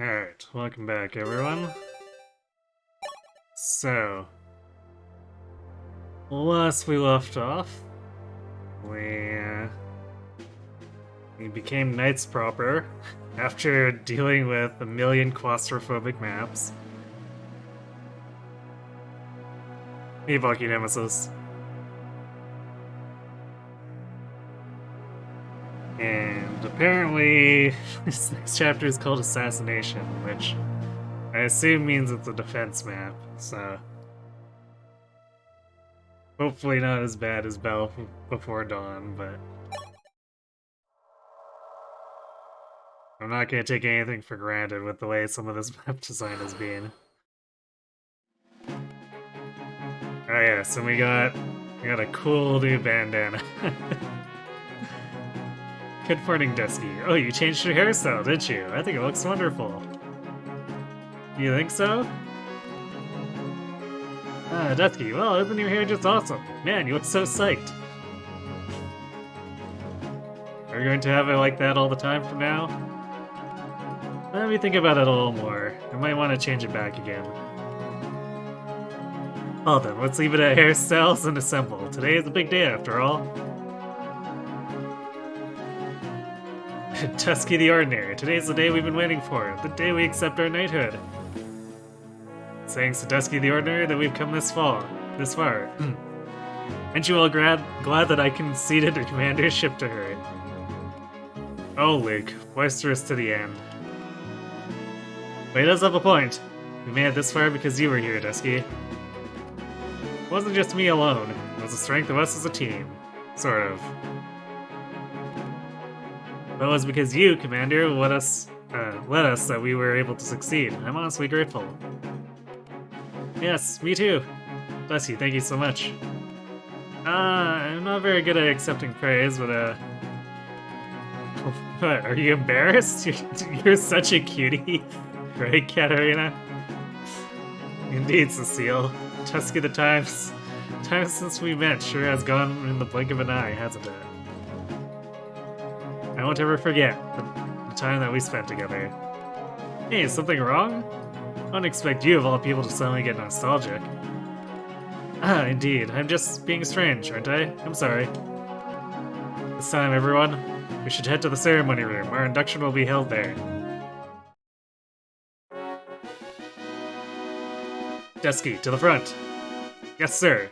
Alright, welcome back everyone. So, last we left off, we became knights proper after dealing with a million claustrophobic maps. Hey, Bucky Nemesis. And apparently, this next chapter is called Assassination, which I assume means it's a defense map, so hopefully not as bad as Before Dawn, but I'm not gonna take anything for granted with the way some of this map design has been. Oh yeah, so we got a cool new bandana. Good morning, Dusky. Oh, you changed your hairstyle, did you? I think it looks wonderful. You think so? Ah, Dusky, well, isn't your hair just awesome? Man, you look so psyched. Are you going to have it like that all the time from now? Let me think about it a little more. I might want to change it back again. Well then, let's leave it at hairstyles and assemble. Today is a big day after all. Dusky the Ordinary. Today's the day we've been waiting for. The day we accept our knighthood. Thanks to Dusky the Ordinary that we've come this far. Aren't you all glad that I conceded a commandership to her? Oh, Luke, boisterous to the end. But he does have a point. We made it this far because you were here, Dusky. It wasn't just me alone. It was the strength of us as a team. Sort of. But it was because you, Commander, let us that we were able to succeed. I'm honestly grateful. Yes, me too. Dusky, thank you so much. I'm not very good at accepting praise, but what, are you embarrassed? You're such a cutie. Right, Katarina? Indeed, Cecile. Dusky, the time since we met sure has gone in the blink of an eye, hasn't it? I won't ever forget the time that we spent together. Hey, is something wrong? I don't expect you of all people to suddenly get nostalgic. Ah, indeed. I'm just being strange, aren't I? I'm sorry. This time, everyone, we should head to the ceremony room. Our induction will be held there. Dusky, to the front. Yes, sir.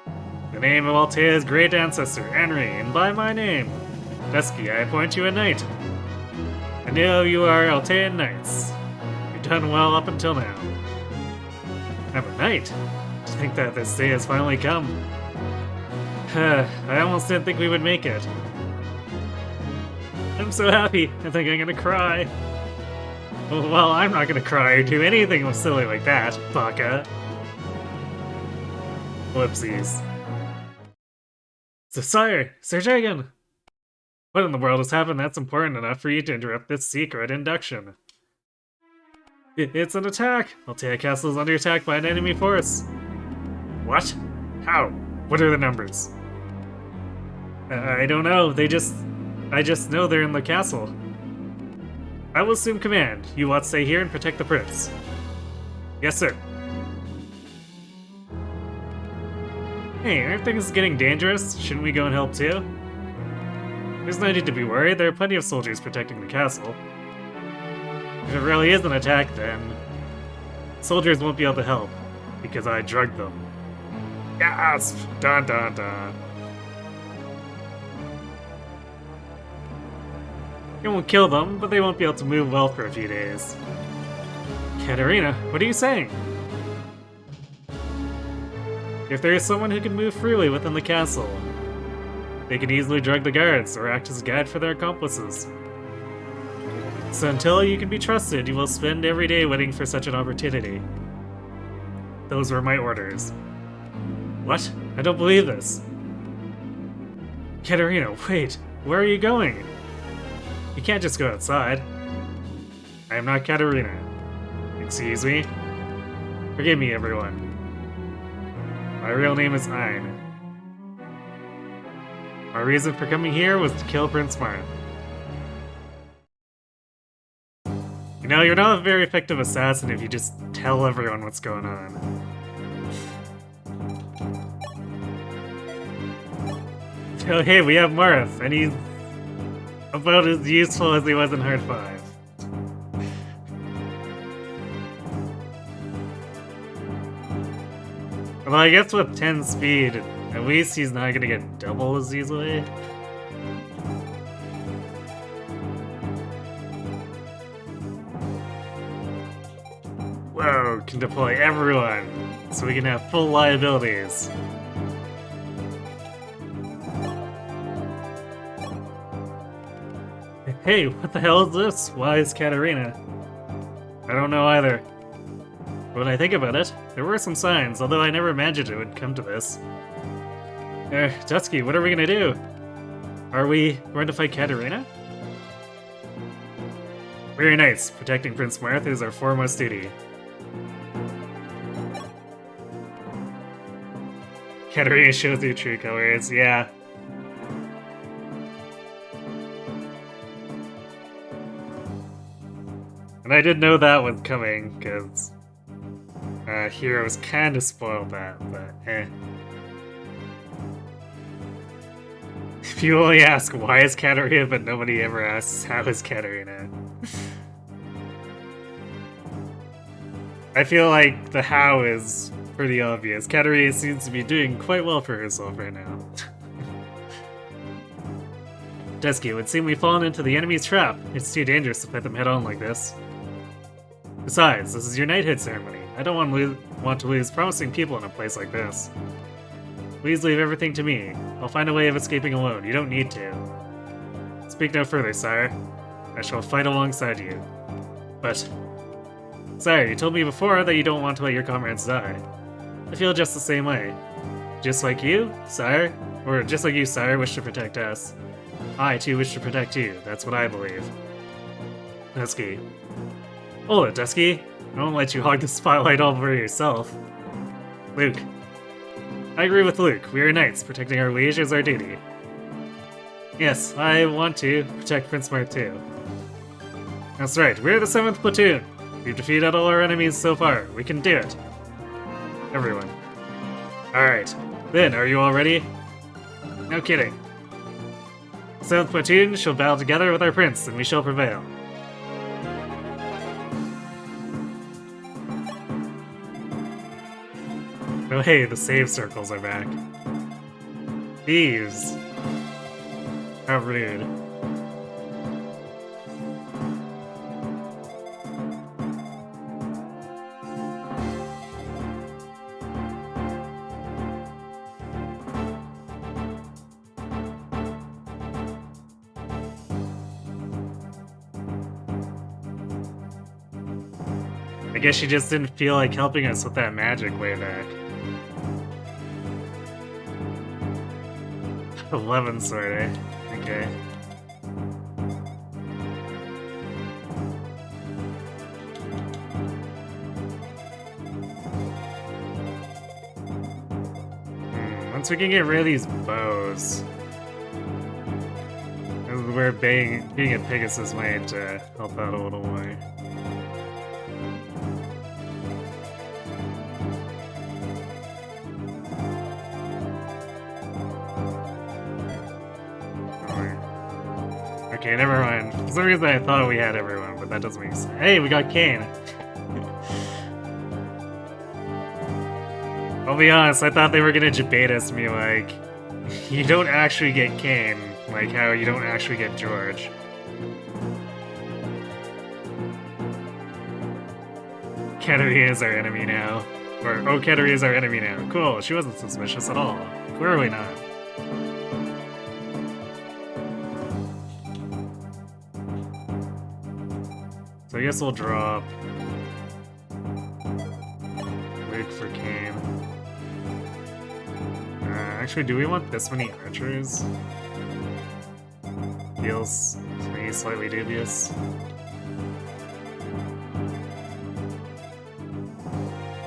In the name of Altea's great ancestor, Henry, and by my name, Dusky, I appoint you a knight. I know you are Altean knights. You've done well up until now. I'm a knight. To think that this day has finally come. I almost didn't think we would make it. I'm so happy. I think I'm gonna cry. Well, I'm not gonna cry or do anything silly like that, Baka. Whoopsies. So, sire, Sir Dragon! What in the world has happened that's important enough for you to interrupt this secret induction? It's an attack! Altea Castle is under attack by an enemy force. What? How? What are the numbers? I don't know. I just know they're in the castle. I will assume command. You lot stay here and protect the prince. Yes, sir. Hey, aren't things getting dangerous? Shouldn't we go and help too? There's no need to be worried. There are plenty of soldiers protecting the castle. If it really is an attack, then soldiers won't be able to help because I drugged them. Gasp! Dun dun dun. It won't kill them, but they won't be able to move well for a few days. Katarina, what are you saying? If there is someone who can move freely within the castle, they can easily drug the guards or act as a guide for their accomplices. So until you can be trusted, you will spend every day waiting for such an opportunity. Those were my orders. What? I don't believe this. Katarina, wait. Where are you going? You can't just go outside. I am not Katarina. Excuse me? Forgive me, everyone. My real name is Ein. My reason for coming here was to kill Prince Marth. You know, you're not a very effective assassin if you just tell everyone what's going on. Oh hey, we have Marth, and he's about as useful as he was in Hard 5. Well, I guess with 10 speed, at least he's not gonna get double as easily. Whoa, can deploy everyone, so we can have full liabilities. Hey, what the hell is this? Why is Katarina? I don't know either. When I think about it, there were some signs, although I never imagined it would come to this. Dusky, what are we gonna do? Are we going to fight Katarina? Very nice. Protecting Prince Marth is our foremost duty. Katarina shows you true colors, yeah. And I did know that was coming, because Heroes kinda spoiled that, but eh. People only ask, why is Katarina, but nobody ever asks, how is Katarina? I feel like the how is pretty obvious. Katarina seems to be doing quite well for herself right now. Dusky, it would seem we've fallen into the enemy's trap. It's too dangerous to fight them head-on like this. Besides, this is your knighthood ceremony. I don't want to lose promising people in a place like this. Please leave everything to me. I'll find a way of escaping alone. You don't need to. Speak no further, sire. I shall fight alongside you. But... Sire, you told me before that you don't want to let your comrades die. I feel just the same way. Just like you, sire? Or just like you, sire, wish to protect us. I, too, wish to protect you. That's what I believe. Dusky. Hold it, Dusky. I won't let you hog the spotlight all over yourself. Luke. I agree with Luke. We are knights. Protecting our liege is our duty. Yes, I want to protect Prince Marth too. That's right. We're the 7th platoon. We've defeated all our enemies so far. We can do it. Everyone. Alright. Then, are you all ready? No kidding. The 7th platoon shall battle together with our prince, and we shall prevail. Oh hey, the save circles are back. Thieves. How rude. I guess she just didn't feel like helping us with that magic way back. 11 sword, eh? Okay. Once we can get rid of these bows, this is where being a Pegasus might help out a little more. Okay, never mind. For some reason I thought we had everyone, but that doesn't make sense. Hey, we got Kane! I'll be honest, I thought they were gonna debate us and be like, you don't actually get Kane, like how you don't actually get George. Katarina is our enemy now. Or, oh, Katarina is our enemy now. Cool, she wasn't suspicious at all. Clearly not. So I guess we'll drop Luke for Kane. Actually, do we want this many archers? Feels to me slightly dubious.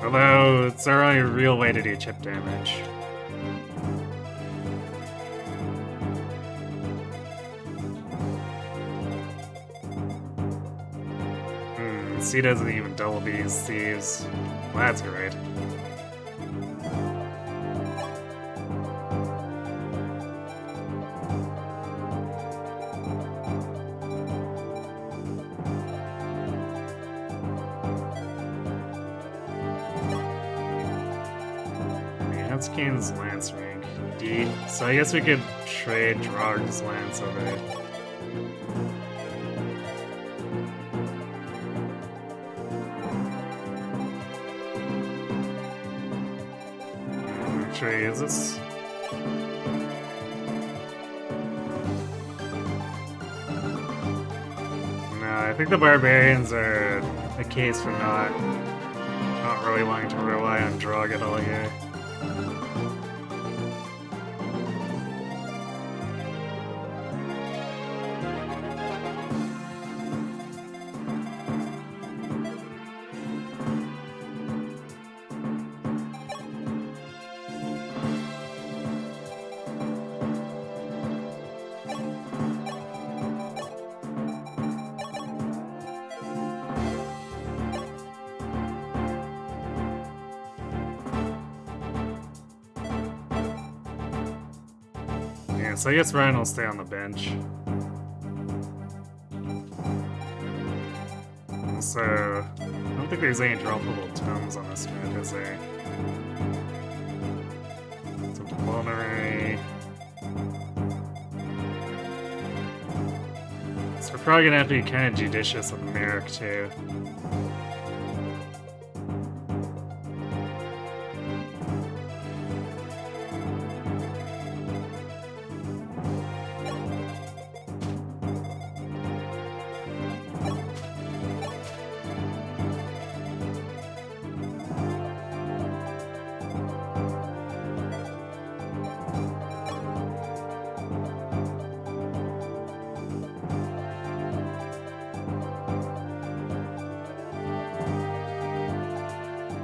Although, it's our only real way to do chip damage. C doesn't even double these thieves. Well, that's great. That's Kane's Lance rank. D. So I guess we could trade Drog's Lance over it. Should I use this? No, I think the Barbarians are a case for not really wanting to rely on Drog at all here. So I guess Ryan will stay on the bench. Also, I don't think there's any droppable tomes on this map, is there? So Vulnerary. So we're probably gonna have to be kind of judicious with Merrick too.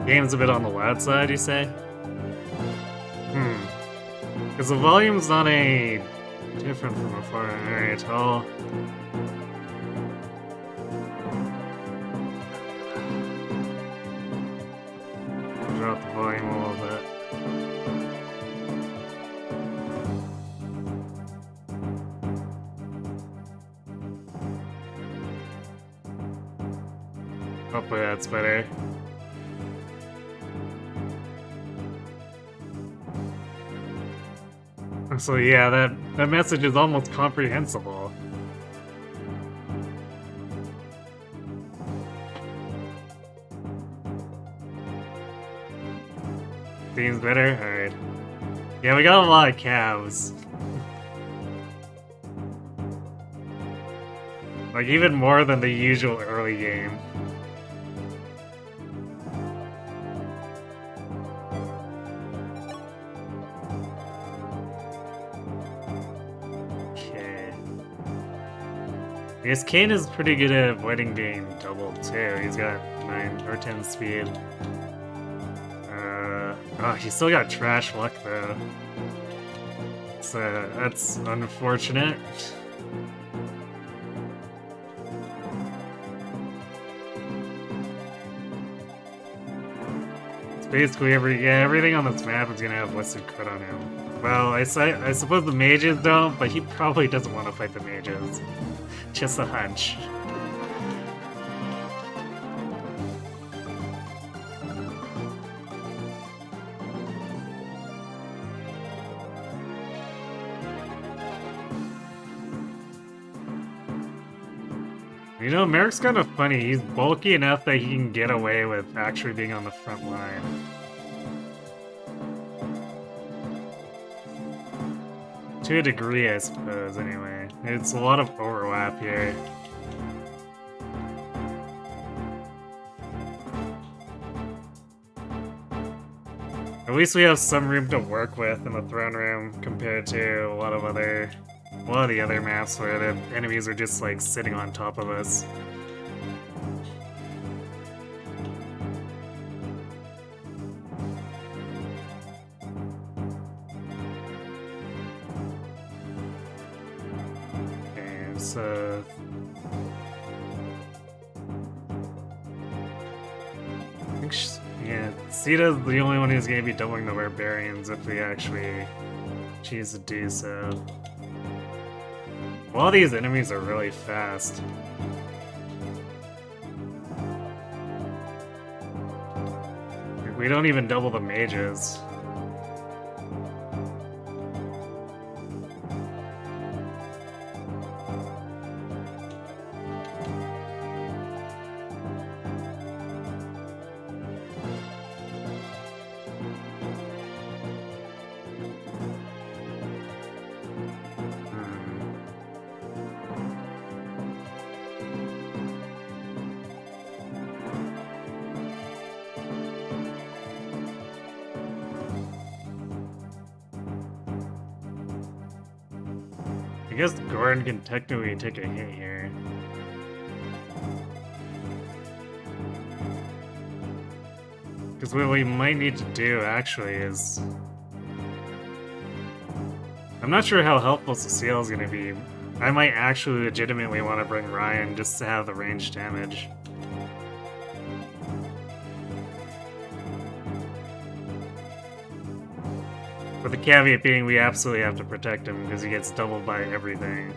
Game's a bit on the loud side, you say? Because the volume's not any different from before. Alright, I'll... drop the volume a little bit. Hopefully that's better. So yeah, that message is almost comprehensible. Seems better? Alright. Yeah, we got a lot of calves. Like, even more than the usual early game. I guess Kane is pretty good at avoiding being doubled too. He's got 9 or 10 speed. Oh, he's still got trash luck though. So that's unfortunate. It's basically everything on this map is gonna have listed crit on him. Well, I suppose the mages don't, but he probably doesn't want to fight the mages. Just a hunch. You know, Merrick's kind of funny. He's bulky enough that he can get away with actually being on the front line. To a degree, I suppose, anyway. It's a lot of overlap here. At least we have some room to work with in the throne room compared to a lot of the other maps where the enemies are just like sitting on top of us. Okay, so think yeah, Sita's the only one who's gonna be doubling the barbarians if we actually choose to do so. Well, all these enemies are really fast. We don't even double the mages. I guess Gordon can technically take a hit here. Because what we might need to do, actually, is... I'm not sure how helpful Cecile is going to be. I might actually legitimately want to bring Ryan just to have the range damage. With the caveat being we absolutely have to protect him because he gets doubled by everything.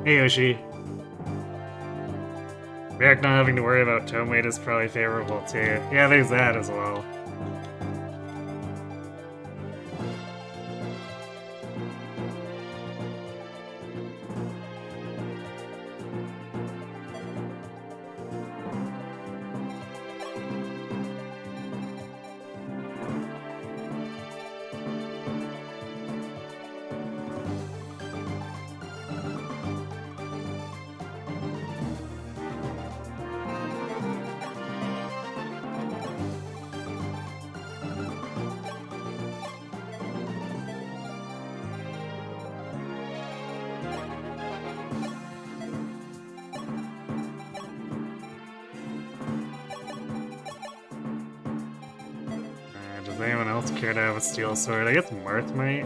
Hey Yoshi. React not having to worry about tome weight is probably favorable too. Yeah, there's that as well. Does anyone else care to have a steel sword? I guess Marth might.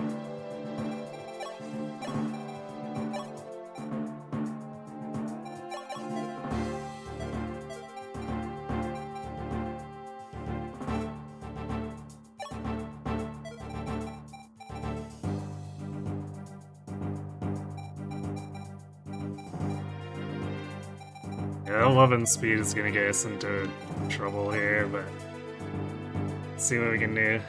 Yeah, 11 speed is gonna get us into trouble here, but let's see what we can do.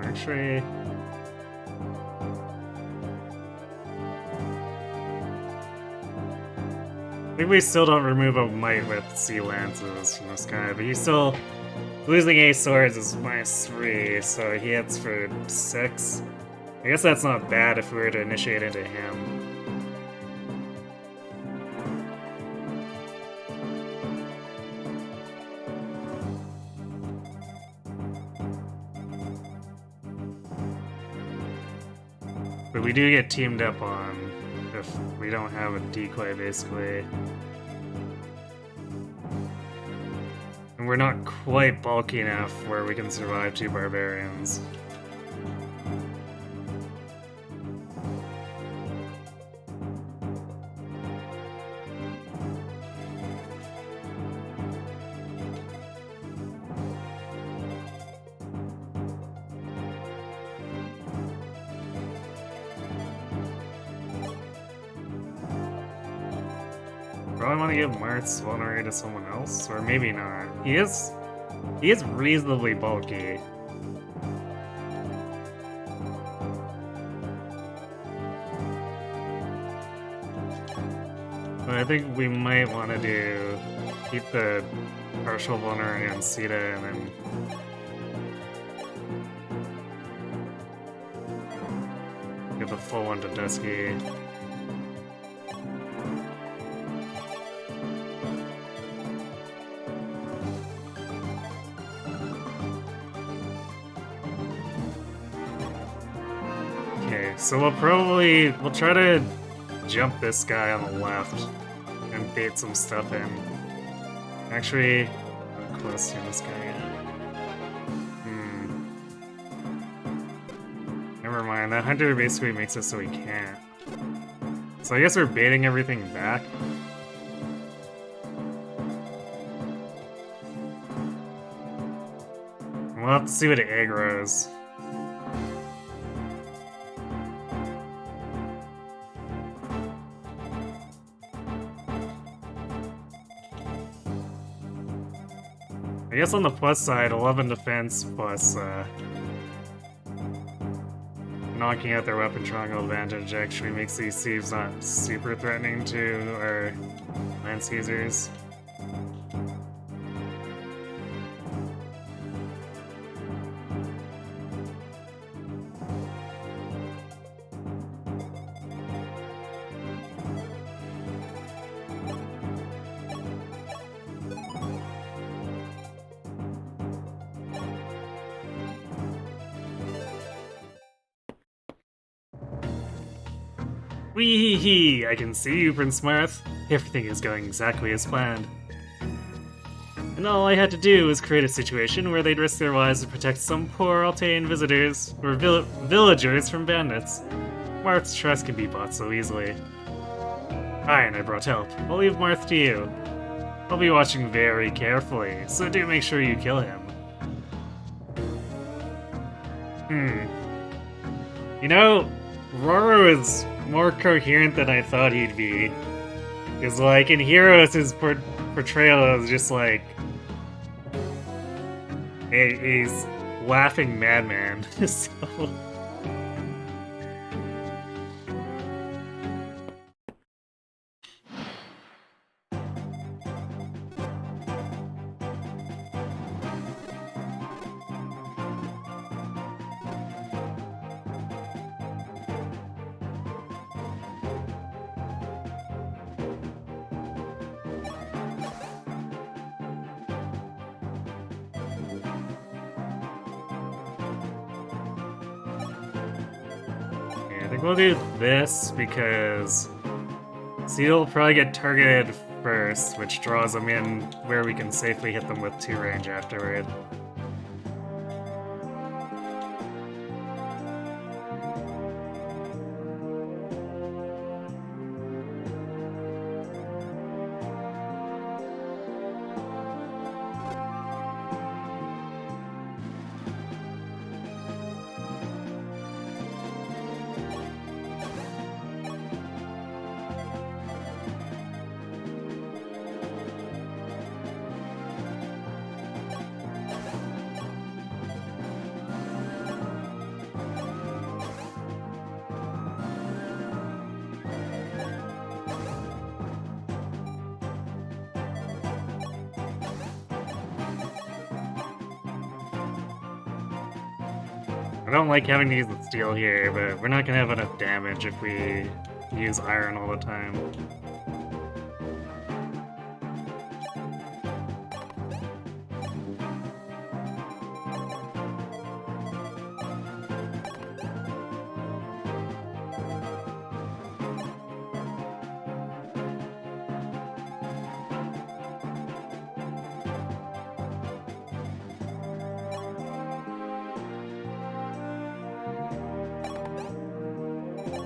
Actually, I think we still don't remove a might with sea lances from this guy, but he's still losing 8 swords is -3, so he hits for 6. I guess that's not bad if we were to initiate into him. But we do get teamed up on if we don't have a decoy, basically. And we're not quite bulky enough where we can survive 2 barbarians. Probably want to give Marth's vulnerary to someone else, or maybe not. He is reasonably bulky. But I think we might want to do keep the partial vulnerability on Sita and then give the full one to Dusky. Okay, so we'll try to jump this guy on the left and bait some stuff in. Actually, not close to this guy yet. Never mind, that hunter basically makes it so we can't. So I guess we're baiting everything back. We'll have to see what it aggroes. I guess on the plus side, 11 defense plus knocking out their weapon triangle advantage actually makes these thieves not super threatening to our lance users. Wee hee hee! I can see you, Prince Marth. Everything is going exactly as planned. And all I had to do was create a situation where they'd risk their lives to protect some poor Altean visitors or villagers from bandits. Marth's trust can be bought so easily. Fine, I brought help. I'll leave Marth to you. I'll be watching very carefully, so do make sure you kill him. You know, Roro is more coherent than I thought he'd be. Because, like, in Heroes, his portrayal is just like a laughing madman. So. I think we'll do this because Seal will probably get targeted first, which draws them in where we can safely hit them with 2 range afterward. I don't like having to use the steel here, but we're not gonna have enough damage if we use iron all the time.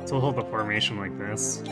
So we'll hold the formation like this.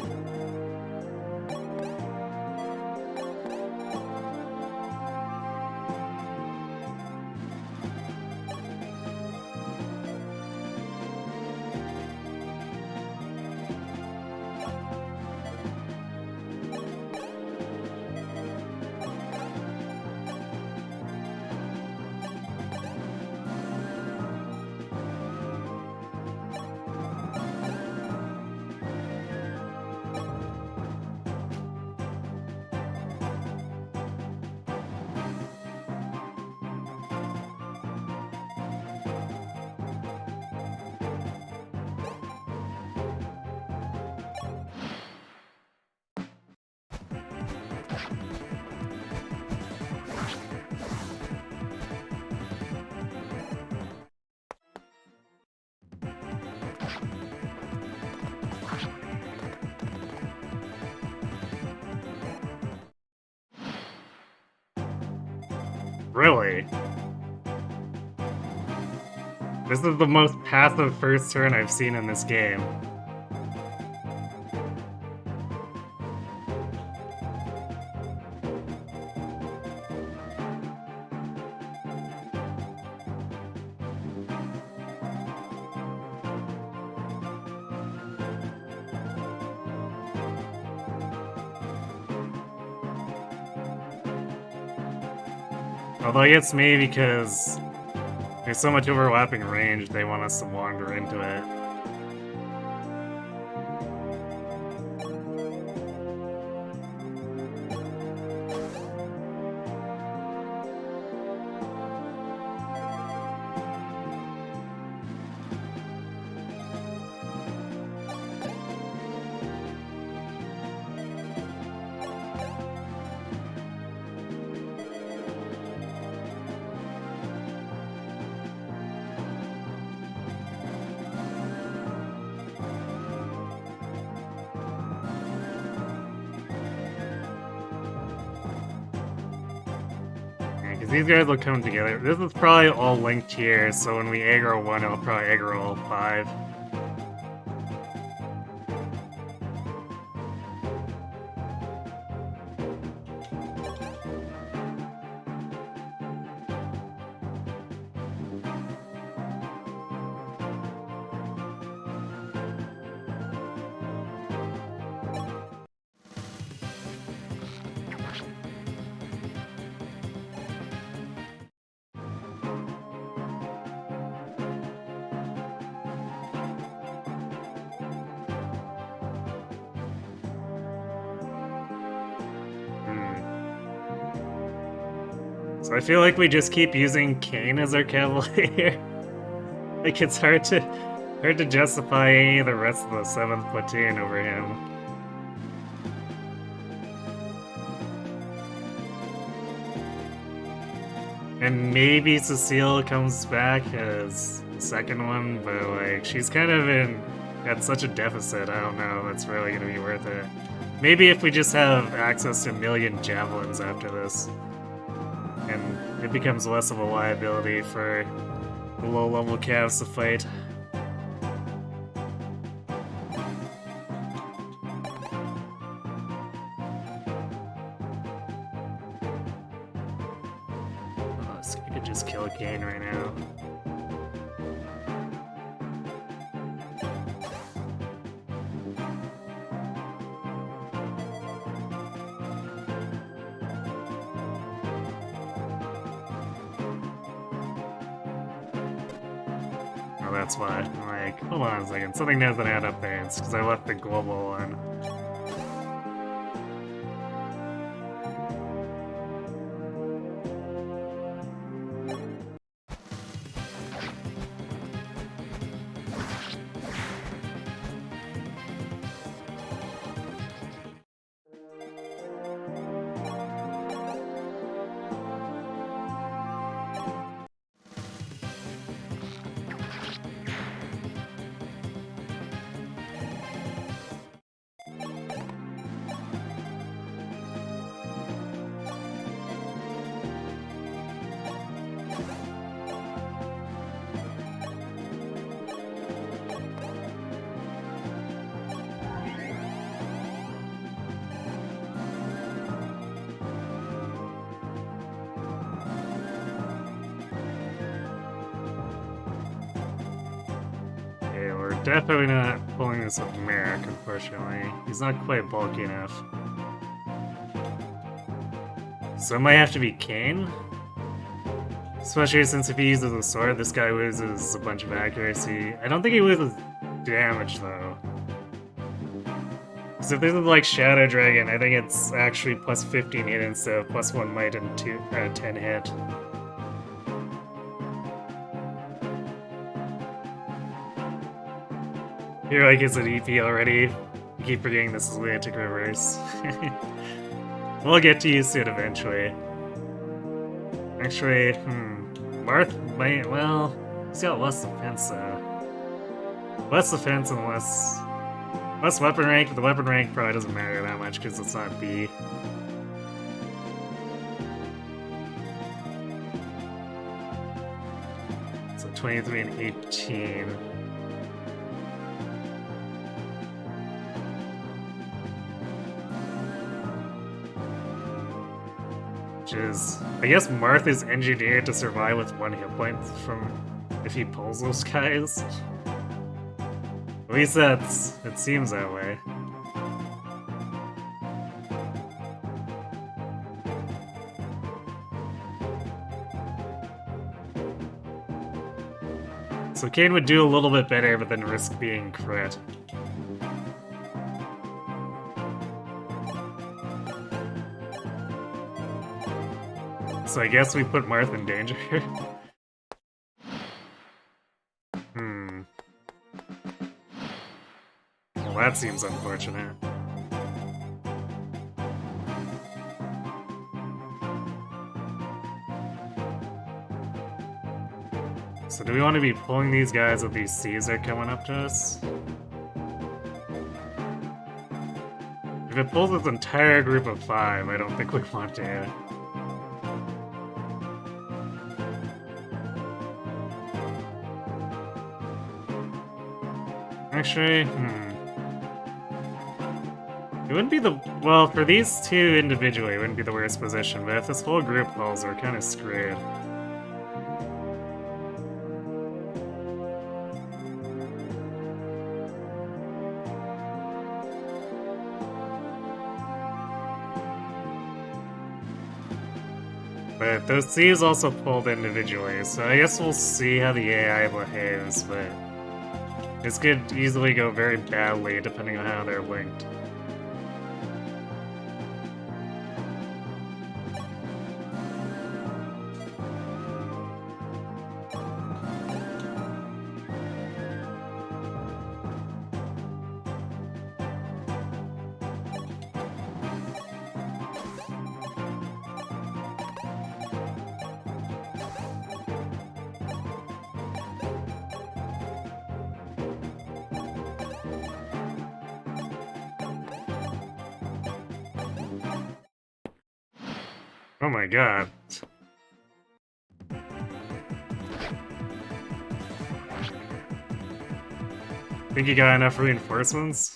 Really? This is the most passive first turn I've seen in this game. Although I guess maybe because there's so much overlapping range, they want us to wander into it. Because these guys will come together. This is probably all linked here, so when we aggro one, it'll probably aggro all 5. So I feel like we just keep using Kane as our cavalier. Like it's hard to justify any of the rest of the 7th platoon over him. And maybe Cecile comes back as the second one, but like she's kind of at such a deficit, I don't know if it's really gonna be worth it. Maybe if we just have access to a million javelins after this, and it becomes less of a liability for the low-level calves to fight. Oh, I could just kill Kane right now. That's why. I'm like, hold on a second, something doesn't add up there. It's because I left the global on. Definitely not pulling this with Merrick, unfortunately. He's not quite bulky enough. So it might have to be Kane? Especially since if he uses a sword, this guy loses a bunch of accuracy. I don't think he loses damage, though. Because if this is like Shadow Dragon, I think it's actually plus 15 hit instead of plus 1 might and 10 hit. You're like, is it EP already? I keep forgetting this is Lunatic Reverse. We'll get to use it eventually. Actually, Marth might, well, he's got less defense though. Less defense and less weapon rank, but the weapon rank probably doesn't matter that much because it's not B. 23 and 18. Which is, I guess Marth is engineered to survive with 1 hit point from if he pulls those guys. At least it seems that way. So Kane would do a little bit better, but then risk being crit. So I guess we put Marth in danger. Well, that seems unfortunate. So do we want to be pulling these guys if these C's are coming up to us? If it pulls this entire group of 5, I don't think we want to. Actually, it wouldn't be the... Well, for these two individually, it wouldn't be the worst position, but if this whole group pulls, we're kind of screwed. But those C's also pulled individually, so I guess we'll see how the AI behaves, but this could easily go very badly depending on how they're linked. Oh my god. Think you got enough reinforcements?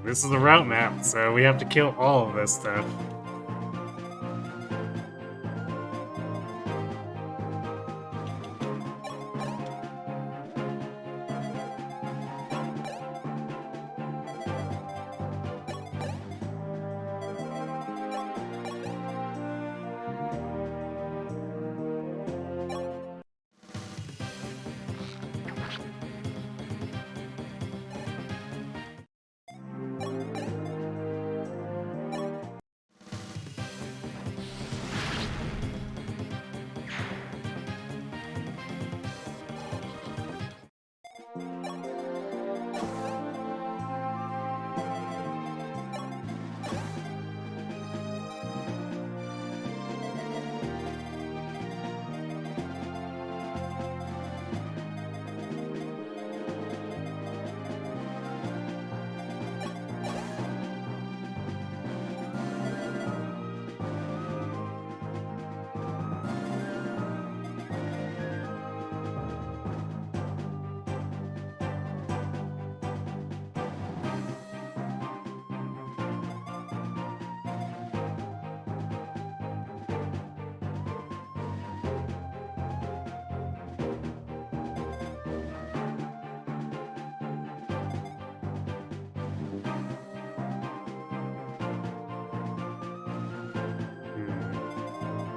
This is the route map, so we have to kill all of this stuff.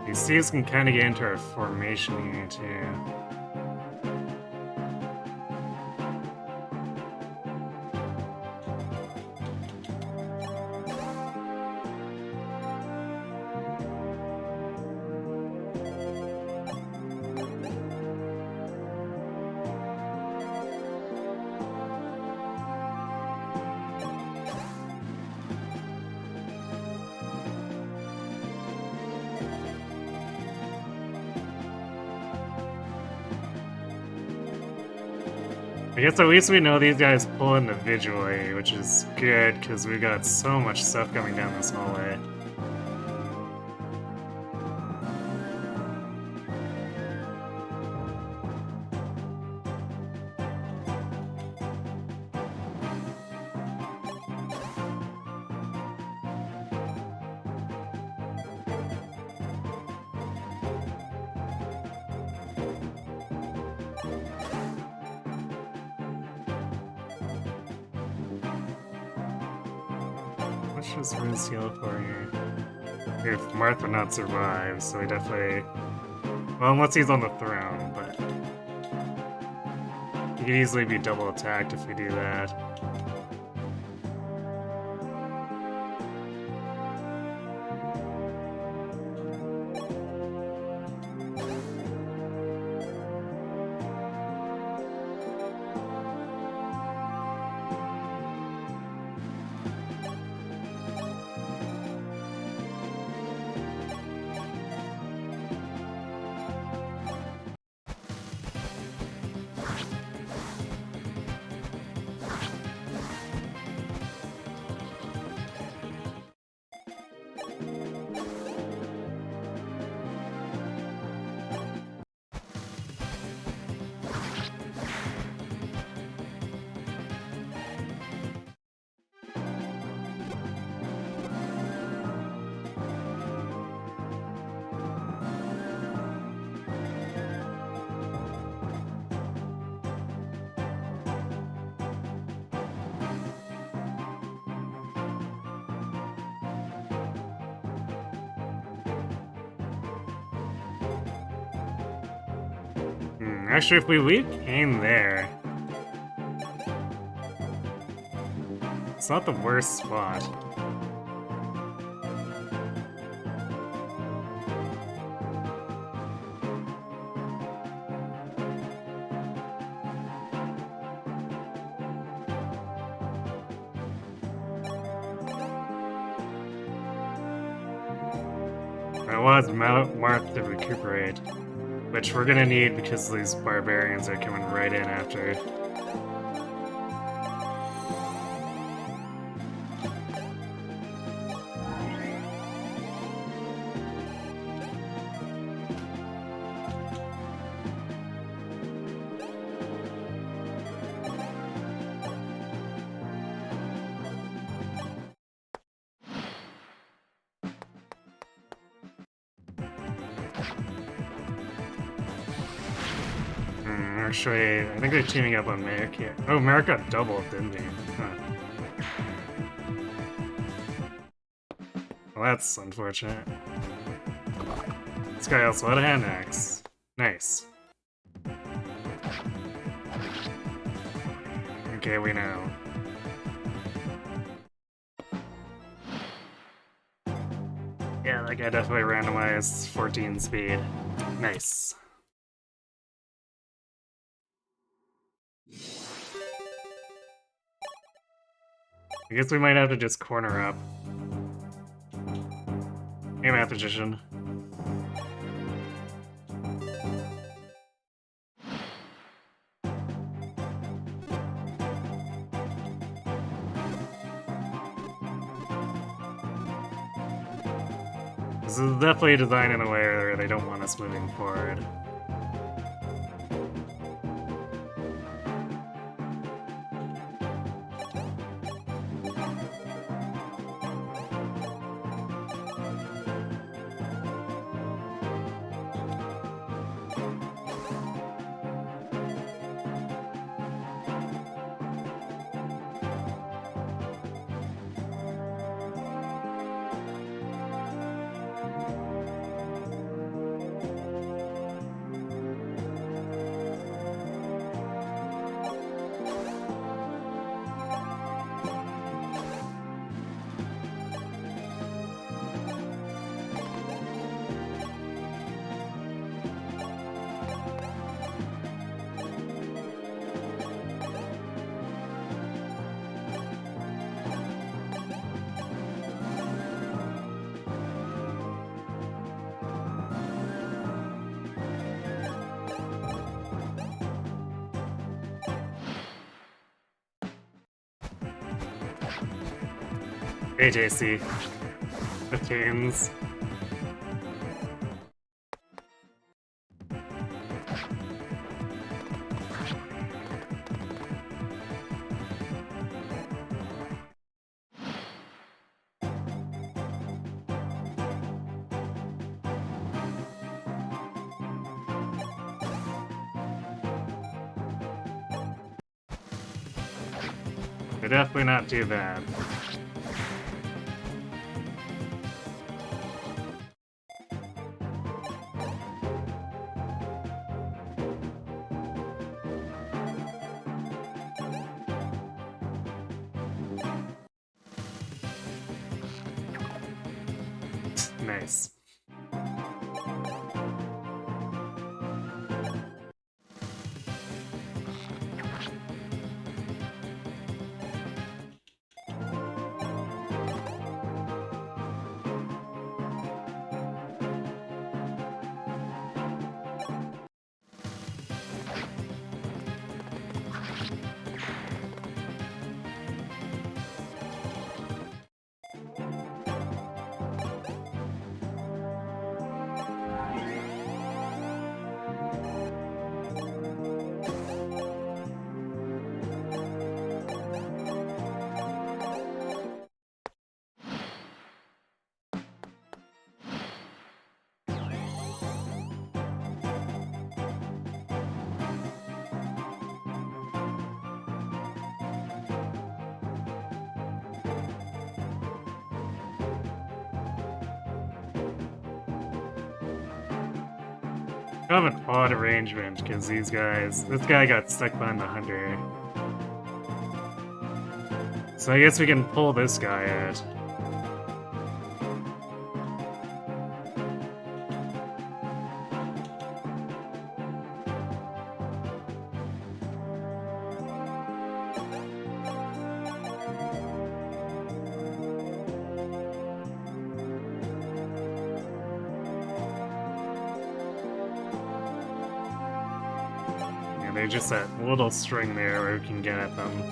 These C's can kind of get into our formation here, too. I guess at least we know these guys pull individually, which is good, because we've got so much stuff coming down this hallway. Let's just Riz heal for you. If Marth would not survive, so he definitely... Well, unless he's on the throne, but... He could easily be double attacked if we do that. Actually, if we leave Kane there... It's not the worst spot. I want Marth to recuperate, which we're gonna need because these barbarians are coming right in after. Actually, I think they're teaming up on Merrick here. Oh, Merrick got doubled, didn't he? Huh. Well, that's unfortunate. This guy also had a hand axe. Nice. Okay, we know. Yeah, that guy definitely randomized 14 speed. Nice. I guess we might have to just corner up. Hey, Math Magician. This is definitely designed in a way where they don't want us moving forward. AJC. The Canes. They're definitely not too bad. Nice. Kind of an odd arrangement, because this guy got stuck behind the hunter. So I guess we can pull this guy out. There's just that little string there where we can get at them.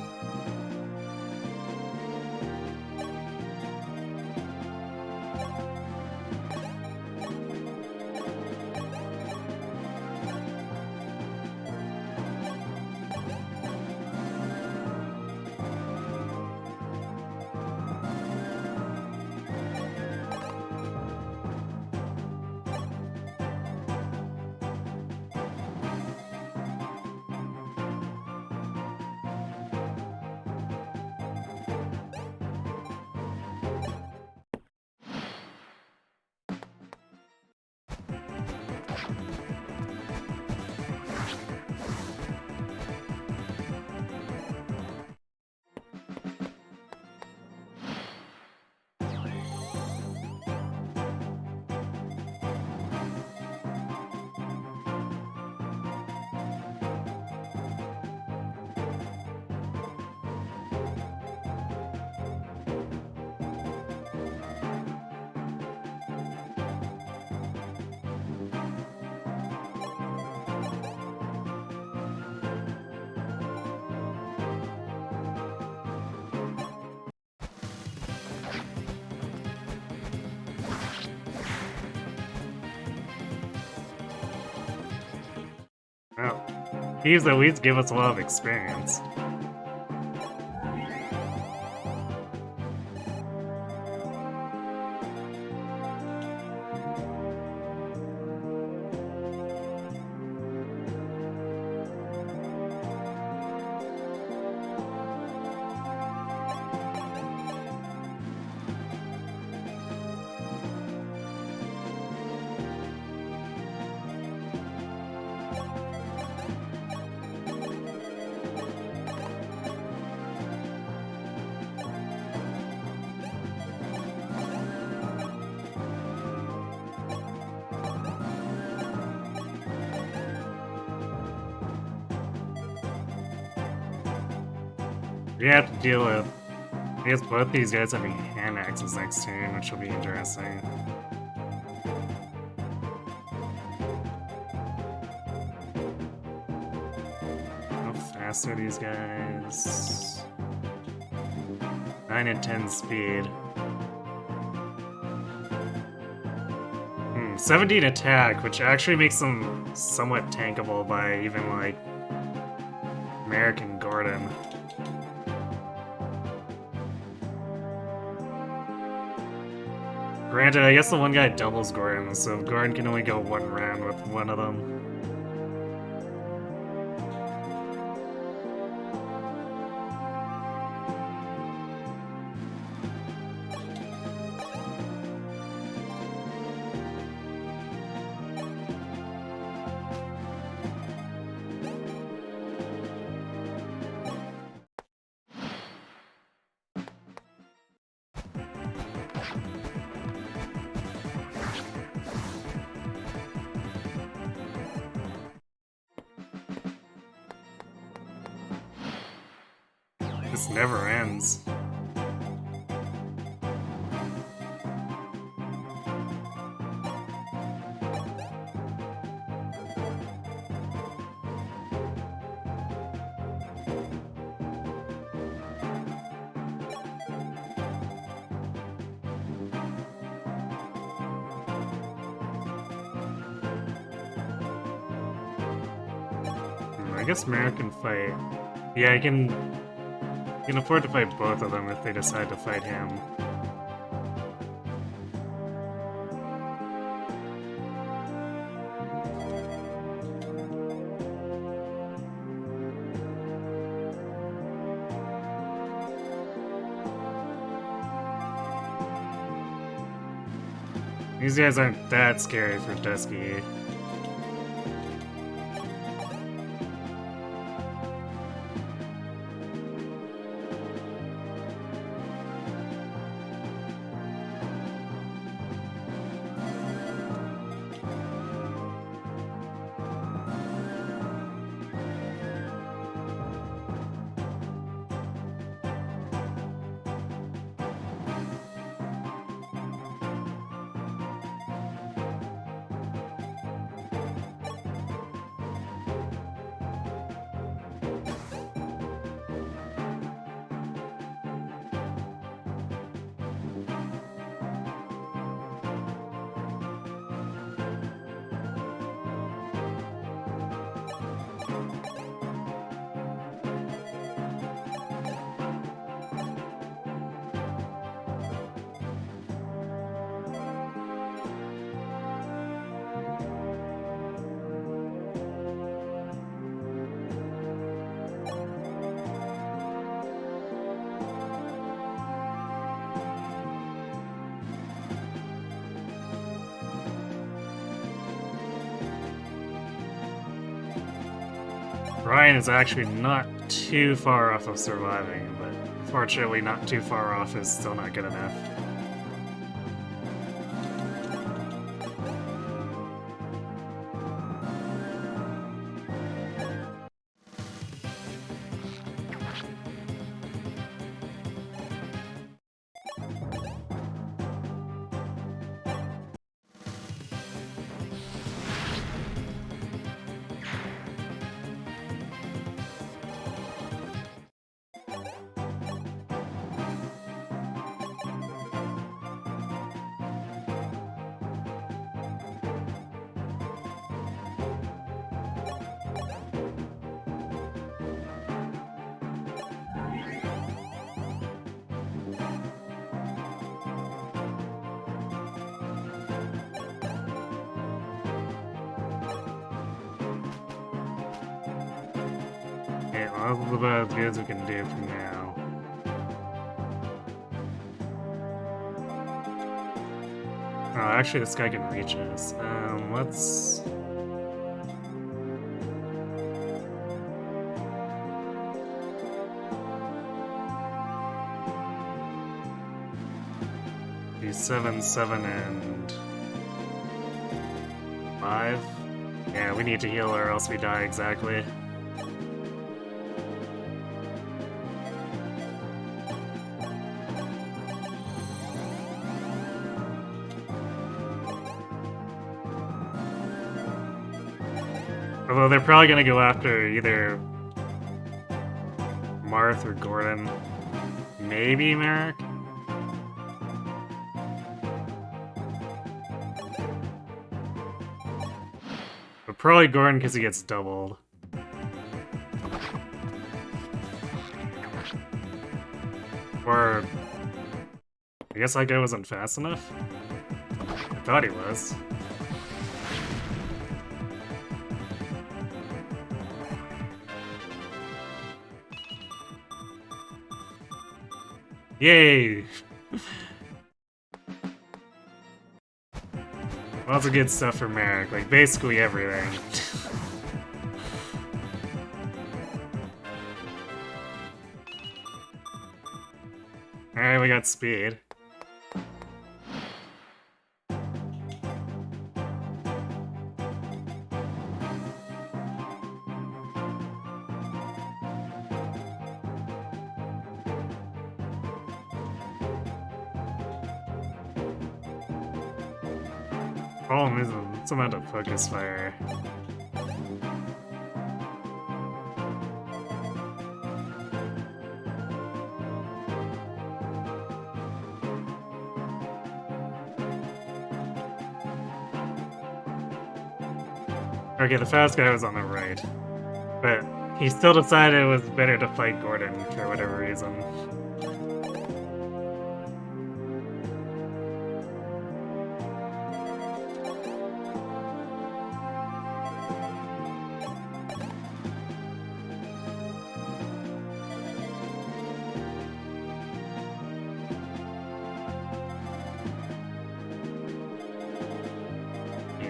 Well, he's at least give us a lot of experience. We have to deal with, I guess, both these guys having hand axes next turn, which will be interesting. How fast are these guys? 9 and 10 speed. 17 attack, which actually makes them somewhat tankable by even, like, American Gordon. Granted, I guess the one guy doubles Gordon, so Gordon can only go one round with one of them. This never ends. I guess American fight. Yeah, I can afford to fight both of them if they decide to fight him. These guys aren't that scary for Dusky. Ryan is actually not too far off of surviving, but unfortunately not too far off is still not good enough. Okay, well, that's about as good as we can do for now. Oh, actually, this guy can reach us. Let's... do 7, 7, and 5. Yeah, we need to heal or else we die exactly. Although they're probably gonna go after either Marth or Gordon. Maybe Merrick? But probably Gordon because he gets doubled. Or... I guess that guy wasn't fast enough? I thought he was. Yay! Lots of good stuff for Merrick, like basically everything. Alright, we got speed. Problem is it's amount of focus fire. Okay, the fast guy was on the right. But he still decided it was better to fight Gordon for whatever reason.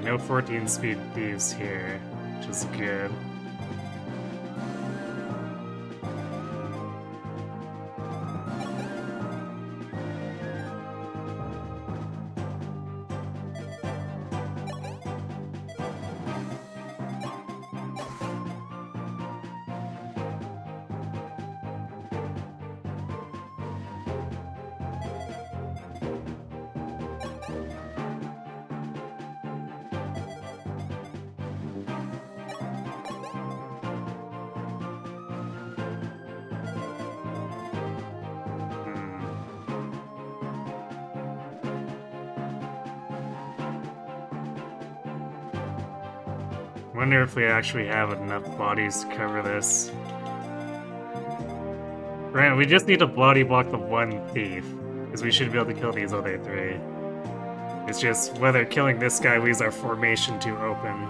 No 14 speed thieves here, which is good. Wonder if we actually have enough bodies to cover this. Right, we just need to body block the one thief, because we should be able to kill these other three. It's just whether killing this guy leaves our formation too open.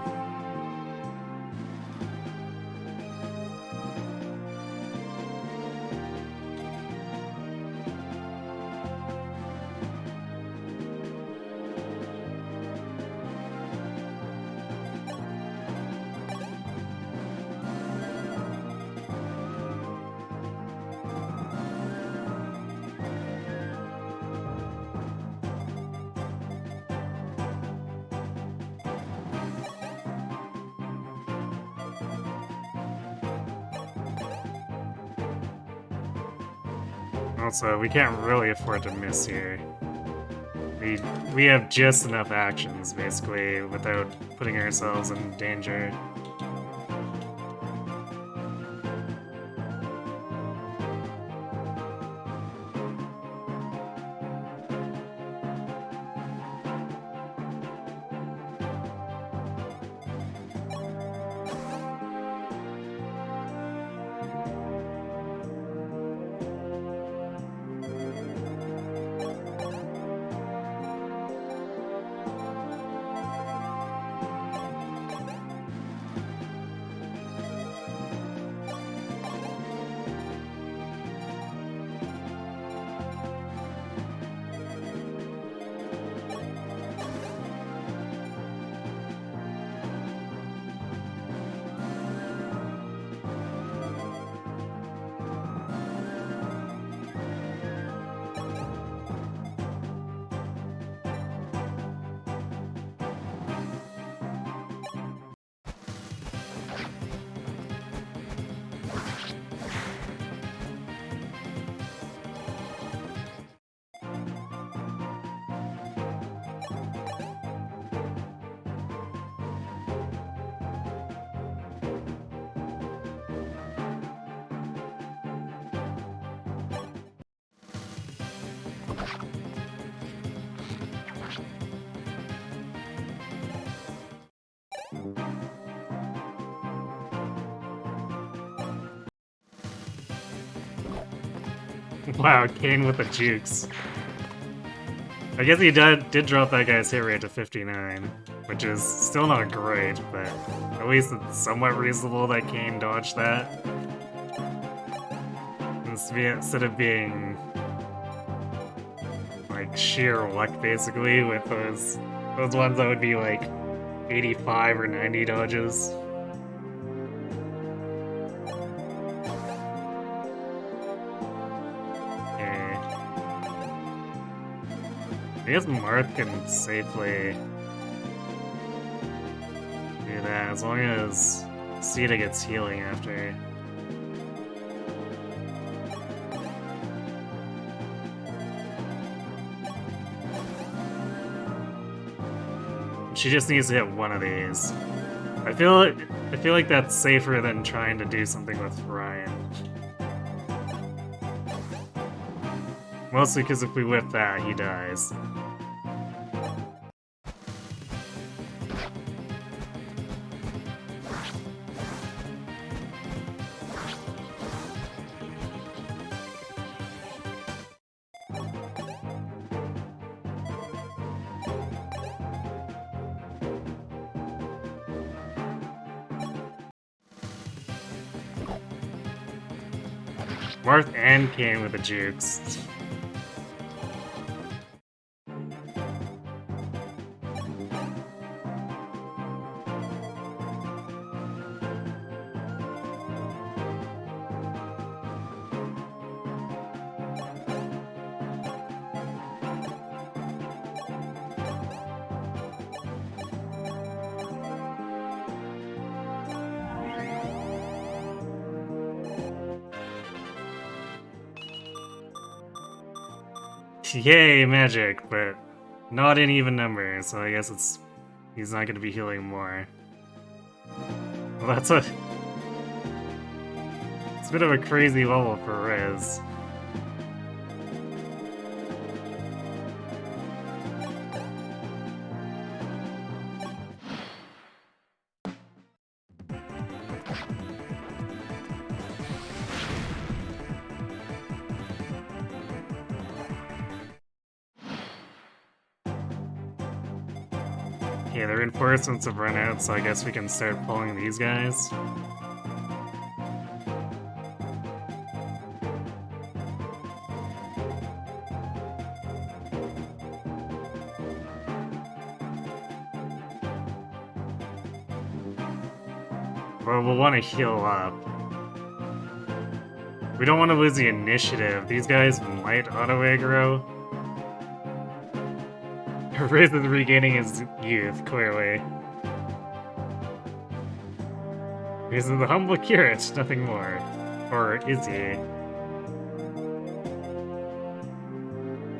Also, we can't really afford to miss here. We have just enough actions, basically, without putting ourselves in danger. Wow, Kane with the jukes. I guess he did drop that guy's hit rate to 59, which is still not great, but at least it's somewhat reasonable that Kane dodged that. Instead of being like sheer luck, basically, with those ones that would be like 85 or 90 dodges. Okay. I guess Marth can safely do that as long as Sita gets healing after. She just needs to hit one of these. I feel like that's safer than trying to do something with Ryan. Mostly because if we whip that, he dies. Marth and Kane with the jukes. Yay, magic, but not in even numbers, so I guess he's not gonna be healing more. Well, it's a bit of a crazy level for Riz. Okay, the reinforcements have run out, so I guess we can start pulling these guys. Well, we'll want to heal up. We don't want to lose the initiative. These guys might auto-aggro. Riz is regaining his youth, clearly. Riz is the humble curate, nothing more. Or is he?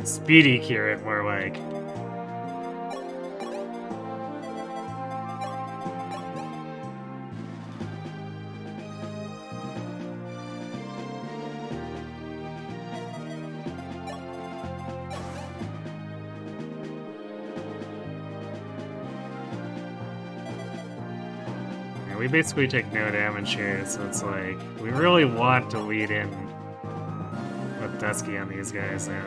Speedy curate, more like. We basically take no damage here, so it's like, we really want to lead in with Dusky on these guys now.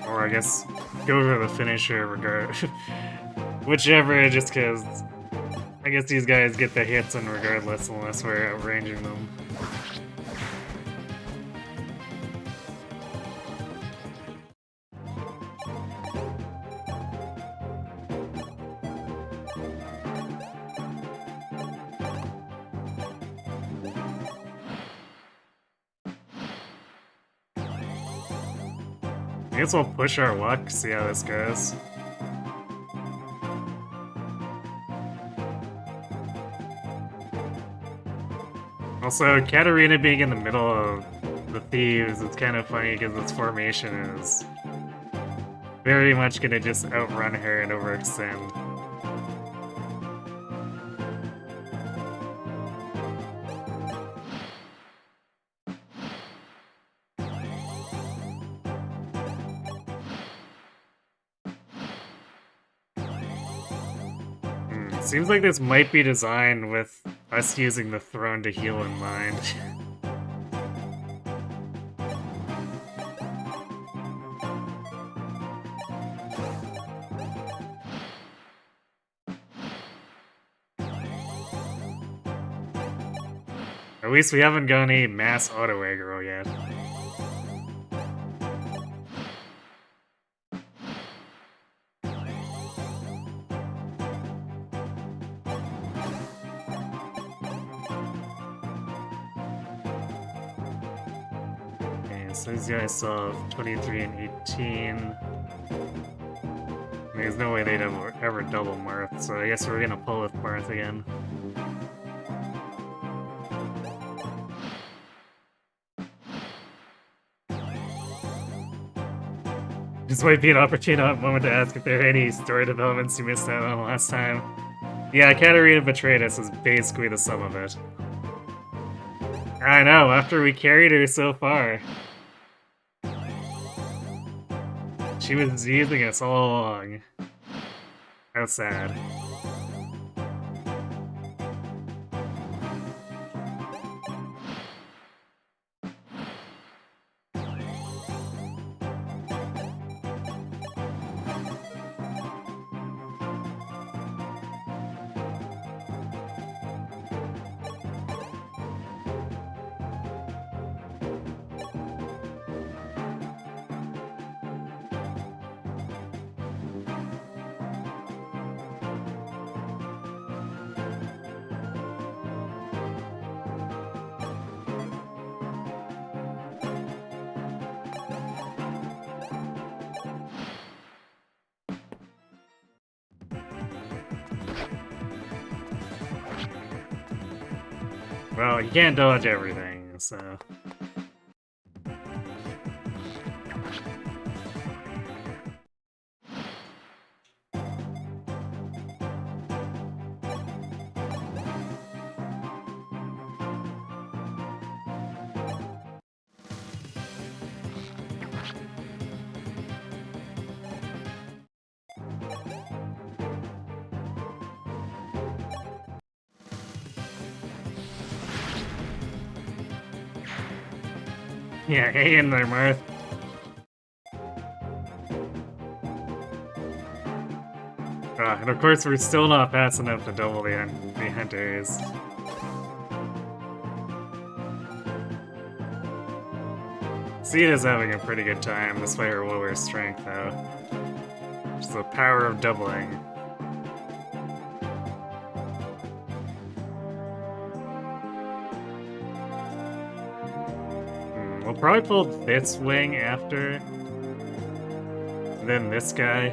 Or I guess, go for the finisher whichever, just because I guess these guys get the hits in regardless unless we're outranging them. I guess we'll push our luck, see how this goes. Also, Katarina being in the middle of the thieves, it's kind of funny because its formation is very much gonna just outrun her and overextend. Seems like this might be designed with us using the throne to heal in mind. At least we haven't got any mass auto aggro yet. So these guys saw 23 and 18. There's no way they'd ever double Marth, so I guess we're gonna pull with Marth again. This might be an opportune moment to ask if there are any story developments you missed out on last time. Yeah, Katarina betrayed us is basically the sum of it. I know, after we carried her so far. She was using us all along. How sad. Well, you can't dodge everything, so... Yeah, hang in there, Marth. And of course, we're still not fast enough to double the hunters. Seed is having a pretty good time, despite her lower strength, though. Just the power of doubling. We'll probably pull this wing after. Then this guy.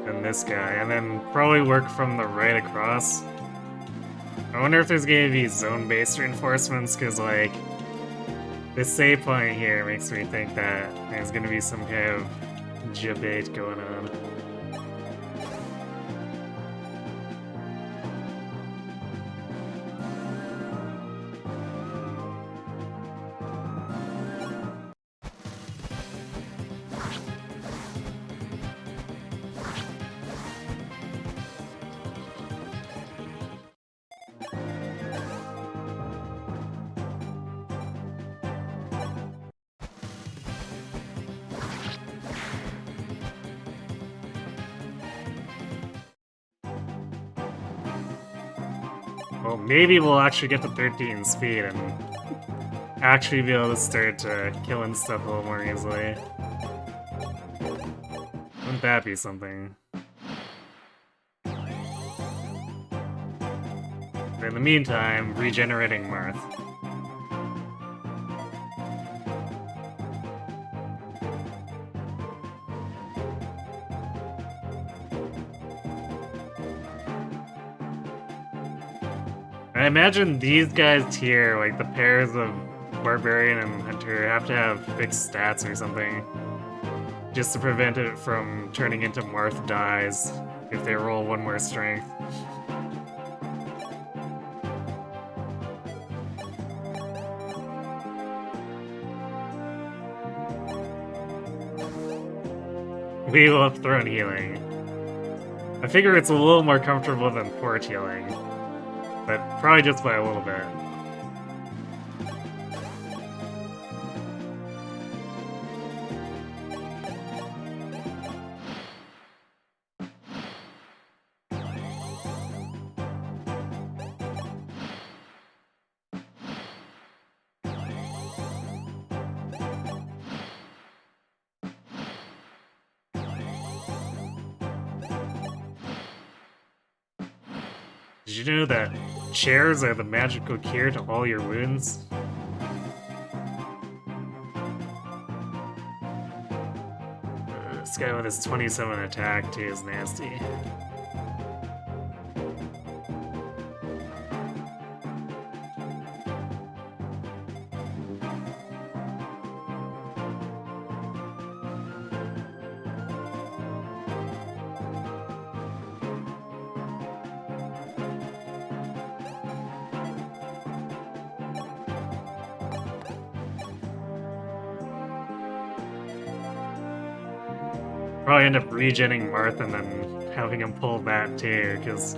Then this guy. And then probably work from the right across. I wonder if there's gonna be zone-based reinforcements, because, like, this save point here makes me think that there's gonna be some kind of debate going on. Well, maybe we'll actually get to 13 speed and actually be able to start killing stuff a little more easily. Wouldn't that be something? But in the meantime, regenerating Marth. I imagine these guys here, like the pairs of Barbarian and Hunter, have to have fixed stats or something. Just to prevent it from turning into Marth dies if they roll one more strength. We will have thrown healing. I figure it's a little more comfortable than port healing, but probably just by a little bit. Did you know that chairs are the magical cure to all your wounds? This guy with his 27 attack too is nasty. Probably end up regenning Marth and then having him pull that too, because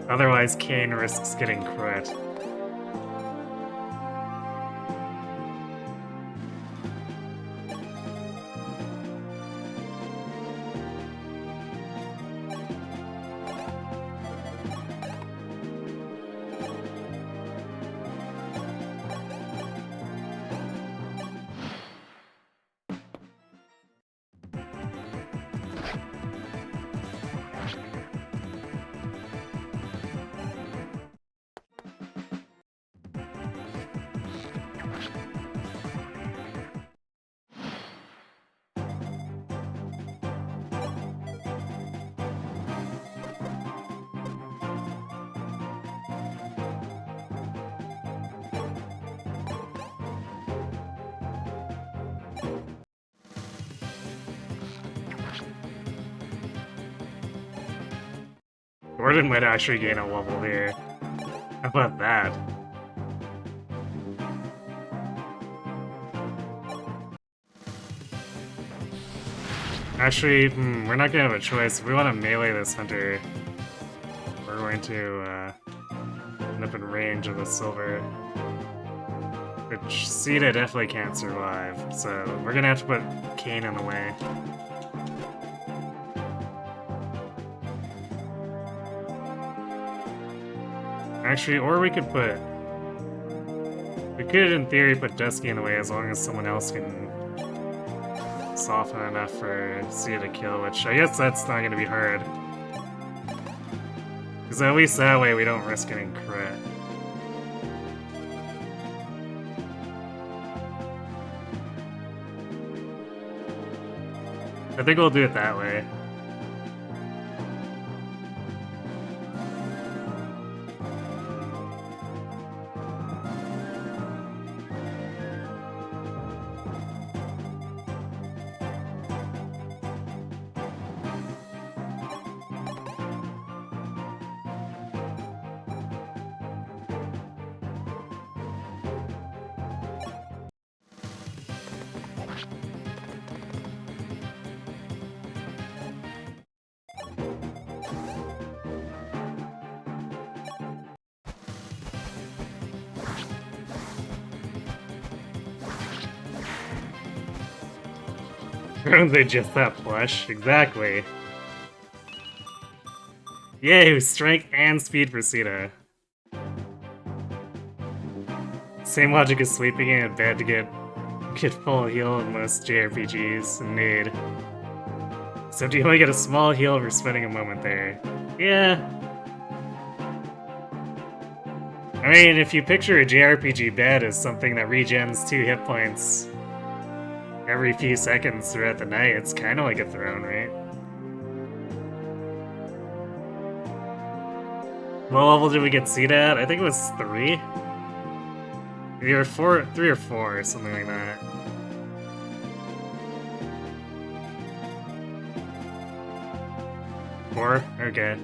otherwise Kane risks getting crit. Gordon might actually gain a level here. How about that? Actually, we're not gonna have a choice. If we want to melee this hunter, we're going to end up in range of the silver. Which Sita definitely can't survive, so we're gonna have to put Kane in the way. Actually, or we could put... We could, in theory, put Dusky in the way as long as someone else can soften enough for Sia to kill, which I guess that's not going to be hard. Because at least that way we don't risk getting crit. I think we'll do it that way. They just that plush, exactly. Yay, strength and speed for Sita. Same logic as sleeping in bed to get full heal in most JRPGs and need. Except you only get a small heal for spending a moment there. Yeah. I mean, if you picture a JRPG bed as something that regens 2 hit points every few seconds throughout the night, it's kind of like a throne, right? What level did we get Sita at? I think it was 3? Either 3 or 4, or something like that. Four? Okay.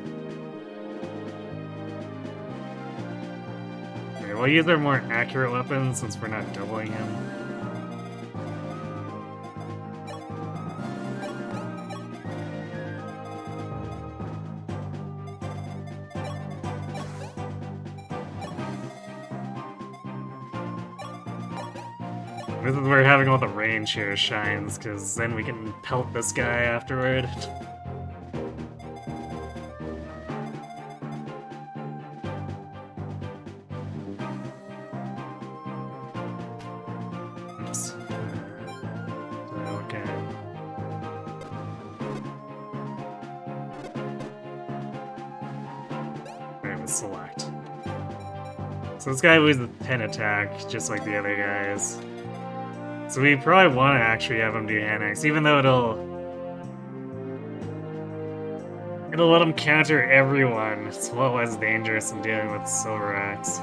Okay, we'll use our more accurate weapons since we're not doubling him. This is where having all the range here shines, because then we can pelt this guy afterward. Oops. Okay. Alright, let's select. So this guy loses 10 attack, just like the other guys. So we probably want to actually have him do hand axe, even though it'll let him counter everyone. It's a lot less dangerous than dealing with Silver Axe.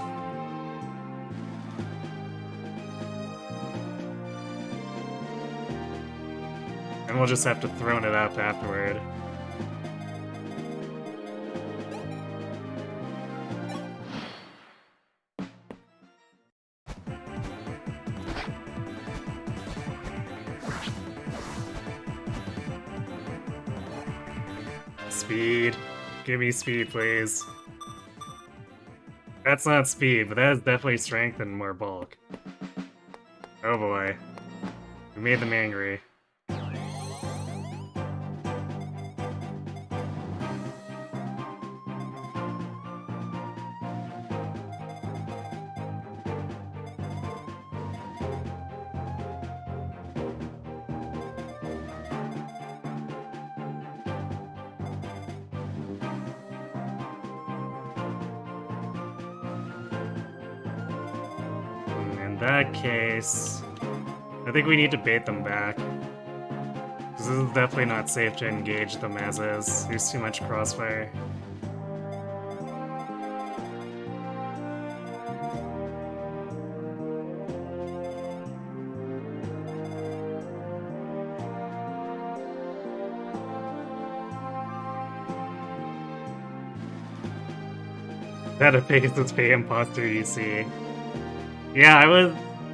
And we'll just have to throw it up afterward. Speed. Give me speed, please. That's not speed, but that is definitely strength and more bulk. Oh boy. We made them angry. In that case, I think we need to bait them back. Because this is definitely not safe to engage them as is. There's too much crossfire. That a Pegasus Pay imposter, you see. Yeah,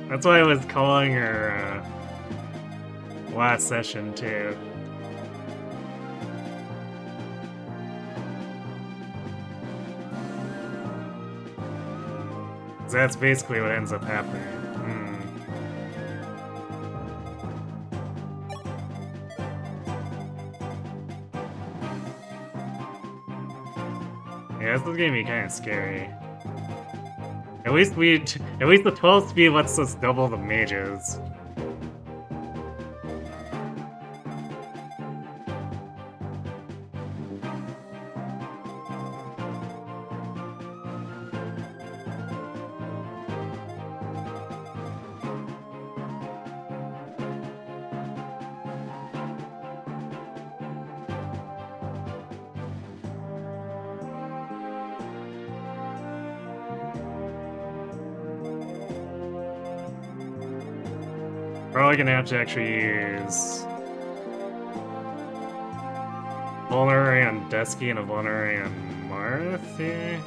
that's why I was calling her last session too. That's basically what ends up happening. Yeah, this is gonna be kind of scary. At least the 12 speed lets us double the mages. Probably gonna have to actually use Vulnerary on Dusky and a Vulnerary on Marthy.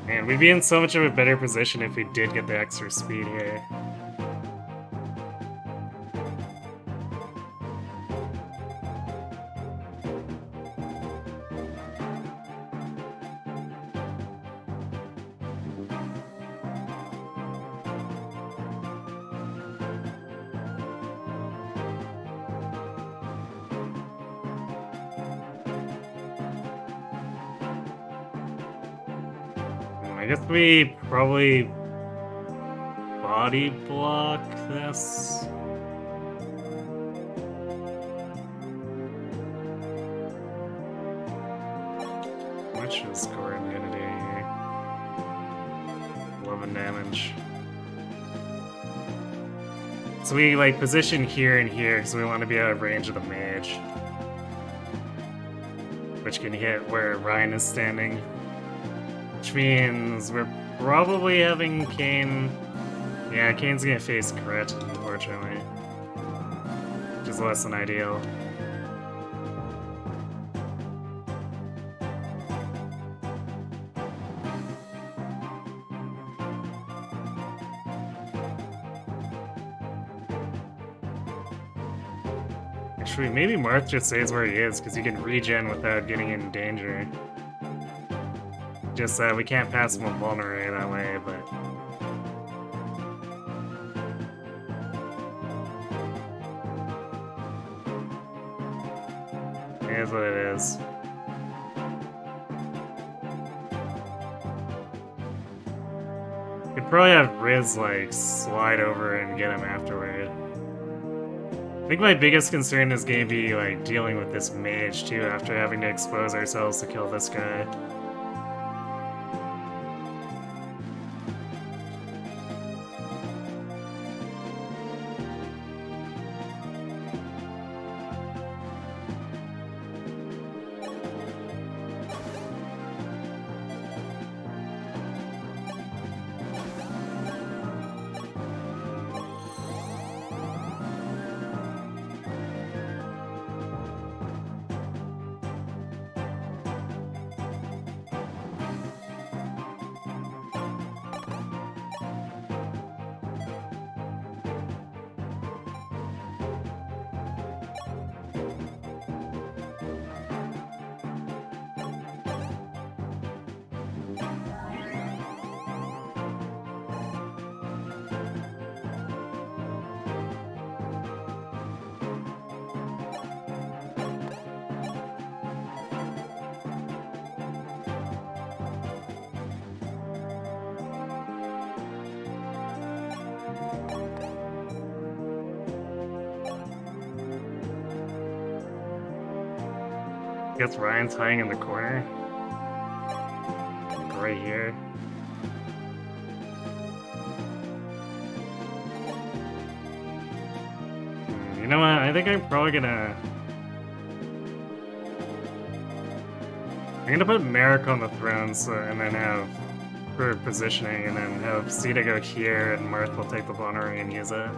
Man, we'd be in so much of a better position if we did get the extra speed here. I guess we probably body block this. How much is core immunity? 11 damage. So we like position here and here because we want to be out of range of the mage, which can hit where Ryan is standing. Which means we're probably having Kane... Yeah, Kane's gonna face crit, unfortunately. Which is less than ideal. Actually, maybe Marth just stays where he is, because he can regen without getting in danger. Just we can't pass him a vulnerate that way, but... It is what it is. Could probably have Riz, like, slide over and get him afterward. I think my biggest concern is going to be, like, dealing with this mage, too, after having to expose ourselves to kill this guy. I guess Ryan's hiding in the corner. Like right here. You know what? I think I'm probably gonna... I'm gonna put Merrick on the throne, and then have for positioning, and then have Sita go here, and Marth will take the vulnerary and use it.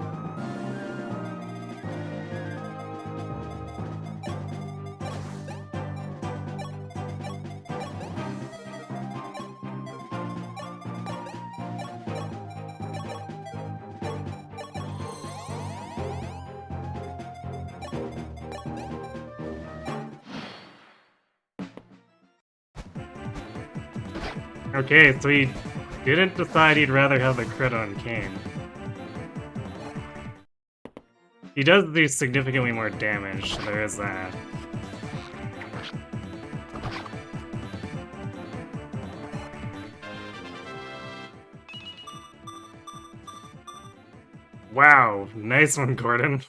Okay, so he didn't decide he'd rather have the crit on Kane. He does do significantly more damage, so there is that. Wow, nice one, Gordon.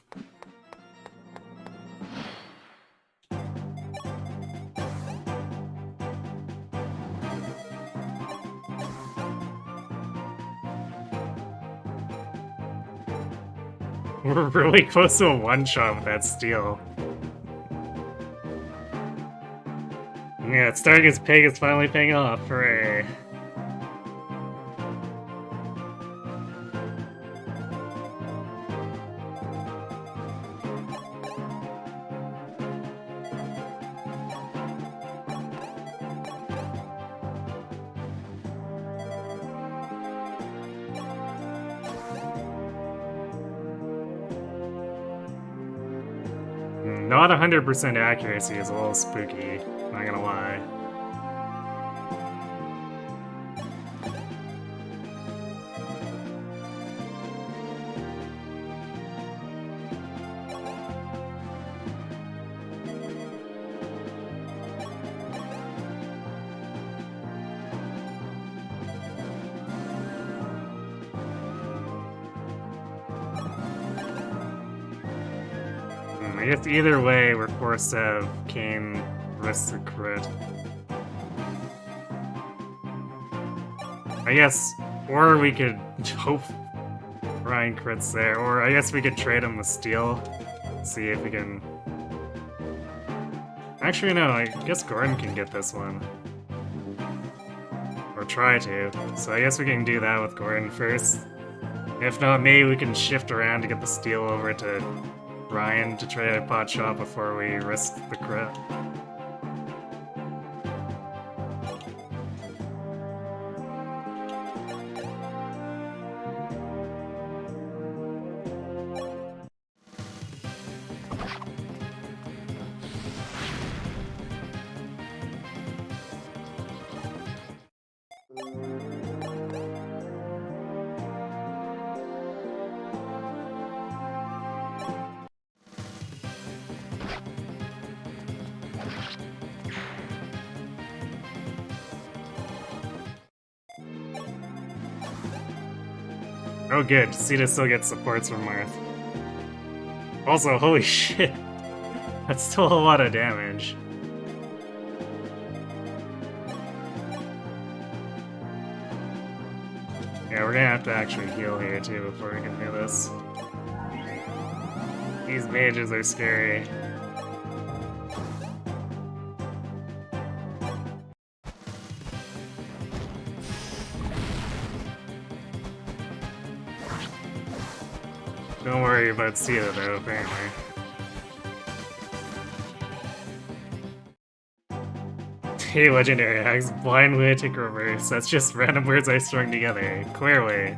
We're really close to a one-shot with that steal. Yeah, starting his pig is finally paying off. Hooray. Not 100% accuracy is a little spooky, not gonna lie. I guess either way, we're forced to have Kane risk the crit. I guess, or we could hope Ryan crits there, or I guess we could trade him the steal, see if we can... Actually, no, I guess Gordon can get this one. Or try to, so I guess we can do that with Gordon first. If not, maybe we can shift around to get the steal over to Ryan to try a pot shot before we risk the crit. Oh good, Sita still gets supports from Marth. Also, holy shit. That's still a lot of damage. Yeah, we're gonna have to actually heal here too before we can do this. These mages are scary. Don't worry about Sita though, apparently. Hey, Legendary Axe, Blind Lunatic Reverse. That's just random words I strung together. Clearly.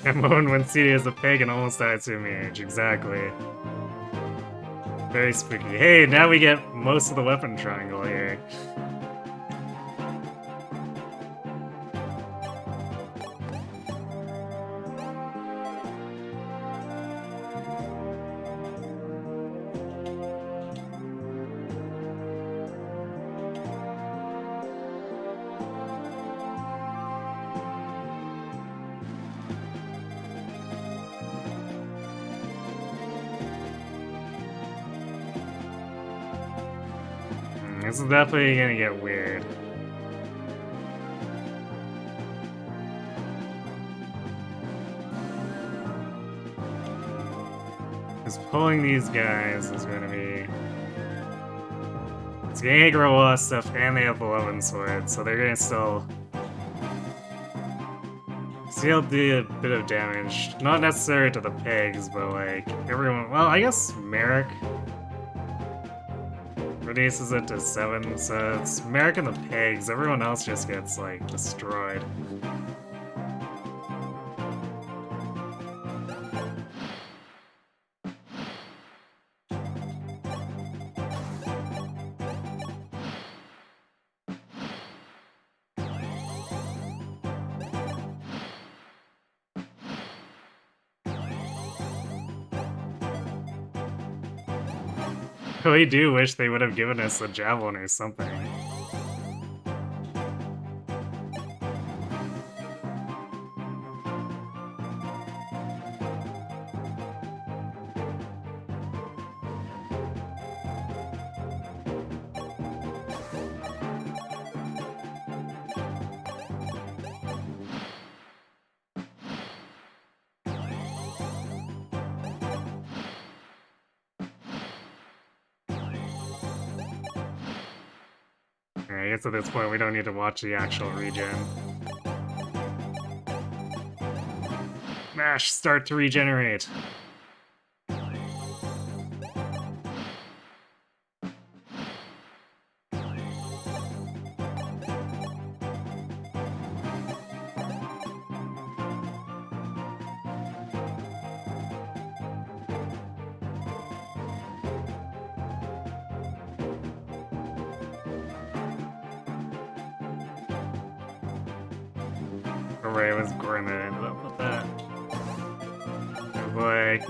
I moan when CD is a pig and almost died to a mage, exactly. Very spooky. Hey, now we get most of the weapon triangle here. This is definitely gonna get weird. Because pulling these guys is gonna be... It's gonna grow a lot of stuff, and they have 11 swords, so they're gonna still do a bit of damage. Not necessary to the pigs, but like, everyone... Well, I guess Merrick reduces it to 7, so it's Merrick and the pigs. Everyone else just gets, like, destroyed. I really do wish they would have given us a javelin or something. I guess at this point we don't need to watch the actual regen. Mash, start to regenerate. Ray was grim and ended up with that. I was like,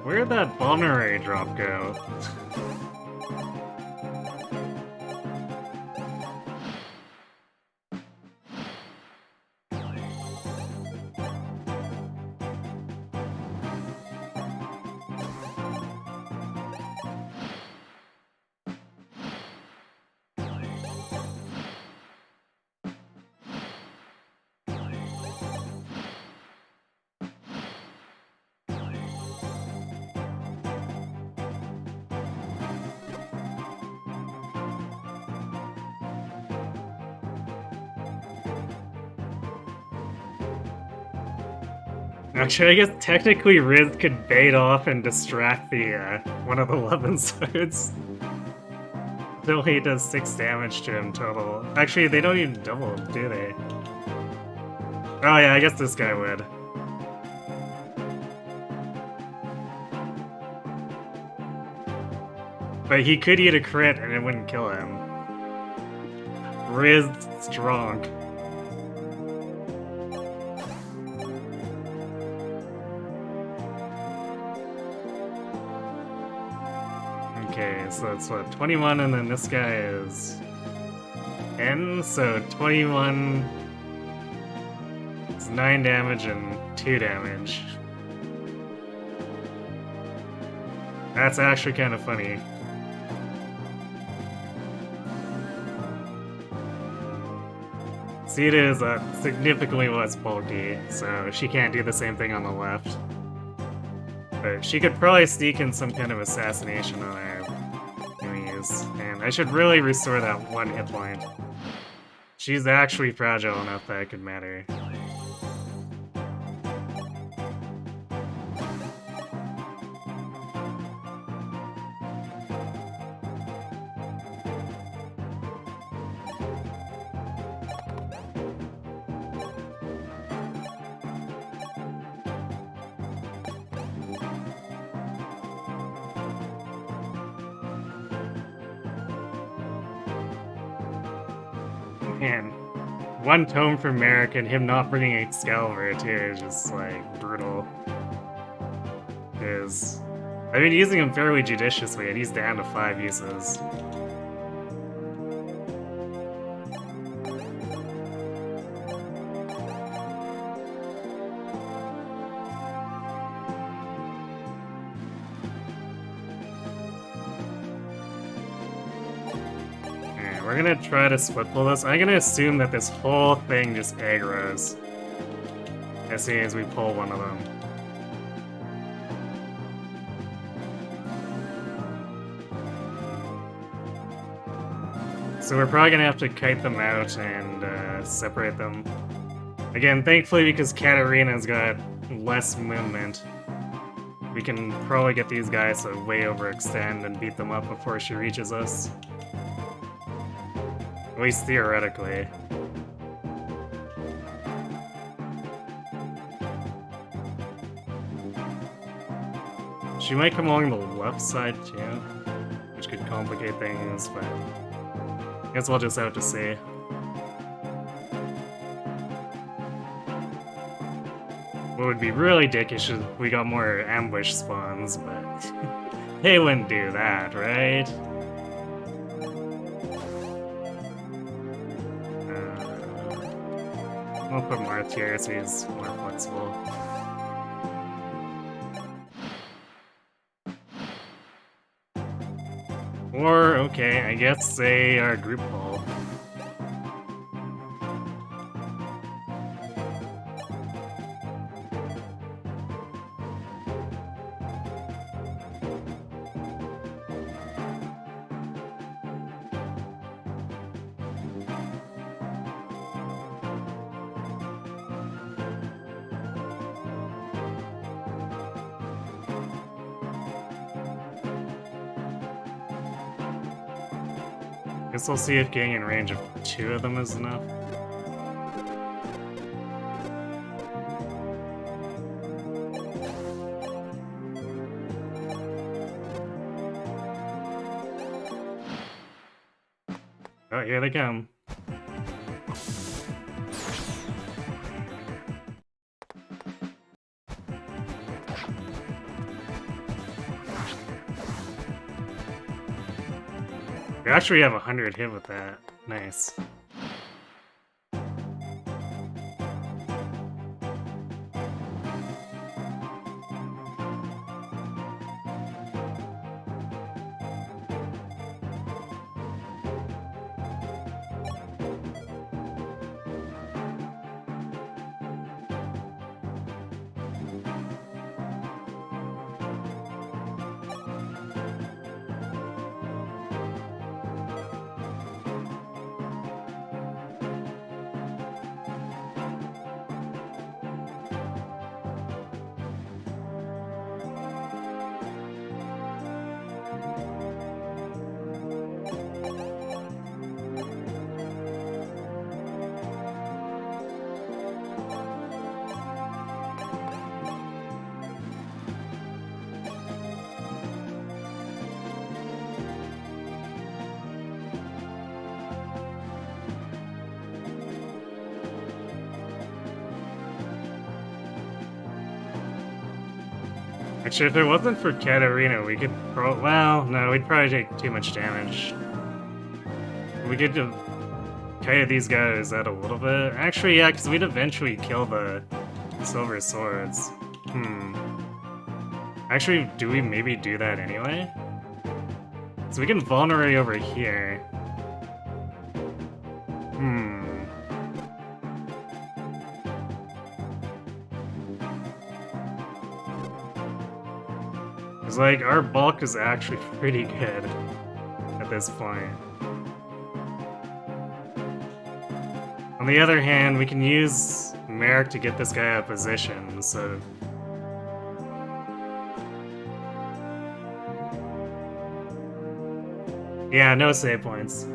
where'd that Vulnerary drop go? Actually, I guess technically Riz could bait off and distract the one of the 11 swords. Still he does 6 damage to him total. Actually, they don't even double, do they? Oh yeah, I guess this guy would. But he could eat a crit and it wouldn't kill him. Riz strong. Okay, so that's what, 21, and then this guy is 10, so 21 is 9 damage and 2 damage. That's actually kind of funny. Sita is significantly less bulky, so she can't do the same thing on the left. But she could probably sneak in some kind of assassination on our enemies, and I should really restore that 1 hit point. She's actually fragile enough that it could matter. Man, 1 tome for Merrick and him not bringing Excalibur too is just like brutal. Because I've been using him fairly judiciously and he's down to 5 uses. We're gonna try to split pull this. I'm gonna assume that this whole thing just aggroes as soon as we pull one of them. So we're probably gonna have to kite them out and separate them. Again, thankfully because Katarina's got less movement, we can probably get these guys to way overextend and beat them up before she reaches us. At least theoretically. She might come along the left side too, which could complicate things, but I guess we'll just have to see. What would be really dickish is if we got more ambush spawns, but they wouldn't do that, right? We'll put Marth here so he's more flexible. Or, okay, I guess they are group pull. Guess we'll see if getting in range of 2 of them is enough. Oh, here they come. We actually have 100 hit with that. Nice. Actually, if it wasn't for Katarina, we could well, no, we'd probably take too much damage. We could have kite these guys out a little bit. Actually, yeah, because we'd eventually kill the silver swords. Actually, do we maybe do that anyway? So we can vulnerate over here. It's like, our bulk is actually pretty good at this point. On the other hand, we can use Merrick to get this guy out of position, so... Yeah, no save points.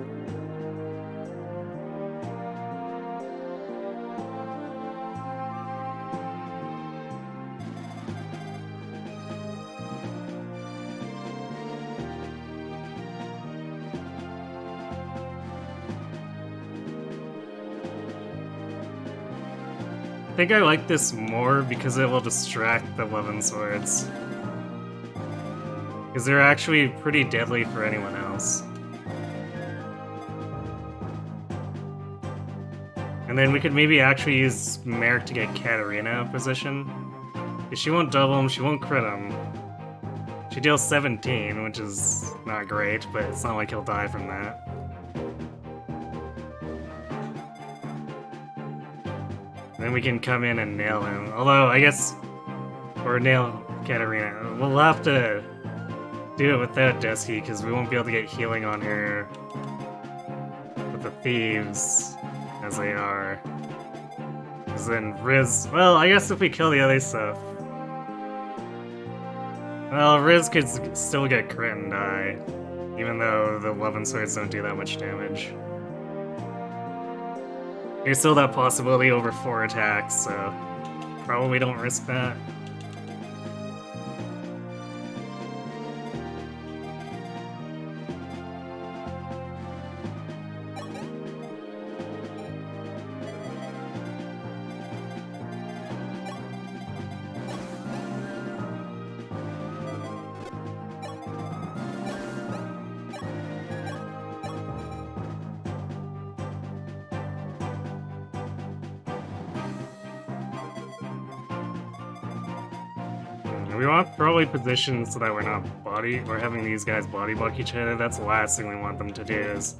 I think I like this more because it will distract the 11 swords. Because they're actually pretty deadly for anyone else. And then we could maybe actually use Merrick to get Katarina in position. If she won't double him, she won't crit him. She deals 17, which is not great, but it's not like he'll die from that. Then we can come in and nail him. Although, I guess... Or nail Katarina. We'll have to do it without Dusky, because we won't be able to get healing on her with the thieves as they are. Because then Riz... Well, I guess if we kill the other stuff... Well, Riz could still get crit and die, even though the 11 swords don't do that much damage. There's still that possibility over 4 attacks, so probably don't risk that. We want probably positioned so that we're having these guys body block each other. That's the last thing we want them to do, is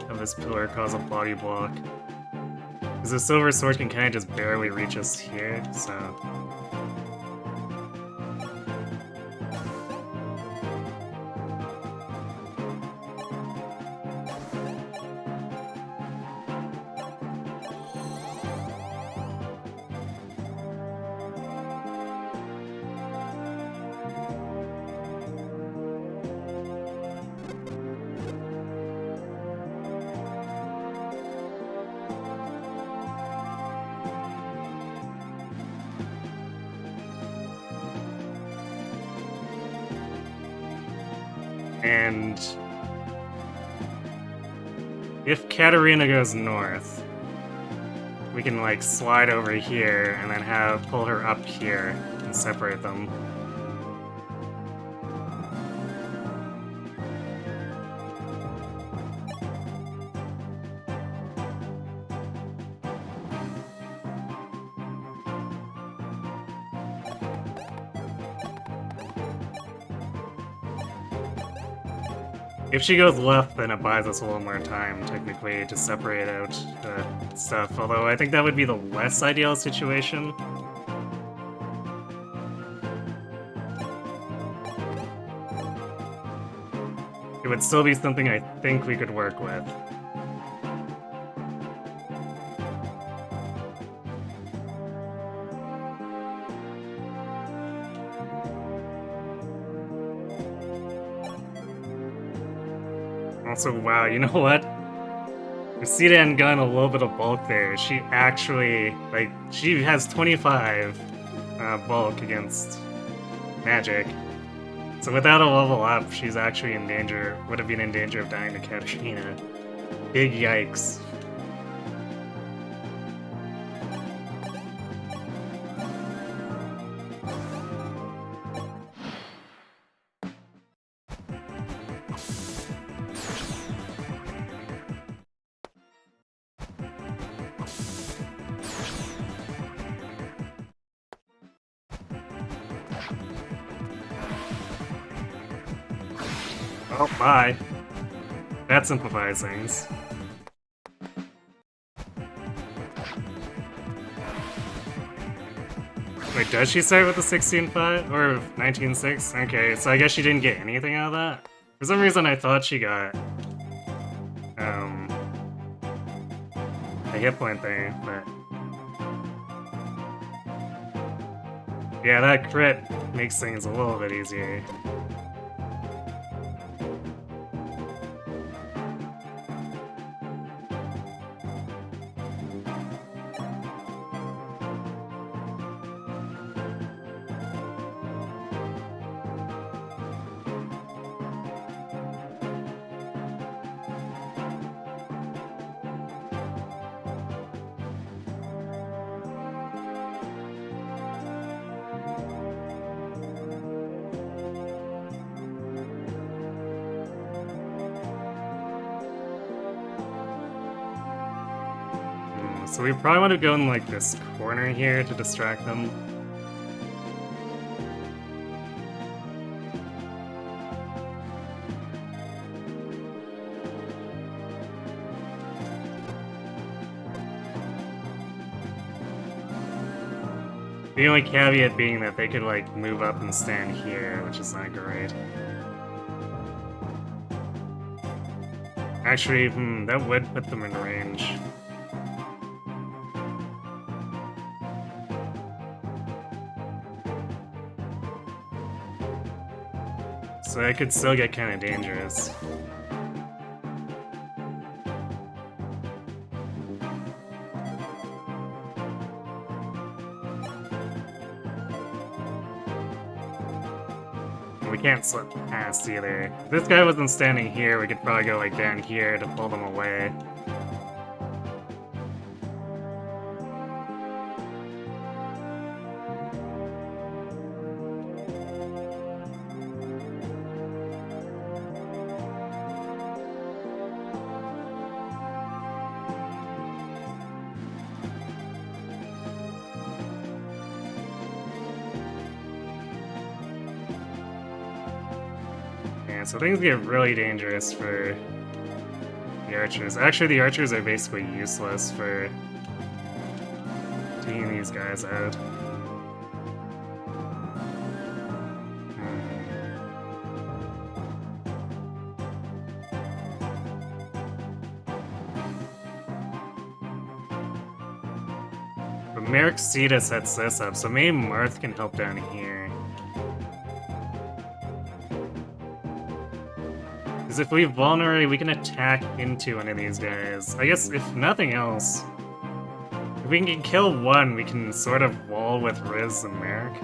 have this pillar cause a body block. Because the silver sword can kind of just barely reach us here, so... And if Katarina goes north, we can like slide over here and then pull her up here and separate them. If she goes left, then it buys us a little more time, technically, to separate out stuff, although I think that would be the less ideal situation. It would still be something I think we could work with. Also, wow, you know what? Rosita and Gun a little bit of bulk there. She actually, like, she has 25 bulk against magic. So without a level up, she's actually in danger, would have been in danger of dying to Katarina. Big yikes. Oh, bye. That simplifies things. Wait, does she start with a 16.5? Or 19.6? Okay, so I guess she didn't get anything out of that? For some reason I thought she got... a hit point thing, but... yeah, that crit makes things a little bit easier. So we probably want to go in like this corner here to distract them. The only caveat being that they could like move up and stand here, which is not great. Actually, that would put them in range. So it could still get kind of dangerous. We can't slip past either. If this guy wasn't standing here, we could probably go like down here to pull them away. So things get really dangerous for the archers. Actually, the archers are basically useless for taking these guys out. But Merrick Sita sets this up, so maybe Marth can help down here. Because if we vulnerate, we can attack into one of these guys. I guess, if nothing else, if we can kill one, we can sort of wall with Riz and Merrick.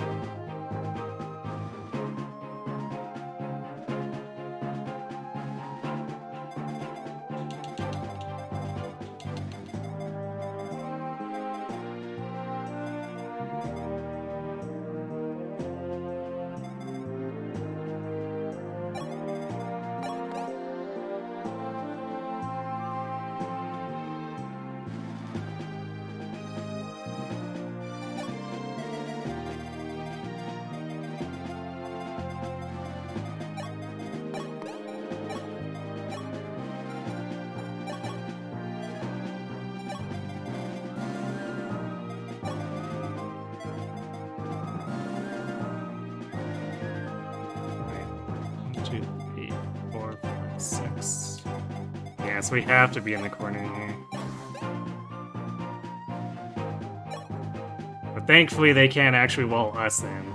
So we have to be in the corner here. But thankfully they can't actually wall us in.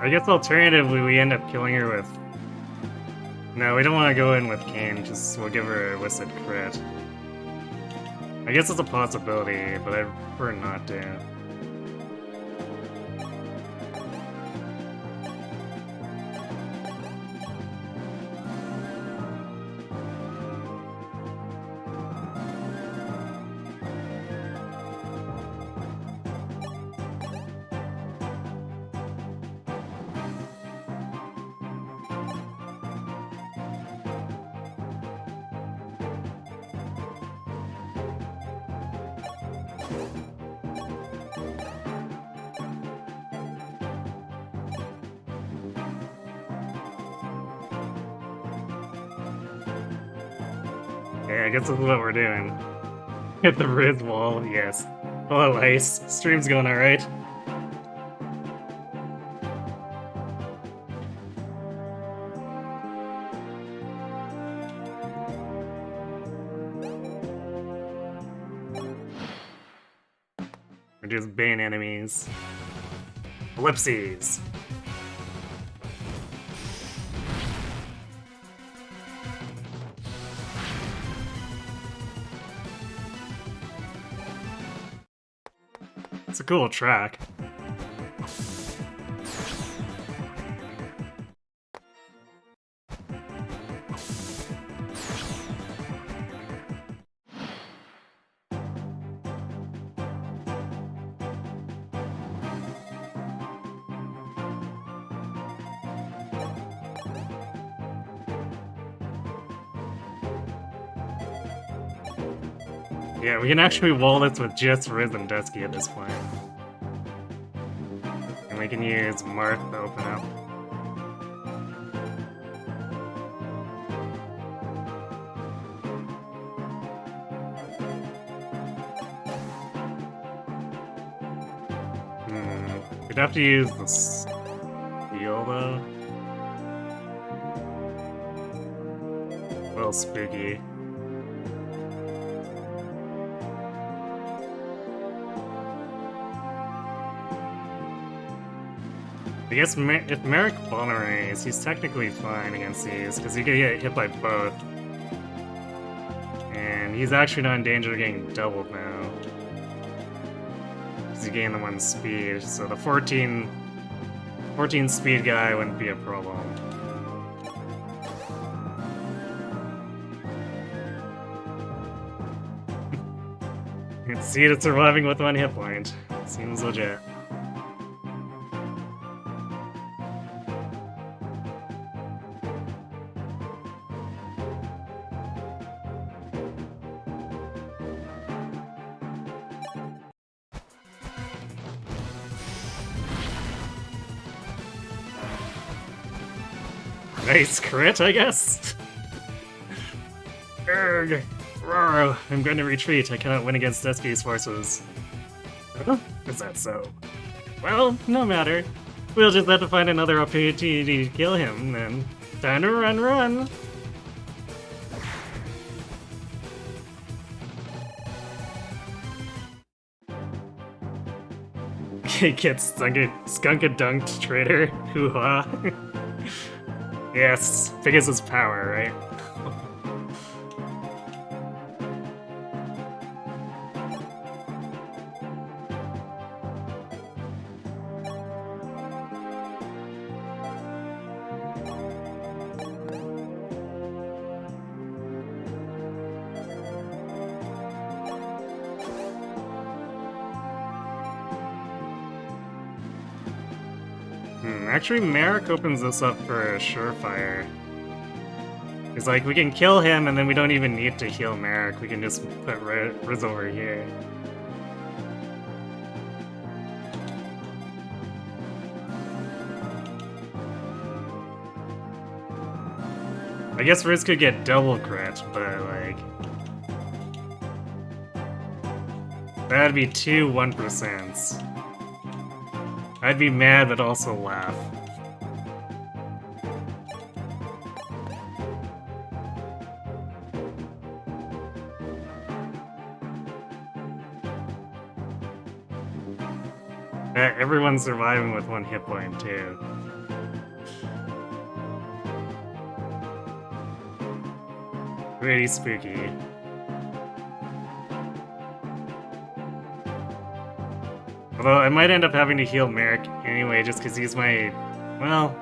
I guess alternatively we end up killing her with... No, we don't want to go in with Kane, just we'll give her a Wizard crit. I guess it's a possibility, but I'd prefer not to. Yeah, I guess that's what we're doing. Hit the Riz wall, yes. Hello, Ice. Stream's going alright. We're just Bane enemies. Ellipses. It's a cool track. Yeah, we can actually wall this with just Riz and Dusky at this point. And we can use Marth to open up. We'd have to use the steel though. A little spooky. I guess if Merrick vulnerates, he's technically fine against these, because he could get hit by both. And he's actually not in danger of getting doubled now. Because he gained the 1 speed, so the 14 speed guy wouldn't be a problem. See it surviving with 1 hit point. Seems legit. Nice crit, I guess. Urgh. Roro, I'm going to retreat. I cannot win against Dusky's forces. Huh? Is that so? Well, no matter. We'll just have to find another opportunity to kill him, then. Time to run! He gets skunk-a-dunked, traitor. Hoo-ha. Yes, because it's power, right? Actually, Merrick opens this up for a surefire. He's like, we can kill him and then we don't even need to heal Merrick. We can just put Riz over here. I guess Riz could get double crit, but like... that'd be 2 1%. I'd be mad, but also laugh. Everyone's surviving with 1 hit point, too. Pretty spooky. Although I might end up having to heal Merrick anyway, just because he's my... well...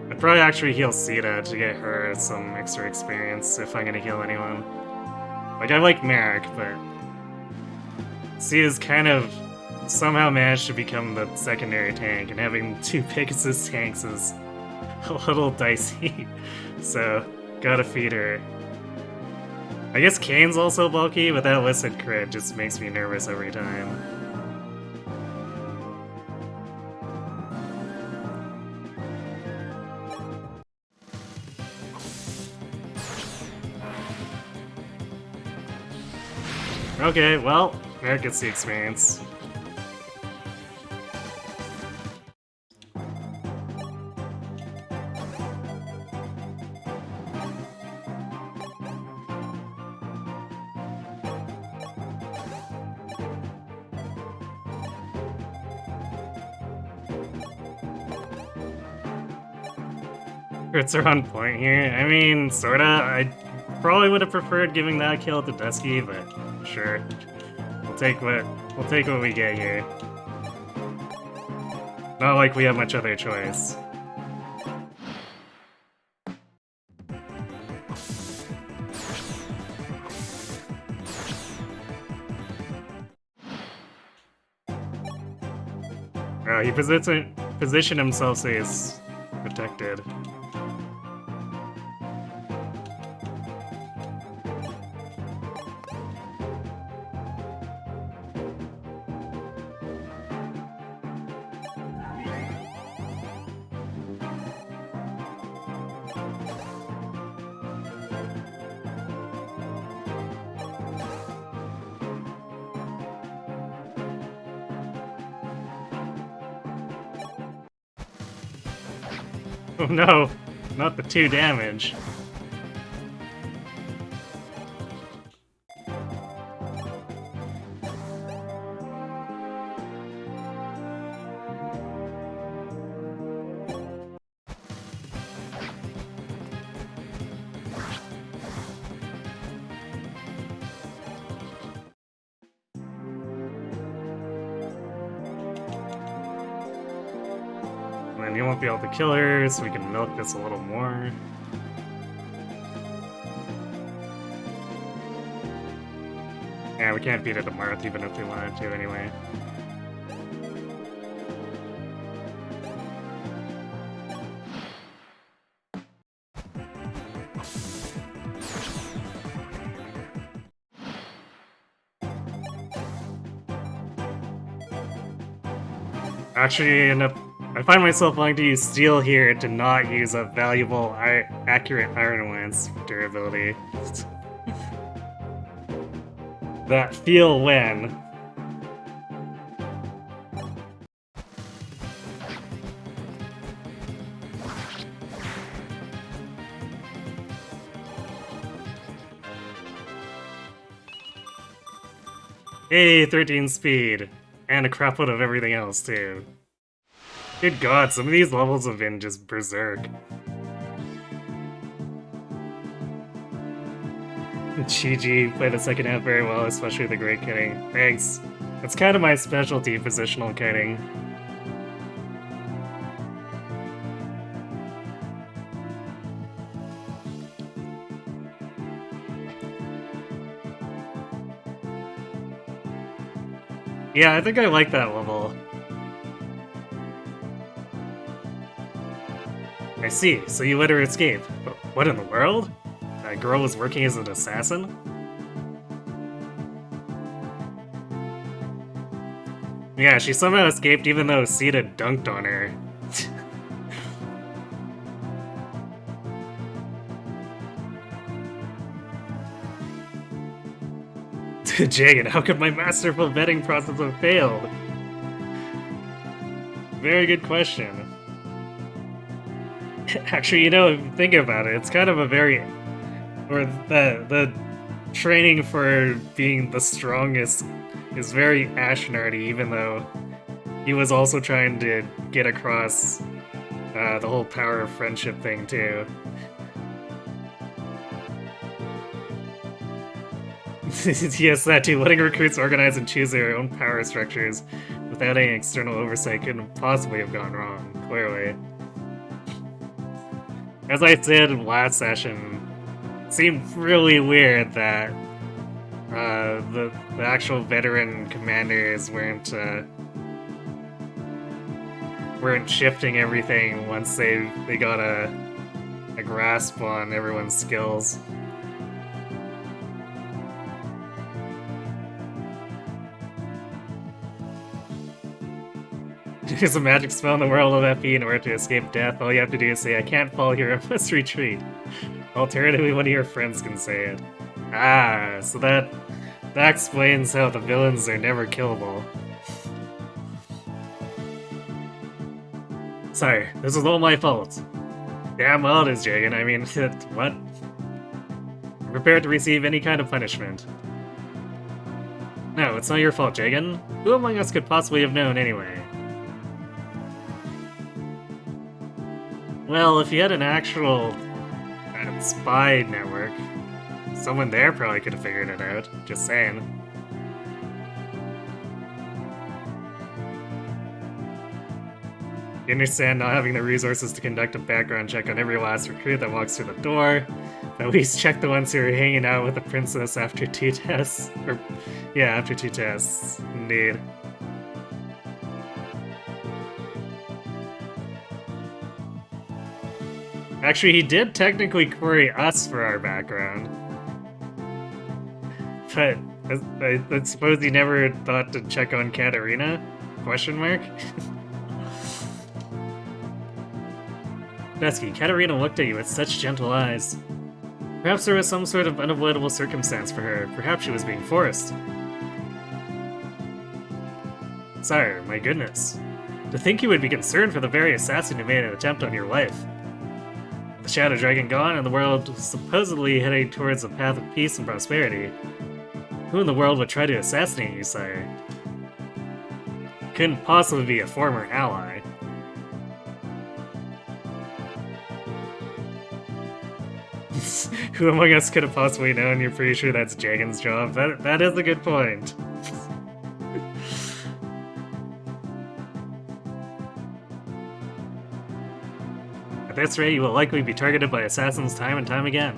I'd probably actually heal Sita to get her some extra experience if I'm gonna heal anyone. Like, I like Merrick, but... Sita's kind of somehow managed to become the secondary tank, and having 2 Pegasus tanks is a little dicey. So, gotta feed her. I guess Kane's also bulky, but that listed crit just makes me nervous every time. Okay, well, Merrick gets the experience. Crits are on point here. I mean, sorta. I probably would have preferred giving that kill to Dusky, but sure. We'll take what we get here. Not like we have much other choice. He positioned himself so he's protected. Oh no, not the 2 damage. And you won't be able to kill her, so we can milk this a little more. Yeah, we can't beat it to Marth even if we wanted to anyway. Actually, I find myself wanting to use Steel here to not use a valuable, accurate Iron Lance durability. That feel when. Hey, 13 speed. And a crapload of everything else, too. Good god, some of these levels have been just berserk. GG, played the second half very well, especially the great kiting. Thanks. That's kind of my specialty, positional kiting. Yeah, I think I like that level. I see, so you let her escape. But what in the world? That girl was working as an assassin? Yeah, she somehow escaped even though Sita dunked on her. Jagged, how could my masterful vetting process have failed? Very good question. Actually, you know, if you think about it, it's kind of a very... Or the training for being the strongest is very Ashnardy, even though he was also trying to get across the whole power of friendship thing, too. Yes, that too. Letting recruits organize and choose their own power structures without any external oversight couldn't possibly have gone wrong, clearly. As I said in last session, it seemed really weird that the actual veteran commanders weren't shifting everything once they got a grasp on everyone's skills. There's a magic spell in the world of FE in order to escape death. All you have to do is say, I can't fall here, I must retreat. Alternatively, one of your friends can say it. Ah, so that That explains how the villains are never killable. Sorry, this is all my fault. Damn well it is, Jagan. I mean, what? I'm prepared to receive any kind of punishment. No, it's not your fault, Jagan. Who among us could possibly have known anyway? Well, if you had an actual spy network, someone there probably could have figured it out. Just saying. You understand not having the resources to conduct a background check on every last recruit that walks through the door. At least check the ones who are hanging out with the princess after 2 tests. Yeah, after 2 tests. Indeed. Actually, he did technically query us for our background. But I suppose he never thought to check on Katarina? Question mark? Dusky, Katarina looked at you with such gentle eyes. Perhaps there was some sort of unavoidable circumstance for her. Perhaps she was being forced. Sire, my goodness. To think you would be concerned for the very assassin who made an attempt on your life. With the Shadow Dragon gone and the world supposedly heading towards a path of peace and prosperity, who in the world would try to assassinate you, sire? Couldn't possibly be a former ally. Who among us could have possibly known? You're pretty sure that's Jagan's job. That is a good point. At this rate, you will likely be targeted by assassins time and time again.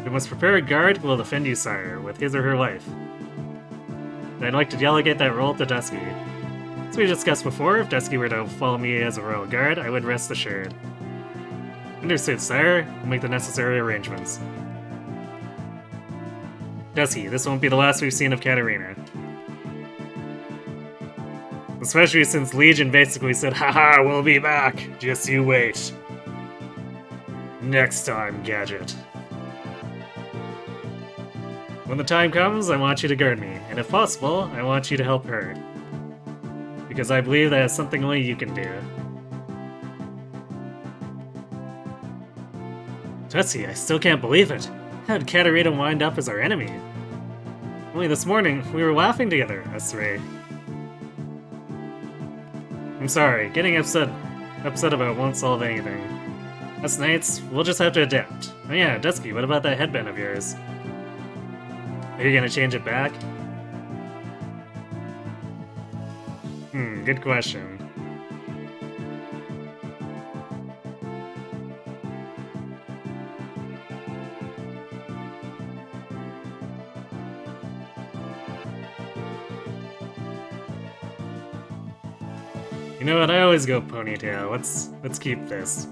You must prepare a guard who will defend you, sire, with his or her life. And I'd like to delegate that role to Dusky. As we discussed before, if Dusky were to follow me as a royal guard, I would rest assured. Understood, sire. We'll make the necessary arrangements. Dusky, this won't be the last we've seen of Katarina. Especially since Legion basically said, haha, we'll be back! Just you wait. Next time, Gadget. When the time comes, I want you to guard me, and if possible, I want you to help her. Because I believe that is something only you can do. Dusky, I still can't believe it. How did Katarina wind up as our enemy? Only this morning, we were laughing together, us three. I'm sorry, getting upset about won't solve anything. Us knights, we'll just have to adapt. Oh yeah, Dusky, what about that headband of yours? Are you gonna change it back? Good question. You know what? I always go ponytail. Let's keep this.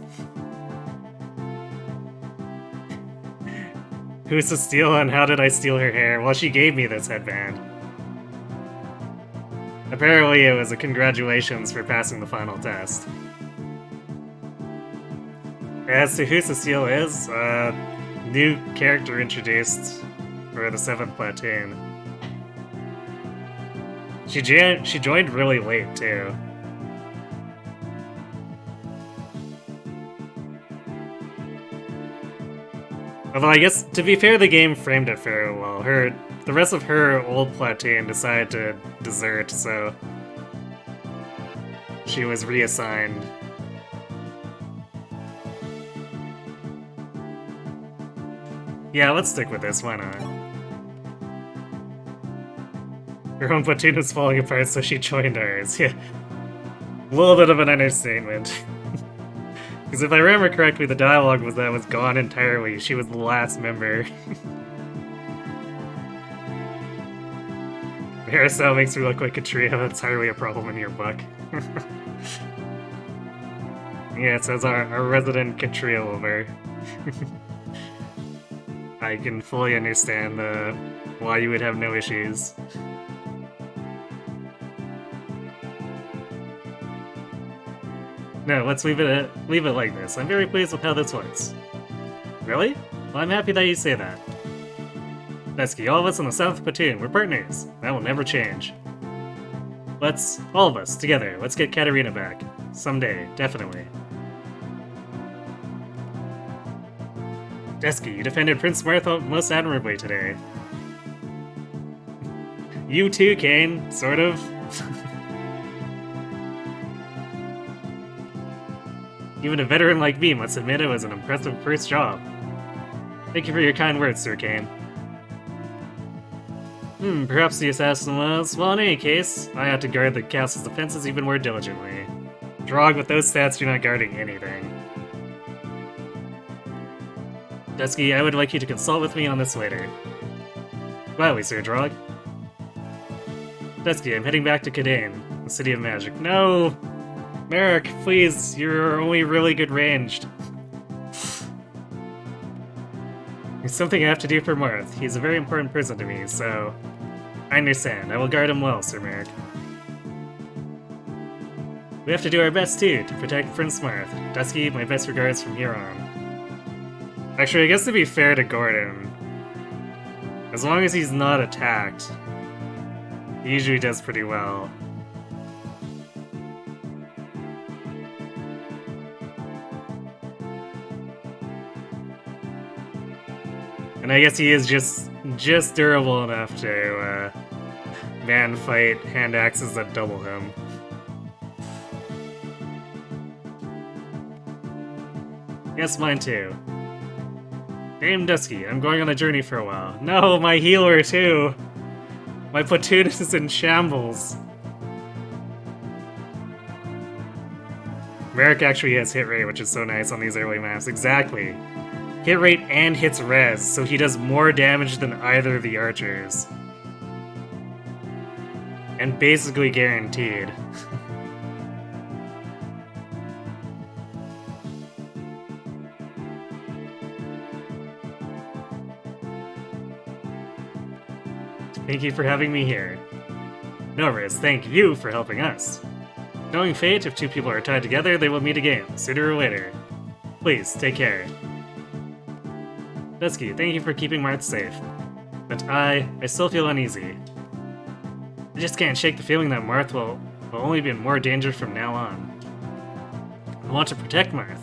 Who's to steal and how did I steal her hair? Well, she gave me this headband. Apparently it was a congratulations for passing the final test. As to who Cecile is, new character introduced for the 7th platoon. She joined really late too. Although I guess, to be fair, the game framed it very well. The rest of her old platoon decided to desert, so she was reassigned. Yeah, let's stick with this, why not? Her own platoon was falling apart, so she joined ours. Yeah, a little bit of an understatement. Because if I remember correctly, the dialogue was that it was gone entirely. She was the last member. Hairstyle makes me look like a trio. That's hardly a problem in your book. Yeah, it says our resident Katria over. I can fully understand why you would have no issues. No, let's leave it like this. I'm very pleased with how this works. Really? Well, I'm happy that you say that. Pesky, all of us in the South Platoon, we're partners. That will never change. All of us, together, let's get Katarina back. Someday, definitely. Desky, you defended Prince Martha most admirably today. You too, Kane, sort of. Even a veteran like me must admit it was an impressive first job. Thank you for your kind words, Sir Kane. Perhaps the assassin was. Well, in any case, I had to guard the castle's defenses even more diligently. Drog, with those stats, you're not guarding anything. Desky, I would like you to consult with me on this later. Gladly, Sir Drog. Desky, I'm heading back to Kadane, the City of Magic. No! Merrick, please, you're only really good ranged. There's something I have to do for Marth. He's a very important person to me, so... I understand. I will guard him well, Sir Merrick. We have to do our best, too, to protect Prince Marth. Dusky, my best regards from here on. Actually, I guess to be fair to Gordon, as long as he's not attacked, he usually does pretty well. And I guess he is just durable enough to man fight hand axes that double him. Yes, mine too. Dame Dusky, I'm going on a journey for a while. No, my healer too! My platoon is in shambles. Merrick actually has hit rate, which is so nice on these early maps. Exactly. Hit rate and hits res, so he does more damage than either of the archers. And basically guaranteed. Thank you for having me here. No, Riz, thank you for helping us. Knowing fate, if two people are tied together, they will meet again, sooner or later. Please, take care. Dusky, thank you for keeping Marth safe. But I still feel uneasy. I just can't shake the feeling that Marth will only be in more danger from now on. I want to protect Marth.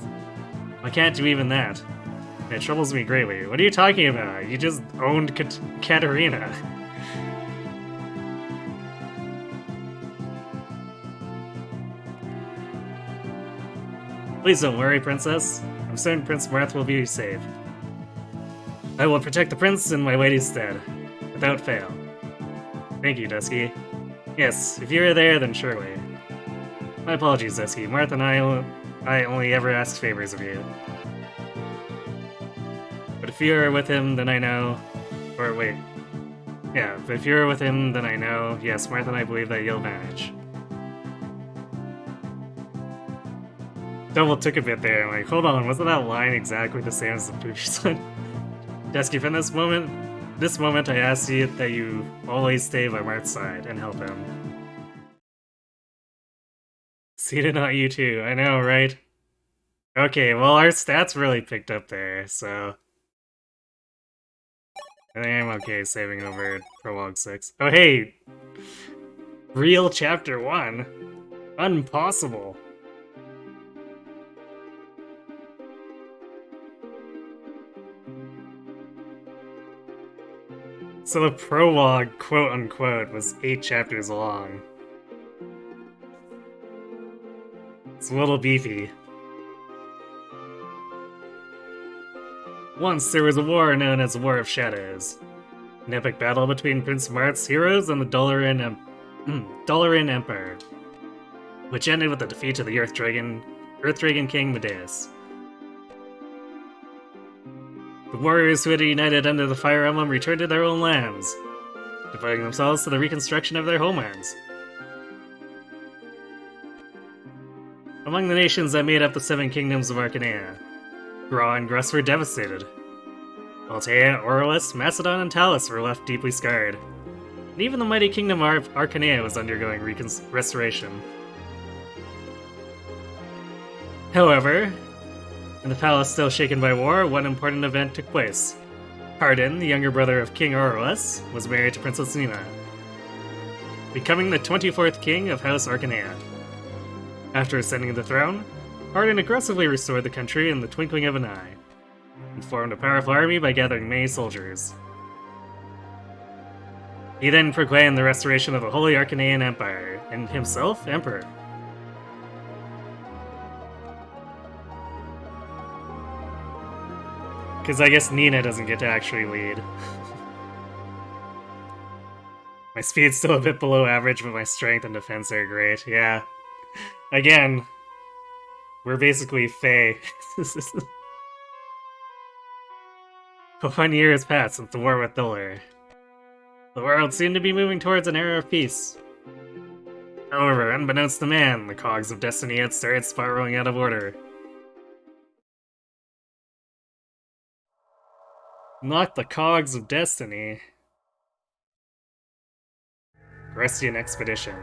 I can't do even that. It troubles me greatly. What are you talking about? You just owned Katarina. Please don't worry, Princess. I'm certain Prince Marth will be safe. I will protect the prince in my lady's stead, without fail. Thank you, Dusky. Yes, if you are there, then surely. My apologies, Dusky. Marth and I only ever ask favors of you. But if you are with him, then I know... Or wait. Yeah, but if you're with him, then I know... Yes, Marth and I believe that you'll manage. Double took a bit there. I'm like, hold on, wasn't that line exactly the same as the previous one? Dusky, from this moment I ask you that you always stay by Marth's side and help him. Seated, not you too. I know, right? Okay, well, our stats really picked up there, so... I think I'm okay saving over Prologue 6. Oh, hey! Real Chapter 1? Impossible. So the prologue, quote-unquote, was 8 chapters long. It's a little beefy. Once there was a war known as the War of Shadows. An epic battle between Prince Marth's heroes and the Doloran Empire, which ended with the defeat of the Earth Dragon King Medeus. The warriors who had united under the Fire Emblem returned to their own lands, devoting themselves to the reconstruction of their homelands. Among the nations that made up the 7 kingdoms of Arcanea, Gra and Grus were devastated. Altea, Orlis, Macedon, and Talus were left deeply scarred. And even the mighty kingdom of Arcanea was undergoing restoration. However, in the palace still shaken by war, one important event took place. Hardin, the younger brother of King Orwas, was married to Princess Nina, becoming the 24th king of House Arcanea. After ascending the throne, Hardin aggressively restored the country in the twinkling of an eye, and formed a powerful army by gathering many soldiers. He then proclaimed the restoration of the Holy Arcanean Empire, and himself emperor. Because I guess Nina doesn't get to actually lead. My speed's still a bit below average, but my strength and defense are great. Yeah. Again, we're basically Fae. 1 year has passed since the war with Duller. The world seemed to be moving towards an era of peace. However, unbeknownst to man, the cogs of destiny had started spiraling out of order. Not the cogs of destiny. Grestian expedition.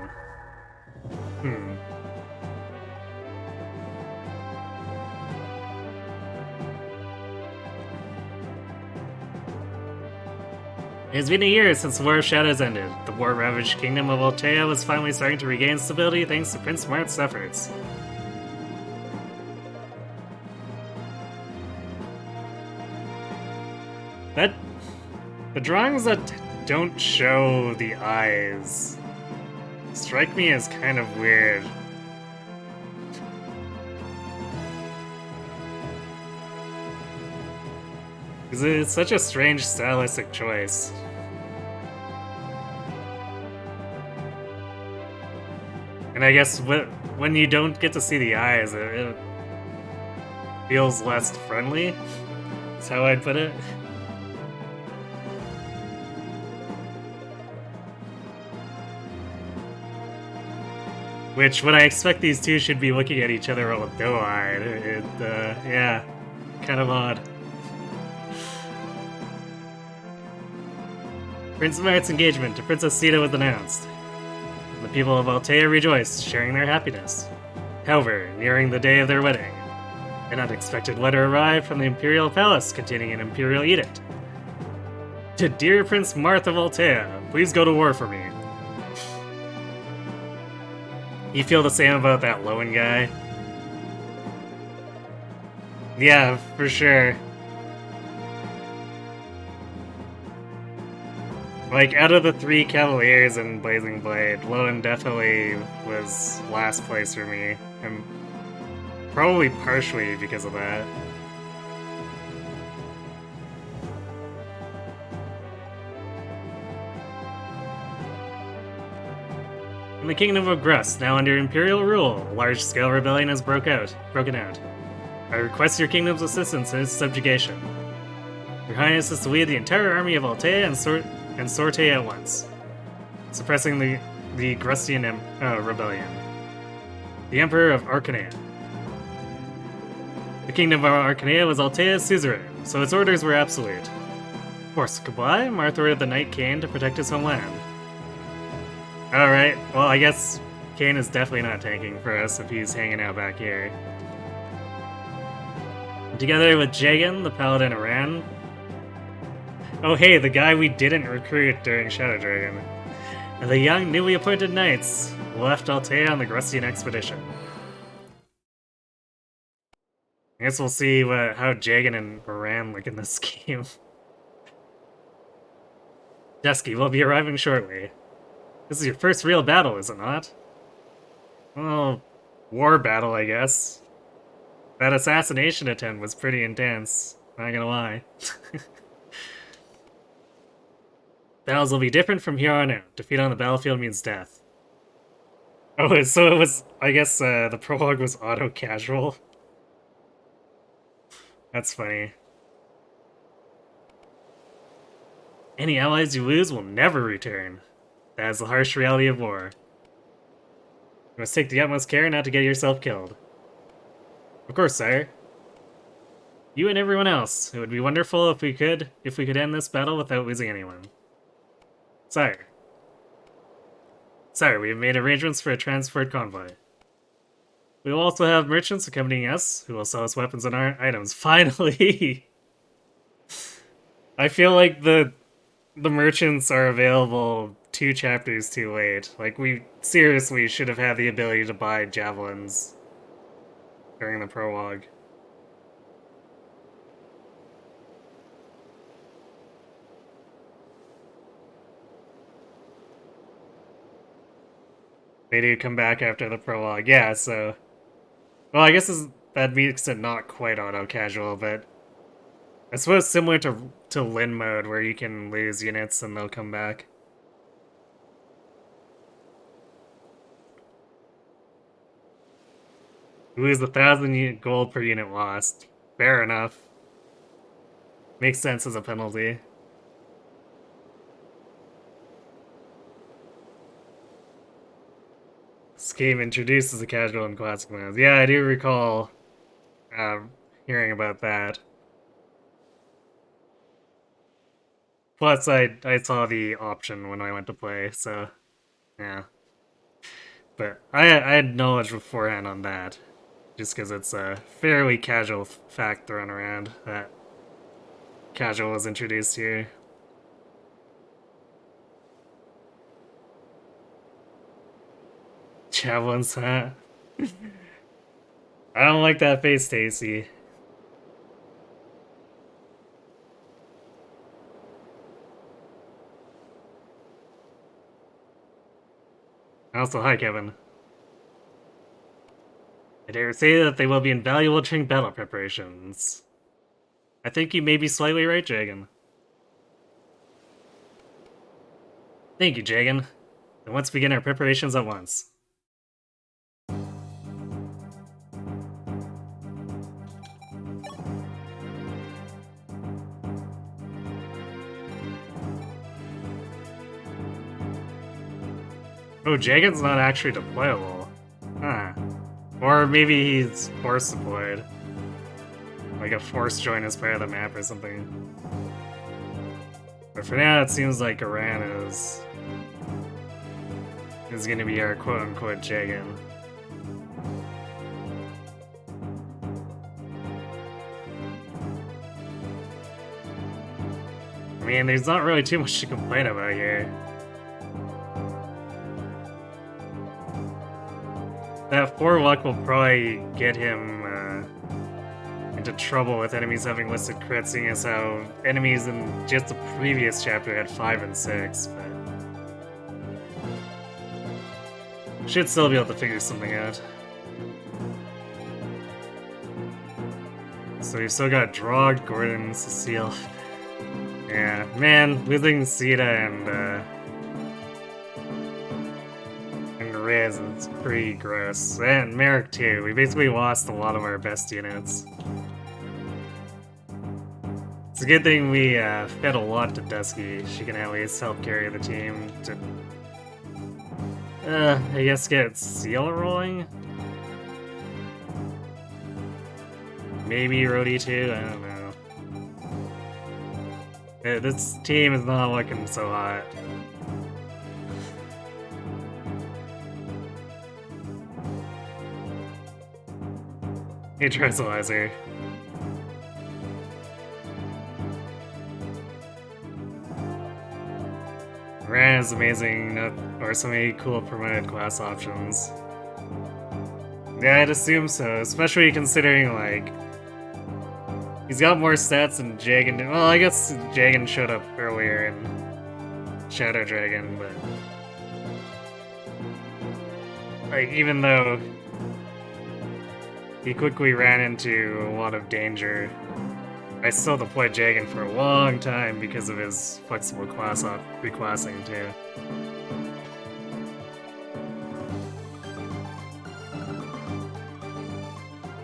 It has been a year since the War of Shadows ended. The war-ravaged kingdom of Altea was finally starting to regain stability thanks to Prince Marth's efforts. The drawings that don't show the eyes strike me as kind of weird. Because it's such a strange stylistic choice. And I guess when you don't get to see the eyes, it feels less friendly. That's how I'd put it. Which, when I expect these two should be looking at each other all doe-eyed, yeah, kind of odd. Prince Marth's engagement to Princess Sita was announced. The people of Altea rejoiced, sharing their happiness. However, nearing the day of their wedding, an unexpected letter arrived from the Imperial Palace containing an Imperial edict. To dear Prince Marth of Altea, please go to war for me. You feel the same about that Lowen guy? Yeah, for sure. Like, out of the 3 Cavaliers in Blazing Blade, Lowen definitely was last place for me, and probably partially because of that. In the Kingdom of Grust, now under Imperial rule, a large-scale rebellion has broken out. I request your kingdom's assistance in its subjugation. Your Highness is to lead the entire army of Altea and Sorte at once, suppressing the Grustian rebellion. The Emperor of Arcanea. The Kingdom of Arcanea was Altea's suzerain, so its orders were absolute. Forced to comply, Marth ordered the Knight Cain to protect his homeland. Alright, well I guess Cain is definitely not tanking for us if he's hanging out back here. Together with Jagan, the Paladin of Ran. Oh hey, the guy we didn't recruit during Shadow Dragon. And the young, newly appointed knights left Altea on the Grustian expedition. I guess we'll see how Jagan and Moran look in this game. Dusky will be arriving shortly. This is your first real battle, is it not? Well, war battle, I guess. That assassination attempt was pretty intense, not gonna lie. Battles will be different from here on out. Defeat on the battlefield means death. Oh, so it was, I guess the prologue was auto-casual. That's funny. Any allies you lose will never return. That is the harsh reality of war. You must take the utmost care not to get yourself killed. Of course, sire. You and everyone else. It would be wonderful if we could end this battle without losing anyone. Sire. Sire, we have made arrangements for a transport convoy. We will also have merchants accompanying us, who will sell us weapons and items. Finally! I feel like the merchants are available 2 chapters too late. Like, we seriously should have had the ability to buy javelins during the prologue. They do come back after the prologue, yeah, so... Well, I guess that makes it not quite auto-casual, but... I suppose similar to Lin mode, where you can lose units and they'll come back. You lose 1,000 gold per unit lost. Fair enough. Makes sense as a penalty. This game introduces a casual and classic modes. Yeah, I do recall hearing about that. Plus, I saw the option when I went to play, so yeah. But I had knowledge beforehand on that, just because it's a fairly casual fact thrown around that casual was introduced here. Javelins, huh? I don't like that face, Stacy. Also, hi, Kevin. I dare say that they will be invaluable during battle preparations. I think you may be slightly right, Jagan. Thank you, Jagan. Then let's begin our preparations at once. Oh, Jagan's not actually deployable. Huh. Or maybe he's force deployed. Like a force join as part of the map or something. But for now, it seems like Iran is gonna be our quote-unquote Jagan. I mean, there's not really too much to complain about here. That 4 luck will probably get him into trouble with enemies having listed crits, seeing as how enemies in just the previous chapter had 5 and 6, but... should still be able to figure something out. So we've still got Drog, Gordon, Cecile. Yeah, man, losing Sita and Riz is pretty gross. And Merrick too. We basically lost a lot of our best units. It's a good thing we fed a lot to Dusky. She can at least help carry the team to... I guess get Seal rolling? Maybe Rhodey too? I don't know. This team is not looking so hot. Neutralizer. Ran is amazing, or so many cool promoted class options. Yeah, I'd assume so, especially considering, like, he's got more stats than Jagan. Well, I guess Jagan showed up earlier in Shadow Dragon, but... like, even though he quickly ran into a lot of danger, I still deployed Jagan for a long time because of his flexible class reclassing too.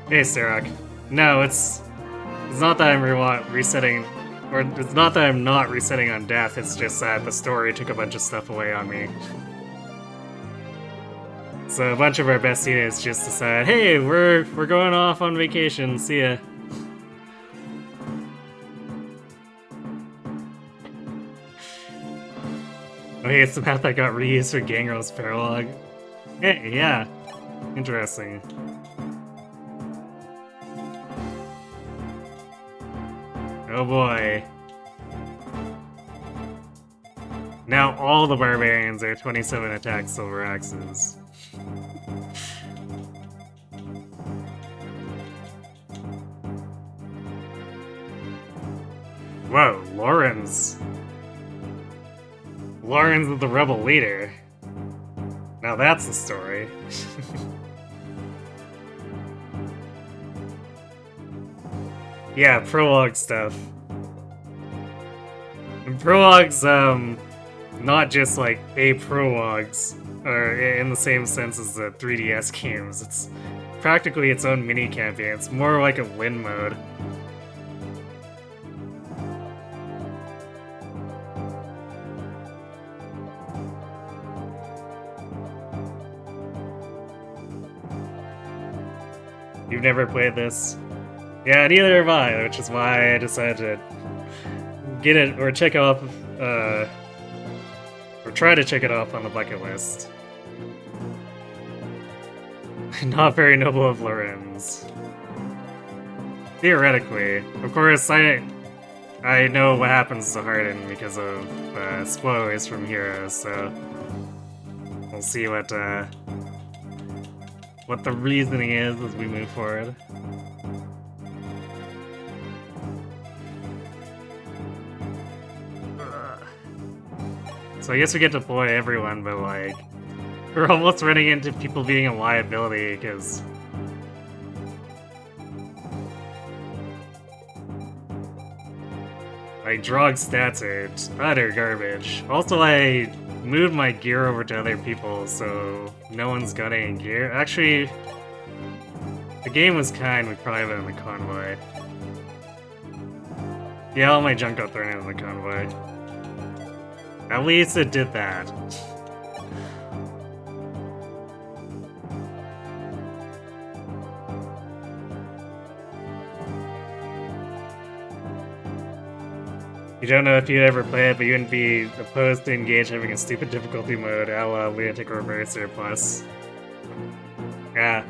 Hey, Sarok. No, it's not that I'm resetting, or it's not that I'm not resetting on death, it's just that the story took a bunch of stuff away on me. So a bunch of our best units just decided, hey, we're going off on vacation, see ya. Okay, it's the map that got reused for Gangrel's Paralog. Hey, yeah. Interesting. Oh boy. Now all the barbarians are 27 attack silver axes. Whoa, Lauren's the rebel leader. Now that's the story. Yeah, prologue stuff. And prologues, not just like a prologues, or in the same sense as the 3DS games. It's practically its own mini campaign. It's more like a win mode. You've never played this? Yeah, neither have I, which is why I decided to get it, or check off, or try to check it off on the bucket list. Not very noble of Lorenz. Theoretically. Of course, I know what happens to Hardin because of spoilers from Heroes, so we'll see what the reasoning is as we move forward. So I guess we get to deploy everyone, but like, we're almost running into people being a liability, because like, Drog stats are utter garbage. Also, I moved my gear over to other people, so no one's got any gear. Actually, the game was kind, we probably been in the convoy. Yeah, all my junk got thrown in the convoy. At least it did that. You don't know if you'd ever play it, but you wouldn't be opposed to engage having a stupid difficulty mode a la Lunatic Reverser Plus. Yeah.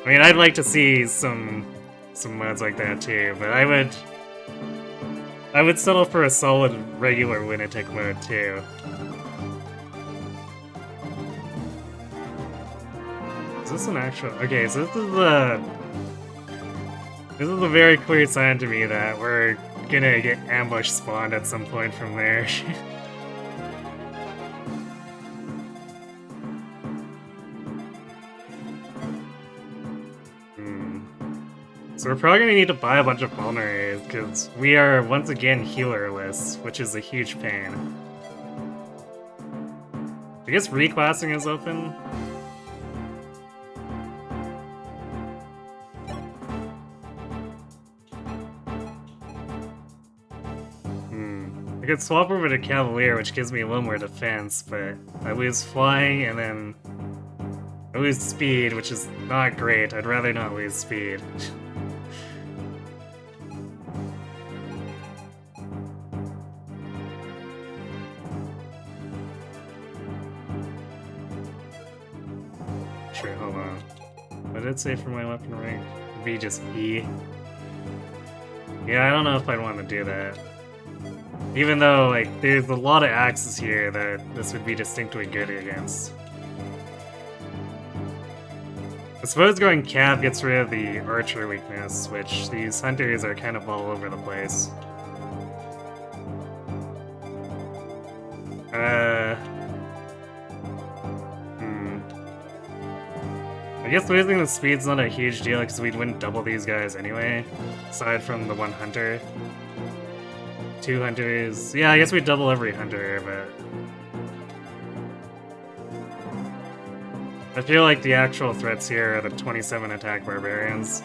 I mean, I'd like to see some mods like that too, but I would settle for a solid regular Lunatic mode too. Is this an actual... Okay, so this is a very clear sign to me that we're gonna get ambush spawned at some point from there. So we're probably gonna need to buy a bunch of vulneraries, because we are once again healerless, which is a huge pain. I guess reclassing is open. I could swap over to Cavalier, which gives me a little more defense, but I lose flying and then I lose speed, which is not great. I'd rather not lose speed. Sure, hold on. What did it say for my weapon rank? It'd be just E. Yeah, I don't know if I'd want to do that. Even though, like, there's a lot of axes here that this would be distinctly good against. I suppose going Cav gets rid of the archer weakness, which these hunters are kind of all over the place. I guess losing the speed's not a huge deal because we wouldn't double these guys anyway, aside from the one hunter. 2 hunters. Yeah, I guess we double every hunter, but I feel like the actual threats here are the 27 attack barbarians.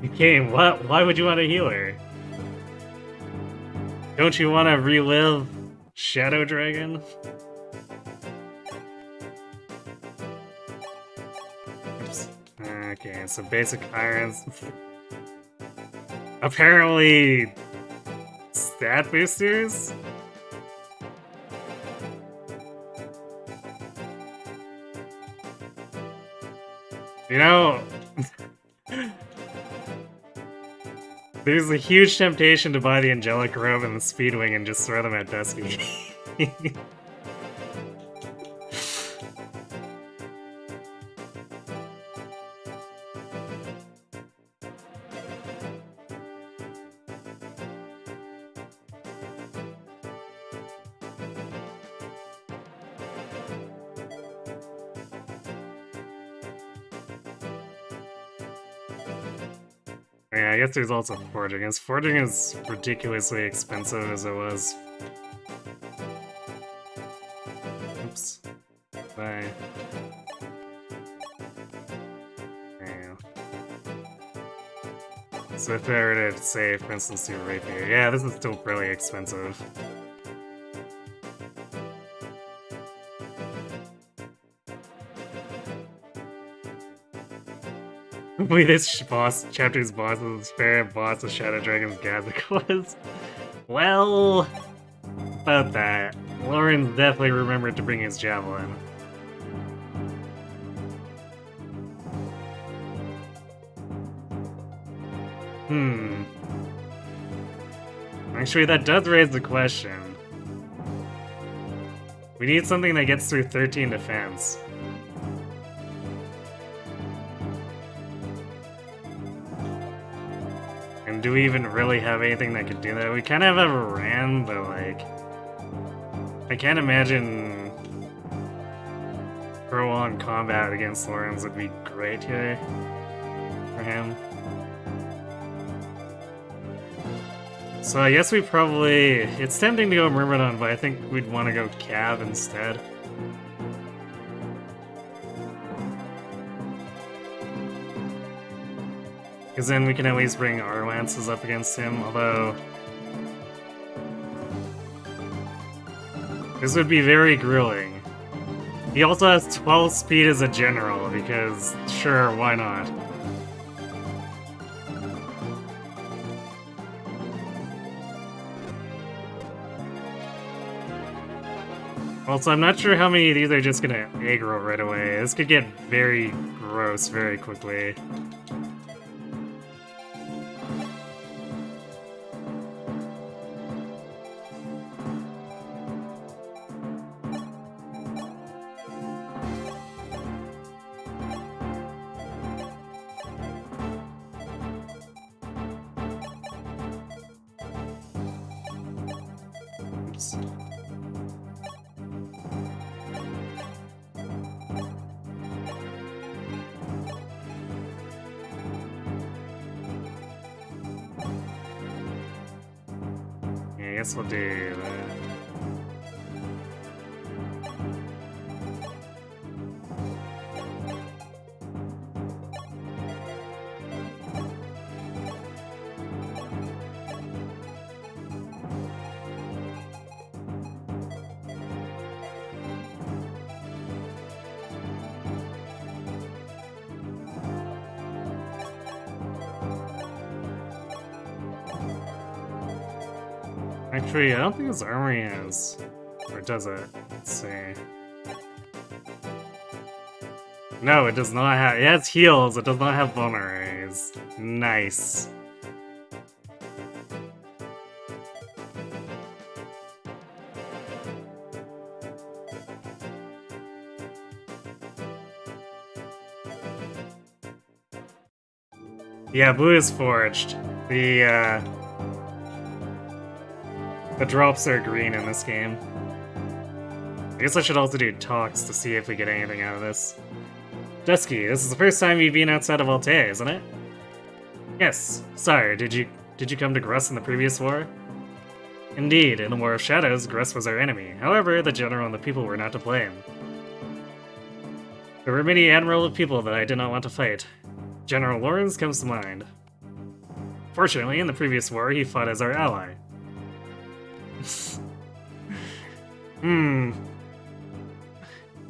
You came. What? Why would you want a healer? Don't you want to relive Shadow Dragon? Okay, so basic irons. Apparently, stat boosters? You know, there's a huge temptation to buy the Angelic Robe and the Speedwing and just throw them at Dusky. Yeah, I guess there's also forging. As forging is ridiculously expensive as it was. Oops. Bye. Yeah. So if I were to say, for instance, do Rapier, yeah, this is still really expensive. Hopefully this chapter's boss is as fair boss as Shadow Dragon's Gazik was. Well, about that. Lauren definitely remembered to bring his javelin. Actually, that does raise the question. We need something that gets through 13 defense. And do we even really have anything that could do that? We kind of have a Ran, but like... I can't imagine prolonged combat against Lawrence would be great here for him. So I guess we probably... It's tempting to go Myrmidon, but I think we'd want to go Cav instead. Because then we can at least bring our lances up against him, although... This would be very grueling. He also has 12 speed as a general, because sure, why not? Also, I'm not sure how many of these are just gonna aggro right away. This could get very gross very quickly. Oops. Yeah, I guess we'll do that. Actually, I don't think his armory has. Or does it? Let's see. No, it does not have. It has heals, it does not have vulneraries. Nice. Yeah, blue is forged. The drops are green in this game. I guess I should also do talks to see if we get anything out of this. Dusky, this is the first time you've been outside of Altea, isn't it? Yes. Sire, did you come to Gruss in the previous war? Indeed, in the War of Shadows, Gruss was our enemy. However, the general and the people were not to blame. There were many admirable people that I did not want to fight. General Lawrence comes to mind. Fortunately, in the previous war, he fought as our ally.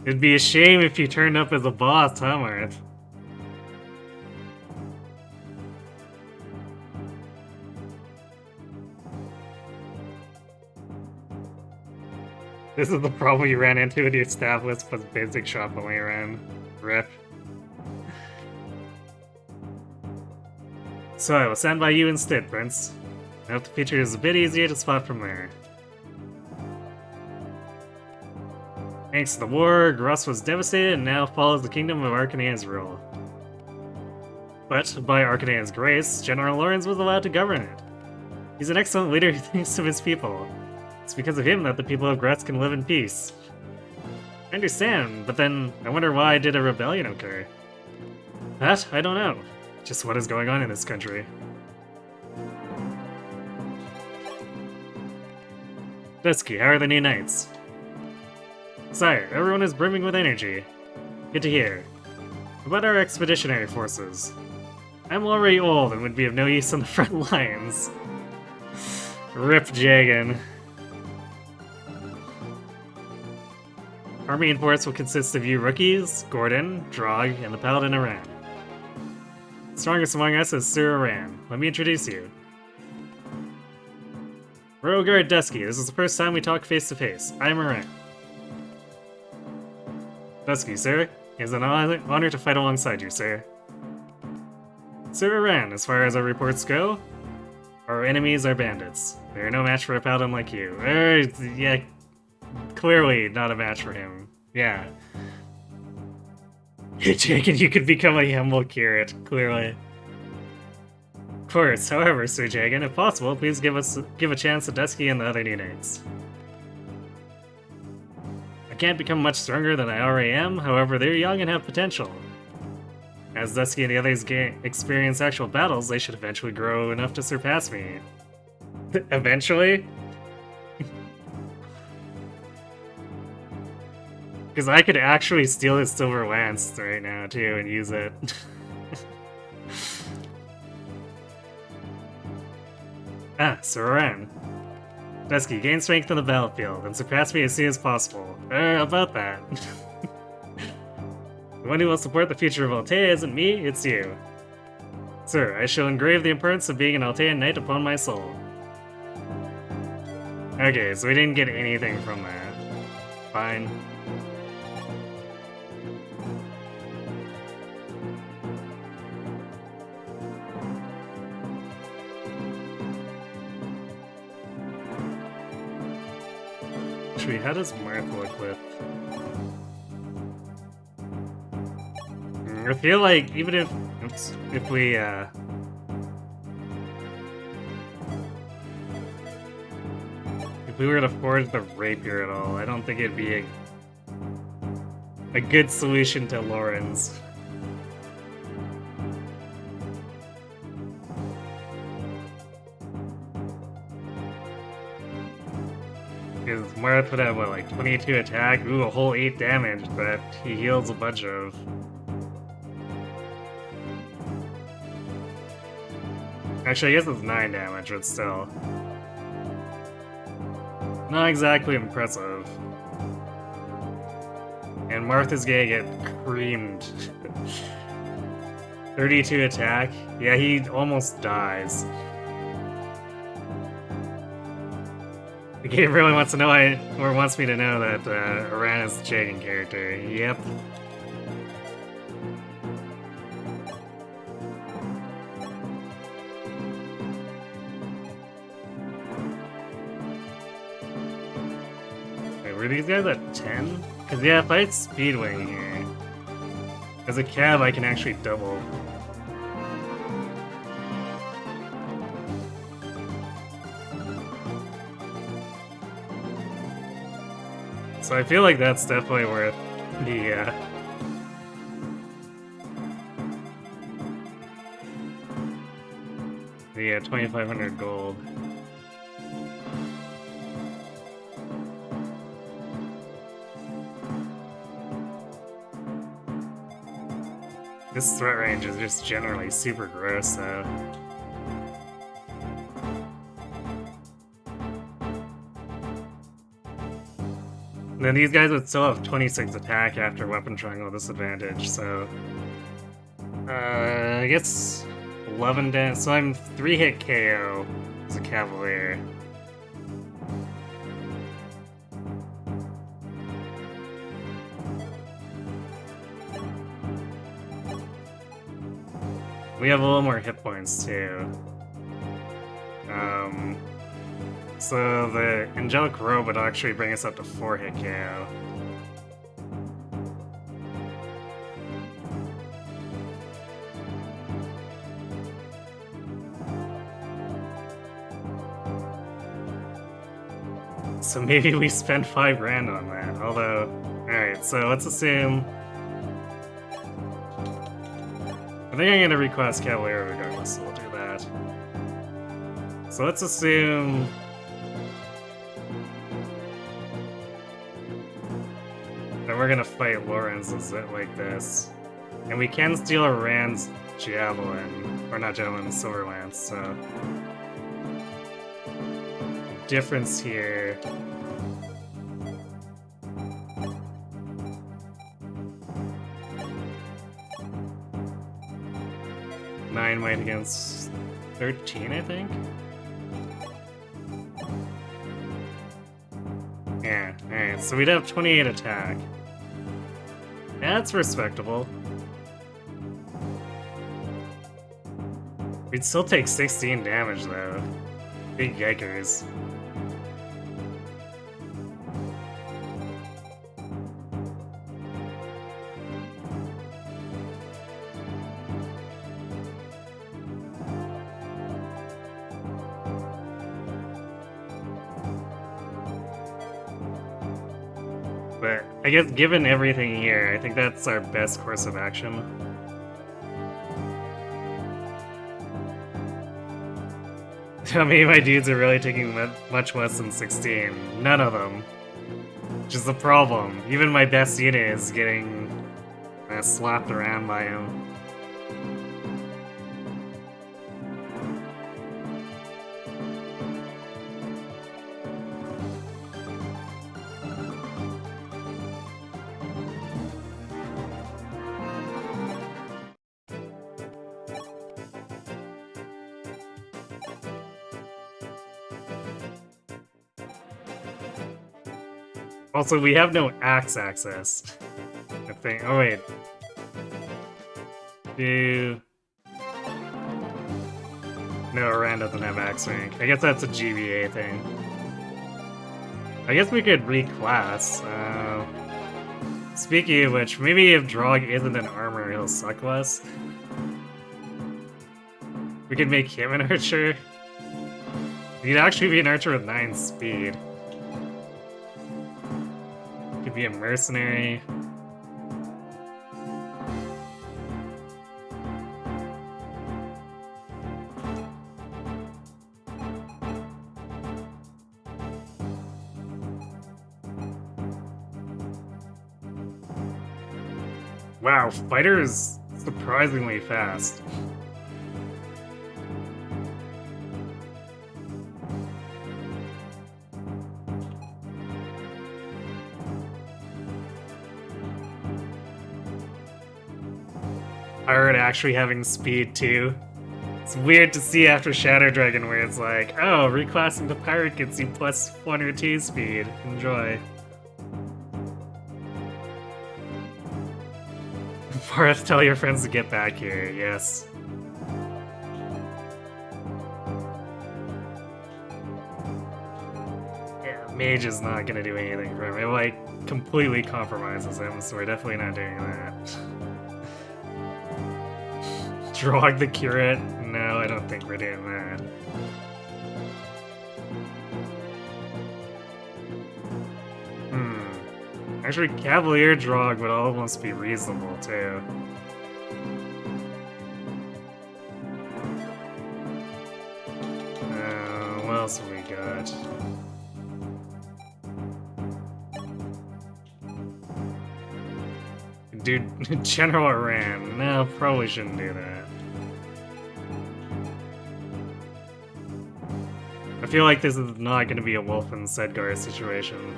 It'd be a shame if you turned up as a boss, huh, Marth? This is the problem you ran into with your staff list plus basic shop when we ran. Rip. So I will stand by you instead, Prince. I hope the future is a bit easier to spot from there. Thanks to the war, Gross was devastated and now follows the kingdom of Arcanaea's rule. But, by Arcanaea's grace, General Lawrence was allowed to govern it. He's an excellent leader who thinks of his people. It's because of him that the people of Gretz can live in peace. I understand, but then I wonder why did a rebellion occur? That, I don't know. Just what is going on in this country. Dusky, how are the new knights? Sire, everyone is brimming with energy. Good to hear. About our expeditionary forces. I'm already old and would be of no use on the front lines. Rip Jagan. Our main force will consist of you rookies, Gordon, Drog, and the Paladin Aran. Strongest among us is Sir Aran. Let me introduce you. Roguard Dusky, this is the first time we talk face to face. I'm Aran. Dusky, sir. It is an honor to fight alongside you, sir. Sir Aran, as far as our reports go, our enemies are bandits. They are no match for a paladin like you. Yeah, clearly not a match for him. Yeah. Jagan, you could become a humble curate, clearly. Of course, however, Sir Jagan, if possible, please give a chance to Dusky and the other new knights. I can't become much stronger than I already am, however, they're young and have potential. As Dusky and the others experience actual battles, they should eventually grow enough to surpass me. Eventually? Because I could actually steal his silver lance right now, too, and use it. Sir Aran. Dusky, gain strength on the battlefield, and surpass me as soon as possible. About that. The one who will support the future of Altea isn't me, it's you. Sir, I shall engrave the importance of being an Altean knight upon my soul. Okay, so we didn't get anything from that. Fine. Actually, how does Marth look with? I feel like even if we were to forge the rapier at all, I don't think it'd be a good solution to Lauren's. Because Marth would have, what, like 22 attack? Ooh, a whole 8 damage, but he heals a bunch of. Actually, I guess it's 9 damage, but still. Not exactly impressive. And Martha's gonna get creamed. 32 attack? Yeah, he almost dies. The game really wants to know, or wants me to know that Aran is the Jagan character. Yep. Wait, were these guys at 10? Because yeah, if I hit Speedwing here, as a cab I can actually double. So I feel like that's definitely worth the, 2,500 gold. This threat range is just generally super gross, though. And then these guys would still have 26 attack after weapon triangle disadvantage, so... I guess 11 damage, so I'm 3-hit KO as a Cavalier. We have a little more hit points too. So the Angelic Robe would actually bring us up to 4 hit KO. So maybe we spend 5 grand on that, although... Alright, so let's assume... I think I'm gonna request Cavalier regardless, so we'll do that. So let's assume... that we're gonna fight Lorenz like this. And we can steal a Rand's Javelin. Or not Javelin, Silver Lance, so... difference here... Nine might against 13, I think? Yeah, alright, so we'd have 28 attack. That's respectable. We'd still take 16 damage, though. Big yikers. But I guess given everything here, I think that's our best course of action. I mean, my dudes are really taking much less than 16. None of them. Which is the problem. Even my best unit is getting slapped around by him. Also, we have no axe access. I think. Oh wait. No, Rand doesn't have axe rank. I guess that's a GBA thing. I guess we could reclass. Speaking of which, maybe if Drog isn't an armor, he'll suck less. We could make him an archer. He'd actually be an archer with 9 speed. Could be a mercenary. Wow, fighter is surprisingly fast. Pirate actually having speed too. It's weird to see after Shadow Dragon where it's like, oh, reclassing the pirate gets you plus 1 or 2 speed. Enjoy. Parth, tell your friends to get back here, yes. Yeah, Mage is not gonna do anything for him. It like completely compromises him, so we're definitely not doing that. Drog the Curate? No, I don't think we're doing that. Actually, Cavalier Drog would almost be reasonable, too. What else have we got? Dude, General Iran. No, probably shouldn't do that. I feel like this is not going to be a Wolf and Sedgar situation.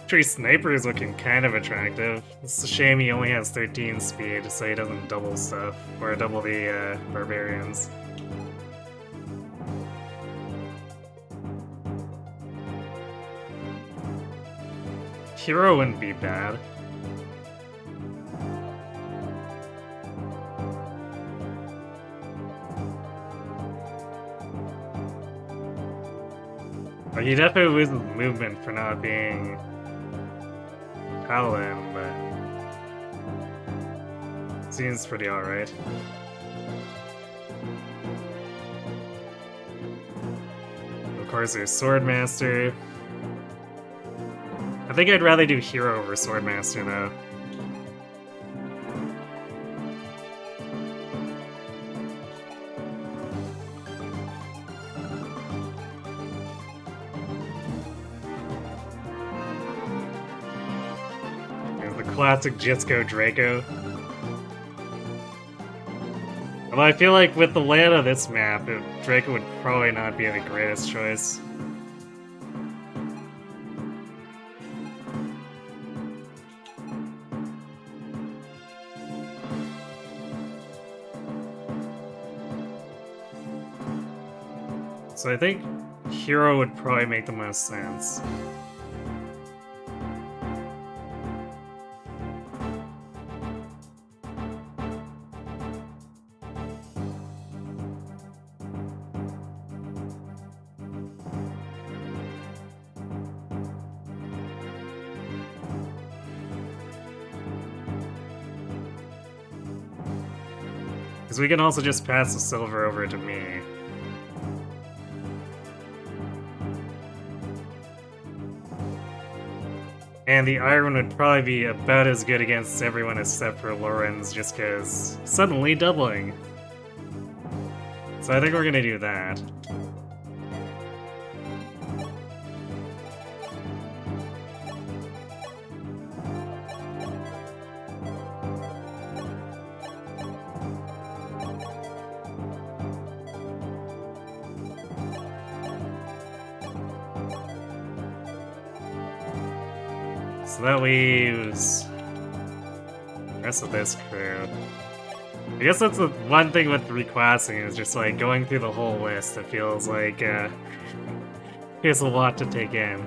Actually, Sniper is looking kind of attractive. It's a shame he only has 13 speed, so he doesn't double stuff, or double the Barbarians. Hero wouldn't be bad. Like, he definitely loses movement for not being Paladin, but seems pretty alright. Of course, there's Swordmaster. I think I'd rather do Hero over Swordmaster, though. There's the classic Jisco Draco. Although I feel like with the layout of this map, Draco would probably not be the greatest choice. So I think Hero would probably make the most sense. Because we can also just pass the silver over to me. And the iron would probably be about as good against everyone except for Lorenz, just because suddenly doubling. So I think we're gonna do that. So that leaves the rest of this crew. I guess that's the one thing with reclassing is just like going through the whole list. It feels like here's a lot to take in.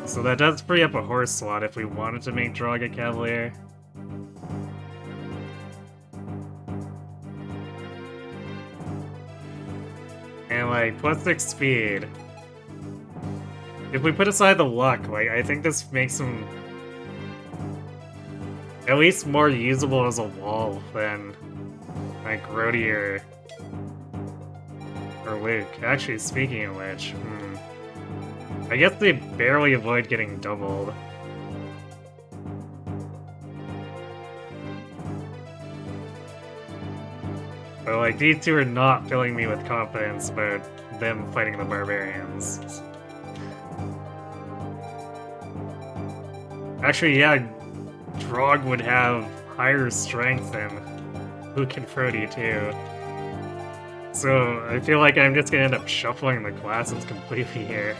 So that does free up a horse slot if we wanted to make Drog a Cavalier. And like, plus 6 speed. If we put aside the luck, like, I think this makes him at least more usable as a wall than like Rhodey or Luke. Actually, speaking of which, I guess they barely avoid getting doubled. But like, these two are not filling me with confidence about them fighting the barbarians. Actually, yeah, Drog would have higher strength than Luke and Frody too. So I feel like I'm just gonna end up shuffling the classes completely here.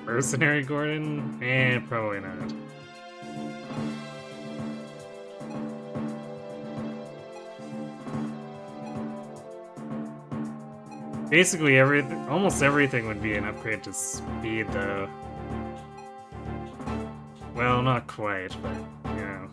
Mercenary Gordon? Probably not. Basically, almost everything would be an upgrade to speed, though. Well, not quite, but, you know.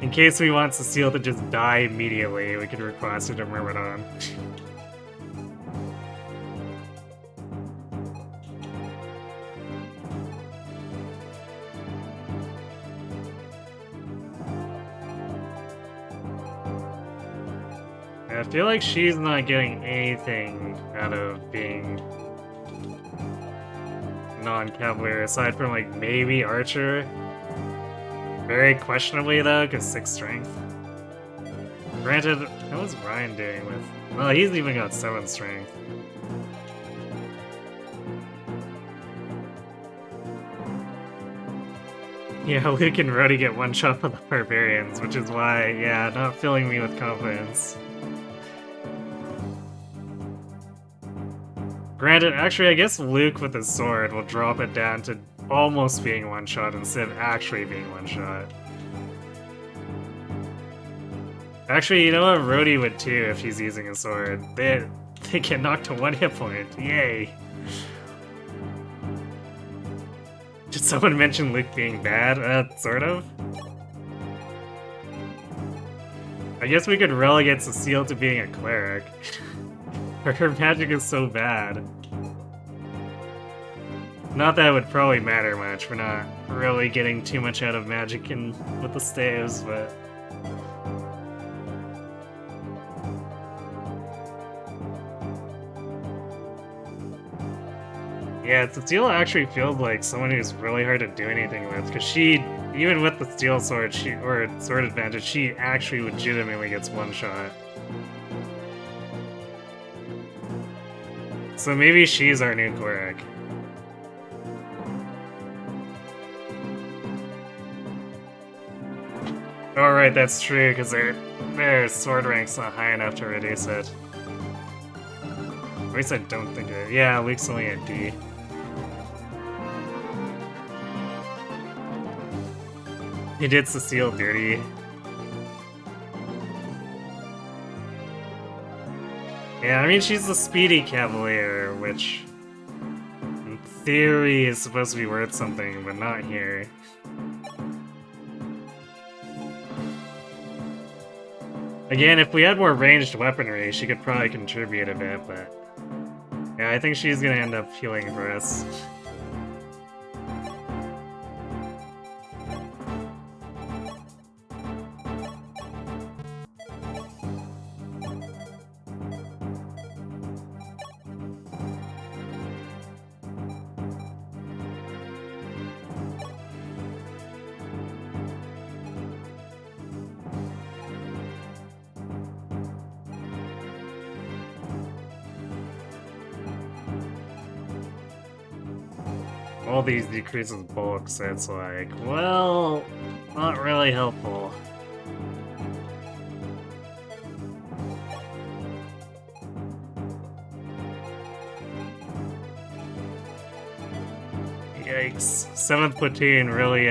In case we want Cecile to just die immediately, we could request her to Myrmidon. I feel like she's not getting anything out of being non-Cavalier, aside from like maybe Archer. Very questionably though, because 6 strength. Granted, how was Ryan doing with... Well, he's even got 7 strength. Yeah, Luke and Rhodey get one shot with the Barbarians, which is why, yeah, not filling me with confidence. Granted, actually, I guess Luke with his sword will drop it down to almost being one shot instead of actually being one shot. Actually, you know what? Rhodey would too if he's using a sword. They get knocked to 1 hit point. Yay! Did someone mention Luke being bad? Sort of. I guess we could relegate Cecile to being a cleric. Her magic is so bad. Not that it would probably matter much. We're not really getting too much out of magic with the staves, but... Yeah, Cecile actually feels like someone who's really hard to do anything with, because she, even with the steel sword, or sword advantage, she actually legitimately gets one shot. So maybe she's our new cleric. Oh right, that's true, because their sword rank's not high enough to reduce it. At least I don't think it. Yeah, Luke's only at D. He did Cecile dirty. Yeah, I mean, she's the speedy Cavalier, which in theory is supposed to be worth something, but not here. Again, if we had more ranged weaponry, she could probably contribute a bit, but... Yeah, I think she's gonna end up healing for us. All these decreases bulk, so it's like, well, not really helpful. Yikes. 7th platoon really,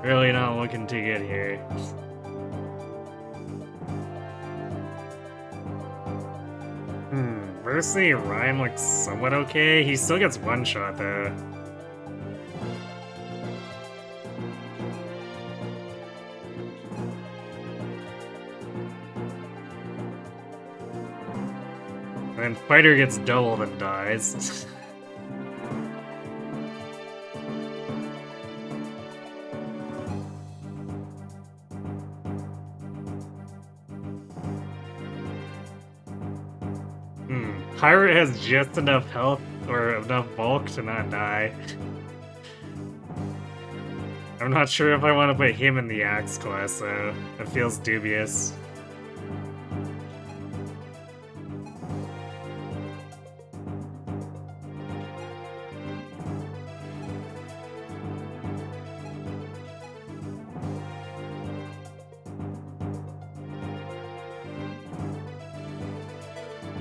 really not looking too good here. Firstly, Ryan looks somewhat okay. He still gets one shot though. And Fighter gets doubled and dies. Pirate has just enough health or enough bulk to not die. I'm not sure if I want to put him in the Axe class though. It feels dubious.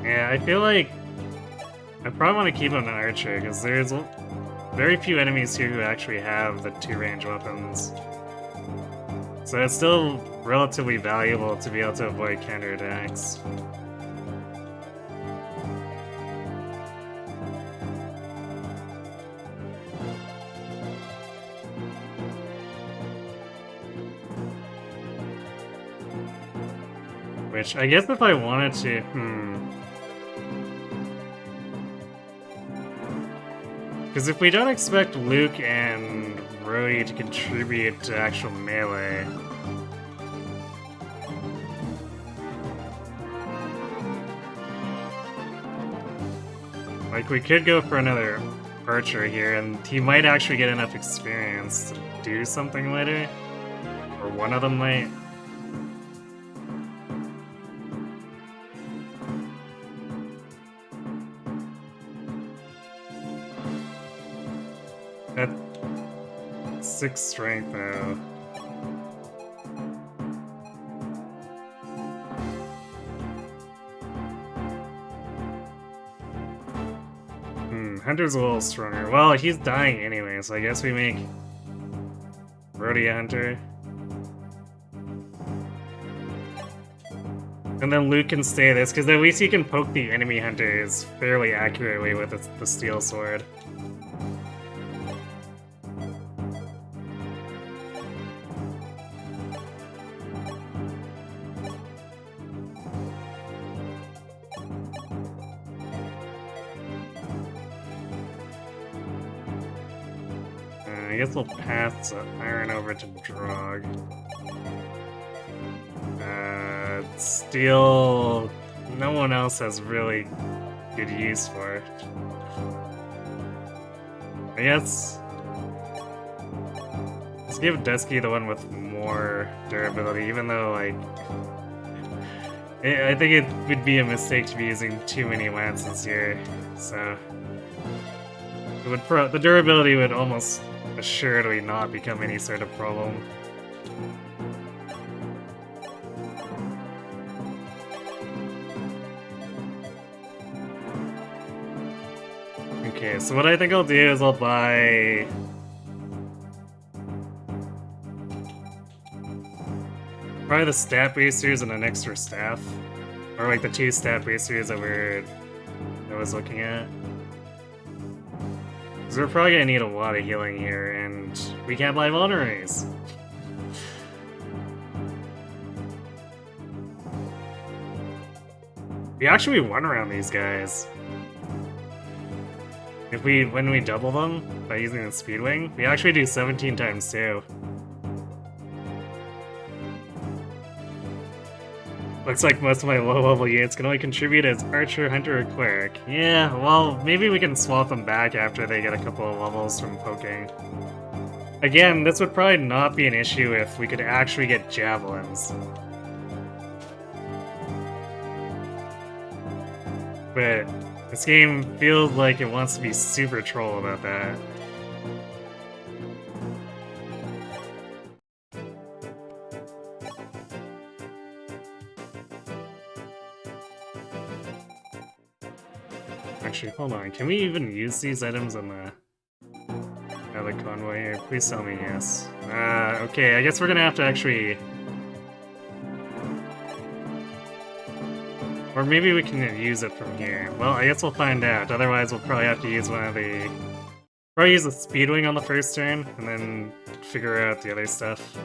Yeah, I feel like I probably want to keep him an archer, because there's very few enemies here who actually have the 2-range weapons. So it's still relatively valuable to be able to avoid counterattacks. Which, I guess if I wanted to, because if we don't expect Luke and Rhodey to contribute to actual melee, Like, we could go for another archer here, and he might actually get enough experience to do something later. Or one of them might. At 6 strength, though. Hunter's a little stronger. Well, he's dying anyway, so I guess we make Brody a Hunter. And then Luke can stay this, because at least he can poke the enemy hunters fairly accurately with the steel sword. I guess we'll pass Iron over to Drog. Steel, no one else has really good use for. I guess let's give Dusky the one with more durability, even though, like, I think it would be a mistake to be using too many lances here, so it would the durability would almost assuredly not become any sort of problem. Okay, so what I think I'll do is I'll buy probably the stat boosters and an extra staff. Or like the 2 stat boosters that I was looking at. Because we're probably gonna need a lot of healing here, and we can't buy vulneraries. We actually won around these guys. When we double them by using the Speedwing, we actually do 17 times 2. Looks like most of my low-level units can only contribute as Archer, Hunter, or Cleric. Yeah, well, maybe we can swap them back after they get a couple of levels from poking. Again, this would probably not be an issue if we could actually get Javelins. But this game feels like it wants to be super troll about that. Actually, hold on. Can we even use these items on the other convoy here? Please tell me yes. Okay, I guess we're gonna have to actually... Or maybe we can use it from here. Well, I guess we'll find out. Otherwise, we'll probably have to use one of the... Probably use the Speedwing on the first turn, and then figure out the other stuff.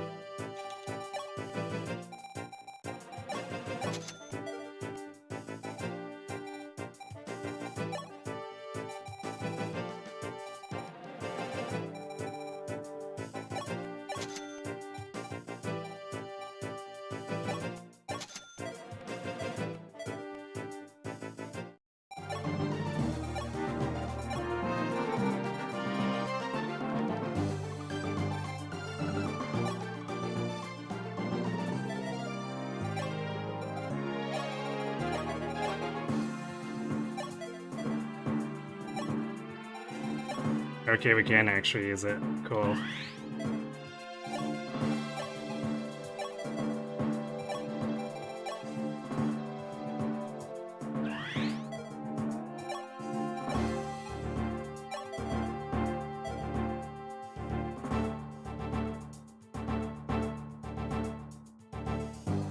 Okay, we can actually use it. Cool.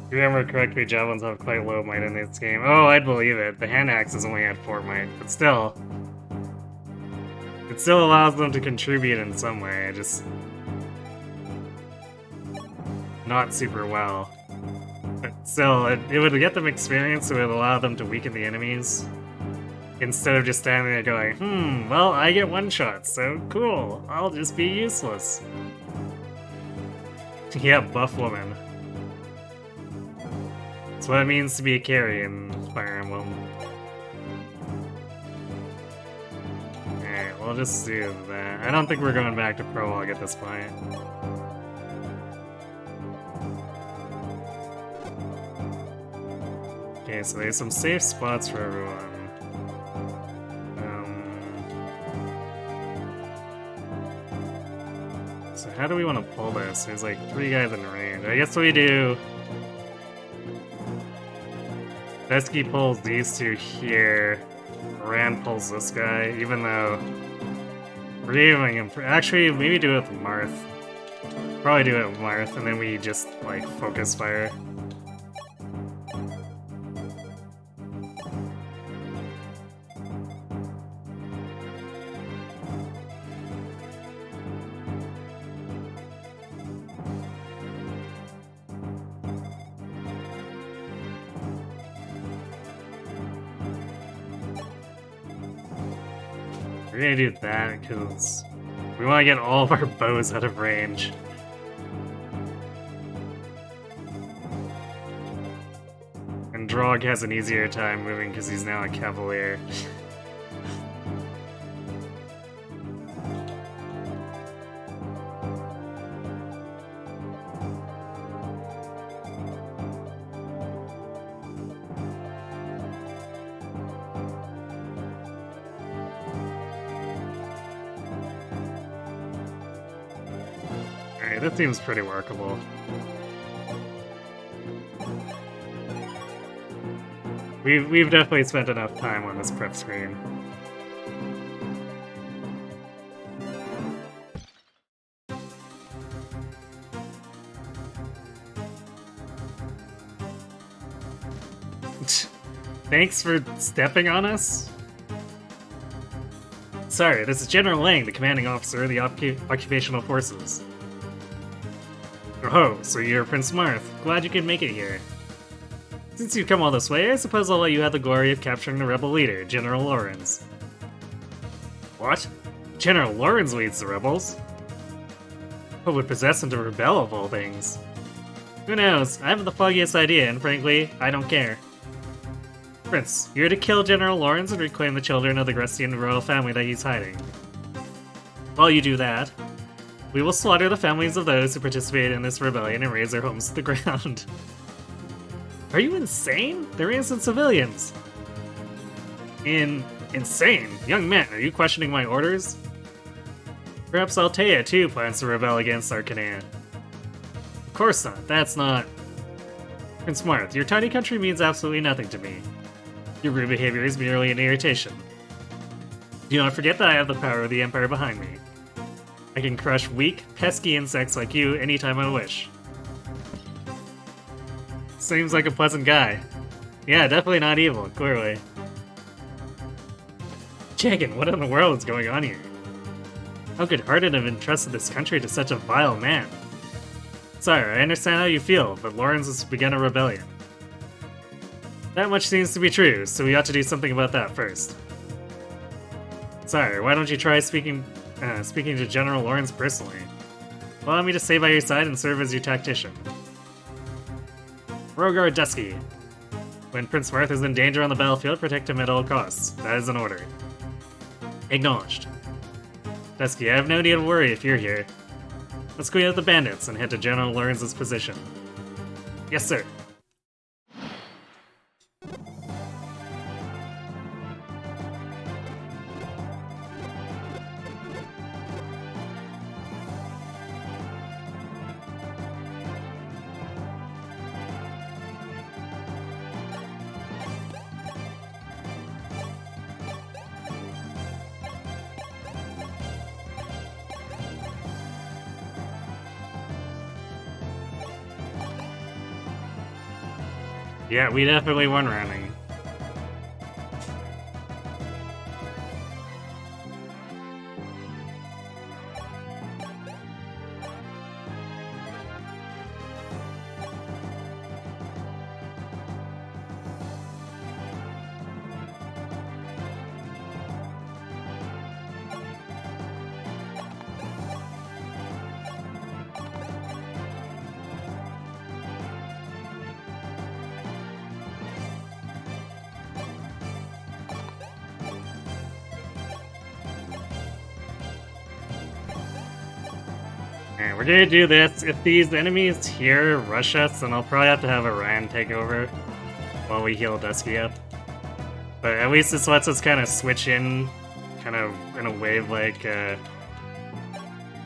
If you remember correctly, javelins have quite low might in this game. Oh, I'd believe it. The hand axe is only at 4 might, but still. It still allows them to contribute in some way, just not super well. But still, it would get them experience, so it would allow them to weaken the enemies. Instead of just standing there going, well, I get one-shots, so cool, I'll just be useless. Yeah, buff woman. That's what it means to be a carry in Fire Emblem. just do that. I don't think we're going back to prologue at this point. Okay, so there's some safe spots for everyone. So how do we want to pull this? There's like 3 guys in range. I guess we do... Vesky pulls these 2 here. Rand pulls this guy, even though... We're aiming him for... Actually, maybe do it with Marth. Probably do it with Marth, and then we just, like, focus fire. We're gonna do that because we want to get all of our bows out of range. And Drog has an easier time moving because he's now a Cavalier. Alright, that seems pretty workable. We've definitely spent enough time on this prep screen. Thanks for stepping on us? Sorry, this is General Lang, the commanding officer of the Occupational Forces. Oh, so you're Prince Marth. Glad you could make it here. Since you've come all this way, I suppose I'll let you have the glory of capturing the rebel leader, General Lorenz. What? General Lorenz leads the rebels? What would possess him to rebel of all things? Who knows? I haven't the foggiest idea, and frankly, I don't care. Prince, you're to kill General Lorenz and reclaim the children of the Grestian royal family that he's hiding. While you do that, we will slaughter the families of those who participated in this rebellion and raze their homes to the ground. Are you insane? They're innocent civilians. Insane? Young man, are you questioning my orders? Perhaps Altea, too, plans to rebel against Arcanea. Of course not. That's not... Prince Marth, your tiny country means absolutely nothing to me. Your rude behavior is merely an irritation. Do not forget that I have the power of the Empire behind me. I can crush weak, pesky insects like you anytime I wish. Seems like a pleasant guy. Yeah, definitely not evil, clearly. Jagan, what in the world is going on here? How good-hearted have entrusted this country to such a vile man? Sire, I understand how you feel, but Lorenz has begun a rebellion. That much seems to be true, so we ought to do something about that first. Sire, why don't you try speaking to General Lorenz personally? Allow me to stay by your side and serve as your tactician. Rogar Dusky. When Prince Marth is in danger on the battlefield, protect him at all costs. That is an order. Acknowledged. Dusky, I have no need to worry if you're here. Let's clean up the bandits and head to General Lorenz's position. Yes, sir. Yeah, we definitely won rounding. Alright, we're gonna do this. If these enemies here rush us, then I'll probably have to have a Ryan take over while we heal Dusky up. But at least this lets us kind of switch in, kind of in a wave-like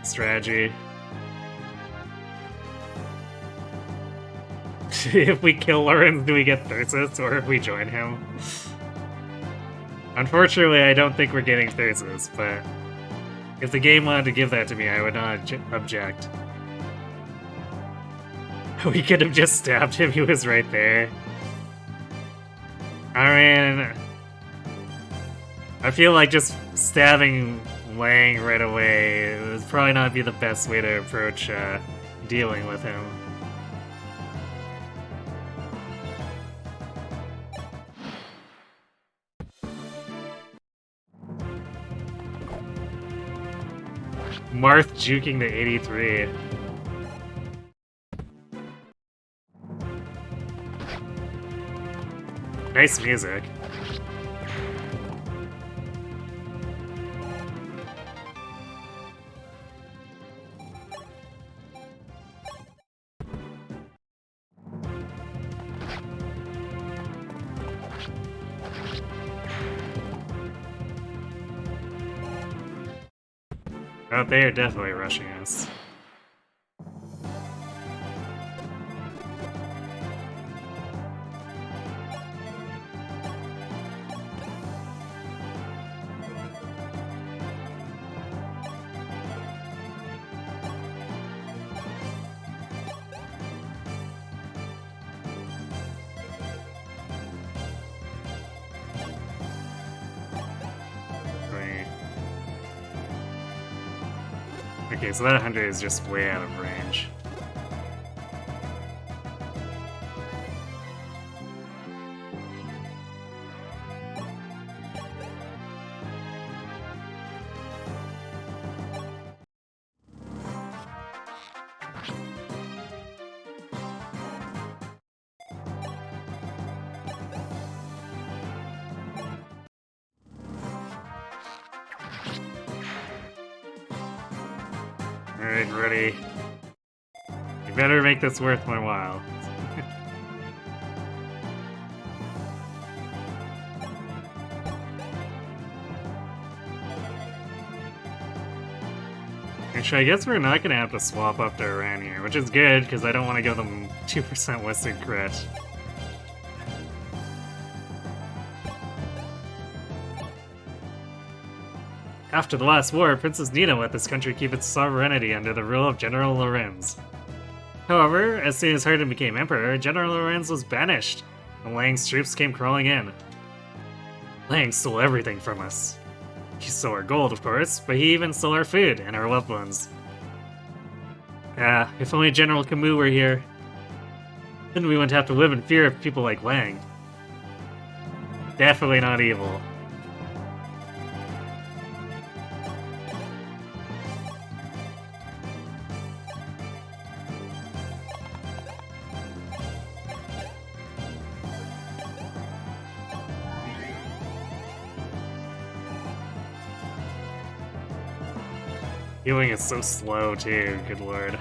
strategy. If we kill Lorenz, do we get Thyrsus, or if we join him? Unfortunately, I don't think we're getting Thyrsus, but if the game wanted to give that to me, I would not object. We could have just stabbed him, he was right there. I mean, I feel like just stabbing Lang right away would probably not be the best way to approach dealing with him. Marth juking to 83. Nice music. Oh, they are definitely rushing us. Okay, so that 100 is just way out of range. Alright, ready. You better make this worth my while. Actually, I guess we're not gonna have to swap up to Iran here, which is good, because I don't want to give them 2% Western crit. After the last war, Princess Nina let this country keep its sovereignty under the rule of General Lorenz. However, as soon as Hardin became emperor, General Lorenz was banished, and Lang's troops came crawling in. Lang stole everything from us. He stole our gold, of course, but he even stole our food and our loved ones. If only General Camus were here. Then we wouldn't have to live in fear of people like Lang. Definitely not evil. Healing is so slow too, good lord.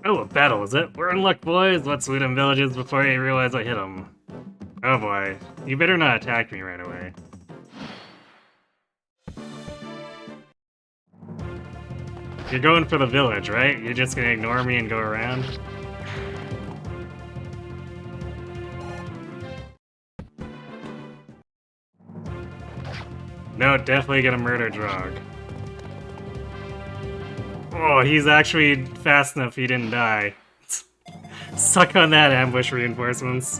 Oh, a battle, is it? We're in luck, boys! Let's loot them villages before I realize I hit them. Oh boy, you better not attack me right away. You're going for the village, right? You're just gonna ignore me and go around? No, definitely gonna murder Drog. Oh, he's actually fast enough he didn't die. Suck on that, ambush reinforcements.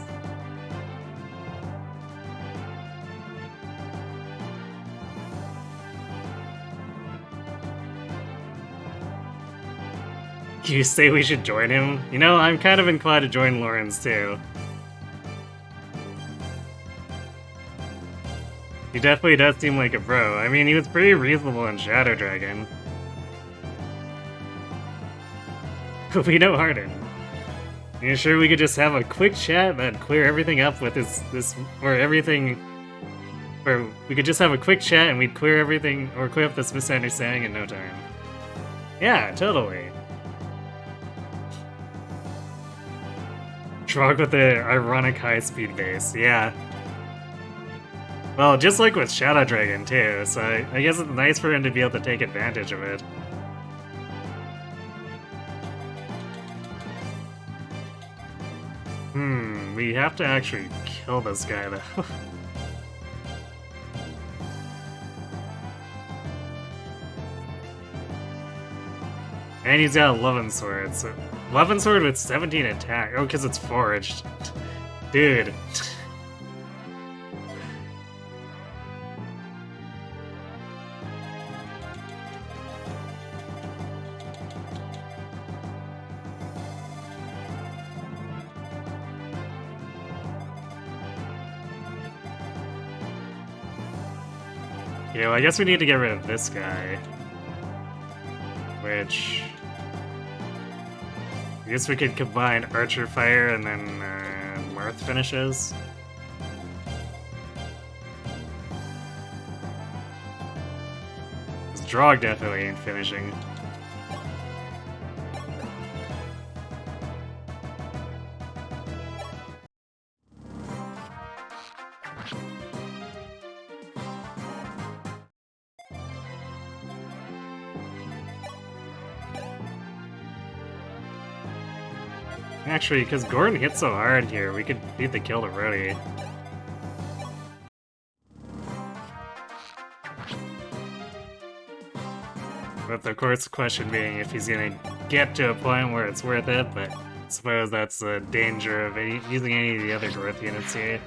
You say we should join him? You know, I'm kind of inclined to join Lorenz too. He definitely does seem like a bro. I mean, he was pretty reasonable in Shadow Dragon. We know Harden. You sure we could just have a quick chat and then clear everything up with or everything... Or we could just have a quick chat and we'd clear everything, or clear up this misunderstanding in no time. Yeah, totally. Drog with the ironic high-speed base, yeah. Well, just like with Shadow Dragon, too, so I guess it's nice for him to be able to take advantage of it. We have to actually kill this guy, though. And he's got 11 swords. 11 sword with 17 attack. Oh, because it's forged. Dude. Yeah, well, I guess we need to get rid of this guy. Which... I guess we could combine Archer Fire and then Mirth finishes. This Drog definitely ain't finishing. Actually, because Gordon hits so hard here, we could beat the kill to Rody. But of course, the question being if he's gonna get to a point where it's worth it, but I suppose that's the danger of using any of the other growth units here.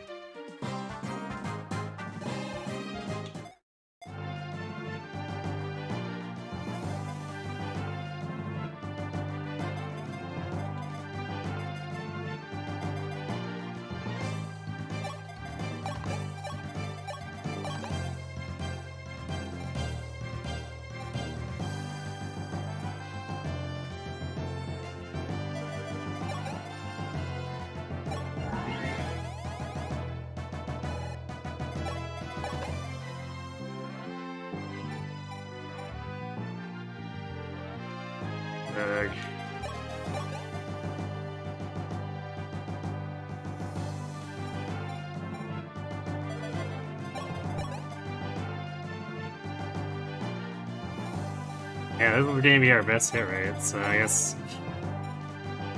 Yeah, this is gonna be our best hit rate, so I guess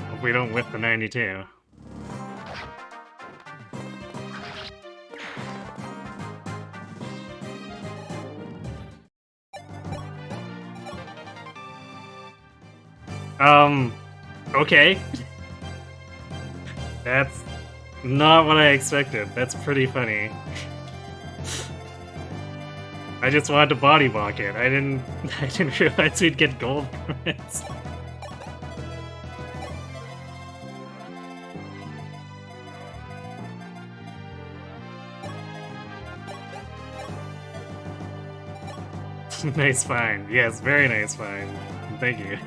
hope we don't whip the 92. Okay. That's not what I expected. That's pretty funny. I just wanted to body block it. I didn't realize we'd get gold from it. Nice find. Yes, very nice find. Thank you.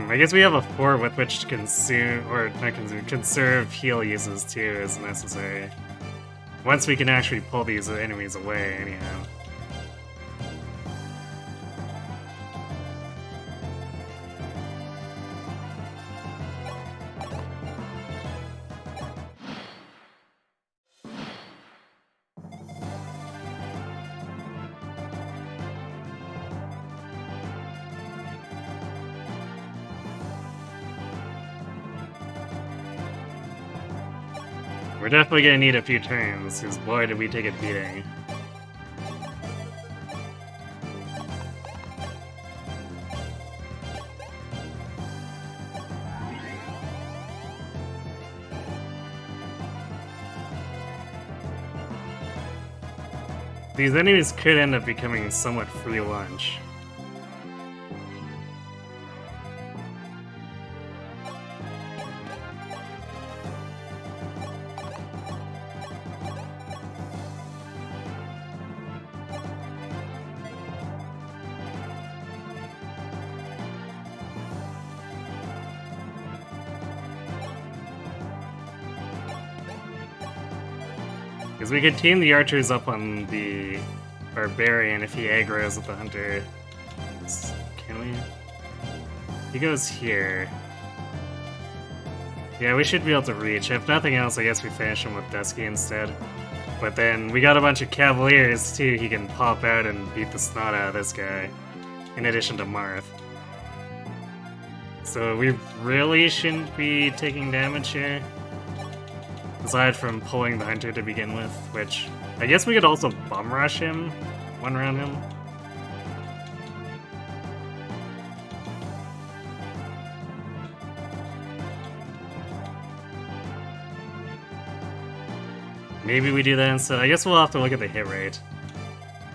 I guess we have a fort with which to consume, or not consume, conserve heal uses too as necessary. Once we can actually pull these enemies away, anyhow. We're definitely gonna need a few turns, because boy did we take a beating. These enemies could end up becoming somewhat free lunch. Because we could team the archers up on the barbarian if he aggroes with the hunter. Can we? He goes here. Yeah, we should be able to reach. If nothing else, I guess we finish him with Dusky instead. But then we got a bunch of Cavaliers too. He can pop out and beat the snot out of this guy, in addition to Marth. So we really shouldn't be taking damage here. Aside from pulling the hunter to begin with, which I guess we could also bum rush him, one round him. Maybe we do that instead. I guess we'll have to look at the hit rate.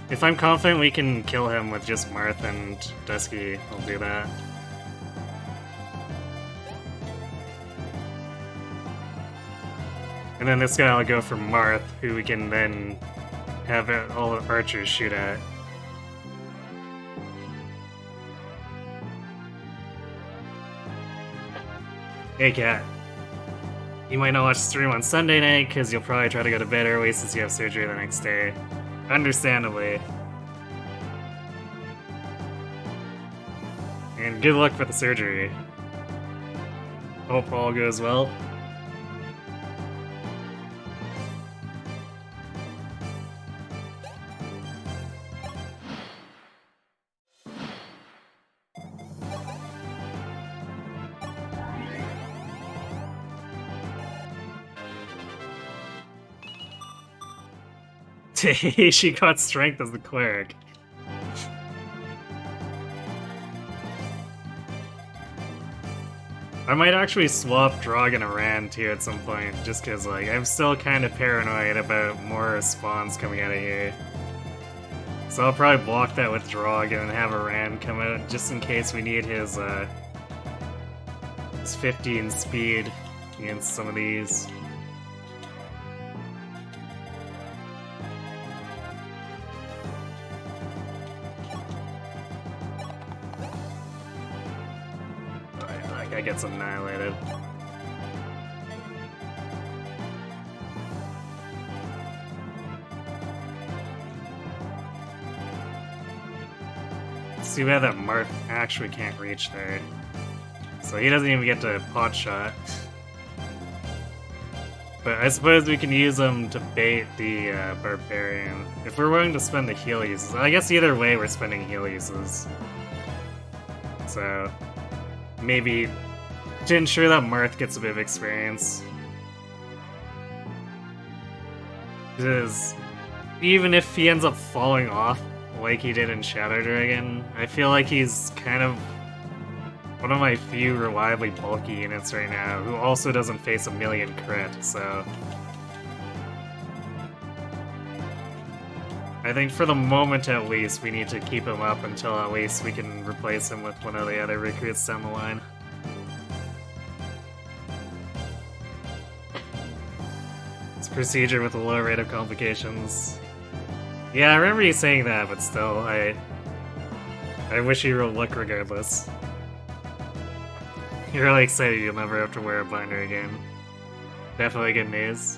If I'm confident we can kill him with just Marth and Dusky, I'll do that. And then this guy I'll go for Marth, who we can then have all the archers shoot at. Hey cat. You might not watch the stream on Sunday night because you'll probably try to go to bed early since you have surgery the next day. Understandably. And good luck with the surgery. Hope all goes well. She got strength as the cleric. I might actually swap Drog and Aran too at some point, just cause like I'm still kind of paranoid about more spawns coming out of here. So I'll probably block that with Drog and have Aran come out just in case we need his 15 speed against some of these. Guy gets annihilated. It's too bad that Marth actually can't reach there. So he doesn't even get to pot shot. But I suppose we can use him to bait the barbarian. If we're willing to spend the heal uses. I guess either way we're spending heal uses. So maybe to ensure that Marth gets a bit of experience. Because even if he ends up falling off like he did in Shadow Dragon, I feel like he's kind of one of my few reliably bulky units right now who also doesn't face a million crit, so I think for the moment at least we need to keep him up until at least we can replace him with one of the other recruits down the line. It's procedure with a low rate of complications. Yeah, I remember you saying that, but still, I wish you rolled luck regardless. You're really excited you'll never have to wear a binder again. Definitely good news.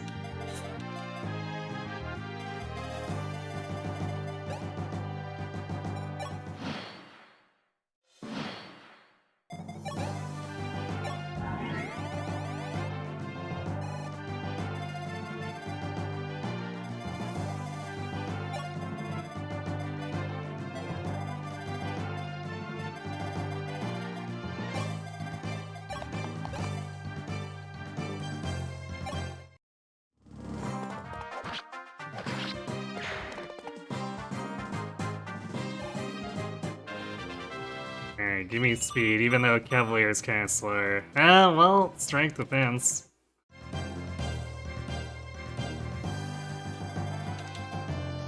Alright, give me speed, even though Cavalier is kind of slower. Ah, well, strength defense.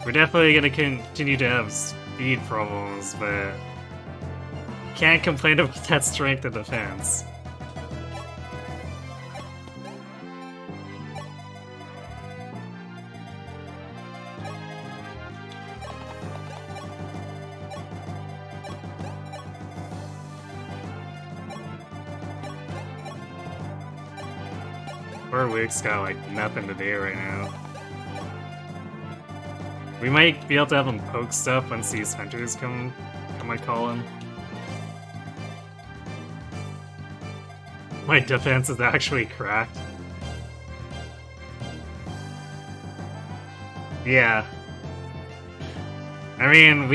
We're definitely gonna continue to have speed problems, but can't complain about that strength and defense. Poor Luke's got like nothing to do right now. We might be able to have him poke stuff once these hunters come I call him. My defense is actually cracked. Yeah. I mean,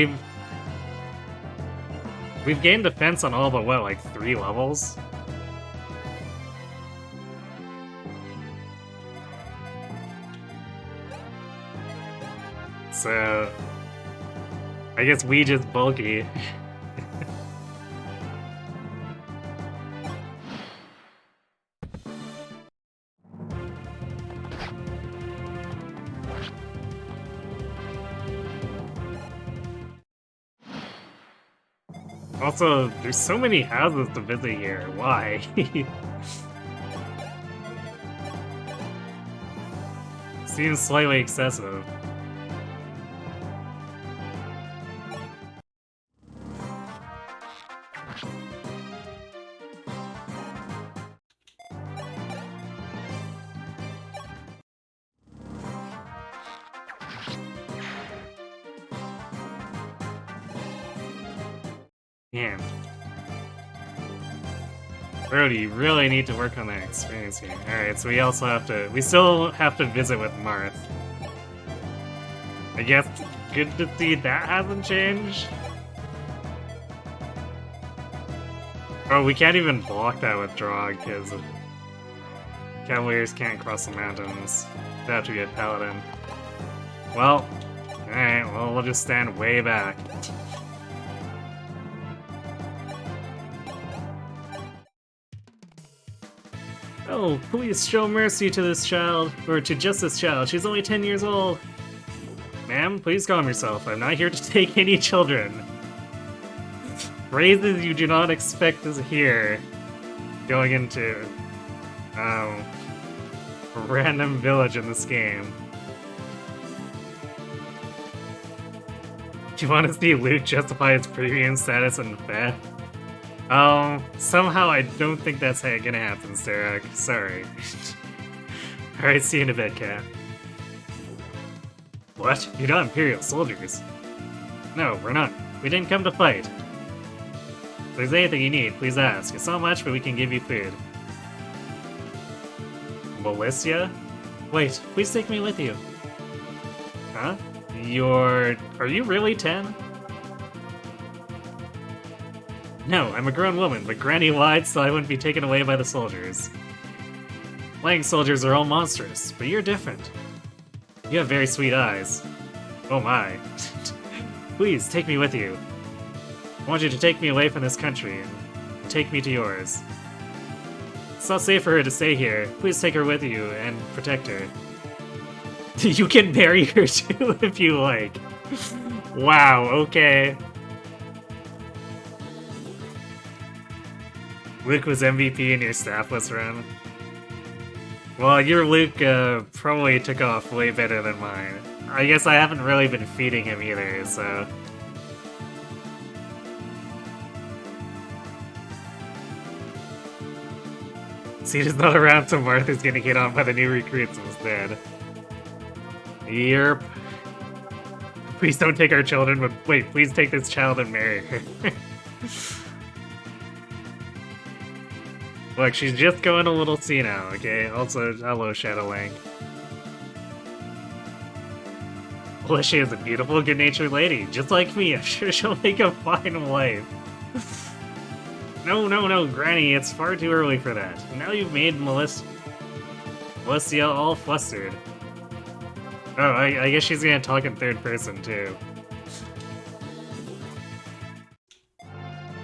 we've gained defense on all but what, like 3 levels? So I guess we just bulky. Also, there's so many houses to visit here. Why? Seems slightly excessive. Man. Brody, you really need to work on that experience here. Alright, so we still have to visit with Marth. I guess good to see that hasn't changed. Oh, we can't even block that with Drog, because Cavaliers can't cross the mountains. They have to get Paladin. Well, alright, well, we'll just stand way back. Oh, please show mercy to this child, or to just this child. She's only 10 years old. Ma'am, please calm yourself. I'm not here to take any children. Phrases you do not expect to hear going into a random village in this game. Do you want to see Luke justify his premium status in theft? Somehow I don't think that's gonna happen, Starak. Sorry. Alright, see you in a bit, cat. What? You're not Imperial soldiers. No, we're not. We didn't come to fight. If there's anything you need, please ask. It's not much, but we can give you food. Melissa? Wait, please take me with you. Huh? Are you really 10? No, I'm a grown woman, but Granny lied so I wouldn't be taken away by the soldiers. Lang soldiers are all monstrous, but you're different. You have very sweet eyes. Oh my. Please, take me with you. I want you to take me away from this country and take me to yours. It's not safe for her to stay here. Please take her with you and protect her. You can marry her too if you like. Wow, okay. Luke was MVP in your staffless run. Well, your Luke probably took off way better than mine. I guess I haven't really been feeding him either, so... Ceda's not around, so Martha's gonna get on by the new recruits instead. Yerp. Please don't take our children, but wait, please take this child and marry her. Look, she's just going a little senile, okay? Also, hello, Shadowlang. Well, she is a beautiful, good-natured lady, just like me. I'm sure she'll make a fine wife. No, Granny, it's far too early for that. Now you've made Melissa all flustered. Oh, I guess she's gonna talk in third person, too.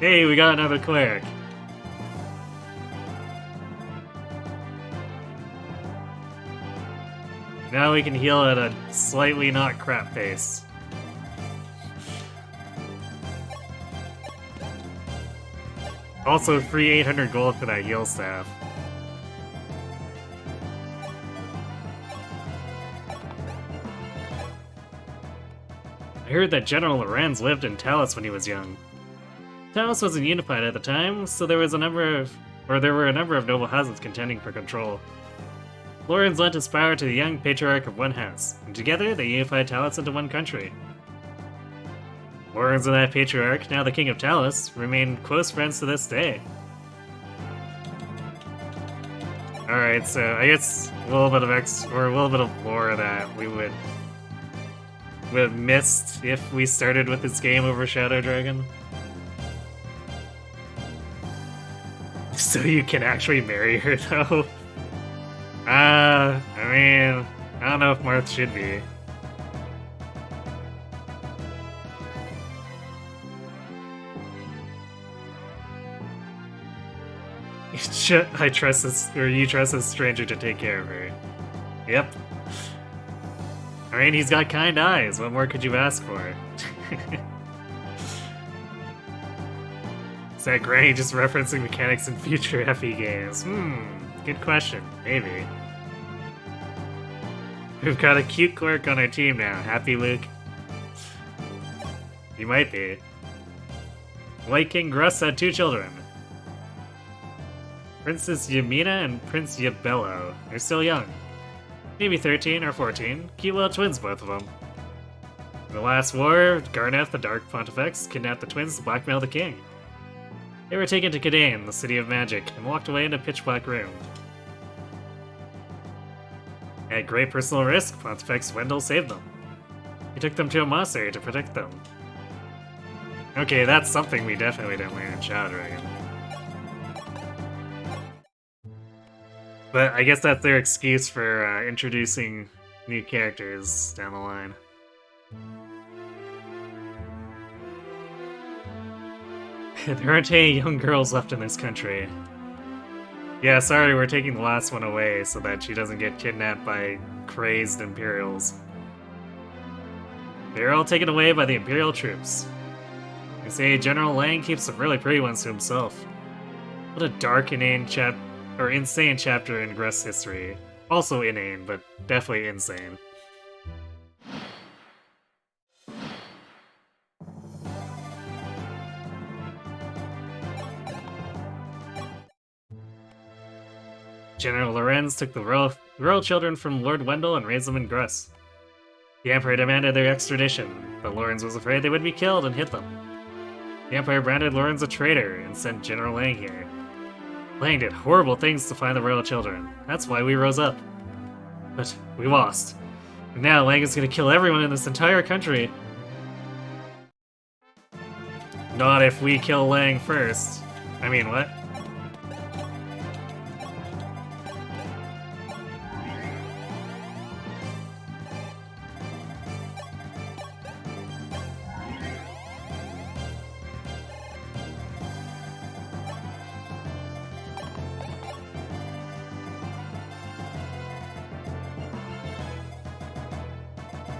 Hey, we got another cleric. Now we can heal at a slightly not crap pace. Also, free 800 gold for that heal staff. I heard that General Lorenz lived in Talos when he was young. Talos wasn't unified at the time, so there were a number of noble houses contending for control. Lorens lent his power to the young patriarch of one house, and together they unified Talus into one country. Lorens and that patriarch, now the king of Talus, remain close friends to this day. Alright, so I guess a little bit of lore that we would have missed if we started with this game over Shadow Dragon. So you can actually marry her, though? I mean, I don't know if Marth should be. I trust this, or you trust this stranger to take care of her. Yep. I mean, he's got kind eyes. What more could you ask for? Is that Granny just referencing mechanics in future FE games? Good question. Maybe. We've got a cute clerk on our team now. Happy, Luke? You might be. White King Gruss had 2 children. Princess Yamina and Prince Yabello. They're still young. Maybe 13 or 14. Cute little twins, both of them. In the last war, Garneth, the Dark Pontifex, kidnapped the twins to blackmail the king. They were taken to Kadain, the city of magic, and locked away in a pitch-black room. At great personal risk, Pontifex Wendell saved them. He took them to a monastery to protect them. Okay, that's something we definitely didn't learn in Shadow Dragon. But I guess that's their excuse for introducing new characters down the line. There aren't any young girls left in this country. Yeah, sorry, we're taking the last one away so that she doesn't get kidnapped by crazed Imperials. They're all taken away by the Imperial troops. They say General Lang keeps some really pretty ones to himself. What a dark, insane chapter in Gruss history. Also inane, but definitely insane. General Lorenz took the royal children from Lord Wendell and raised them in Gruss. The Emperor demanded their extradition, but Lorenz was afraid they would be killed and hid them. The Empire branded Lorenz a traitor and sent General Lang here. Lang did horrible things to find the royal children. That's why we rose up. But we lost. And now Lang is gonna kill everyone in this entire country. Not if we kill Lang first. I mean, what?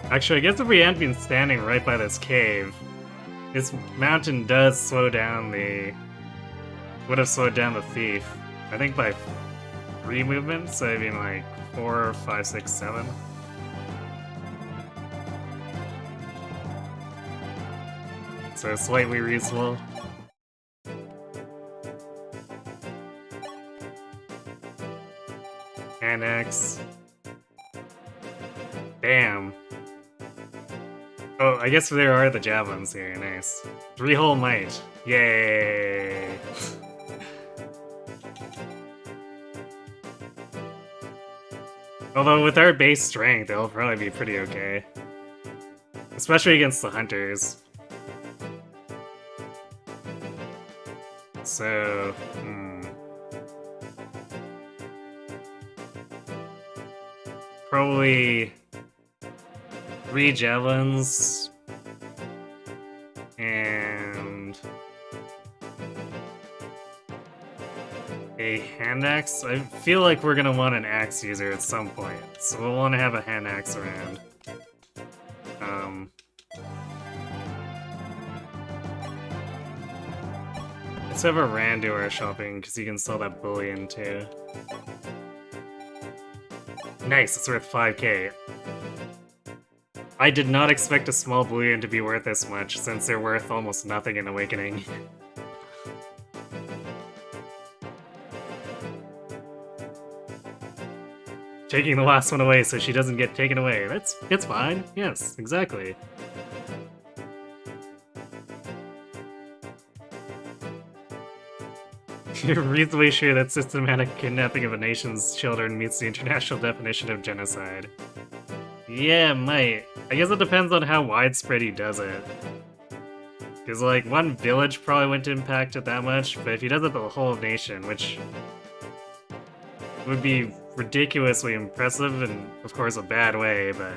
Actually, I guess if we hadn't been standing right by this cave, this mountain does slow down would have slowed down the thief. I think by 3 movements, I mean like 4, 5, 6, 7. So slightly reasonable. Annex. Damn. Oh, I guess there are the javelins here, nice. 3 whole might. Yay! Although with our base strength, it'll probably be pretty okay. Especially against the hunters. So, probably 3 javelins and a hand axe. I feel like we're gonna want an axe user at some point, so we'll want to have a hand axe around. Let's have a Rand do our shopping because he can sell that bullion too. Nice, it's worth 5k. I did not expect a small bullion to be worth this much, since they're worth almost nothing in Awakening. taking the last one away so she doesn't get taken away. It's fine. Yes, exactly. You're reasonably sure that systematic kidnapping of a nation's children meets the international definition of genocide. Yeah, it might. I guess it depends on how widespread he does it. Because, like, one village probably wouldn't impact it that much, but if he does it the whole nation, which would be ridiculously impressive and, of course, a bad way, but...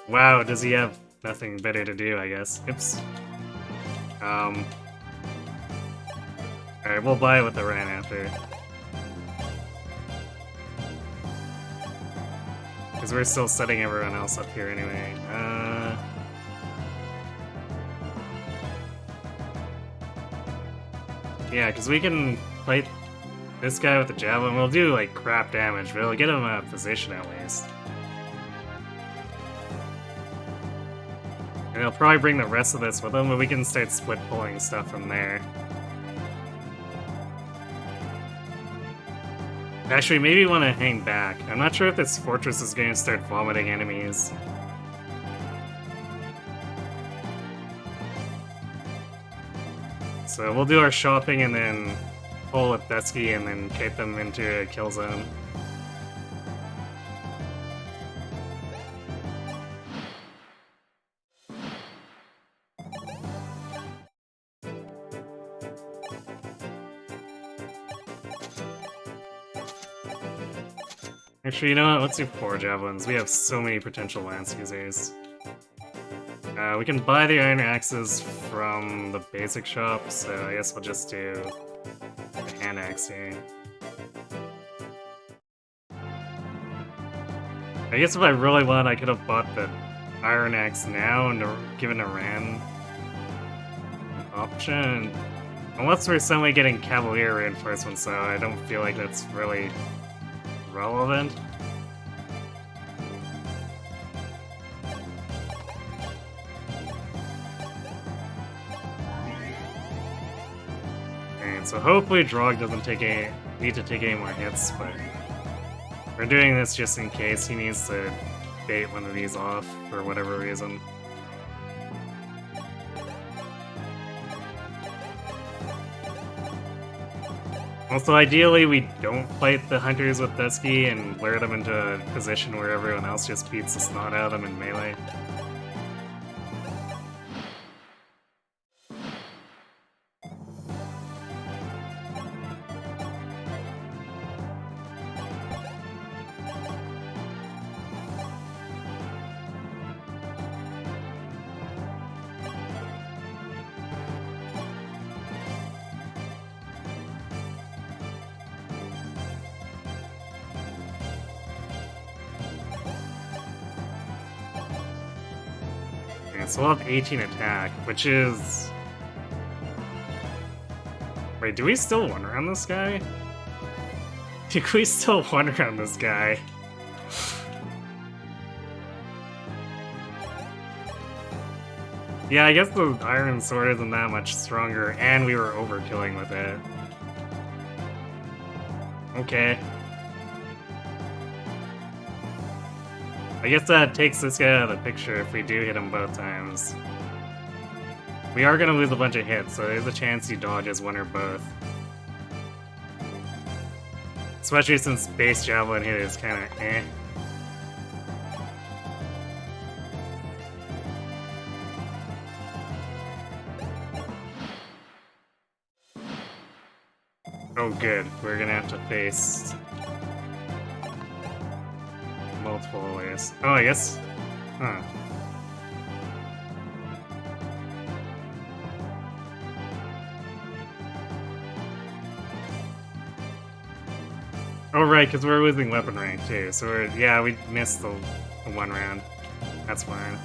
Wow, does he have nothing better to do, I guess. Oops. Alright, we'll buy it with the Ren after. Because we're still setting everyone else up here anyway. Yeah, because we can fight this guy with the javelin. We'll do, like, crap damage, but it'll get him a position at least. And he'll probably bring the rest of this with him, but we can start split pulling stuff from there. Actually, maybe want to hang back. I'm not sure if this fortress is going to start vomiting enemies. So we'll do our shopping and then pull with Dusky and then take them into a kill zone. Actually, you know what? Let's do 4 javelins. We have so many potential lance users. We can buy the iron axes from the basic shop, so I guess we'll just do the hand axe here. I guess if I really want, I could have bought the iron axe now and given a Ran an option. Unless we're suddenly getting cavalier reinforcements, so I don't feel like that's really relevant. And so hopefully Drog doesn't need to take any more hits, but we're doing this just in case he needs to bait one of these off for whatever reason. Also, ideally, we don't fight the hunters with Dusky and lure them into a position where everyone else just beats the snot out of them in melee. So we'll have 18 attack, which is... Wait, do we still one around this guy? Do we still one around this guy? Yeah, I guess the iron sword isn't that much stronger, and we were overkilling with it. Okay. I guess that takes this guy out of the picture if we do hit him both times. We are gonna lose a bunch of hits, so there's a chance he dodges one or both. Especially since base javelin hit is kinda eh. Oh good, we're gonna have to face multiple ways. Oh, I guess. Huh. Oh, right, because we're losing weapon rank too. So we're, yeah, we missed the one round. That's fine.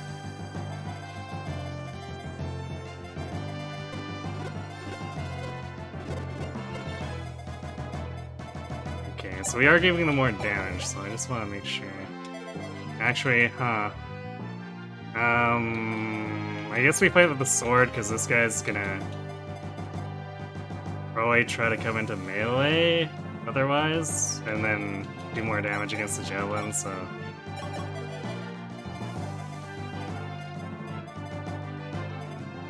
Okay, so we are giving them more damage, so I just want to make sure. Actually, huh. I guess we fight with the sword, because this guy's gonna probably try to come into melee. otherwise, and then do more damage against the javelin, so...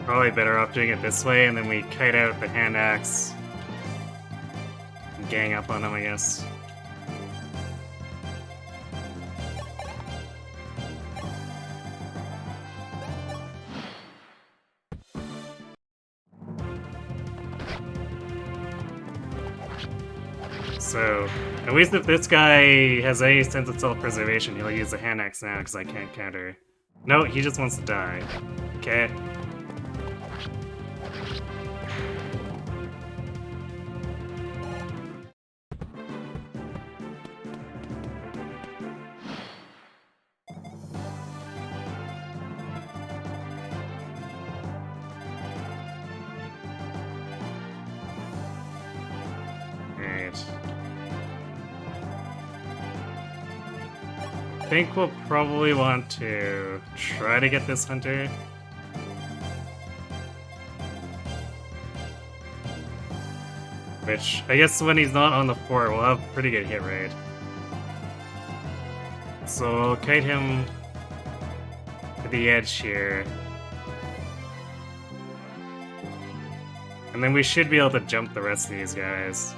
Probably better off doing it this way, and then we kite out the hand axe and gang up on him, I guess. So, at least if this guy has any sense of self-preservation, he'll use the hand axe now because I can't counter. No, he just wants to die. Okay. I think we'll probably want to try to get this hunter. Which, I guess when he's not on the fort, we'll have pretty good hit rate. So we'll kite him to the edge here. And then we should be able to jump the rest of these guys.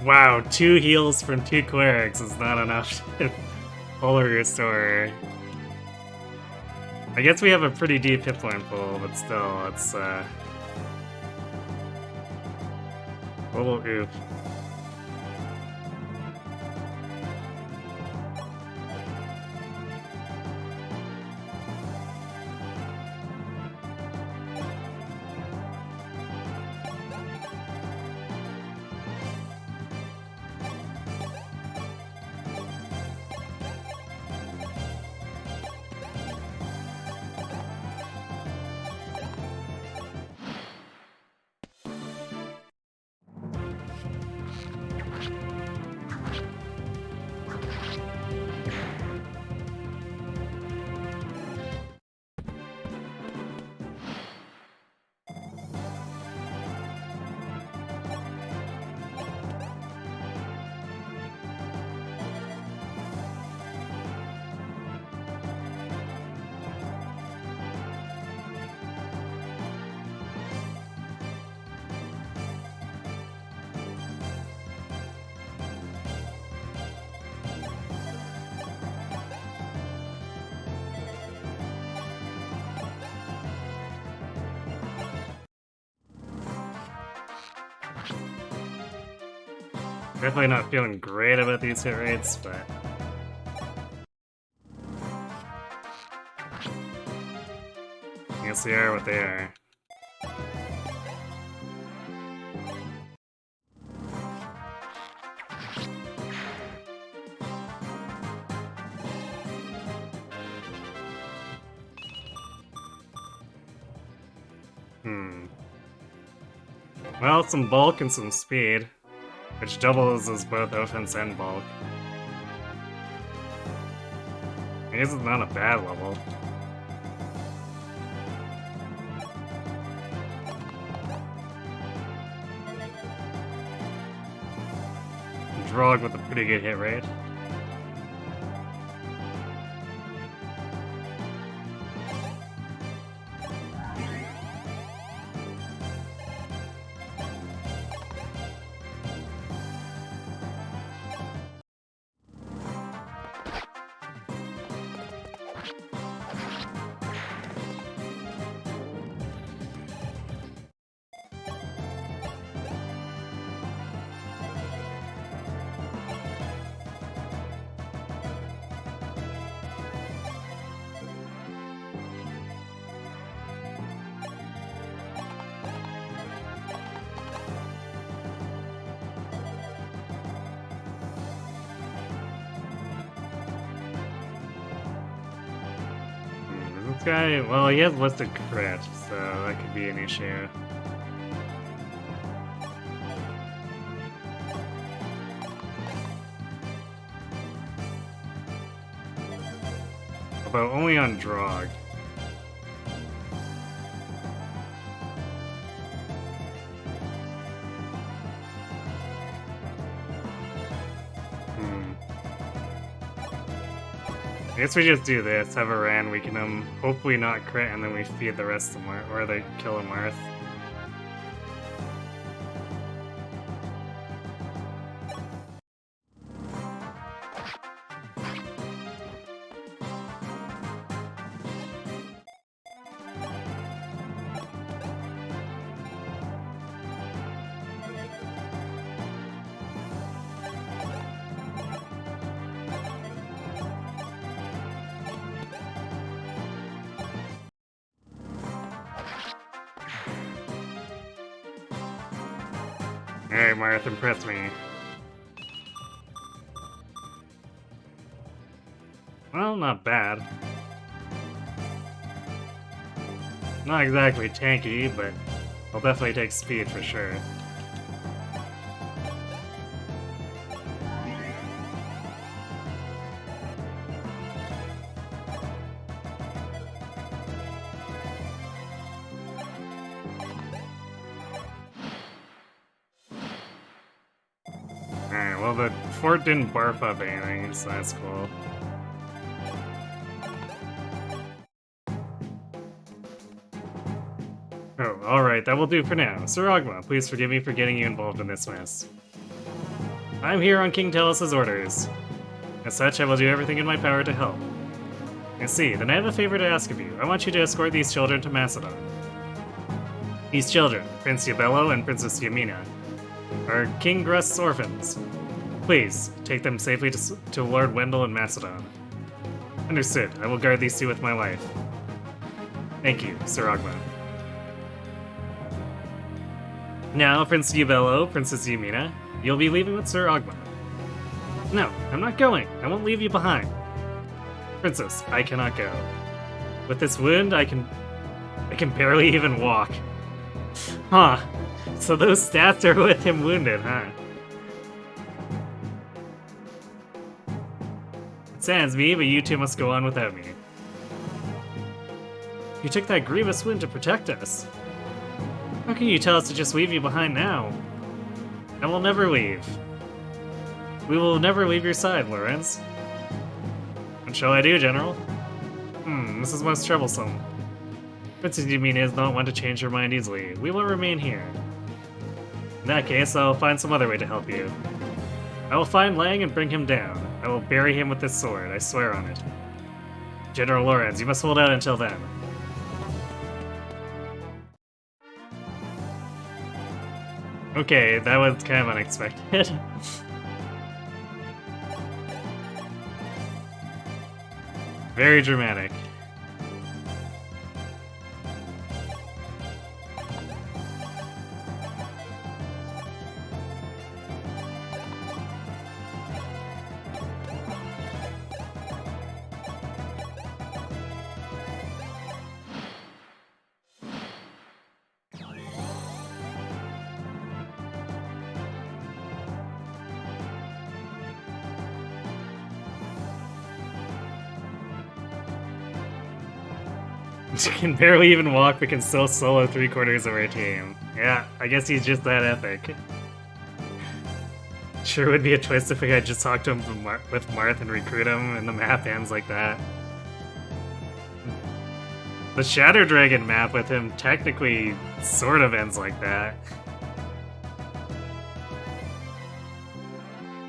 Wow, 2 heals from 2 clerics is not enough to fully restore. I guess we have a pretty deep hit point pool, but still, it's a little oof. Definitely not feeling great about these hit rates, but... I guess they are what they are. Well, some bulk and some speed, which doubles as both offense and bulk. I guess it's not a bad level. Drog with a pretty good hit rate. This guy, well, he has listed crit, so that could be an issue. Although only on Drog. I guess we just do this, have a Ran, we can hopefully not crit, and then we feed the rest of Marth, or they kill a Marth. Alright, Marth, impress me. Well, not bad. Not exactly tanky, but I'll definitely take speed for sure. Alright, well the fort didn't barf up anything, so that's cool. Oh, alright, that will do for now. Sir Ogma, please forgive me for getting you involved in this mess. I'm here on King Talos' orders. As such, I will do everything in my power to help. I see, then I have a favor to ask of you. I want you to escort these children to Macedon. These children, Prince Yabello and Princess Yamina, are King Grust's orphans. Please, take them safely to Lord Wendell in Macedon. Understood, I will guard these two with my life. Thank you, Sir Ogma. Now, Prince Yabello, Princess Yamina, you'll be leaving with Sir Ogma. No, I'm not going. I won't leave you behind. Princess, I cannot go. With this wound, I can barely even walk. Huh. So those stats are with him wounded, huh? It saddens me, but you two must go on without me. You took that grievous wound to protect us. How can you tell us to just leave you behind now? I will never leave. We will never leave your side, Lorenz. What shall I do, General? This is most troublesome. Princess Yamina does not want to change her mind easily. We will remain here. In that case, I'll find some other way to help you. I will find Lang and bring him down. I will bury him with this sword, I swear on it. General Lorenz, you must hold out until then. Okay, that was kind of unexpected. Very dramatic. She can barely even walk, but can still solo 3/4 of her team. Yeah, I guess he's just that epic. Sure would be a twist if we had just talked to him with Marth and recruit him, and the map ends like that. The Shadow Dragon map with him technically sort of ends like that.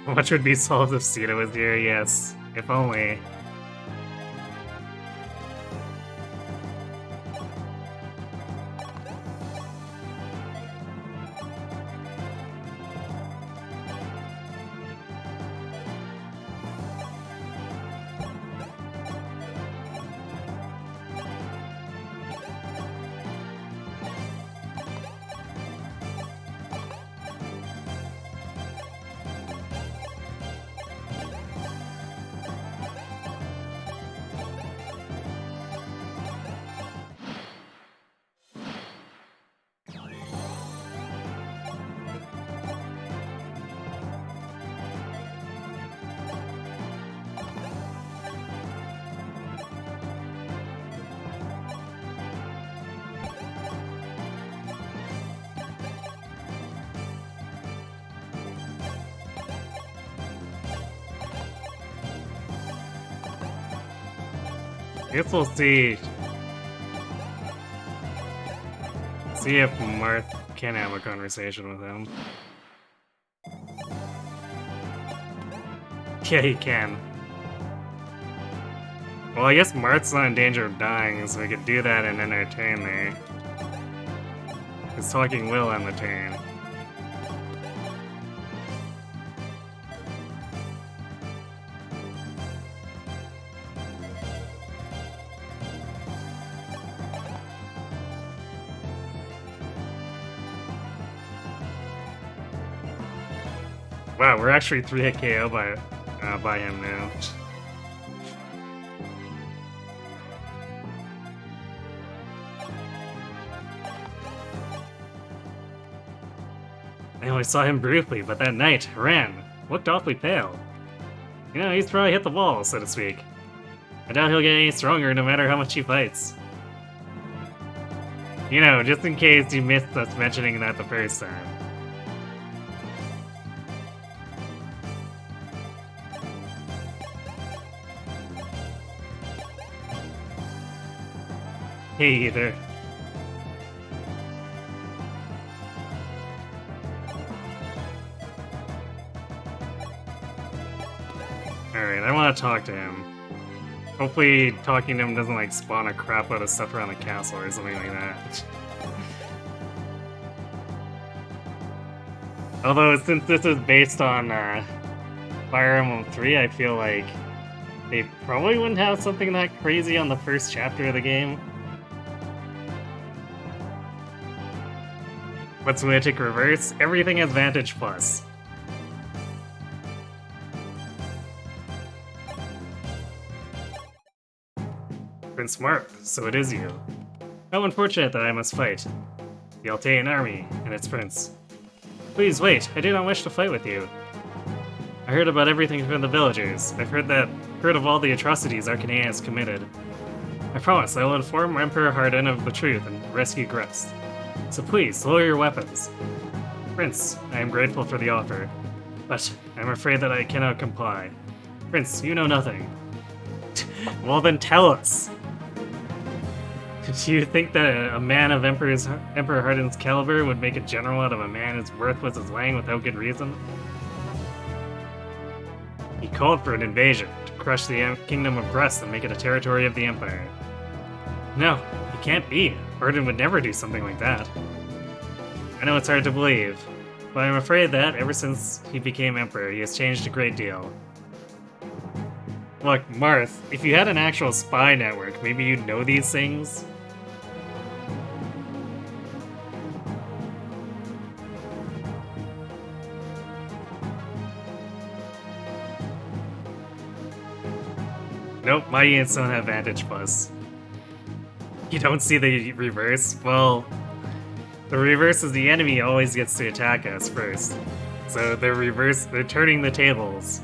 How much would be solved if Sita was here? Yes, if only. Guess we'll see. See if Marth can have a conversation with him. Yeah, he can. Well, I guess Marth's not in danger of dying, so we could do that and end our turn there. Because talking will end the turn. Wow, we're actually 3-hit KO by him now. I only saw him briefly, but that night, ran. Looked awfully pale. You know, he's probably hit the wall, so to speak. I doubt he'll get any stronger no matter how much he fights. You know, just in case you missed us mentioning that the first time. Hey, either. Alright, I want to talk to him. Hopefully talking to him doesn't like spawn a crap load of stuff around the castle or something like that. Although since this is based on Fire Emblem 3, I feel like they probably wouldn't have something that crazy on the first chapter of the game. What's Lunatic Reverse? Everything has Vantage Plus. Prince Marth, so it is you. How unfortunate that I must fight. The Altaian army, and its prince. Please wait, I do not wish to fight with you. I heard about everything from the villagers. I've heard of all the atrocities Arcanea has committed. I promise I will inform Emperor Hardin of the truth and rescue Grest. So please, lower your weapons. Prince, I am grateful for the offer, but I'm afraid that I cannot comply. Prince, you know nothing. Well then tell us! Do you think that a man of Emperor Hardin's caliber would make a general out of a man as worthless as Lang without good reason? He called for an invasion, to crush the kingdom of Grest and make it a territory of the Empire. No, it can't be. Hardin would never do something like that. I know it's hard to believe, but I'm afraid that, ever since he became Emperor, he has changed a great deal. Look, Marth, if you had an actual spy network, maybe you'd know these things? Nope, my units don't have Vantage Plus. You don't see the reverse? Well, the reverse is the enemy always gets to attack us first. So they're turning the tables.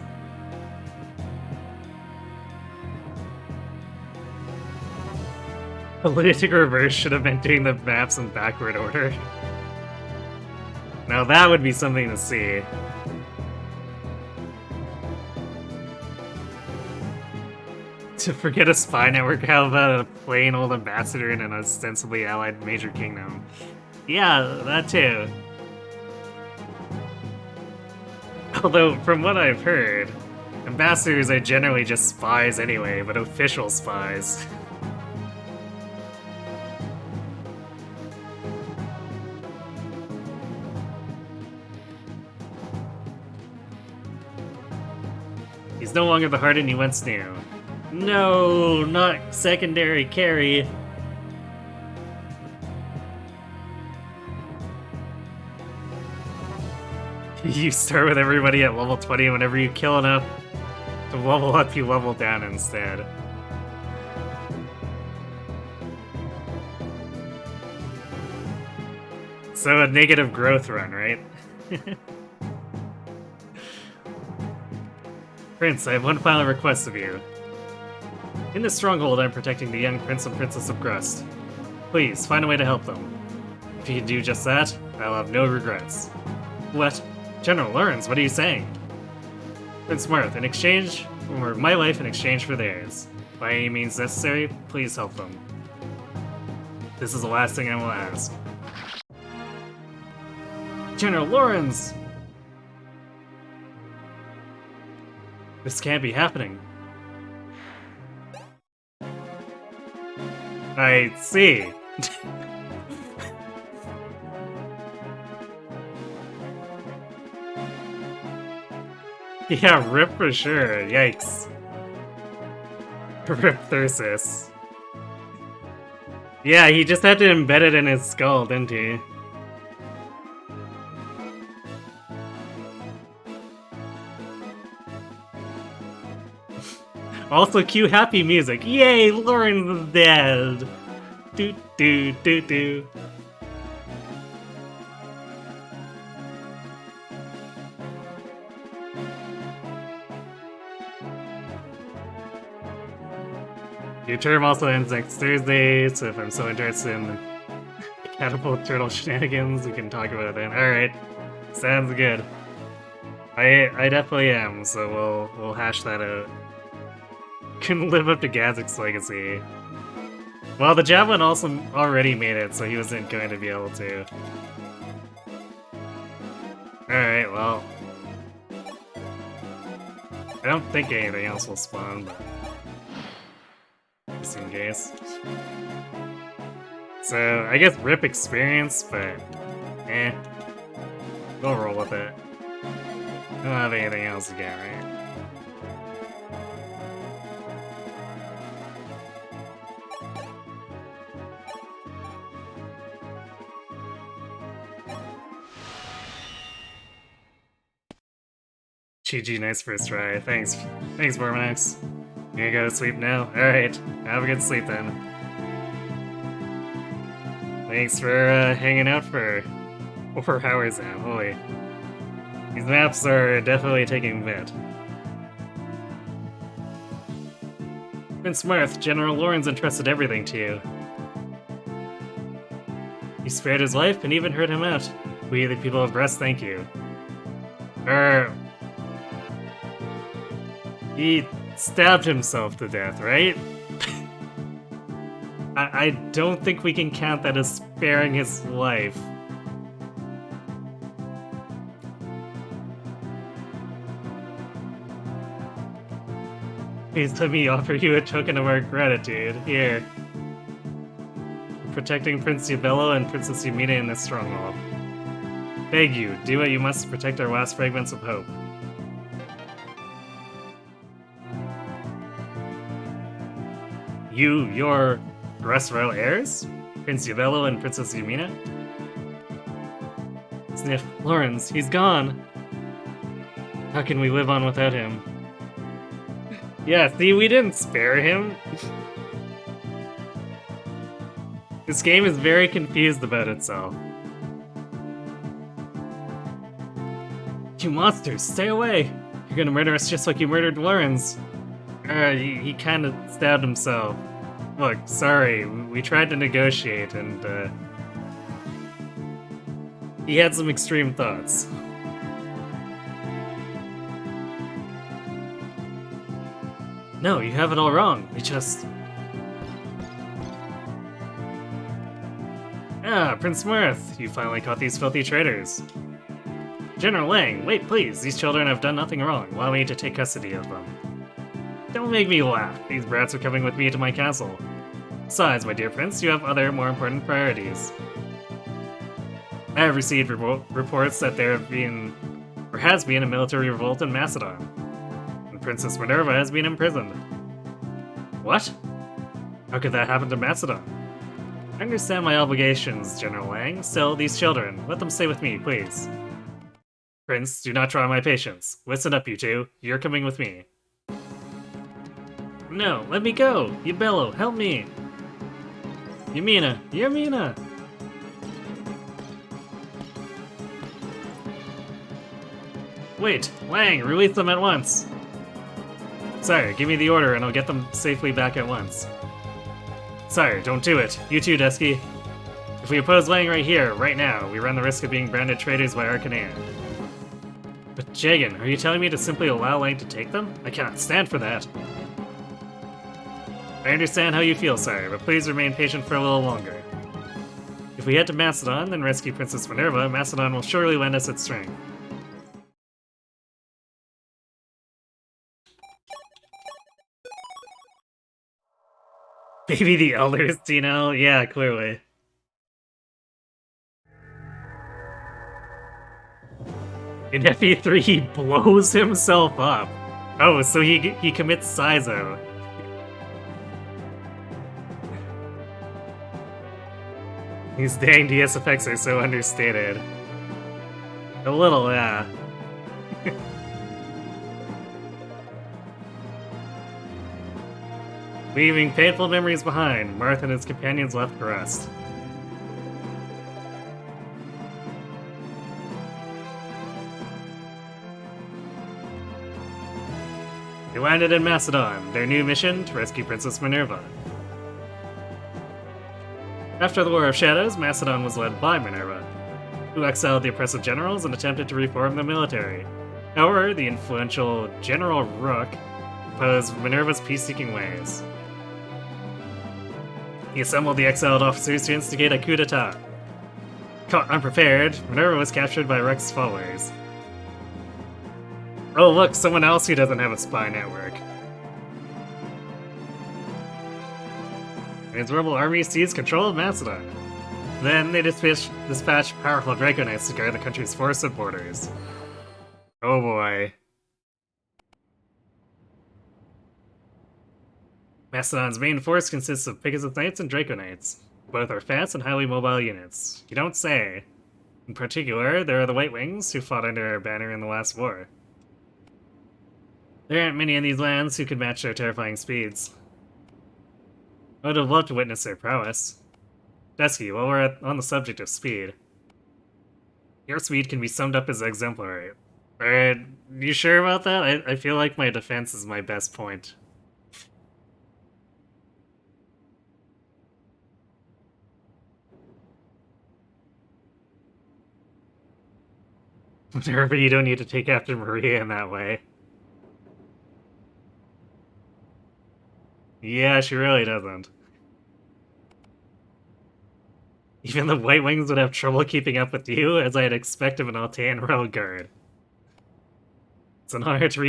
The Lunatic Reverse should have been doing the maps in backward order. Now that would be something to see. To forget a spy network, how about a plain old ambassador in an ostensibly allied major kingdom? Yeah, that too. Although, from what I've heard, ambassadors are generally just spies anyway, but official spies. He's no longer the Hardin you once knew. No, not secondary carry. You start with everybody at level 20, and whenever you kill enough to level up, you level down instead. So a negative growth run, right? Prince, I have one final request of you. In this stronghold, I'm protecting the young Prince and Princess of Grest. Please, find a way to help them. If you can do just that, I'll have no regrets. What? General Lawrence, what are you saying? Prince Marth, in exchange for my life in exchange for theirs. By any means necessary, please help them. This is the last thing I will ask. General Lawrence! This can't be happening. I see. Yeah, rip for sure. Yikes. Rip Thyrsis. Yeah, he just had to embed it in his skull, didn't he? Also, cue happy music. Yay, Lauren's is dead! Do do do do. Your term also ends next Thursday, so if I'm so interested in the catapult turtle shenanigans, we can talk about it then. Alright. Sounds good. I definitely am, so we'll hash that out. Can live up to Gazik's legacy. Well, the Javelin also already made it, so he wasn't going to be able to. Alright, well. I don't think anything else will spawn, but just in case. So, I guess rip experience, but eh. We'll roll with it. I don't have anything else to get, right? GG, nice first try. Thanks, Vormax. You gonna go to sleep now? Alright, have a good sleep then. Thanks for hanging out for 4 hours now, holy. These maps are definitely taking a bit. Prince Marth, General Lawrence entrusted everything to you. You spared his life and even heard him out. We, the people of Brest, thank you. He stabbed himself to death, right? I don't think we can count that as sparing his life. Please let me offer you a token of our gratitude. Here. Protecting Prince Yubello and Princess Yumina in this stronghold. Beg you, do what you must to protect our last fragments of hope. Your Brest royal heirs? Prince Yubello and Princess Yumina? Sniff. Lawrence, he's gone. How can we live on without him? Yeah, see, we didn't spare him. This game is very confused about itself. You monsters, stay away! You're gonna murder us just like you murdered Lawrence. He kinda stabbed himself. Look, sorry, we tried to negotiate and, he had some extreme thoughts. No, you have it all wrong. We just... Ah, Prince Marth, you finally caught these filthy traitors. General Lang, wait please, these children have done nothing wrong. Allow me to take custody of them. Don't make me laugh. These brats are coming with me to my castle. Besides, my dear prince, you have other, more important priorities. I have received reports that there have been, or has been, a military revolt in Macedon. And Princess Minerva has been imprisoned. What? How could that happen to Macedon? I understand my obligations, General Lang. Still, these children, let them stay with me, please. Prince, do not try my patience. Listen up, you two. You're coming with me. No, let me go! Yubello, help me! Yumina! Wait, Lang, release them at once! Sire, give me the order and I'll get them safely back at once. Sire, don't do it. You too, Dusky. If we oppose Lang right here, right now, we run the risk of being branded traitors by Arcanea. But Jagan, are you telling me to simply allow Lang to take them? I cannot stand for that. I understand how you feel, sire, but please remain patient for a little longer. If we head to Macedon, then rescue Princess Minerva, Macedon will surely lend us its strength. Maybe the elders, Tino? Yeah, clearly. In FE3, he blows himself up. Oh, so he commits Saizo. These dang DS effects are so understated. A little, yeah. Leaving painful memories behind, Marth and his companions left to rest. They landed in Macedon, their new mission to rescue Princess Minerva. After the War of Shadows, Macedon was led by Minerva, who exiled the oppressive generals and attempted to reform the military. However, the influential General Rook opposed Minerva's peace-seeking ways. He assembled the exiled officers to instigate a coup d'etat. Caught unprepared, Minerva was captured by Rook's followers. Oh look, someone else who doesn't have a spy network. And his rebel army seized control of Macedon. Then they dispatched powerful Draco Knights to guard the country's forested borders. Oh boy. Macedon's main force consists of Pegasus Knights and Draco Knights. Both are fast and highly mobile units. You don't say. In particular, there are the White Wings, who fought under our banner in the last war. There aren't many in these lands who could match their terrifying speeds. I would have loved to witness their prowess. Dusky, while we're on the subject of speed, your speed can be summed up as exemplary. Are you sure about that? I feel like my defense is my best point. Whatever, you don't need to take after Maria in that way. Yeah, she really doesn't. Even the White Wings would have trouble keeping up with you, as I'd expect of an Altean royal guard. It's an honor to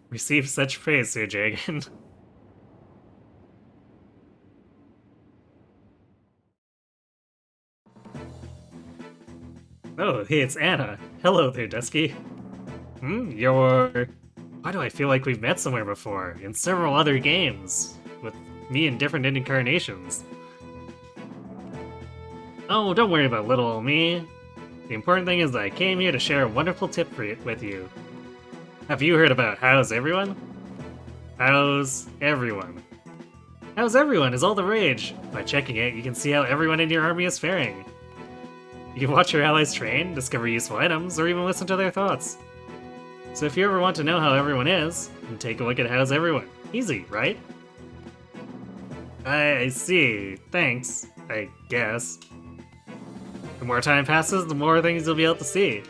receive such praise, Sir Jagan. Oh, hey, it's Anna. Hello there, Dusky. You're... Why do I feel like we've met somewhere before? In several other games. With me in different incarnations. Oh, don't worry about little old me. The important thing is that I came here to share a wonderful tip with you. Have you heard about How's Everyone? How's Everyone? How's Everyone is all the rage. By checking it, you can see how everyone in your army is faring. You can watch your allies train, discover useful items, or even listen to their thoughts. So if you ever want to know how everyone is, then take a look at How's Everyone. Easy, right? I see. Thanks, I guess. The more time passes, the more things you'll be able to see.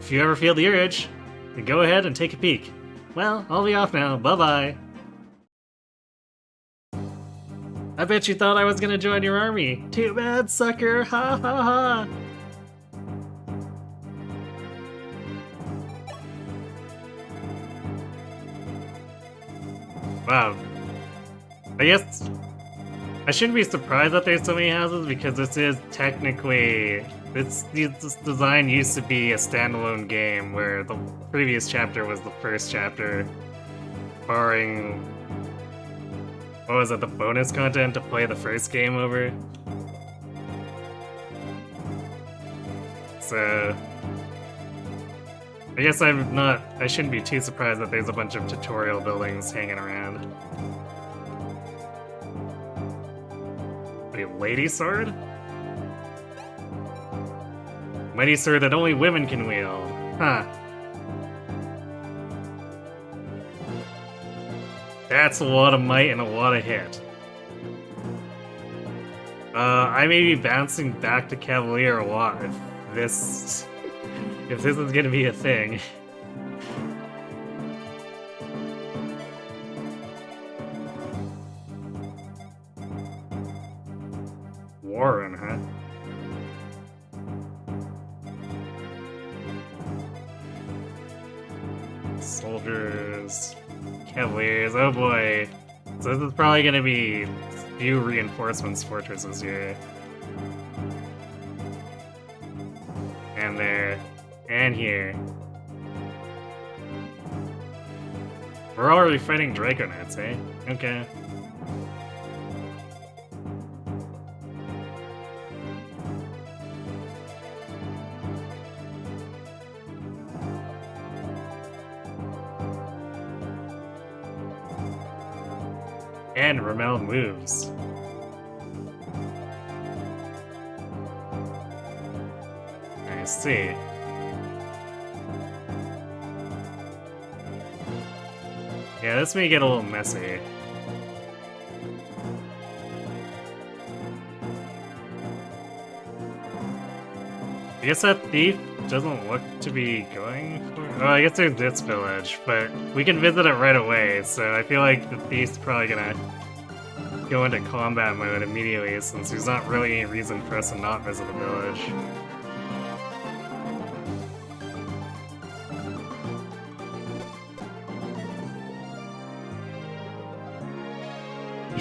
If you ever feel the urge, then go ahead and take a peek. Well, I'll be off now. Bye-bye. I bet you thought I was gonna join your army. Too bad, sucker. Ha ha ha. Wow. I guess I shouldn't be surprised that there's so many houses, because this is technically... This design used to be a standalone game, where the previous chapter was the first chapter, barring... What was it, the bonus content to play the first game over? So... I guess I shouldn't be too surprised that there's a bunch of tutorial buildings hanging around. A lady sword? Mighty sword that only women can wield. Huh. That's a lot of might and a lot of hit. I may be bouncing back to Cavalier a lot if this is gonna be a thing. Warren, huh? Soldiers, Cavaliers, oh boy. So this is probably gonna be few reinforcements fortresses here. And there, and here. We're already fighting Draco Knights, eh? Okay. And Ramel moves. I see. Yeah, this may get a little messy. I guess that thief doesn't look to be going for... Oh, I guess there's this village, but we can visit it right away, so I feel like the thief's probably gonna go into combat mode immediately, since there's not really any reason for us to not visit the village.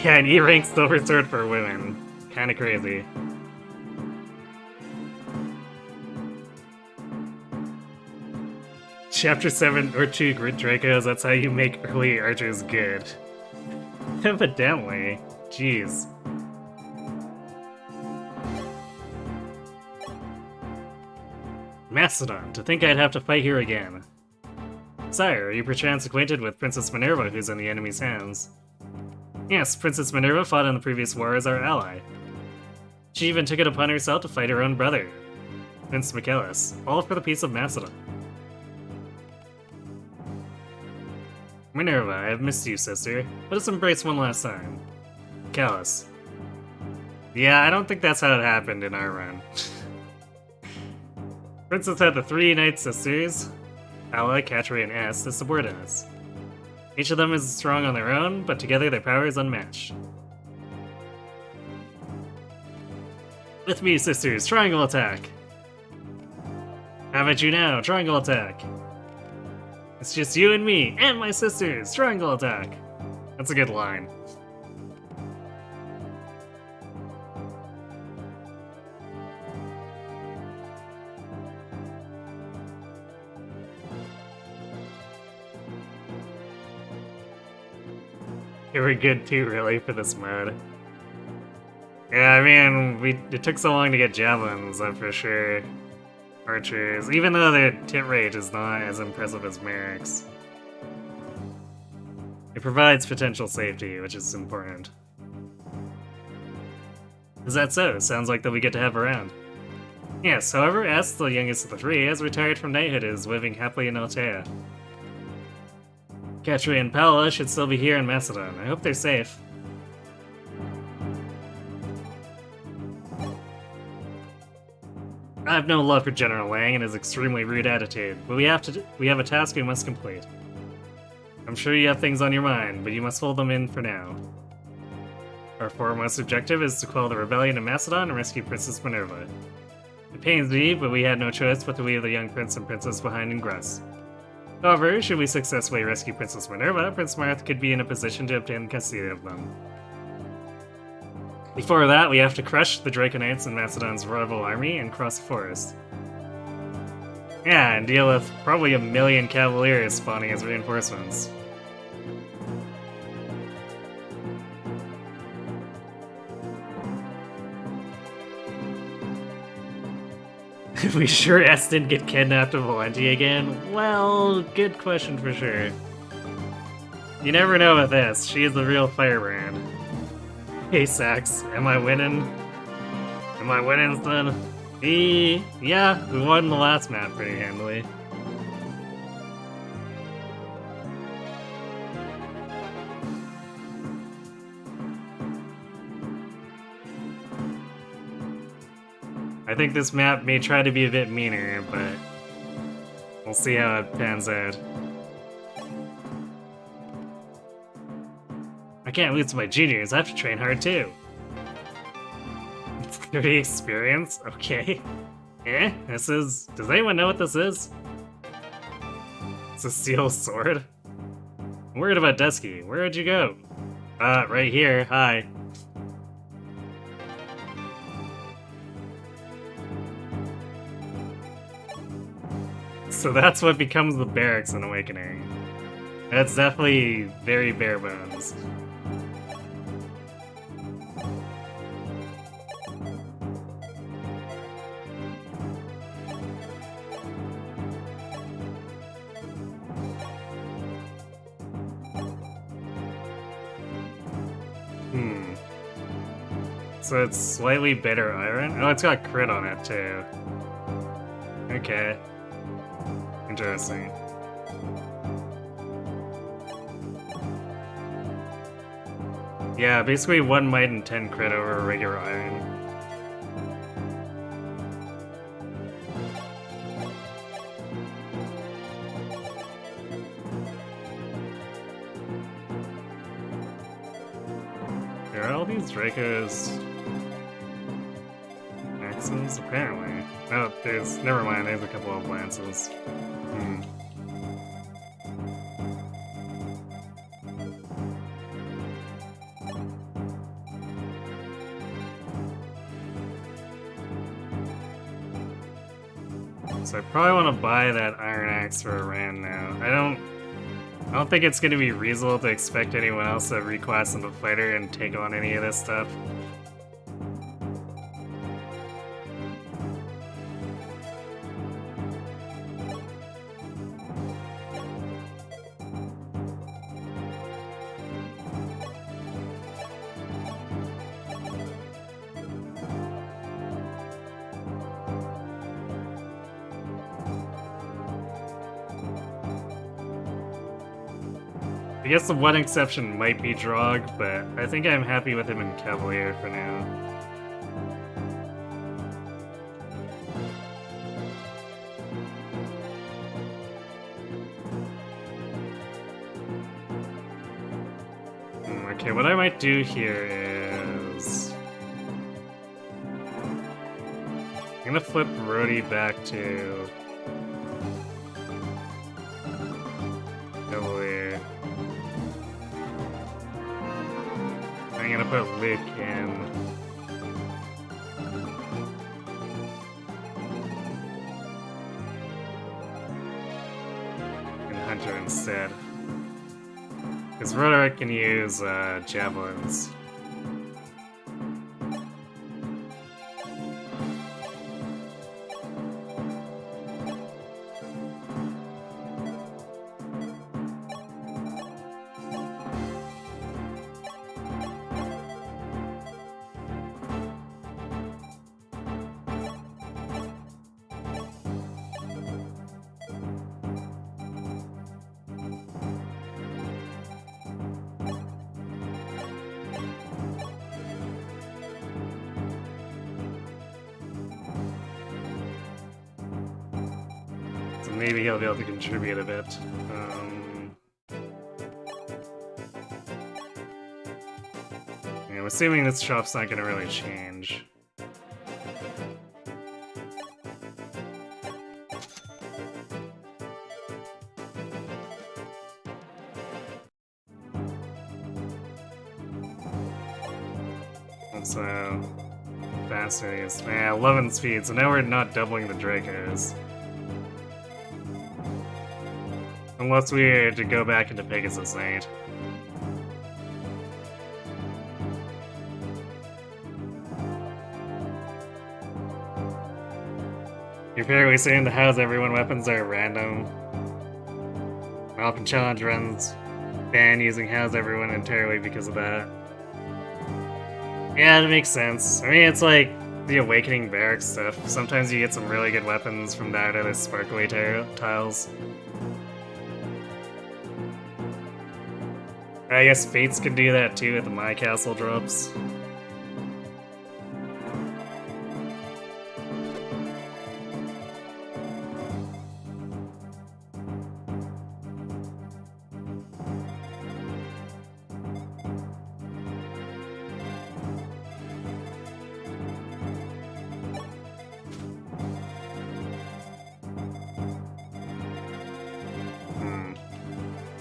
Yeah, an E-rank silver sword for women. Kinda crazy. Chapter 7 or 2 Grid Dracos, that's how you make early archers good. Evidently. Jeez. Macedon, to think I'd have to fight here again. Sire, are you perchance acquainted with Princess Minerva, who's in the enemy's hands? Yes, Princess Minerva fought in the previous war as our ally. She even took it upon herself to fight her own brother, Prince Michaelis, all for the peace of Macedon. Minerva, I have missed you, sister. Let us embrace one last time. Michaelis. Yeah, I don't think that's how it happened in our run. Princess had the 3 Knight Sisters, Ally, Catray, and S, as subordinates. Each of them is strong on their own, but together their power is unmatched. With me, sisters, triangle attack! How about you now, triangle attack! It's just you and me, and my sisters, triangle attack! That's a good line. They were good too, really, for this mode. Yeah, I mean, it took so long to get javelins, that's for sure. Archers, even though their hit rate is not as impressive as Merrick's. It provides potential safety, which is important. Is that so? Sounds like that we get to have around. Yes, however, S, the youngest of the 3, has retired from knighthood and is living happily in Altea. Catray and Paula should still be here in Macedon. I hope they're safe. I have no love for General Lang and his extremely rude attitude, but we have a task we must complete. I'm sure you have things on your mind, but you must hold them in for now. Our foremost objective is to quell the rebellion in Macedon and rescue Princess Minerva. It pains me, but we had no choice but to leave the young prince and princess behind in Grus. However, should we successfully rescue Princess Minerva, Prince Marth could be in a position to obtain custody of them. Before that, we have to crush the Draco Knights in Macedon's rival army and cross the forest. Yeah, and deal with probably 1,000,000 Cavaliers spawning as reinforcements. We sure S didn't get kidnapped of Valenti again? Well, good question for sure. You never know with this, she is the real firebrand. Hey Sax, am I winning? Am I winning, son? Yeah, we won the last map pretty handily. I think this map may try to be a bit meaner, but we'll see how it pans out. I can't lose to my juniors, I have to train hard too. Free experience? Okay. This is... Does anyone know what this is? It's a steel sword? I'm worried about Dusky. Where'd you go? Right here. Hi. So that's what becomes the barracks in Awakening. That's definitely very bare bones. So it's slightly better iron? Oh, it's got crit on it too. Okay. Interesting. Yeah, basically 1 might and 10 crit over regular iron. Are all these Dracos axes? Apparently. Oh, there's... Never mind, there's a couple of lances. So I probably want to buy that iron axe for a Rand now. I don't think it's going to be reasonable to expect anyone else to reclass into fighter and take on any of this stuff. I guess the one exception might be Drog, but I think I'm happy with him in Cavalier for now. Okay, what I might do here is... I'm gonna flip Rhodey back to... Cavalier. I'm gonna put Luke in. And Hunter instead. Because Roderick can use javelins. Maybe he'll be able to contribute a bit. I'm assuming this shop's not gonna really change. Also, faster is 11 speed, so now we're not doubling the Dracos. Unless we are to go back into Pegasus Knight. You're fairly saying the How's Everyone weapons are random. Often challenge runs ban using How's Everyone entirely because of that. Yeah, it makes sense. I mean, it's like the Awakening Barracks stuff. Sometimes you get some really good weapons from that other sparkly tiles. I guess Fates can do that too at the My Castle drops.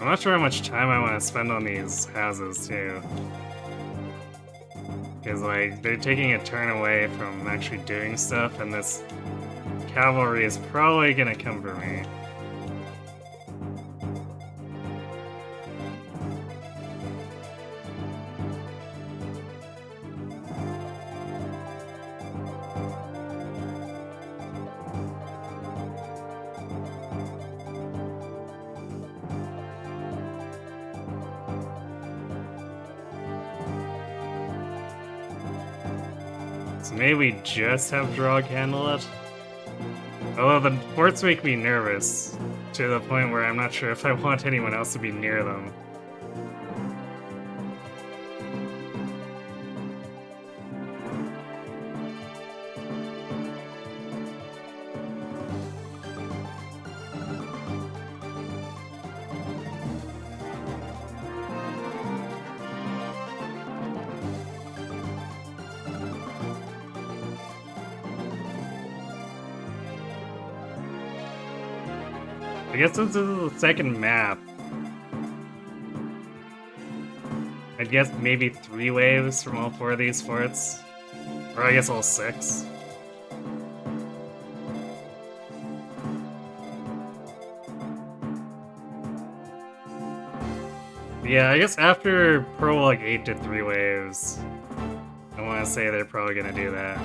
I'm not sure how much time I want to spend on these houses, too. Because, like, they're taking a turn away from actually doing stuff, and this cavalry is probably gonna come for me. So maybe we just have Drog handle it? Although the forts make me nervous, to the point where I'm not sure if I want anyone else to be near them. I guess this is the second map. I'd guess maybe 3 waves from all 4 of these forts. Or I guess all 6. Yeah, I guess after Prologue 8 did 3 waves, I want to say they're probably gonna do that.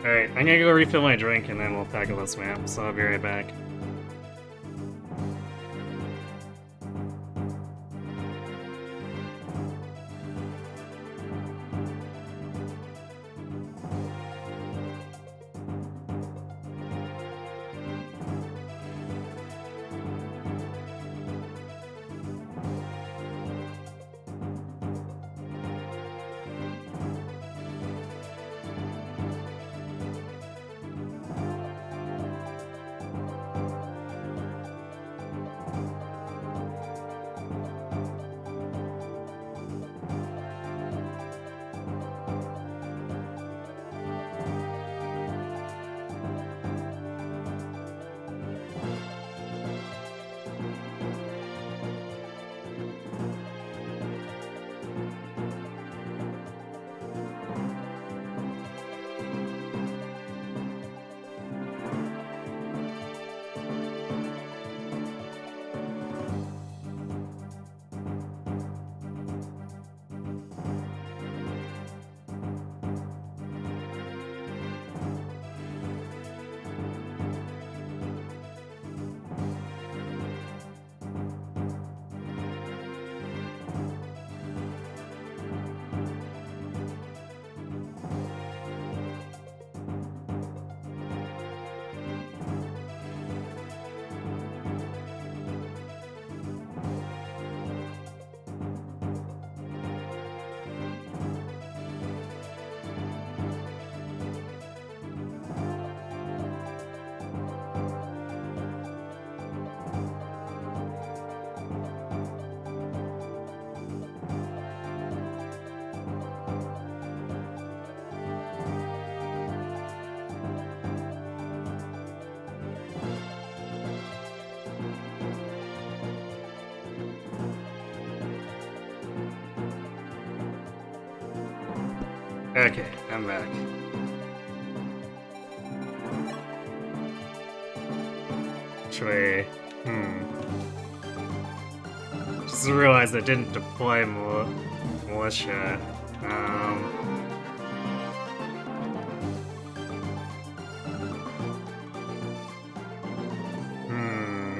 Alright, I'm gonna go refill my drink and then we'll tackle this map, so I'll be right back. Okay, I'm back. Actually, just realized I didn't deploy militia.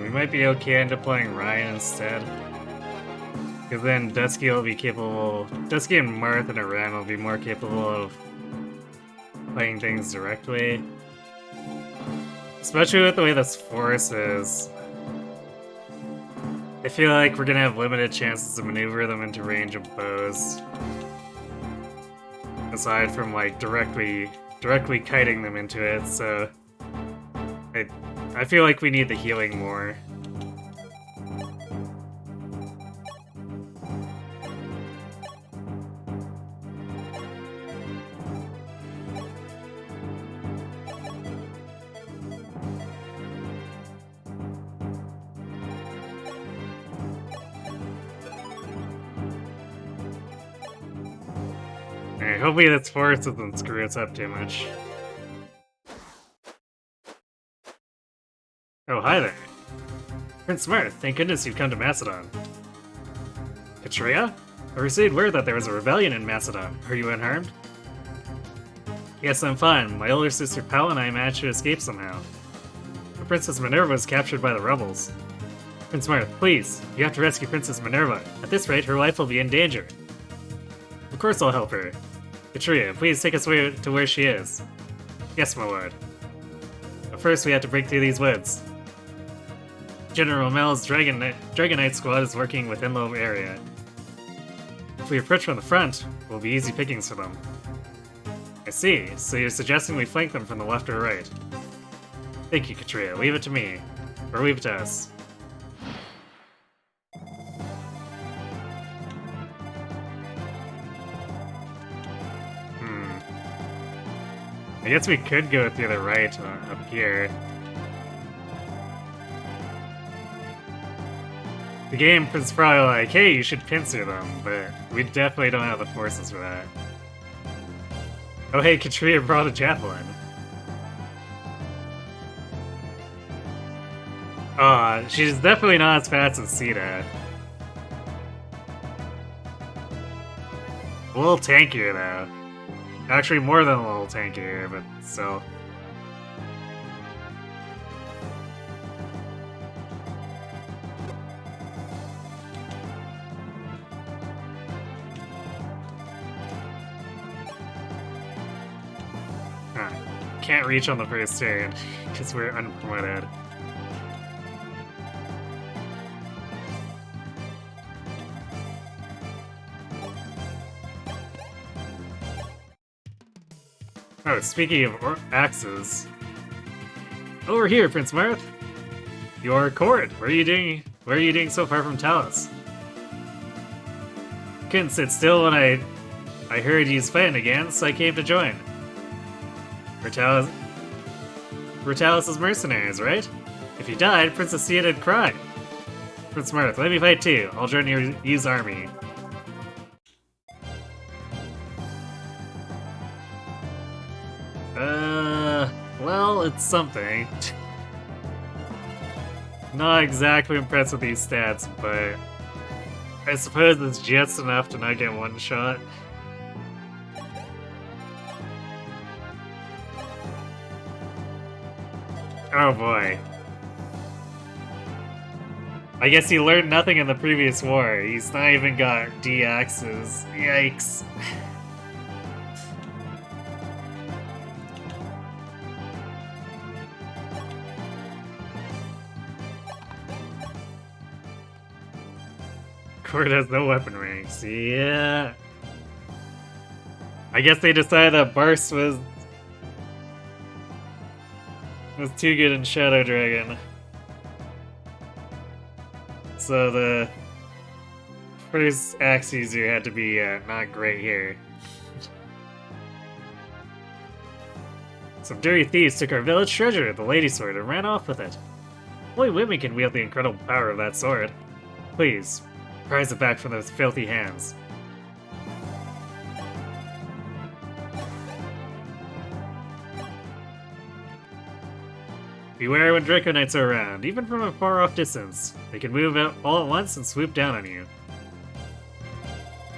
We might be okay in deploying Ryan instead. Because then Dusky will be capable... Dusky and Marth and Aran will be more capable of playing things directly. Especially with the way this force is. I feel like we're gonna have limited chances to maneuver them into range of bows. Aside from, like, directly kiting them into it, so... I feel like we need the healing more. Alright, hopefully this force doesn't screw us up too much. Oh, hi there. Prince Smart, thank goodness you've come to Macedon. Katria? I received word that there was a rebellion in Macedon. Are you unharmed? Yes, I'm fine. My older sister Pal and I managed to escape somehow. The Princess Minerva was captured by the rebels. Prince Smart, please, you have to rescue Princess Minerva. At this rate, her life will be in danger. Of course I'll help her. Katria, please take us to where she is. Yes, my lord. But first we have to break through these woods. General Mel's Dragonite squad is working within the area. If we approach from the front, it will be easy pickings for them. I see, so you're suggesting we flank them from the left or right. Thank you, Katria. Leave it to me. Or leave it to us. I guess we could go through the right up here. The game is probably like, hey, you should pincer them, but we definitely don't have the forces for that. Oh hey, Katria brought a javelin. Aw, she's definitely not as fast as Sita. A little tankier though. Actually more than a little tankier, but still. Can't reach on the first turn, because we're unpromoted. Oh, speaking of axes. Over here, Prince Marth! Your court! What are you doing? What are you doing so far from Talos? Couldn't sit still when I heard you fighting again, so I came to join. We're Talos' mercenaries, right? If you died, Princess Cia'd cry. Prince Marth, let me fight too. I'll join your Yu's army. Well, it's something. Not exactly impressed with these stats, but I suppose it's just enough to not get one shot. Oh boy. I guess he learned nothing in the previous war. He's not even got D-axes. Yikes. Court has no weapon ranks. Yeah. I guess they decided that Barst was too good in Shadow Dragon. So the first axe user had to be not great here. Some dirty thieves took our village treasure, the Lady Sword, and ran off with it. Only women can wield the incredible power of that sword. Please, prize it back from those filthy hands. Beware when Draco Knights are around, even from a far-off distance. They can move out all at once and swoop down on you.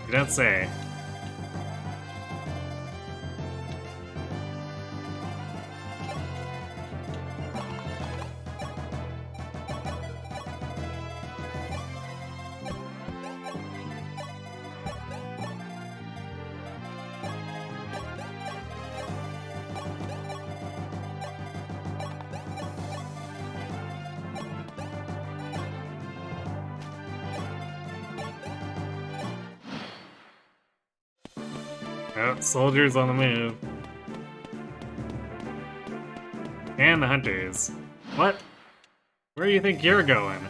You don't say. Oh, soldiers on the move. And the hunters. What? Where do you think you're going?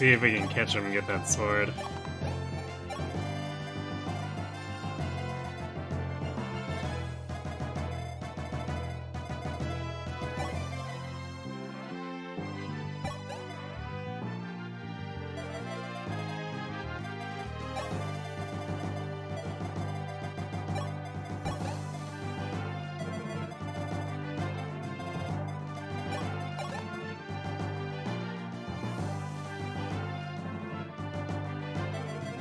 see if we can catch him and get that sword.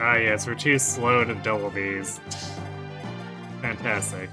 Ah yes, we're too slow to double these. Fantastic.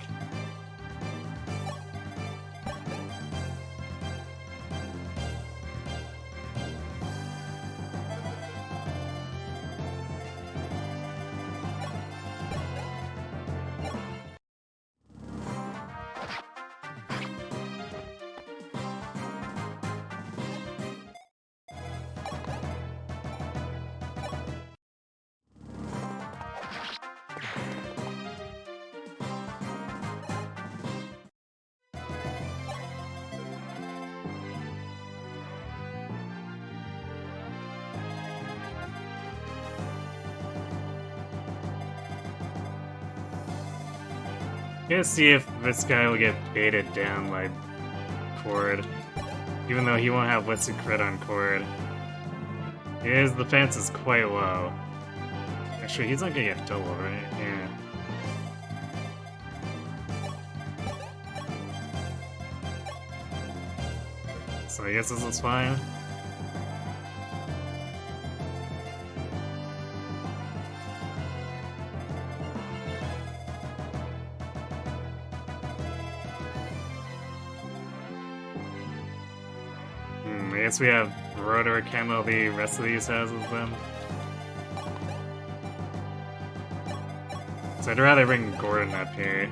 Gonna see if this guy will get baited down by Cord, even though he won't have Wits and Crit on Cord. His defense is quite low. Actually, he's not gonna get double, right? Yeah. So I guess this is fine. I guess we have Roderick handle the rest of these houses then. So I'd rather bring Gordon up here.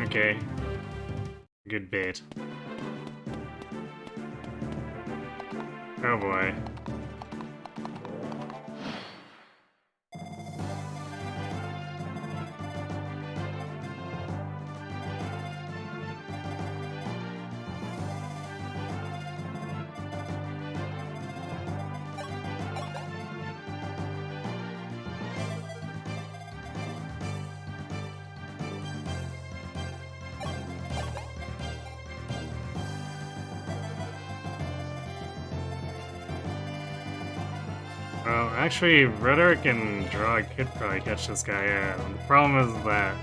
Okay. Good bait. Oh boy. Well, actually, Roderick and Drog could probably catch this guy out. The problem is that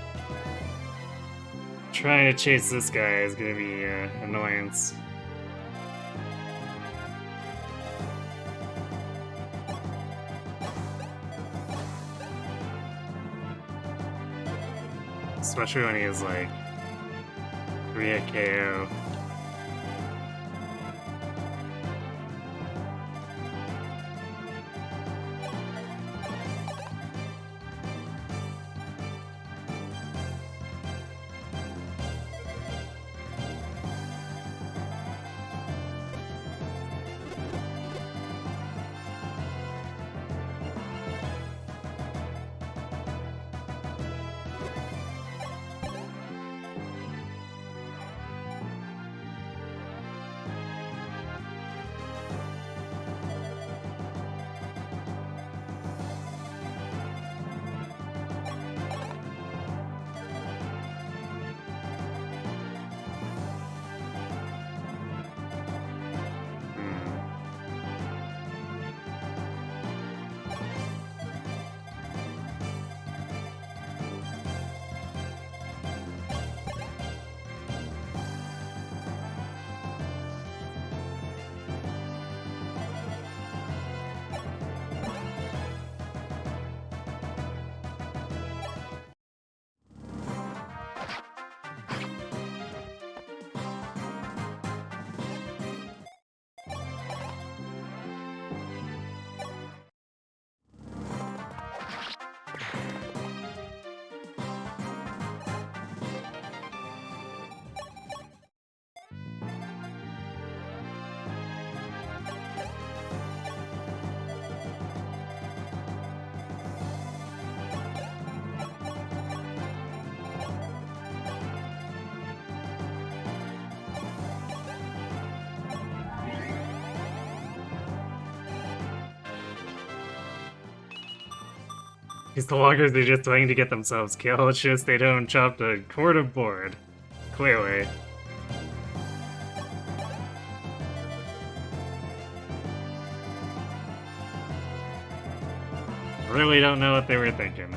trying to chase this guy is gonna be an annoyance. Especially when he is like 3-hit KO. These loggers are just trying to get themselves killed. It's just they don't chop the cord of board. Clearly. Really don't know what they were thinking.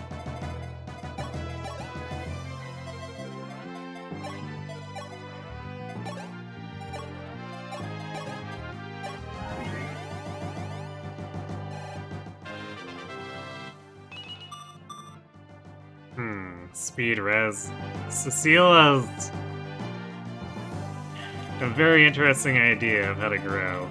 Speed res. Cecile has a very interesting idea of how to grow.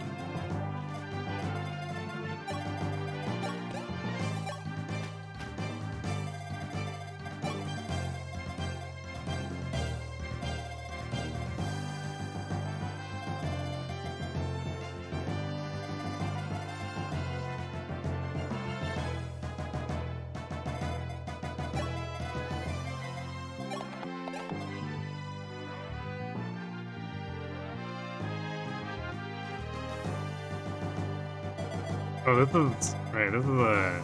Oh, this is... Right, this is a...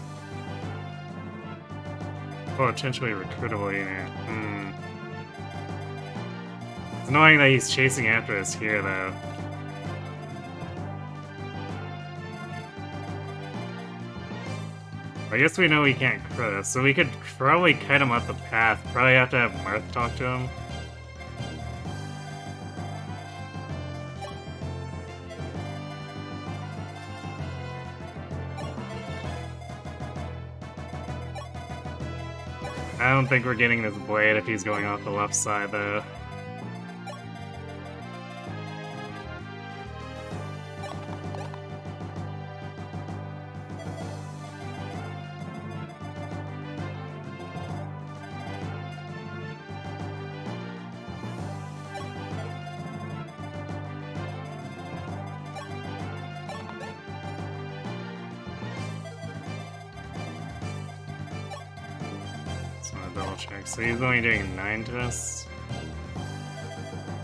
potentially recruitable unit. It's annoying that he's chasing after us here, though. I guess we know we can't crit us, so we could probably cut him off the path. Probably have to have Marth talk to him. I don't think we're getting this blade if he's going off the left side, though. Double check. So he's only doing 9 to us?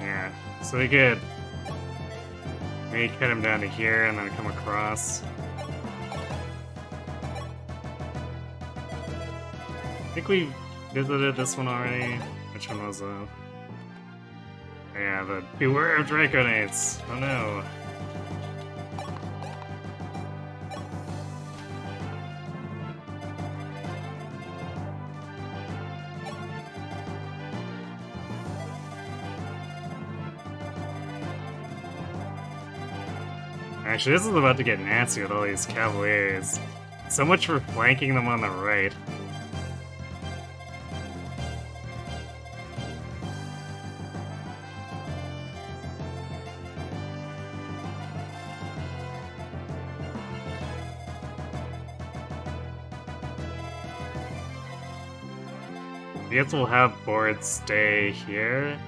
Yeah. So we could maybe cut him down to here and then come across. I think we visited this one already. Which one was it? Yeah, the Beware of Draconites. Oh no. Actually, this is about to get nasty with all these cavaliers. So much for flanking them on the right. I guess we'll have boards stay here.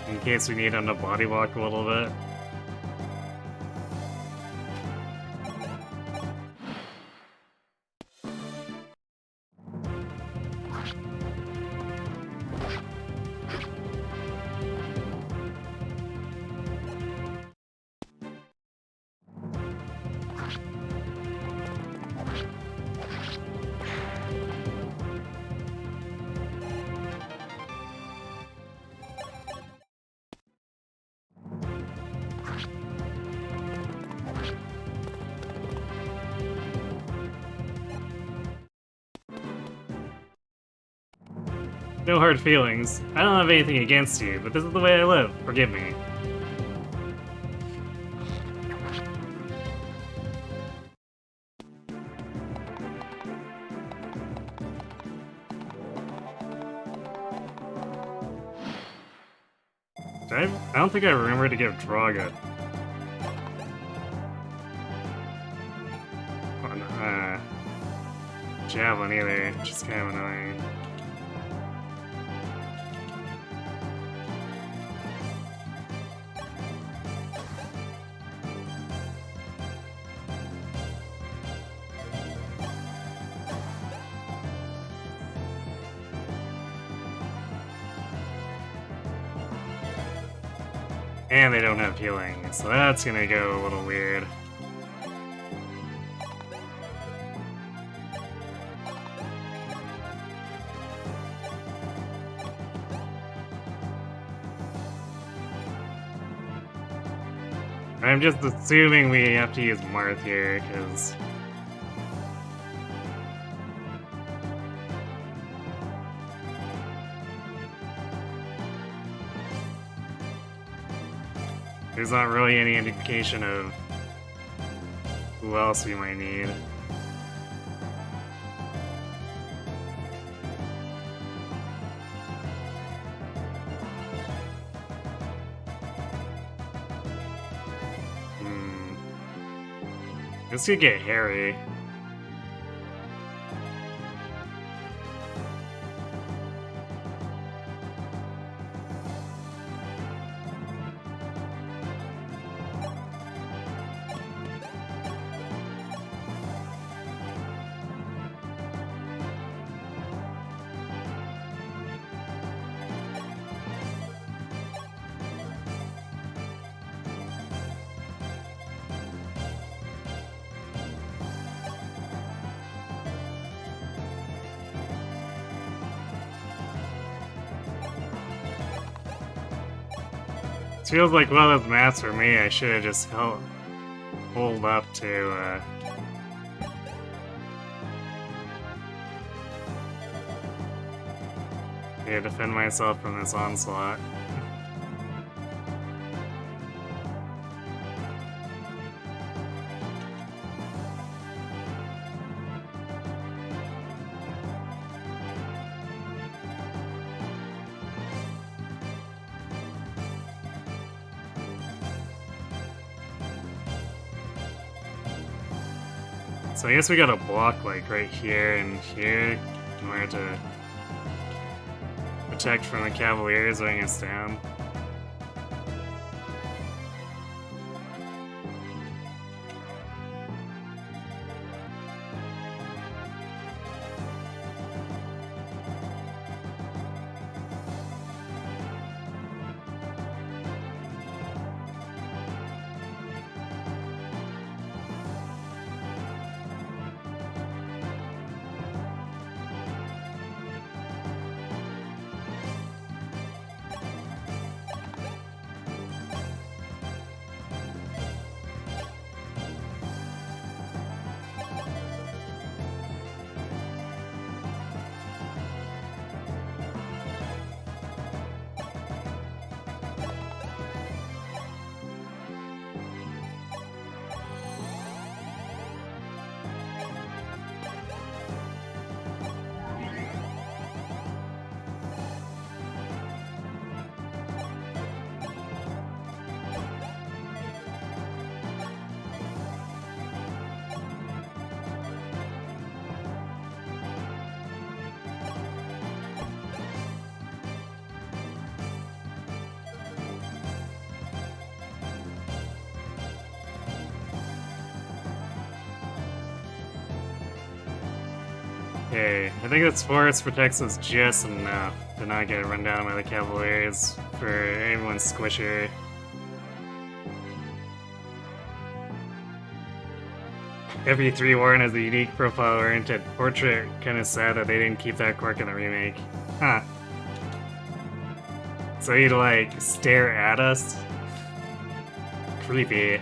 In case we need them to body block a little bit. No hard feelings. I don't have anything against you, but this is the way I live. Forgive me. I don't think I remember to give Draga. Javelin either, which is kind of annoying. And they don't have healing, so that's gonna go a little weird. I'm just assuming we have to use Marth here, because... there's not really any indication of who else we might need. This could get hairy. This feels like one of those maps for me. I should have just hold up to yeah, defend myself from this onslaught. So I guess we gotta block like right here and here in order to protect from the Cavaliers weighing us down. Okay, I think this forest protects us just enough to not get run down by the Cavaliers for everyone's squisher. Every 3 Warren has a unique profile-oriented portrait. Kinda sad that they didn't keep that quirk in the remake. Huh. So he'd like stare at us? Creepy.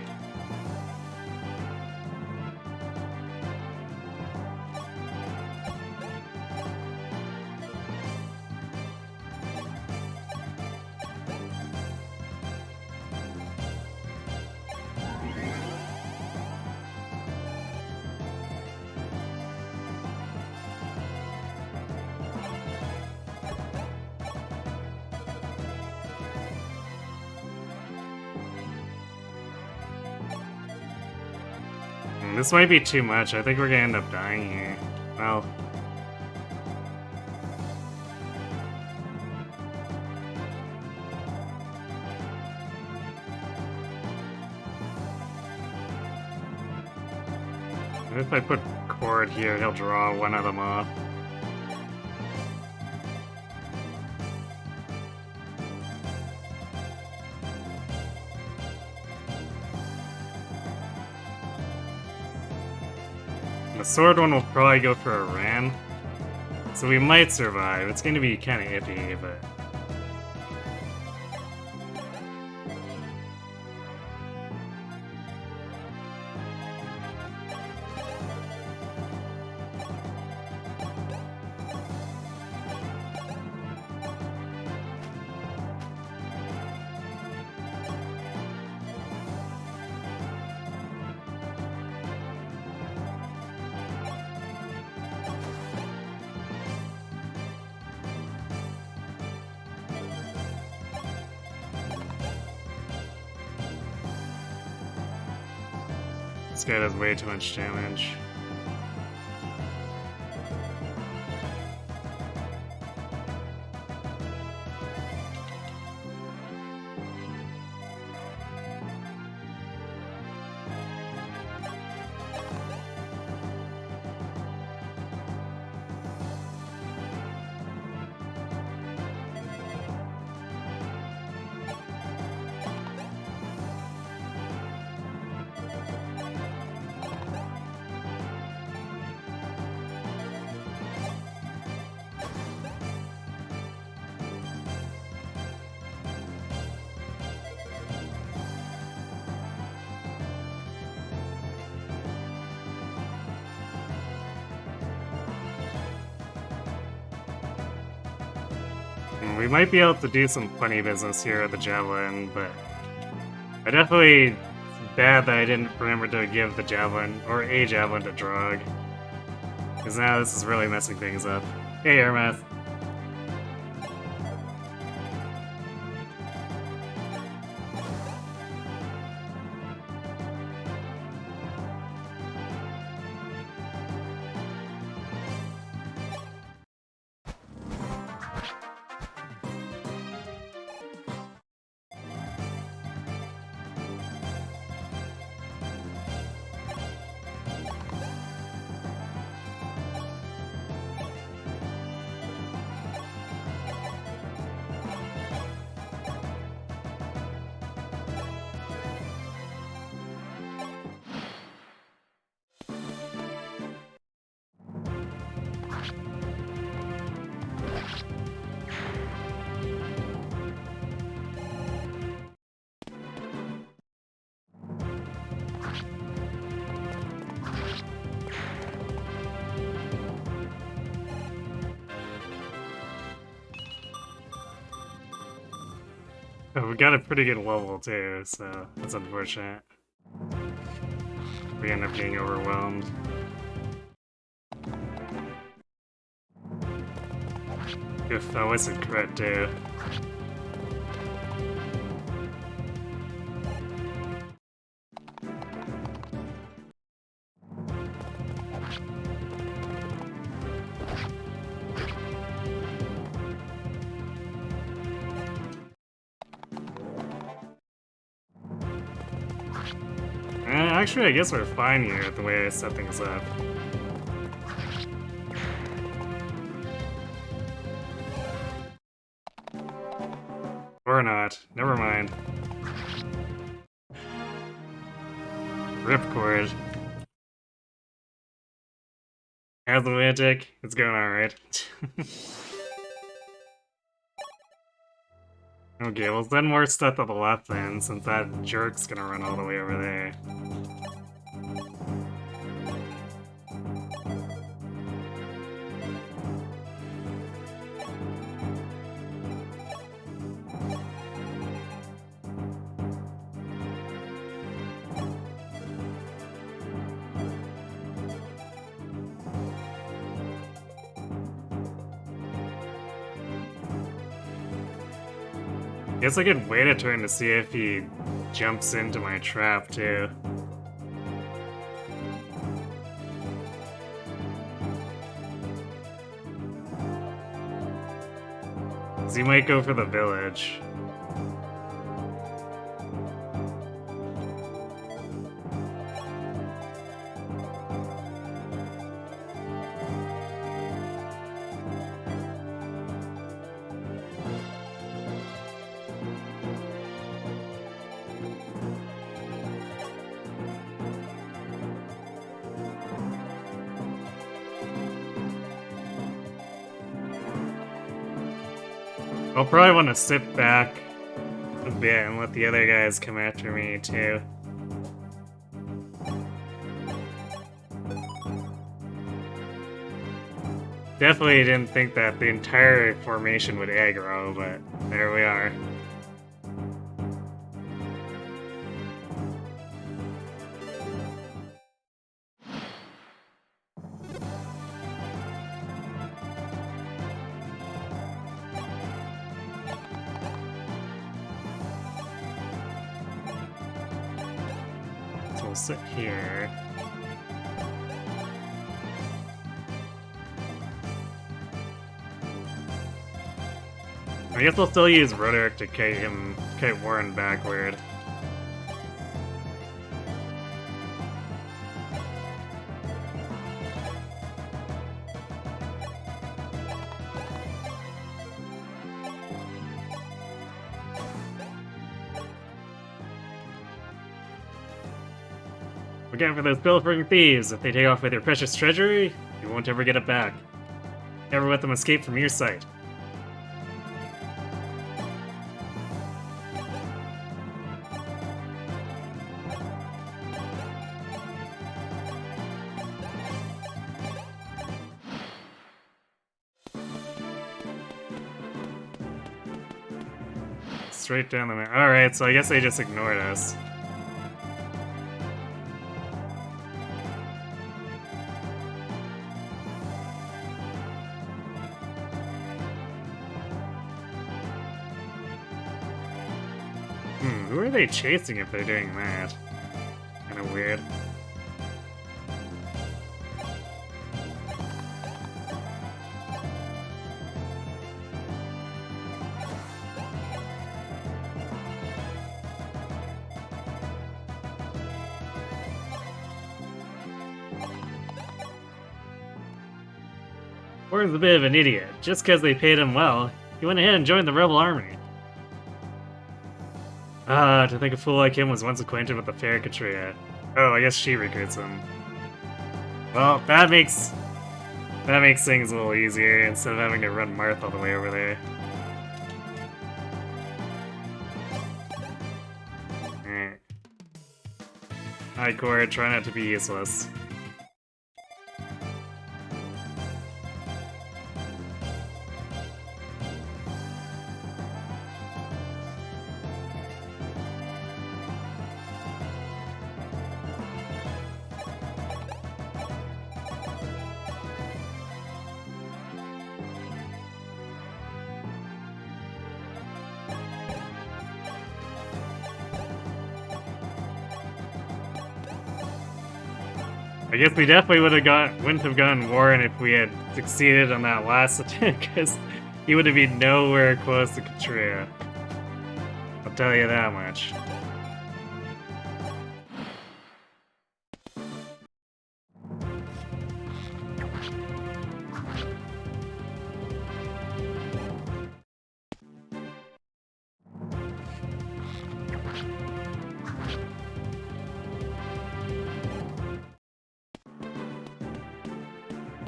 This might be too much. I think we're gonna end up dying here. Well... if I put Cord here, he'll draw one of them off. The sword one will probably go for a ram, so we might survive. It's going to be kind of iffy, but... This guy does way too much damage. We might be able to do some funny business here with the Javelin, but I definitely... It's bad that I didn't remember to give the Javelin, or a Javelin to Drog. Because now this is really messing things up. Hey, Airmath. Oh, we got a pretty good level too, so that's unfortunate. We end up getting overwhelmed. If that wasn't correct too. Actually, I guess we're fine here with the way I set things up. Or not. Never mind. Ripcord. How's the Lunatic? It's going alright. Okay, we'll send more stuff to the left then, since that jerk's gonna run all the way over there. Guess I could wait a turn to see if he jumps into my trap, too. So he might go for the village. I'll probably want to sit back a bit and let the other guys come after me, too. Definitely didn't think that the entire formation would aggro, but there we are. we'll sit here. I guess we'll still use Roderick to kite Warren backward. Look out for those pilfering thieves. If they take off with your precious treasury, you won't ever get it back. Never let them escape from your sight. Straight down the middle. Alright, so I guess they just ignored us. Who are they chasing if they're doing that? Kinda weird. Warren's a bit of an idiot. Just because they paid him well, he went ahead and joined the rebel army. To think a fool like him was once acquainted with the fair Katria. Oh, I guess she recruits him. Well, that makes things a little easier instead of having to run Marth all the way over there. Alright. Hi, Cora, try not to be useless. I guess we definitely wouldn't have gotten Warren if we had succeeded on that last attempt, because he would have been nowhere close to Katria. I'll tell you that much.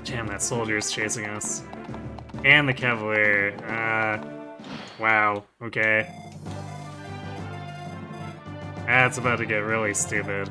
Damn, that soldier's chasing us. And the Cavalier. Wow. Okay. That's about to get really stupid.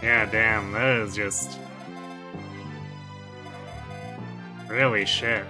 Yeah, damn, that is just really shit.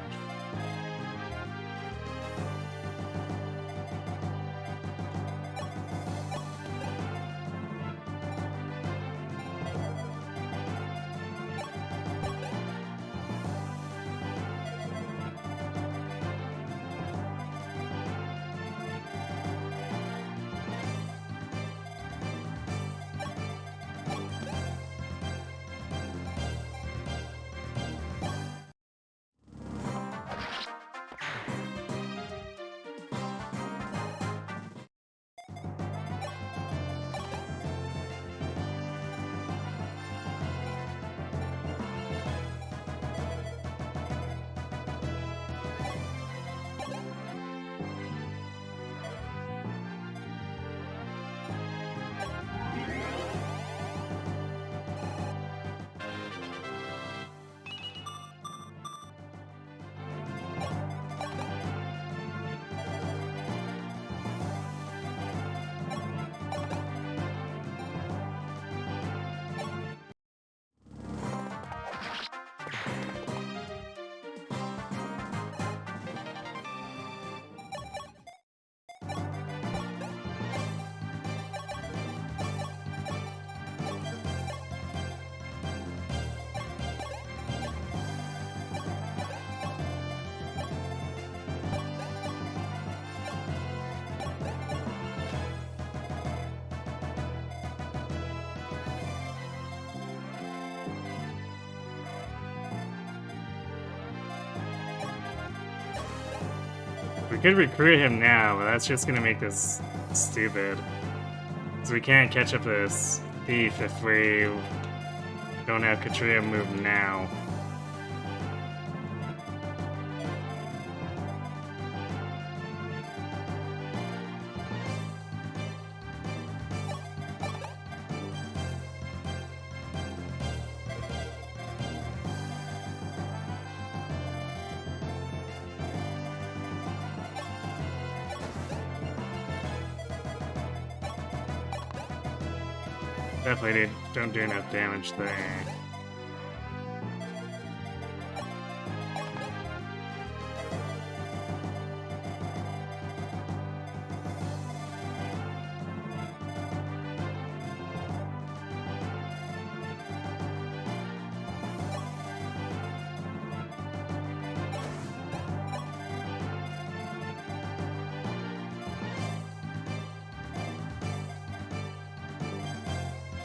We could recruit him now, but that's just gonna make this stupid. So we can't catch up this thief if we don't have Katria move now. Definitely don't do enough damage there.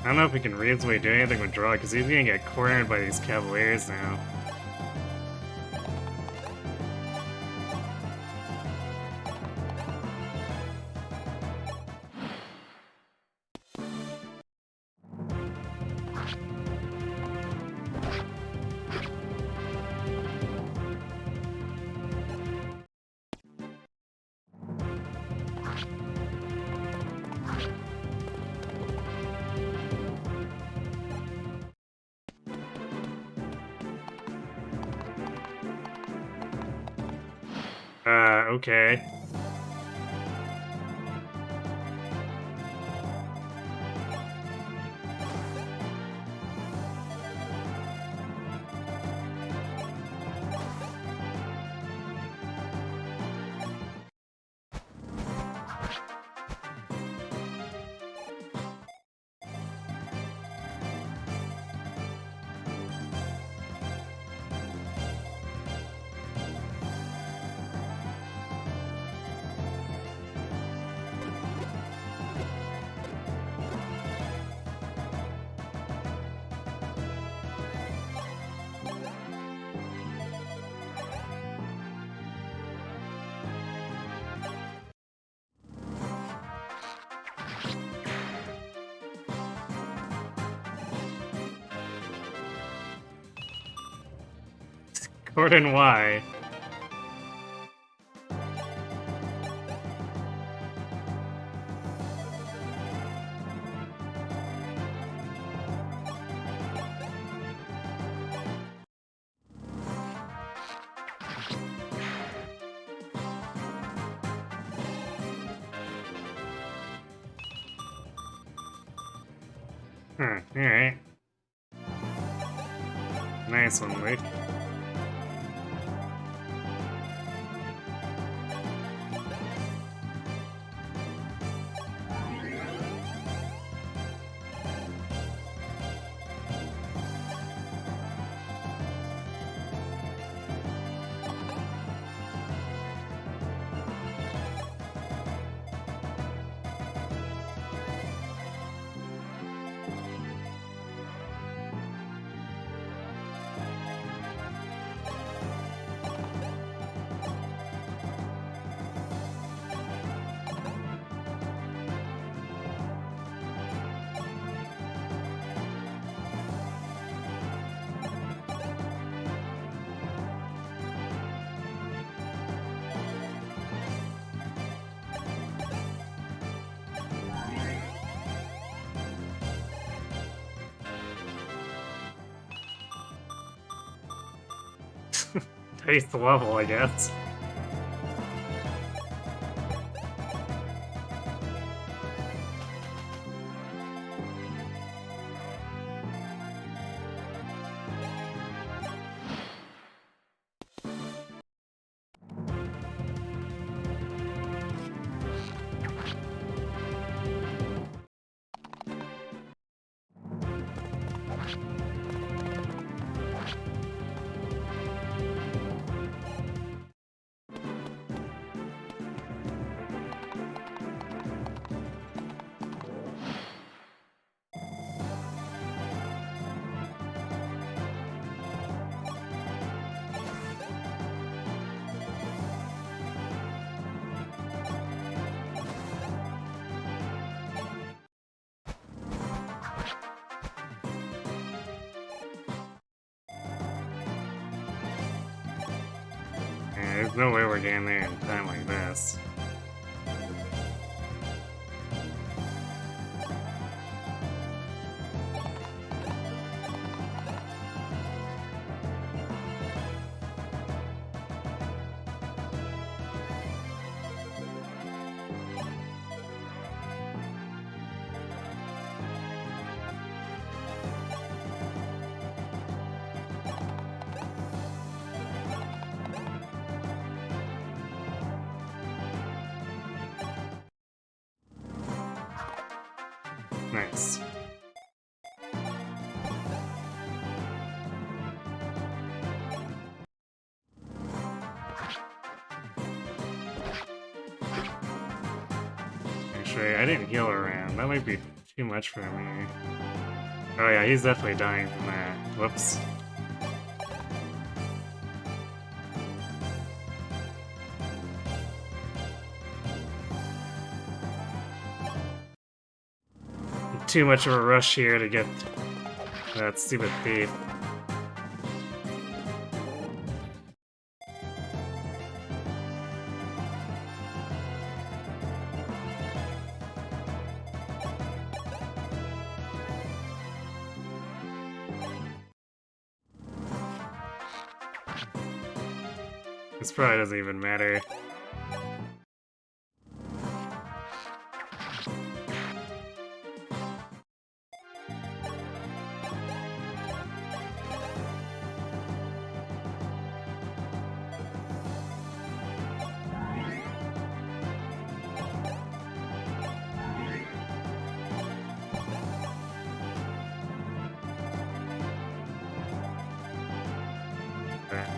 I don't know if we can reasonably do anything with draw, because he's gonna get cornered by these Cavaliers now. Okay. Gordon, why? Alright. Nice one, Luke. Taste the level, I guess. There's no way we're getting there in time like this. Nice. Actually, I didn't heal around. That might be too much for me. Oh yeah, he's definitely dying from that. Whoops. Too much of a rush here to get that stupid thief. This probably doesn't even matter.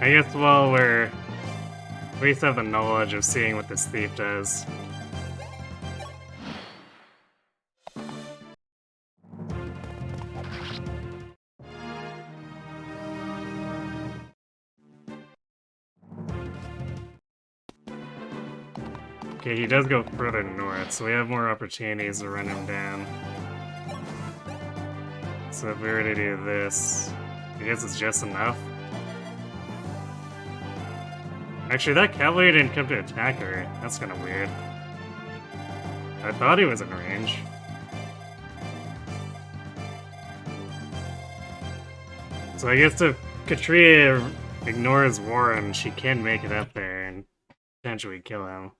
I guess while we're... We at least have the knowledge of seeing what this thief does. Okay, he does go further north, so we have more opportunities to run him down. So if we were to do this, I guess it's just enough. Actually, that cavalry didn't come to attack her. That's kind of weird. I thought he was in range. So I guess if Katria ignores Warren, she can make it up there and potentially kill him.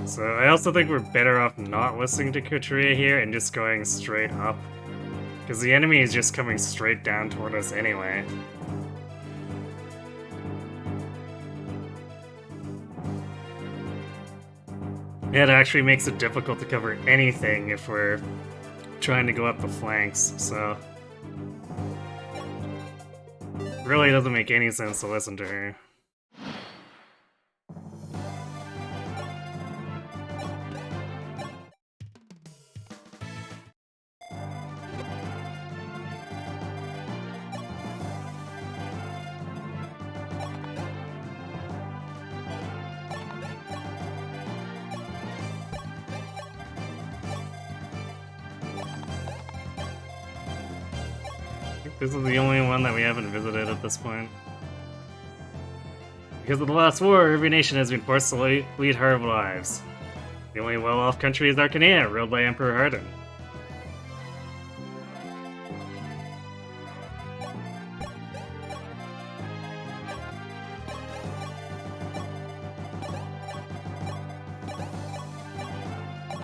So I also think we're better off not listening to Katria here and just going straight up. Because the enemy is just coming straight down toward us anyway. It actually makes it difficult to cover anything if we're trying to go up the flanks, so... It really doesn't make any sense to listen to her. This is the only one that we haven't visited at this point. Because of the last war, every nation has been forced to lead hard lives. The only well-off country is Arcanea, ruled by Emperor Hardin.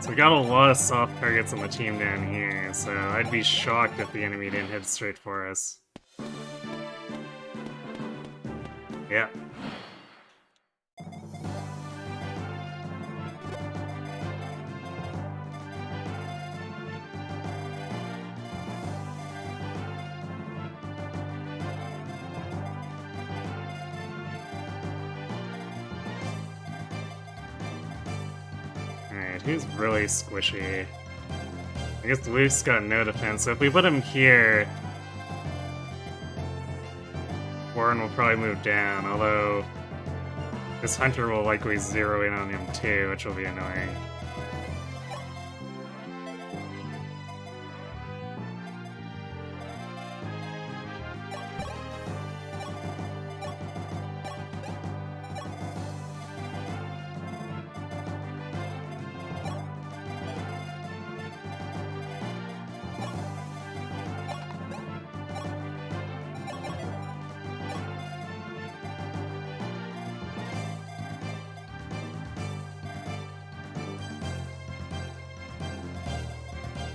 So we got a lot of soft targets on the team down here, so I'd be shocked if the enemy didn't head straight for us. Yeah. Alright, who's really squishy? I guess Luke's got no defense, so if we put him here, Warren will probably move down, although this hunter will likely zero in on him too, which will be annoying.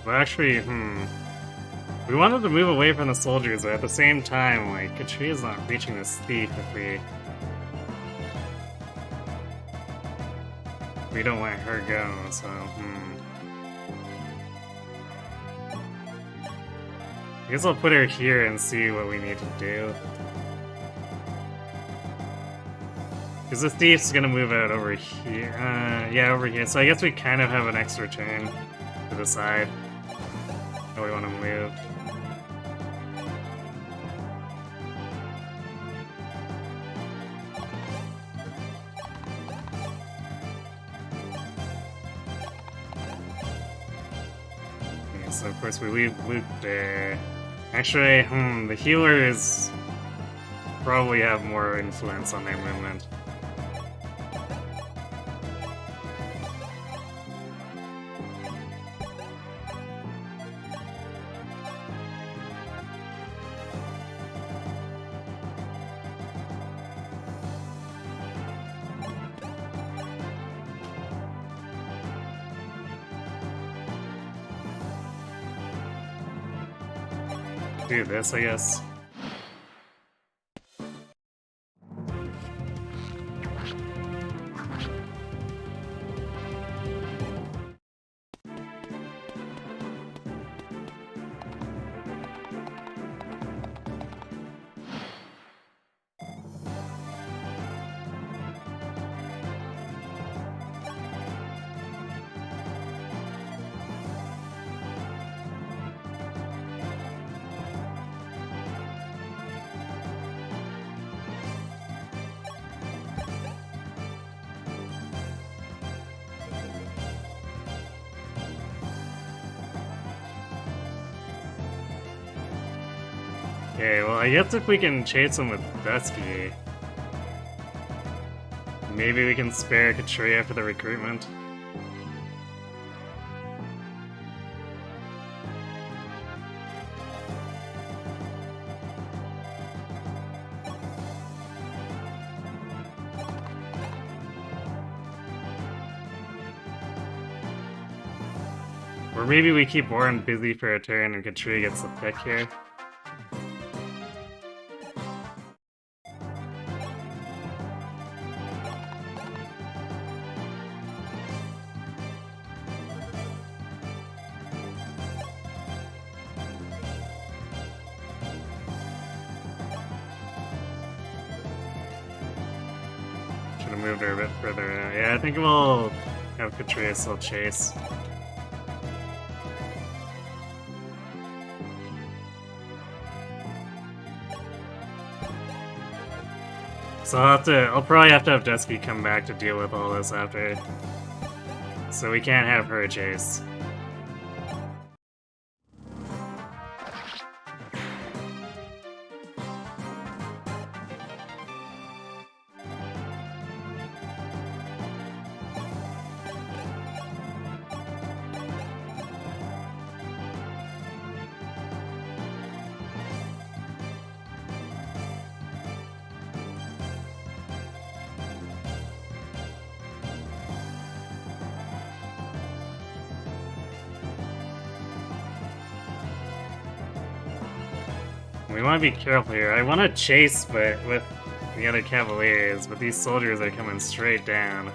But actually, we wanted to move away from the soldiers, but at the same time, like, Katria's not reaching this thief if we don't let her go, so, I guess I'll put her here and see what we need to do. Because the thief's gonna move out over here. Yeah, over here. So I guess we kind of have an extra turn to decide how we want to move. Okay, so of course we leave Luke there. Actually, the healers probably have more influence on their movement. Do this, I guess. Okay, well, I guess if we can chase him with Dusky, maybe we can spare Katria for the recruitment. Or maybe we keep Warren busy for a turn and Katria gets the pick here. Should have moved her a bit further out. Yeah, I think we'll have Katria still chase. So I'll probably have to have Dusky come back to deal with all this after. So we can't have her chase. We want to be careful here. I want to chase, but with the other Cavaliers, but these soldiers are coming straight down.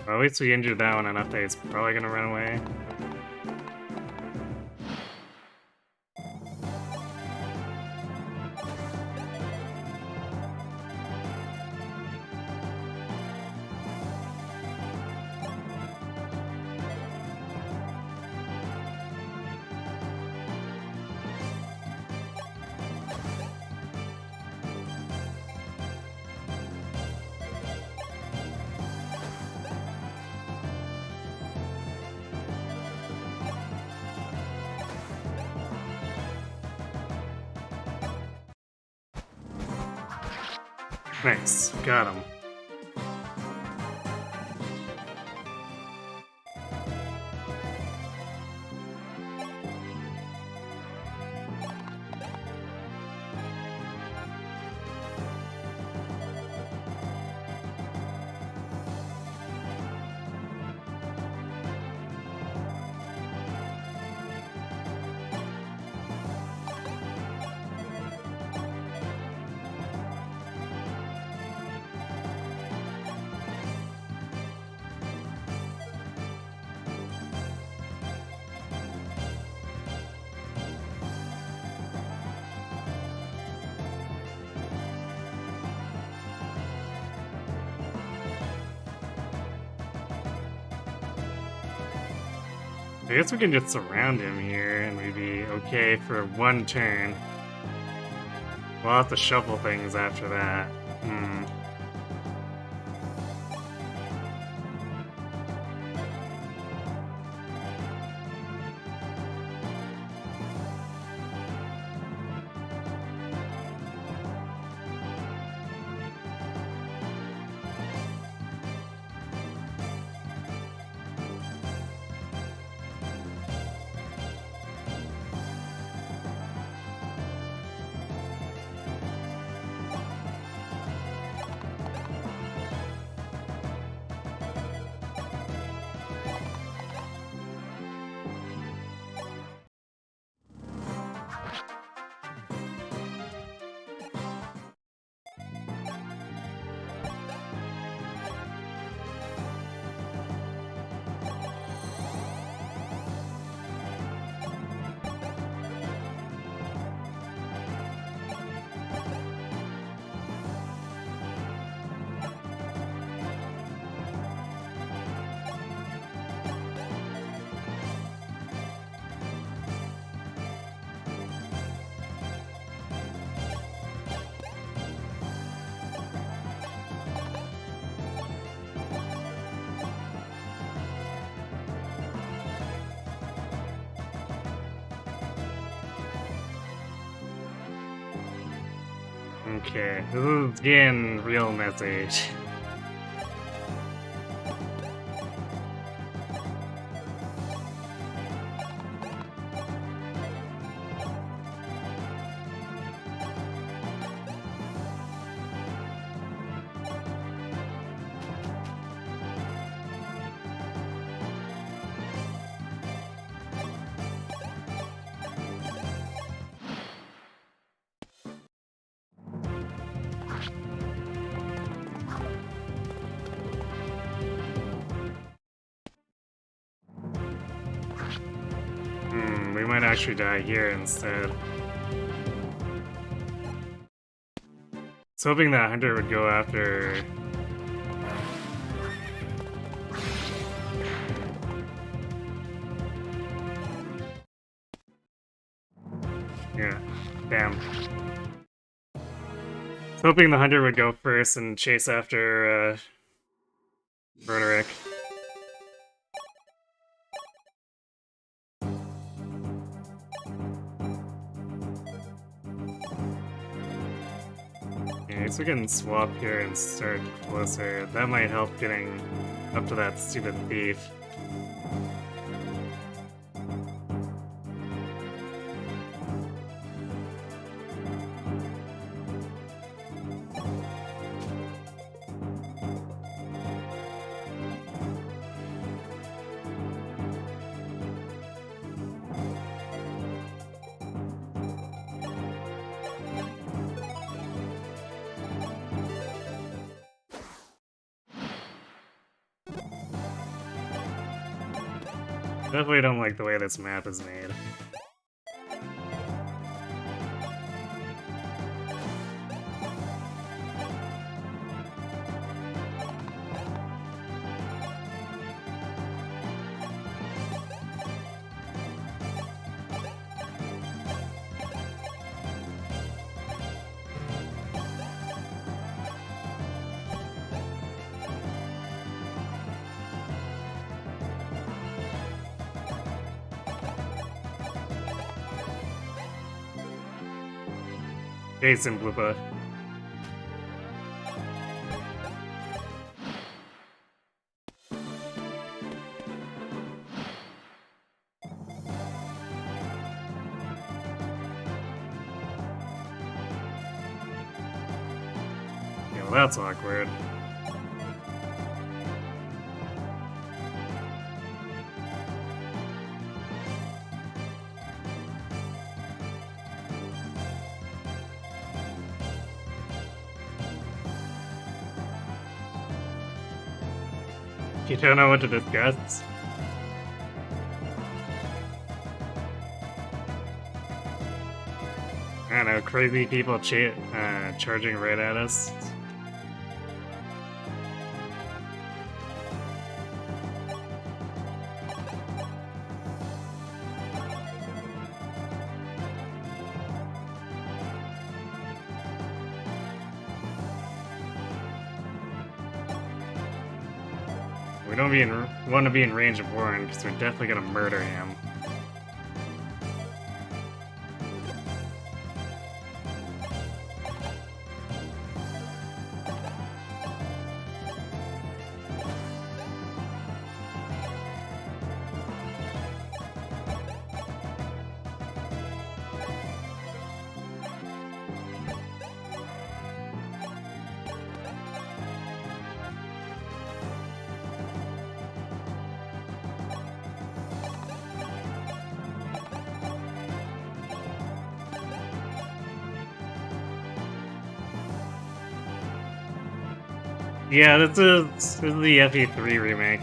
Well, at least we injured that one enough that he's probably gonna run away. Nice, got him. I guess we can just surround him here and we'd be okay for one turn. We'll have to shuffle things after that. Okay, this is getting real message. We might actually die here instead. I was hoping that Hunter would go after... Yeah, damn. I was hoping the Hunter would go first and chase after, Roderick. Yeah, I guess we can swap here and start closer. That might help getting up to that stupid thief. definitely don't like the way this map is made. Jason Bloopa. Yeah, well, that's awkward. You don't know what to discuss? I don't know, crazy people charging right at us. We don't want to be in range of Warren, because we're definitely gonna murder him. Yeah, this is the FE3 remake.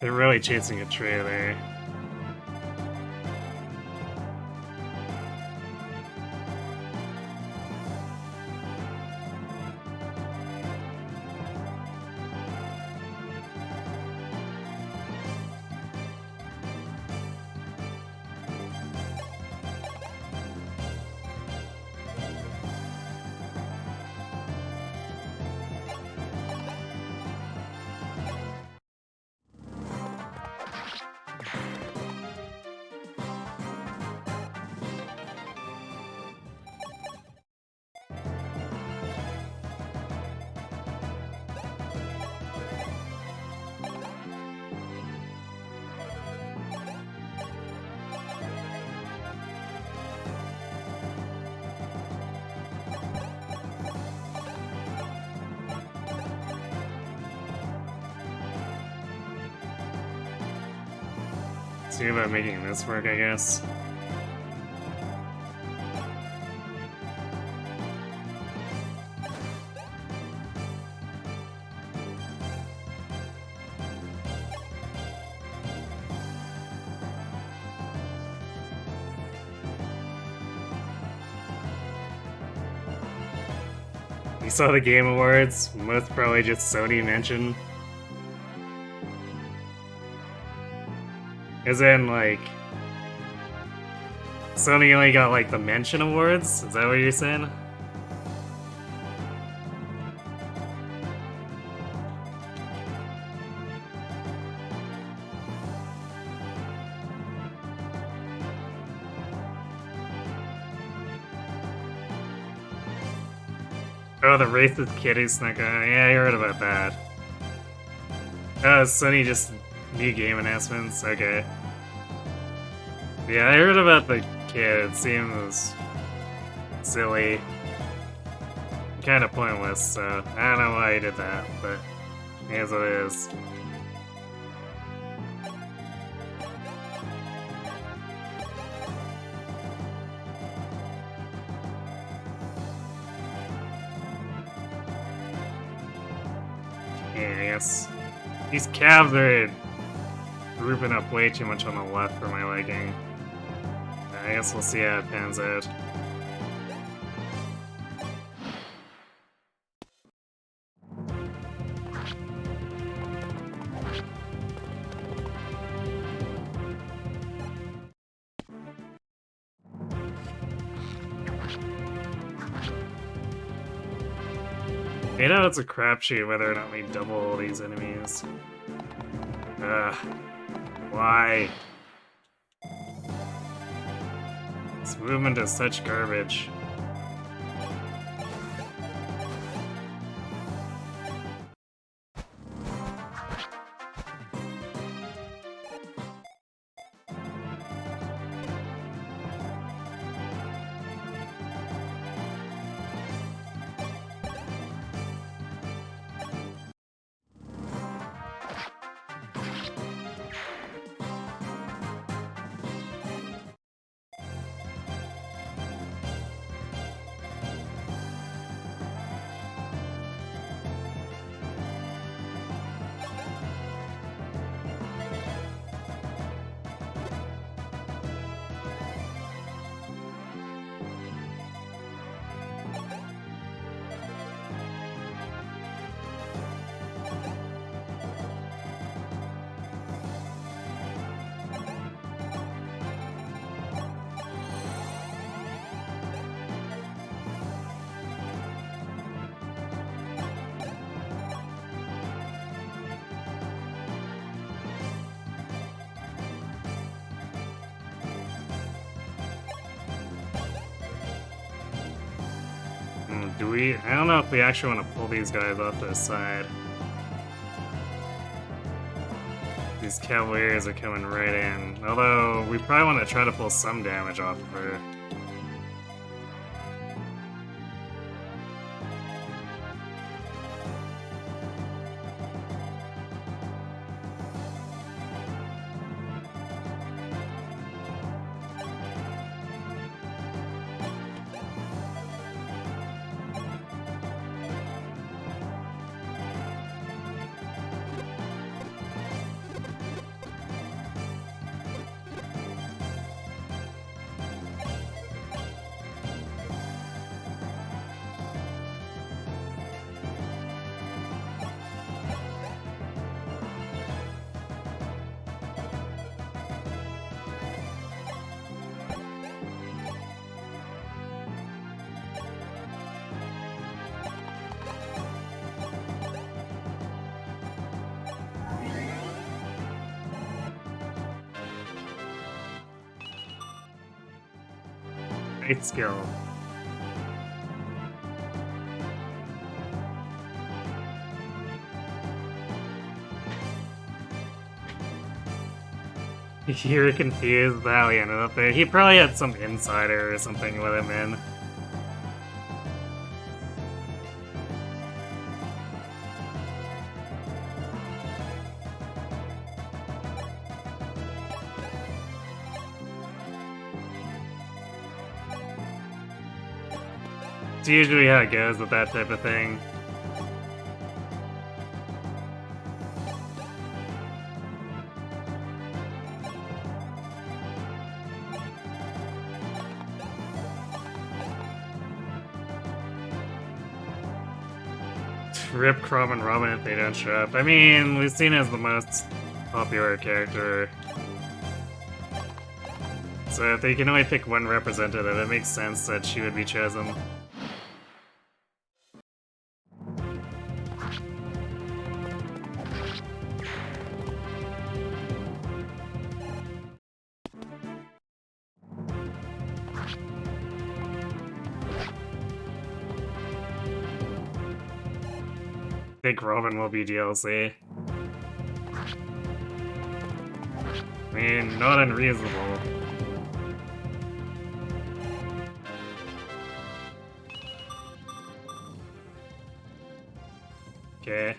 They're really chasing a tree there. See about making this work, I guess. You saw the Game Awards? Most probably just Sony mention. As in, like, Sony only got, like, the mention awards? Is that what you're saying? Oh, the racist kid who snuck on. Yeah, I heard about that. Oh, Sony just new game announcements? Okay. Yeah, I heard about the kid. It seems silly. kind of pointless, so I don't know why he did that, but it is what it is. Yeah, I guess these calves are grouping up way too much on the left for my liking. I guess we'll see how it pans out. You know, it's a crapshoot whether or not we double these enemies. Ugh. Why? This movement is such garbage. Do we? I don't know if we actually want to pull these guys off to the side. These cavaliers are coming right in. Although, we probably want to try to pull some damage off of her. Great skill. You're confused how he ended up there. He probably had some insider or something with him in. It's usually how it goes with that type of thing. Rip Crom and Robin if they don't show up. I mean, Lucina is the most popular character. So if they can only pick one representative, it makes sense that she would be chosen. I think Robin will be DLC. I mean, not unreasonable. Okay.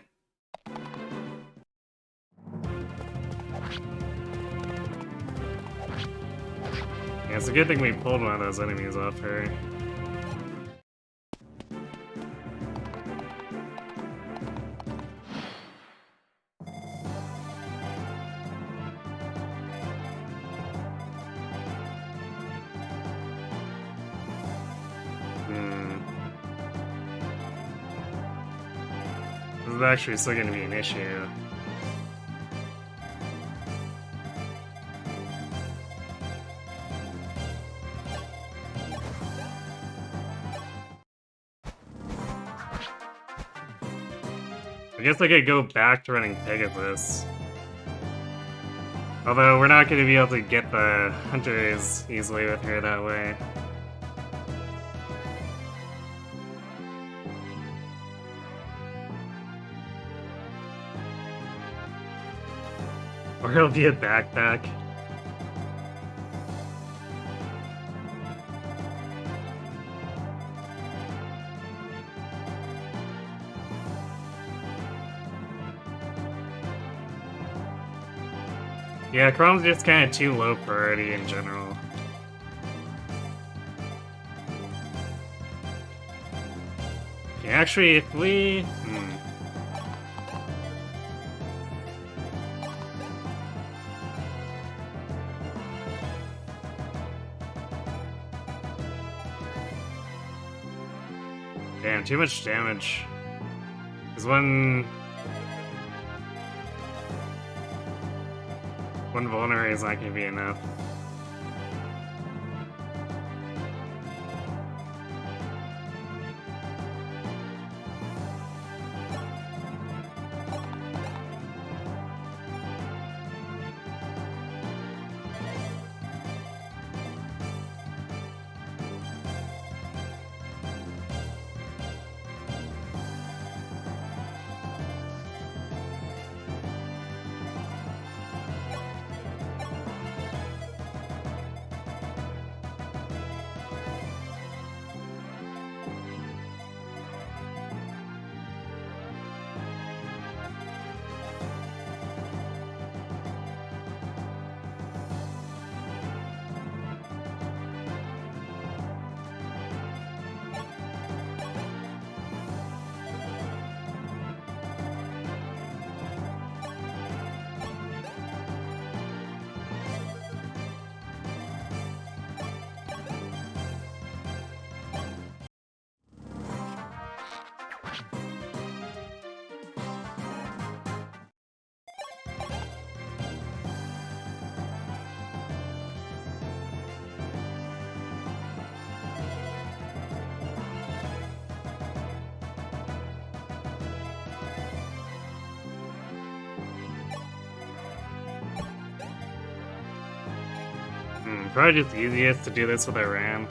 Yeah, it's a good thing we pulled one of those enemies off her. This is actually still going to be an issue. I guess I could go back to running Pegasus. Although we're not going to be able to get the hunters easily with her that way. Or it'll be a backpack. Yeah, Chrome's just kind of too low priority in general. Okay, actually, if we... Damn, too much damage. Because one vulnerary is not going to be enough. Probably just easiest to do this with our RAM.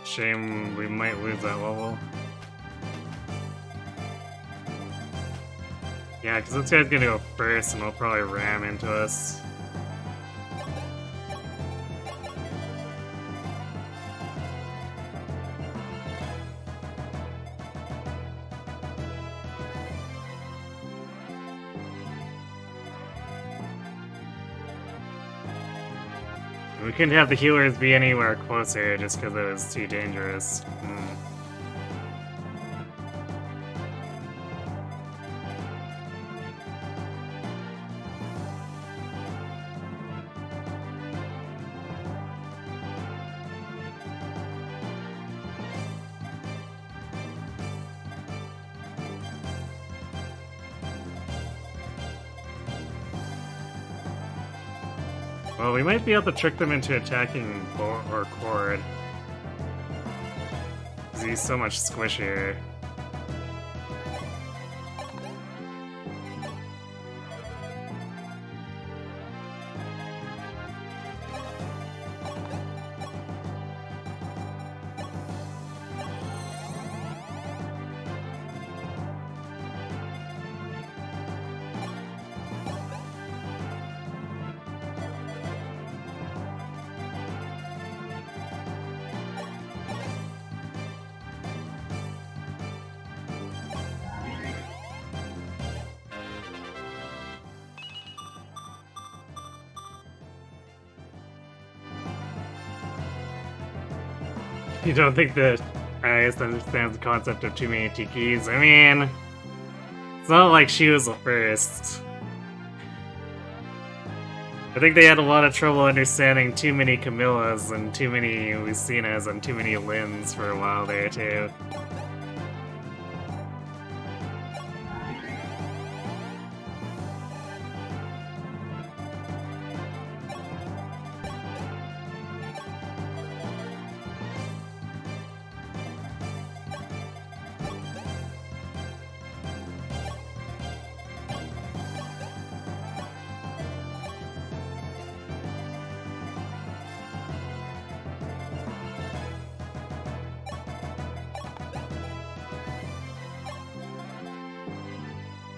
Shame we might lose that level. Yeah, because this guy's gonna go first and he'll probably ram into us. We couldn't have the healers be anywhere closer just because it was too dangerous. Well, we might be able to trick them into attacking or Cord. Because he's so much squishier. You don't think that Ice understands the concept of too many Tikis? I mean, it's not like she was the first. I think they had a lot of trouble understanding too many Camillas and too many Lucinas and too many Lins for a while there, too.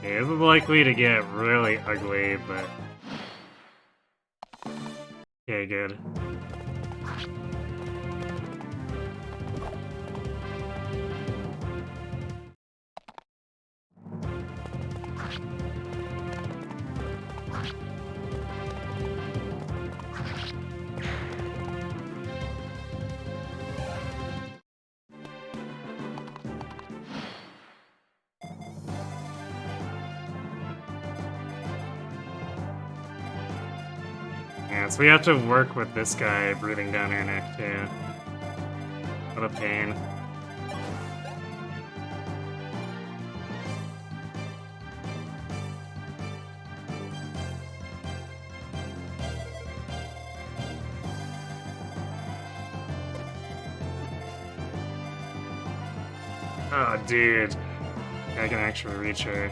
Okay, this is likely to get really ugly, but... Okay, good. Yeah, so we have to work with this guy breathing down her neck, too. What a pain. Oh, dude. I can actually reach her.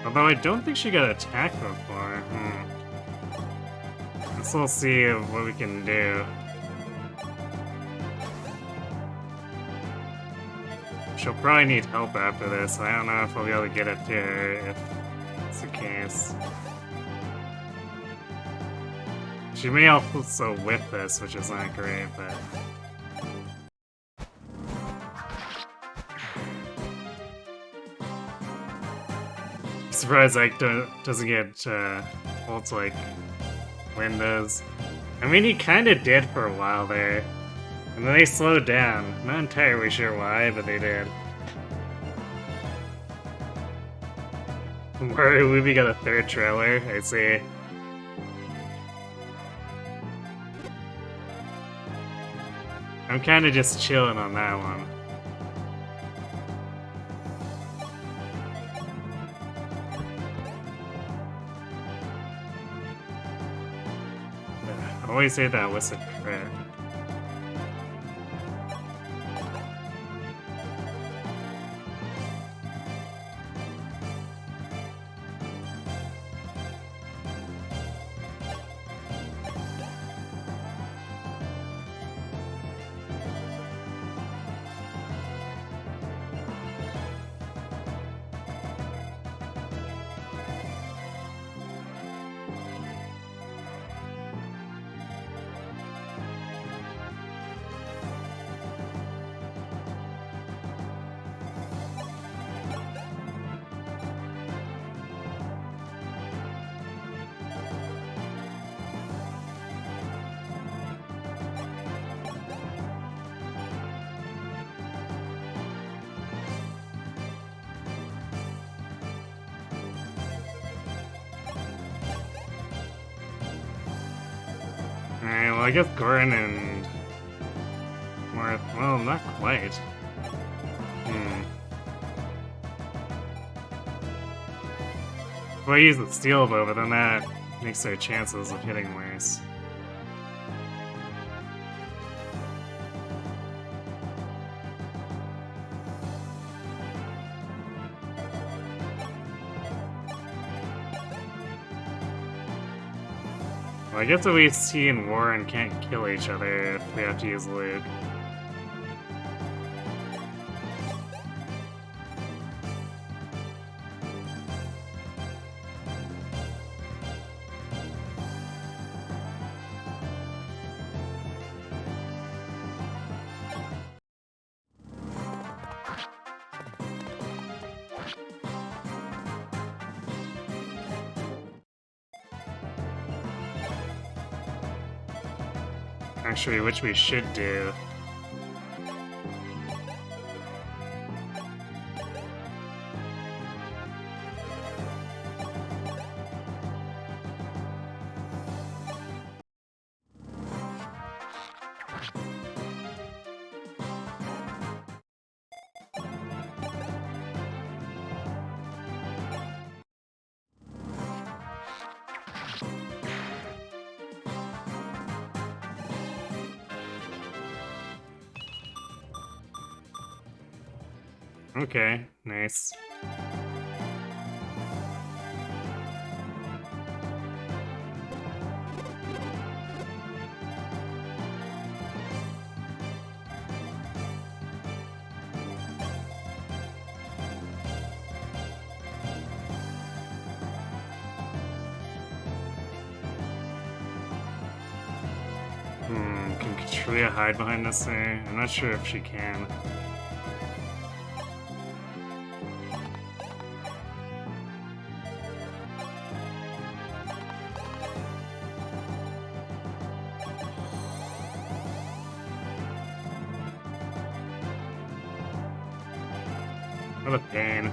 Although I don't think she got attacked before. Let's all see what we can do. She'll probably need help after this. I don't know if I'll be able to get it to her if it's the case. She may also whip this, which is not great, but... Surprised Ike doesn't get ults like Lyn does. I mean, he kinda did for a while there. And then they slowed down. Not entirely sure why, but they did. Mario movie got a third trailer, I see. I'm kinda just chilling on that one. I always say that was a crit. Alright, well I guess Gordon and... Well, not quite. If I use the steel bow, but then that makes their chances of hitting worse. Well, I guess at least he and Warren can't kill each other if we have to use Luke. Actually, which we should do. Okay, nice. Can Katria hide behind us there? I'm not sure if she can. What a pain.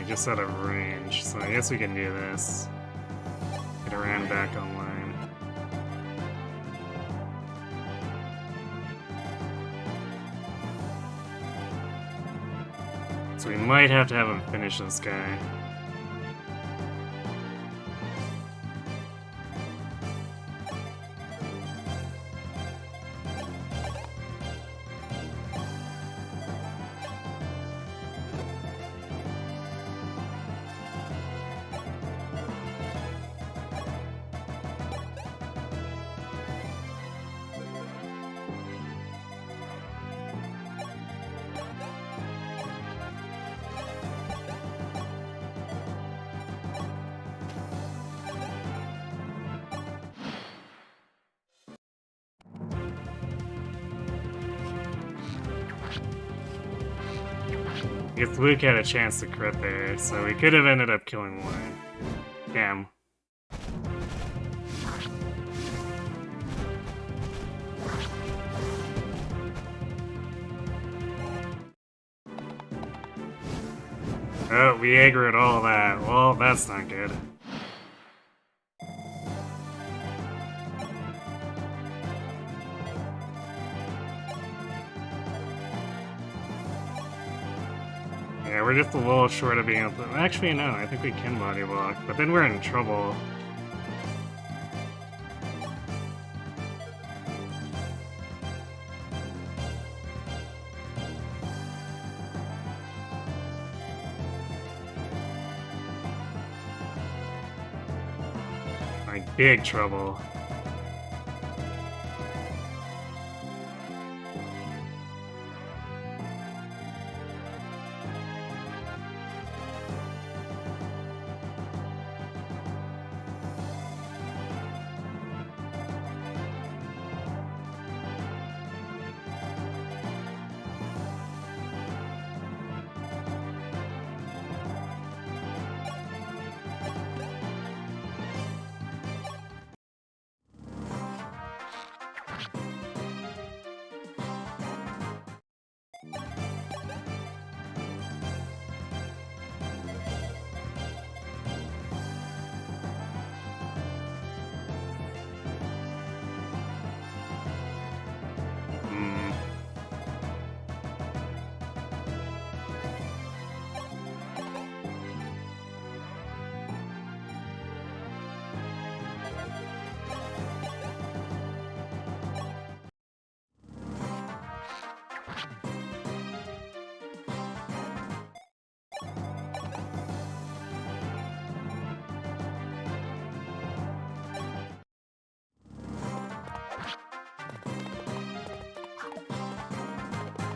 Just out of range, so I guess we can do this. Get around back online. So we might have to have him finish this guy. I guess Luke had a chance to crit there, so we could have ended up killing one. Damn. Oh, we aggroed all that. Well, that's not good. Yeah, we're just a little short of being able to... Actually, no, I think we can body block, but then we're in trouble. Like, big trouble.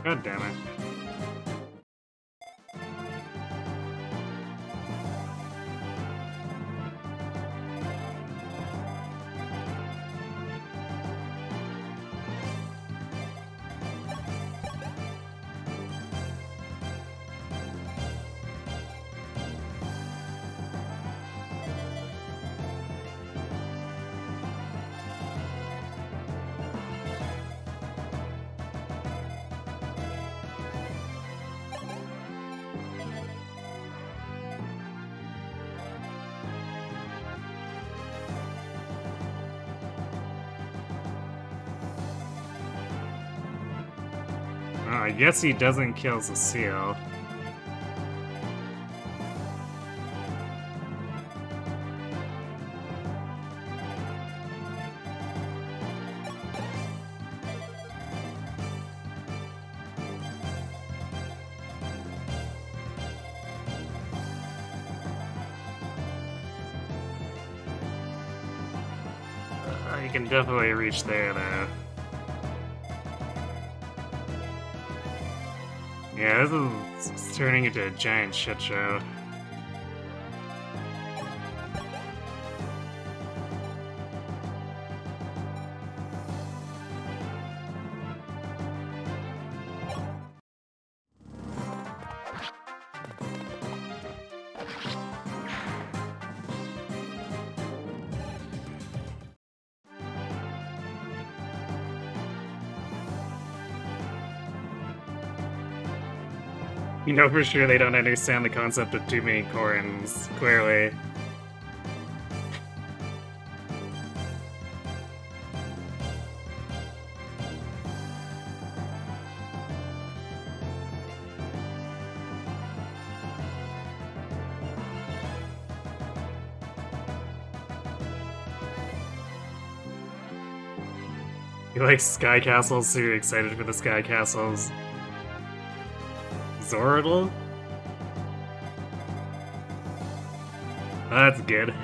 God damn it. Oh, I guess he doesn't kill the seal. You can definitely reach there, though. Yeah, this is turning into a giant shit show. You know for sure they don't understand the concept of too many corns, clearly. You like Sky Castles, so you're excited for the Sky Castles. Zorodle? That's good.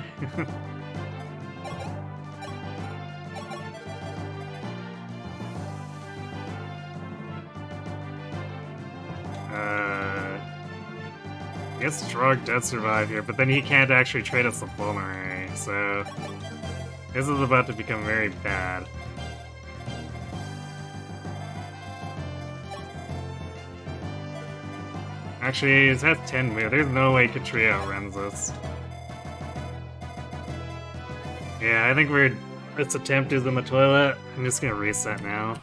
I guess Drog does survive here, but then he can't actually trade us the Fulminary, so this is about to become very bad. Actually, it has 10 move. There's no way Katria outruns us. Yeah, I think this attempt is in the toilet. I'm just gonna reset now.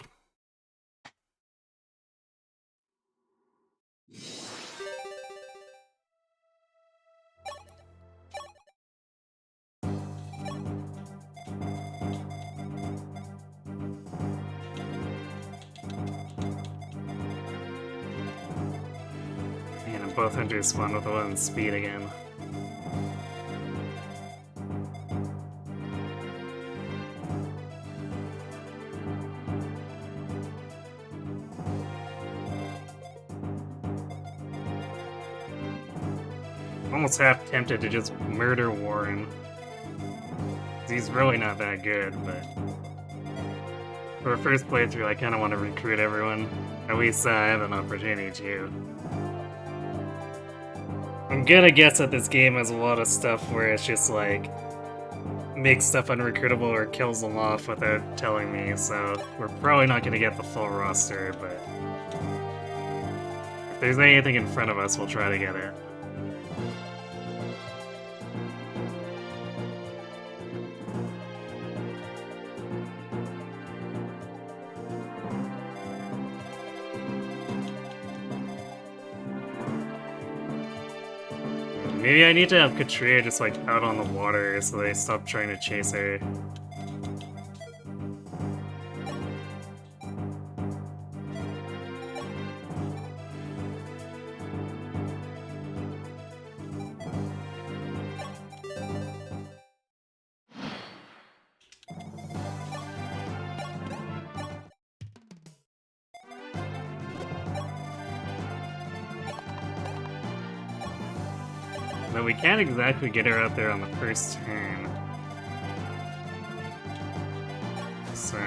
And both hunters spawn with 1 speed again. Almost half tempted to just murder Warren. He's really not that good, but for a first playthrough, I kind of want to recruit everyone. At least I have an opportunity to. I'm gonna guess that this game has a lot of stuff where it's just like makes stuff unrecruitable or kills them off without telling me, so we're probably not gonna get the full roster, but if there's anything in front of us, we'll try to get it. Maybe I need to have Katria just like out on the water so they stop trying to chase her. But we can't exactly get her out there on the first turn. So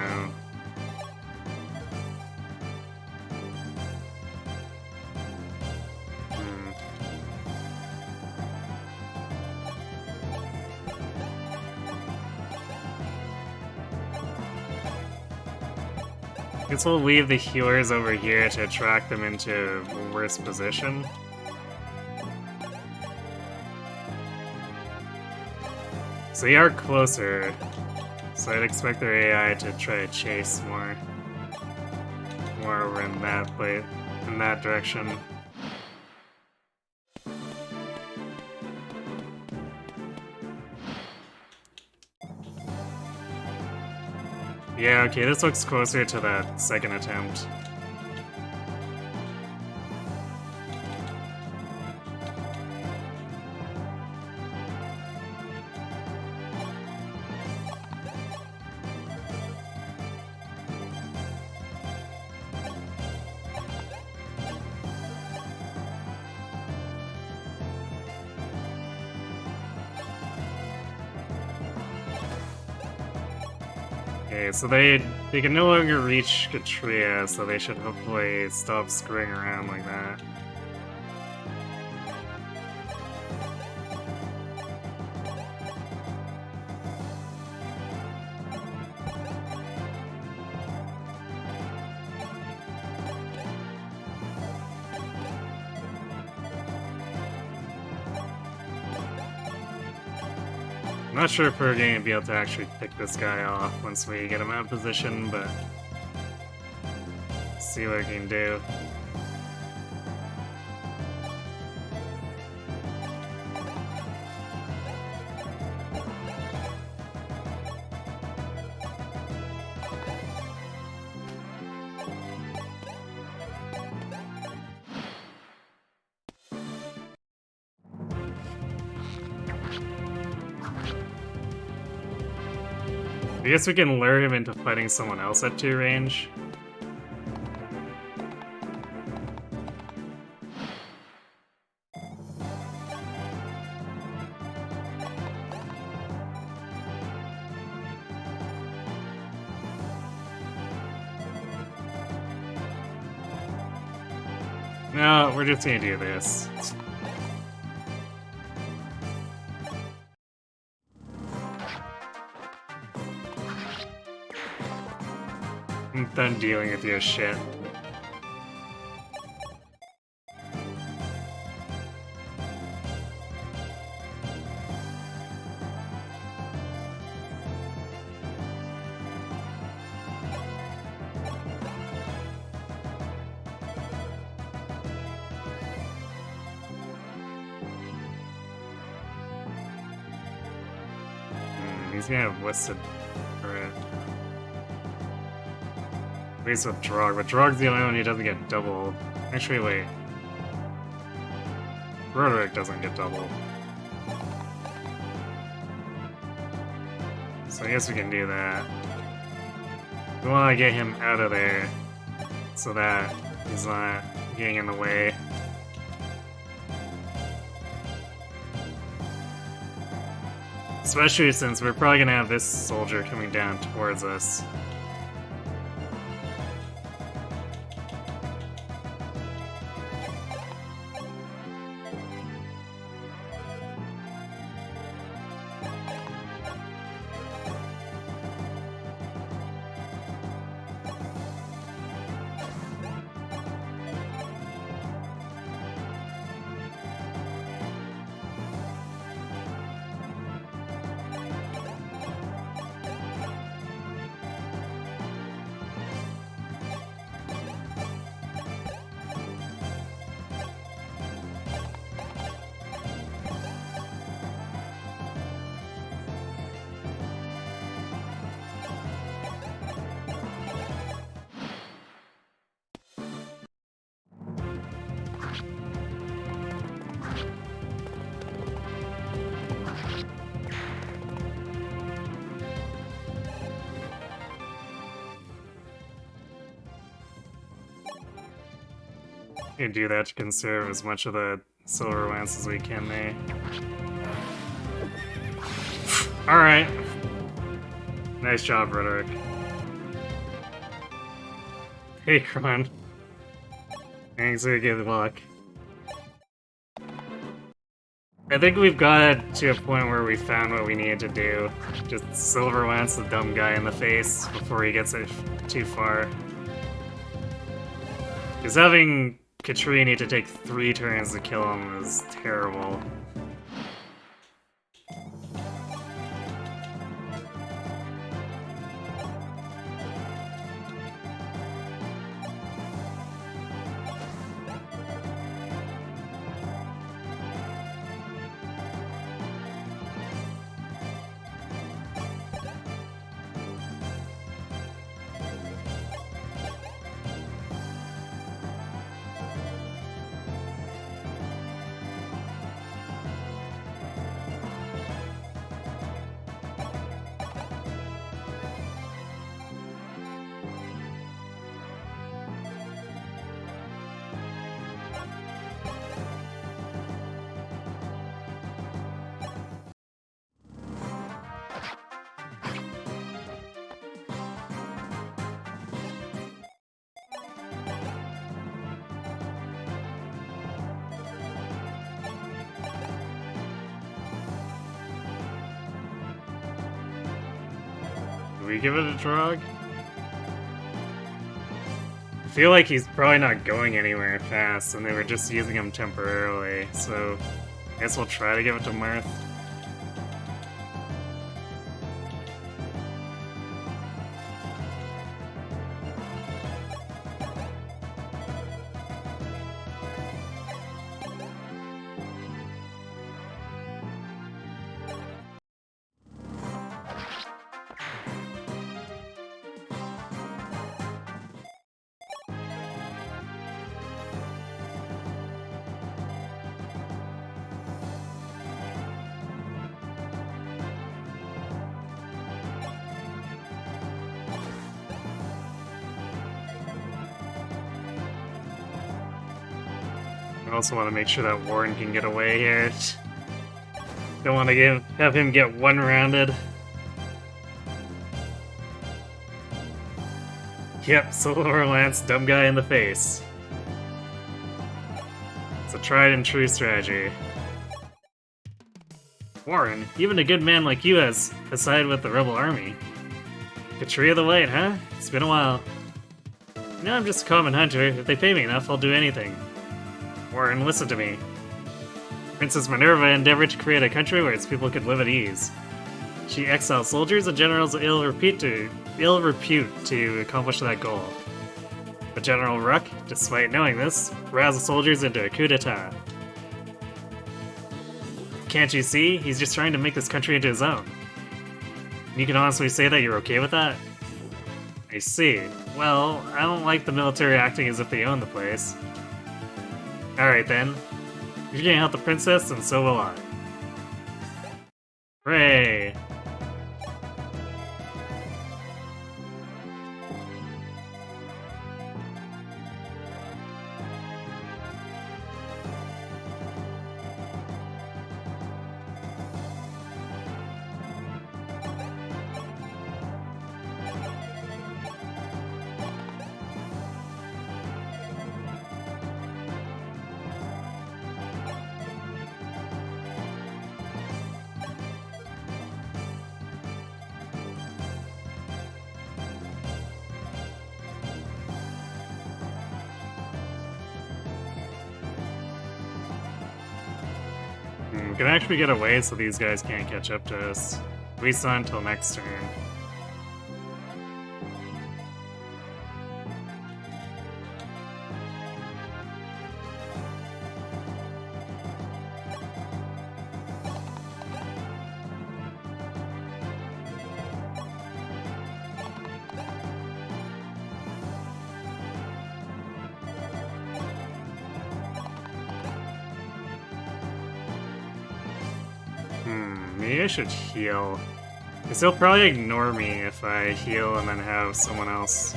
Guess we'll leave the healers over here to attract them into a worse position. So they are closer, so I'd expect their AI to try to chase more over in that way, in that direction. Yeah, okay, this looks closer to that second attempt. Okay, so they can no longer reach Katria, so they should hopefully stop screwing around like that. I'm not sure if we're going to be able to actually pick this guy off once we get him out of position, but see what we can do. I guess we can lure him into fighting someone else at 2 range. No, we're just gonna do this. I'm done dealing with your shit. He's gonna have listed for it. At least with Drog, but Drog's the only one who doesn't get doubled. Actually, wait. Roderick doesn't get doubled. So I guess we can do that. We want to get him out of there so that he's not getting in the way. Especially since we're probably gonna have this soldier coming down towards us. You do that to conserve as much of the silver lance as we can there. Alright. Nice job, Roderick. Hey, Kron. Thanks for good luck. I think we've got to a point where we found what we needed to do. Just silver lance the dumb guy in the face before he gets it too far. Because having Katri need to take 3 turns to kill him is terrible. Do we give it a drug? I feel like he's probably not going anywhere fast, and they were just using him temporarily, so I guess we'll try to give it to Mirth. I also want to make sure that Warren can get away here. Don't want to have him get one-rounded. Yep, Solar Lance, dumb guy in the face. It's a tried and true strategy. Warren, even a good man like you has sided with the rebel army. Katri of the Light, huh? It's been a while. No, I'm just a common hunter. If they pay me enough, I'll do anything. Warren, listen to me. Princess Minerva endeavored to create a country where its people could live at ease. She exiled soldiers and generals of ill repute to accomplish that goal. But General Ruck, despite knowing this, roused the soldiers into a coup d'etat. Can't you see? He's just trying to make this country into his own. You can honestly say that you're okay with that? I see. Well, I don't like the military acting as if they own the place. Alright then. You're gonna help the princess, and so will I. Hooray! We can actually get away so these guys can't catch up to us. At least not until next turn. Maybe I should heal. Because he'll probably ignore me if I heal and then have someone else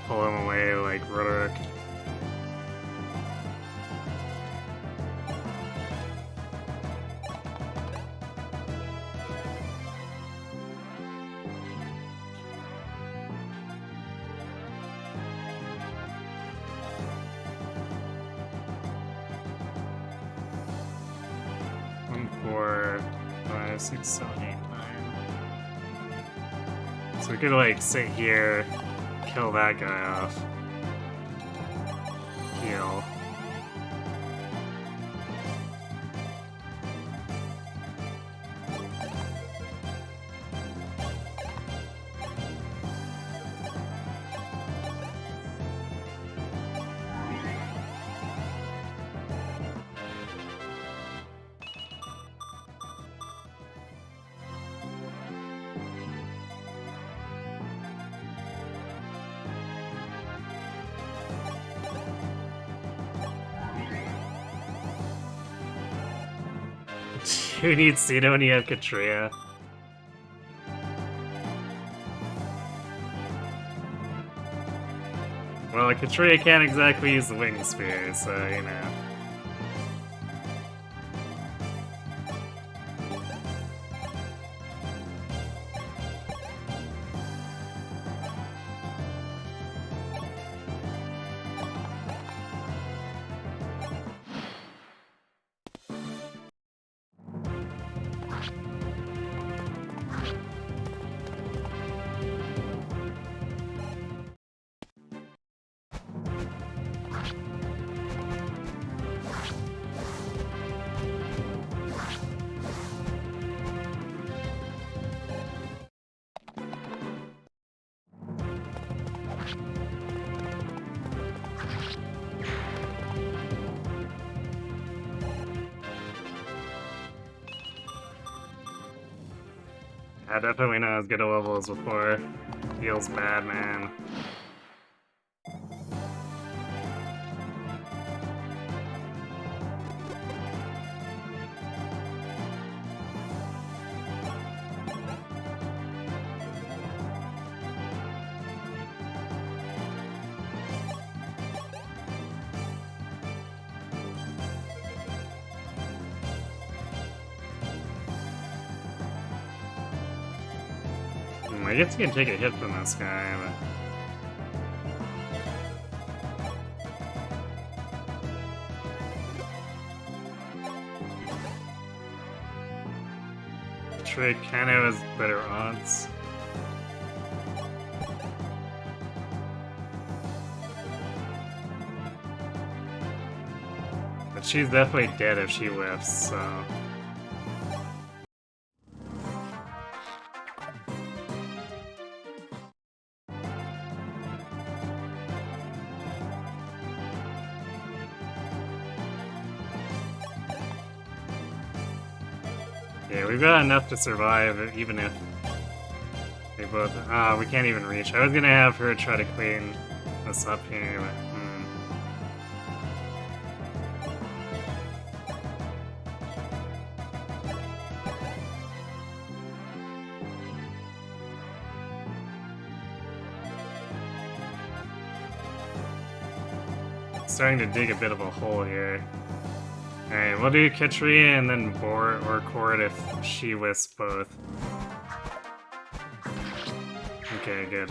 pull him away like Roderick. Four, five, six, seven, eight, nine. So we could like sit here, kill that guy off. Who needs Cito when you have Katria? Well, Katria can't exactly use the Wing Spear, so, you know. Yeah, definitely not as good a level as before. Feels bad, man. I guess you can take a hit from this guy, but... Trick kind of has better odds. But she's definitely dead if she whiffs, so... Yeah, we've got enough to survive, even if they both... Ah, we can't even reach. I was gonna have her try to clean this up here, but... Starting to dig a bit of a hole here. Alright, we'll do Katria and then Bor or Cord if she wisps both. Okay, good.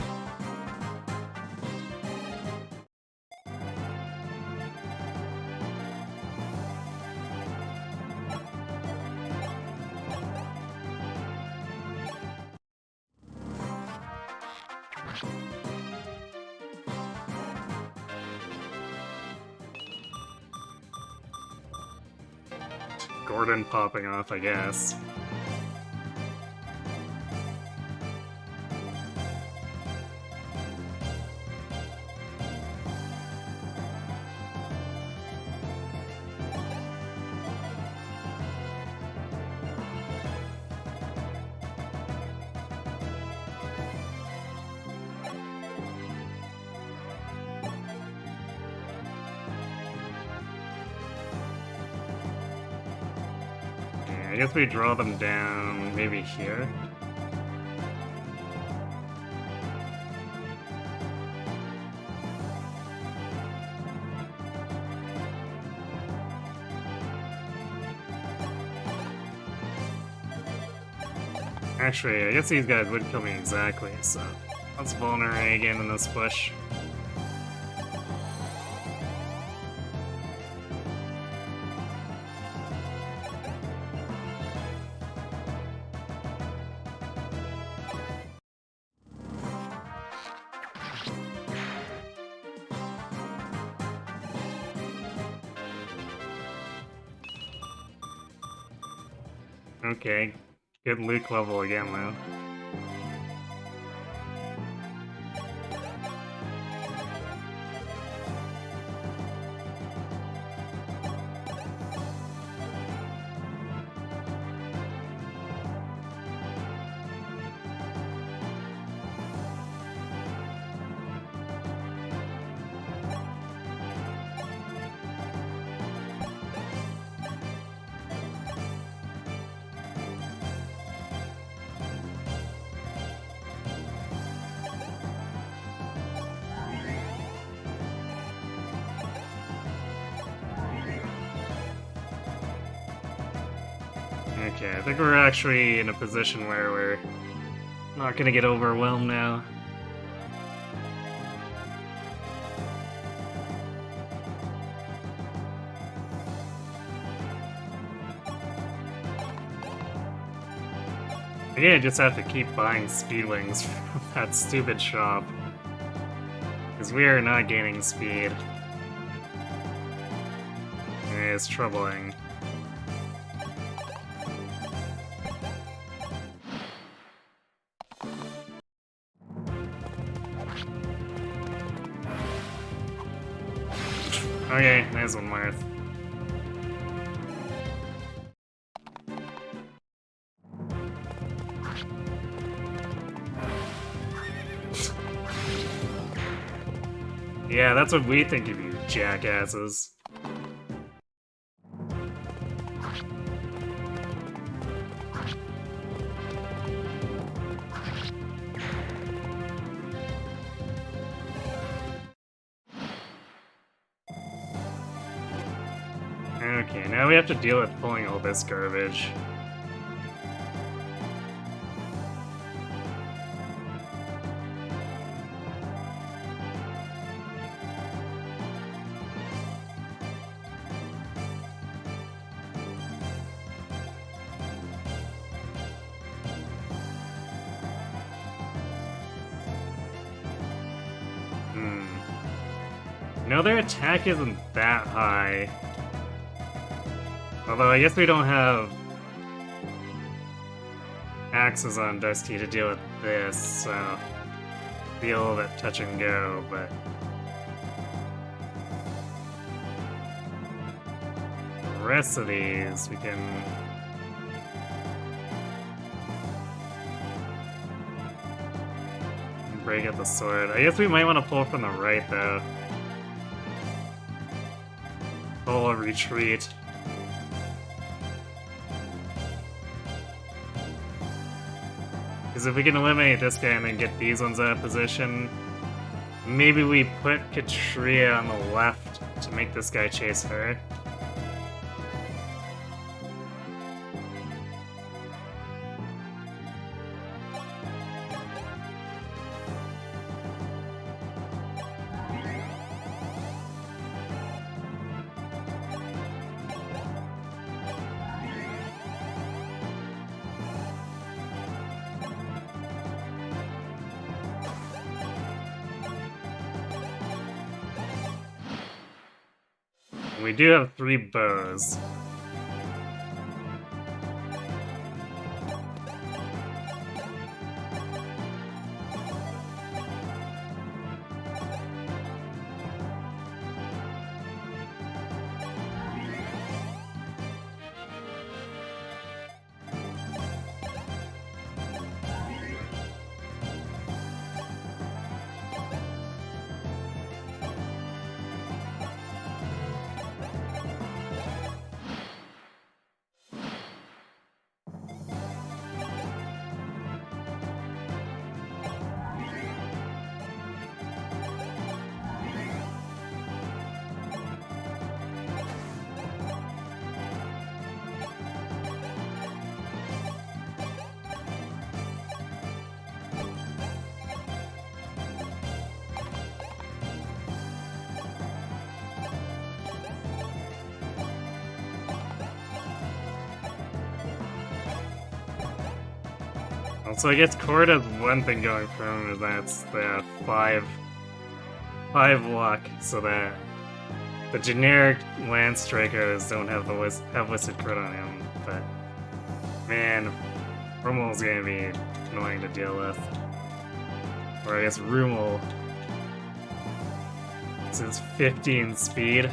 Gordon popping off, I guess. I guess we draw them down maybe here. Actually, I guess these guys would kill me exactly, so let's vulnerate again in this bush. Okay, good Luke level again, though. Okay, I think we're actually in a position where we're not gonna get overwhelmed now. Again, I just have to keep buying speedwings from that stupid shop. Because we are not gaining speed. It's troubling. Okay, nice one, Marth. Yeah, that's what we think of you, jackasses. Okay, now we have to deal with pulling all this garbage. No, their attack isn't that high. Although I guess we don't have axes on Dusty to deal with this, so be a little bit touch and go, but the rest of these we can break at the sword. I guess we might want to pull from the right though. Pull a retreat. Because if we can eliminate this guy and then get these ones out of position, maybe we put Katria on the left to make this guy chase her. We do have 3 bows. So I guess Cord has one thing going for him, and that's the 5 luck, so that the generic land strikers don't have the have Wizard Crit on him. But man, Rummel's gonna be annoying to deal with. Or I guess Rummel. This is 15 speed.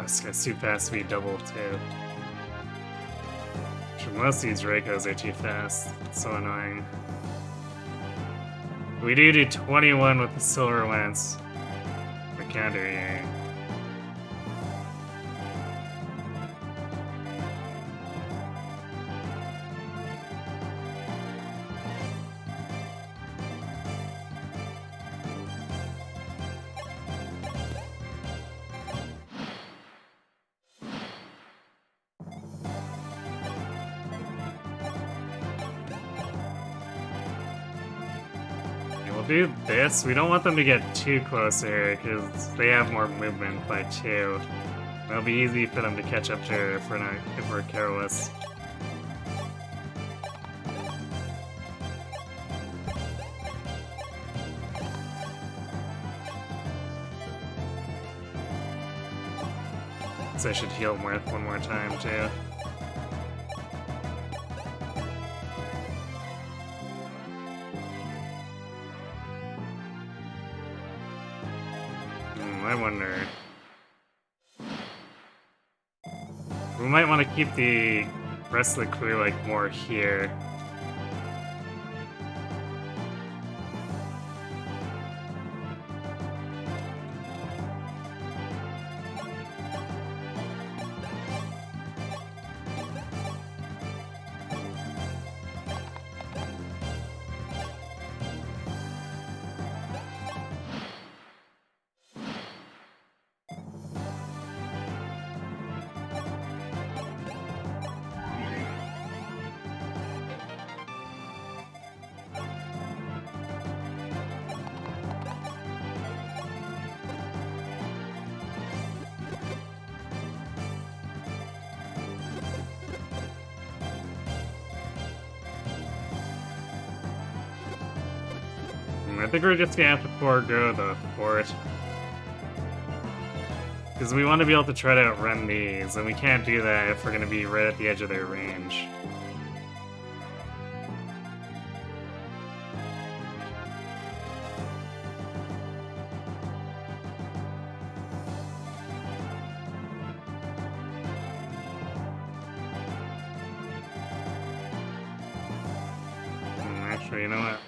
This guy's too fast to be double too. Most of these Reikos are too fast. It's so annoying. We do 21 with the Silver Lance. The counter here. We'll do this. We don't want them to get too close here because they have more movement by 2. It'll be easy for them to catch up to her if we're careless. So I should heal Mirth one more time too. I wonder. We might want to keep the rest of the crew like more here. I think we're just gonna have to forego the fort. Because we want to be able to try to outrun these, and we can't do that if we're gonna be right at the edge of their range. Actually, you know what?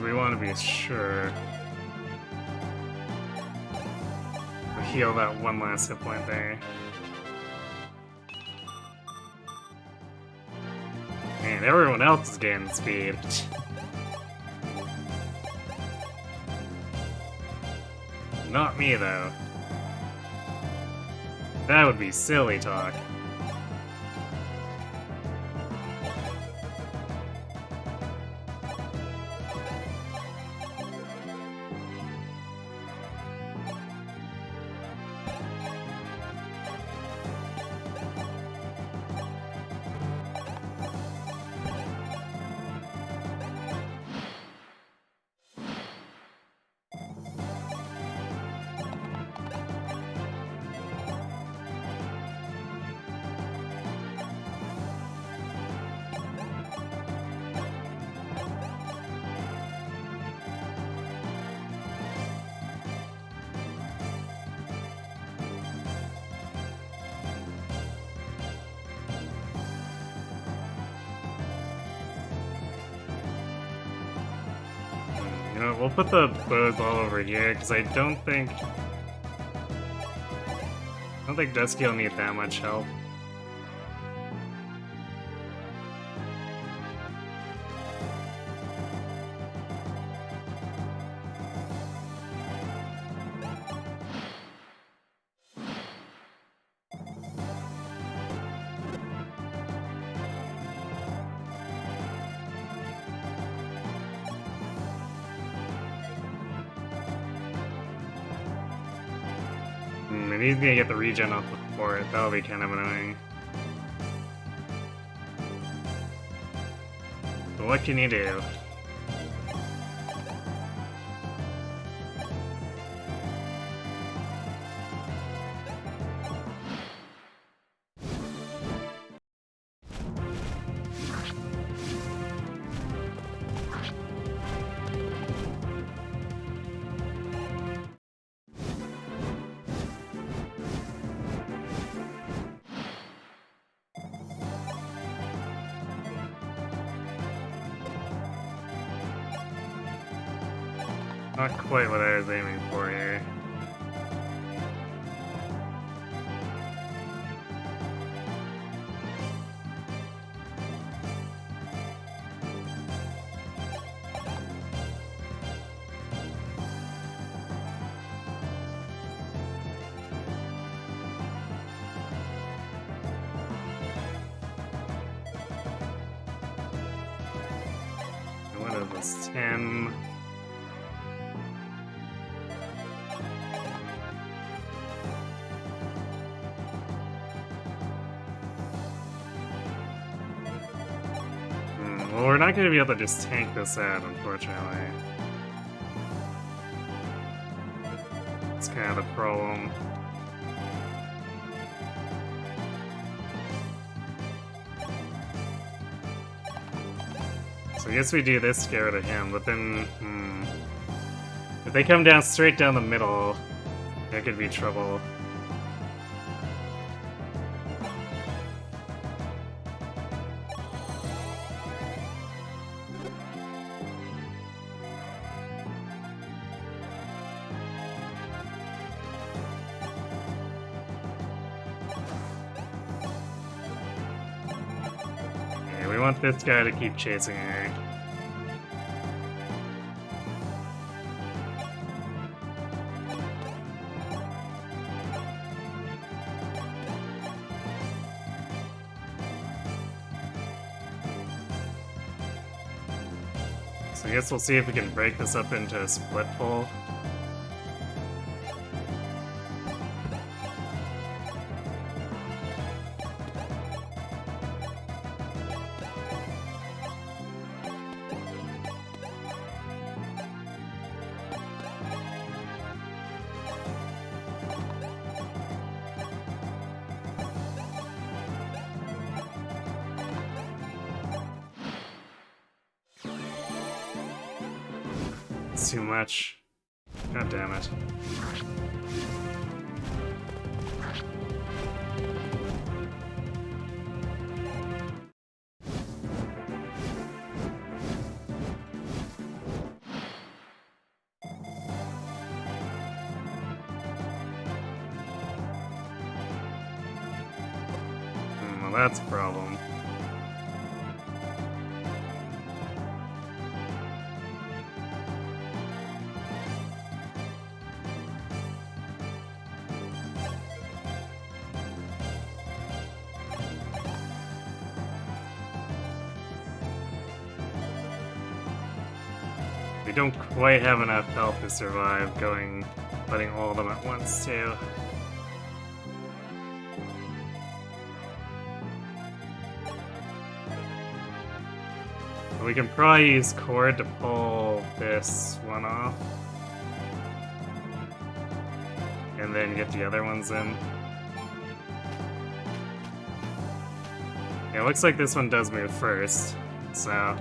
We want to be sure we heal that one last hit point there. Man, everyone else is gaining speed. Not me, though. That would be silly talk. You know, we'll put the bows all over here, because I don't think Dusky will need that much help. And he's gonna get the regen off the fort. That'll be kind of annoying. But what can you do? Not quite what I was aiming for here. What is this? 10. Well, we're not going to be able to just tank this out, unfortunately. It's kind of the problem. So I guess we do this to get rid of him, but then, if they come down straight down the middle, that could be trouble. Yeah, we want this guy to keep chasing her. So I guess we'll see if we can break this up into a split pull. It's too much. God damn it. Well, that's a problem. We don't quite have enough health to survive letting all of them at once, too. We can probably use Cord to pull this one off. And then get the other ones in. Yeah, it looks like this one does move first, so...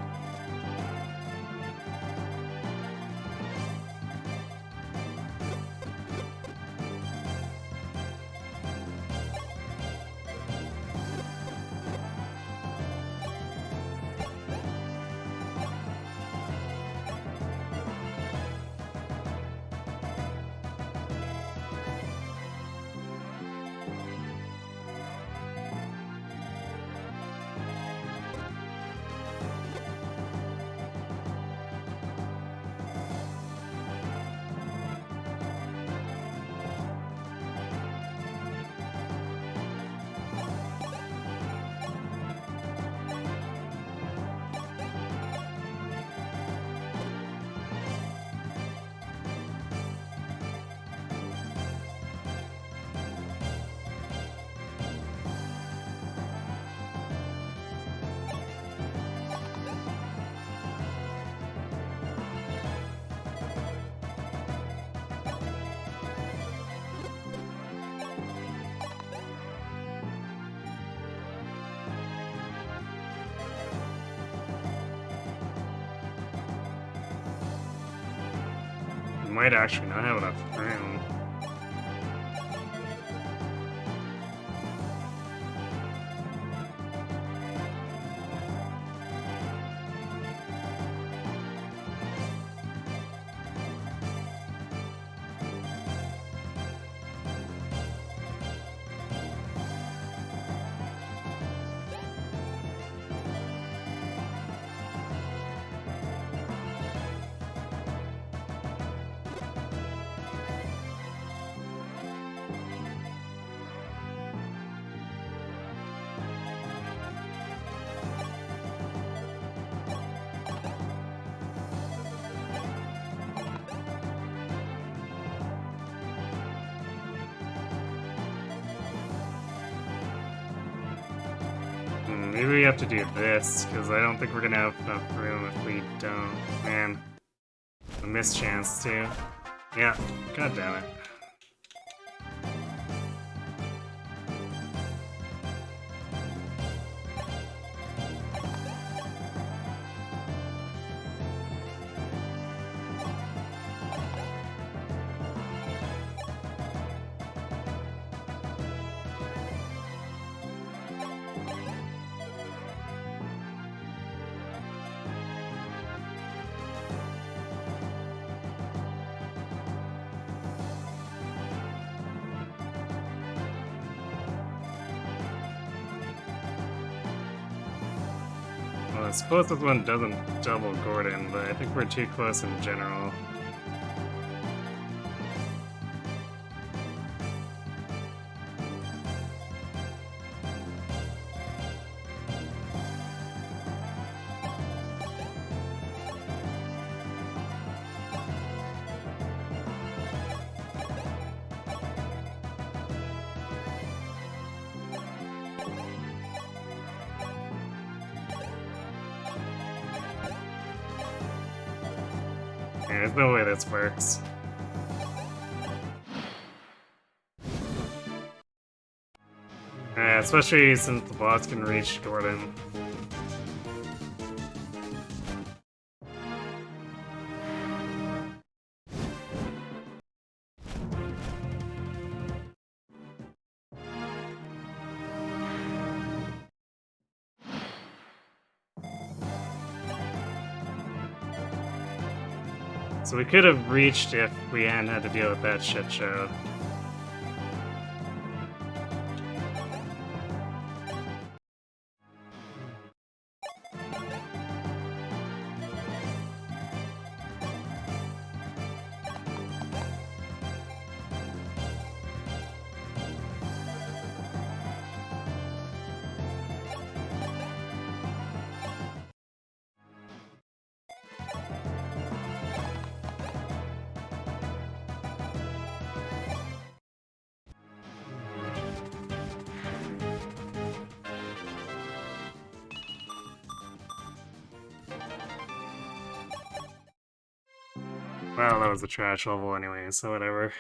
Might actually not have enough room. Maybe we have to do this, because I don't think we're gonna have enough room if we don't. Man, a missed chance too. Yeah, god damn it. Well, I suppose this one doesn't double Gordon, but I think we're too close in general. Yeah, there's no way this works. Especially since the boss can reach Gordon. So we could have reached if we hadn't had to deal with that shit show. Well, that was a trash level anyway, so whatever.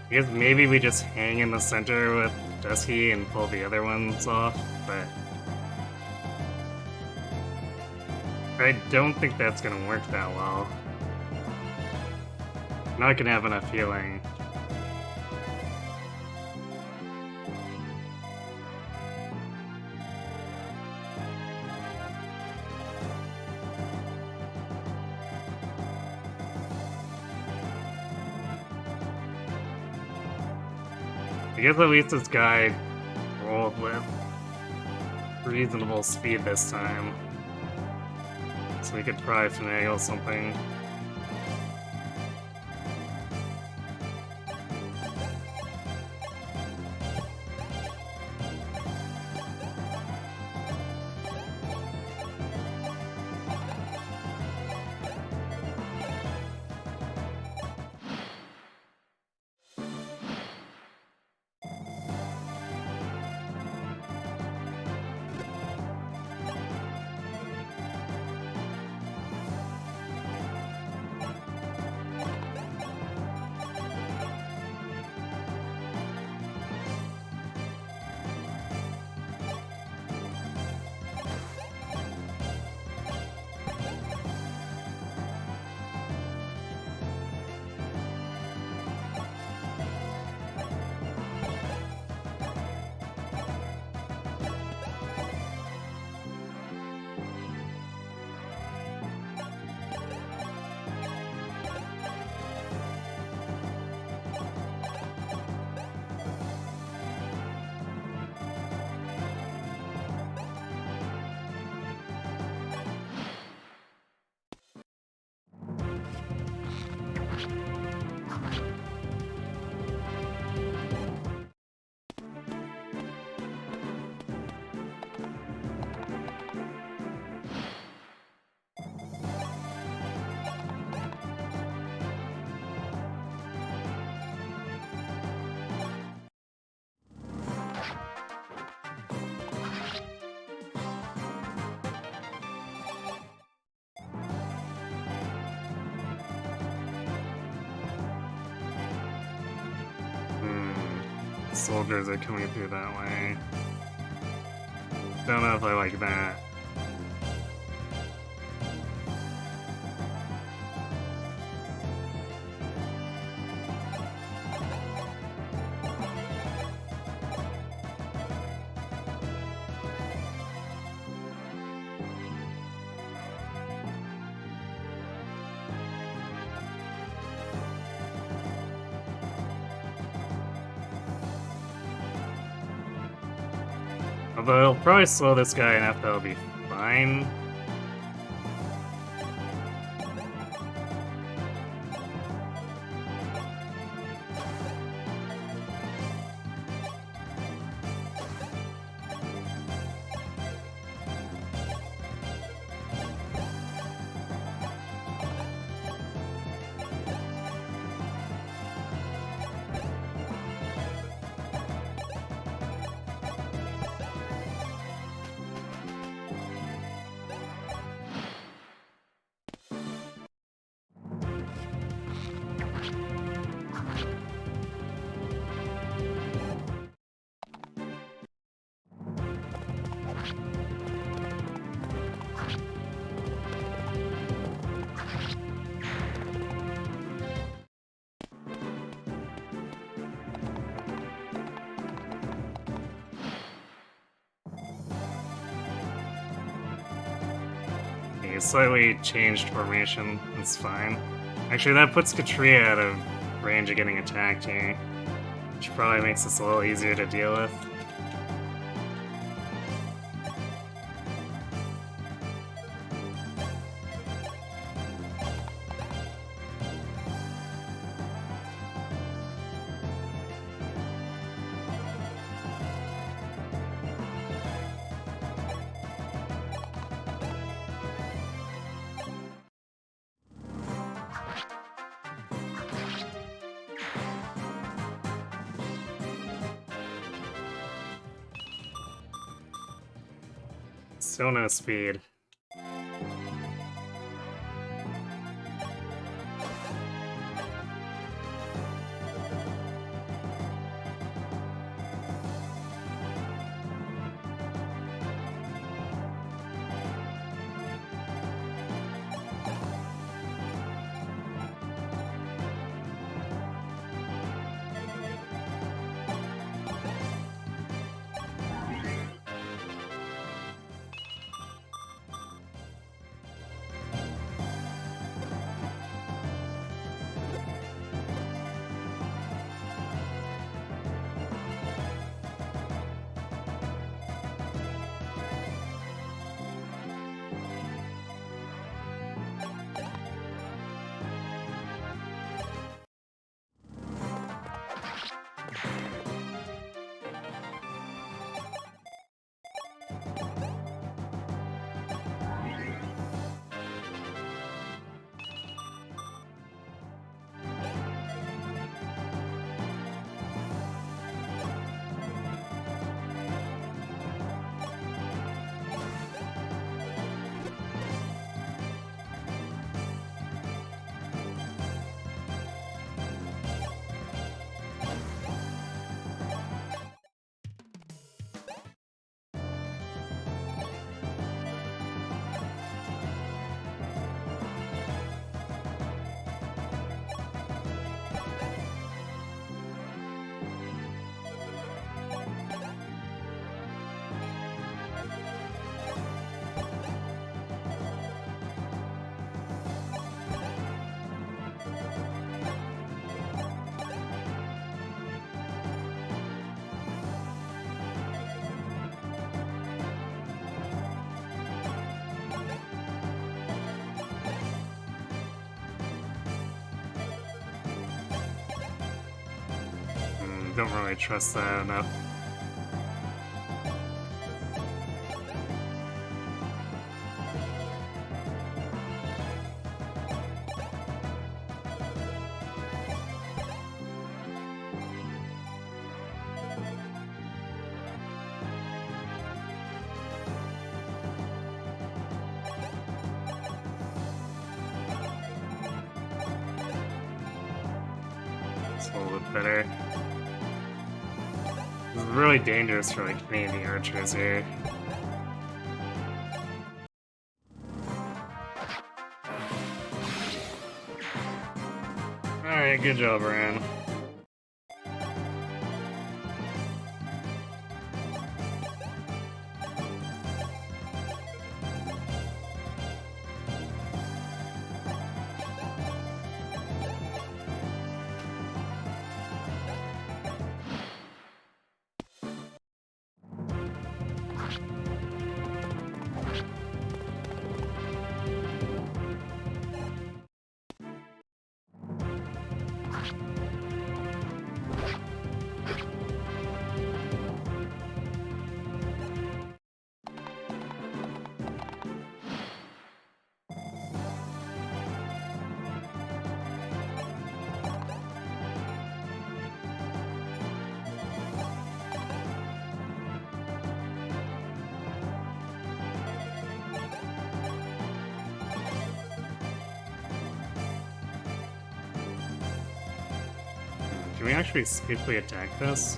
I guess maybe we just hang in the center with Dusky and pull the other ones off, but I don't think that's gonna work that well. Now I can have enough healing. I guess at least this guy rolled with reasonable speed this time. So we could probably finagle something. soldiers are coming through that way. Don't know if I like that. Although he'll probably slow this guy enough that he'll be fine. He slightly changed formation. That's fine. Actually, that puts Katria out of range of getting attacked here, which probably makes this a little easier to deal with. Still no speed. Don't really trust that enough. It's a little bit better. This is really dangerous for, like, any of the archers here. Alright, good job, Ryan. Can we actually safely attack this?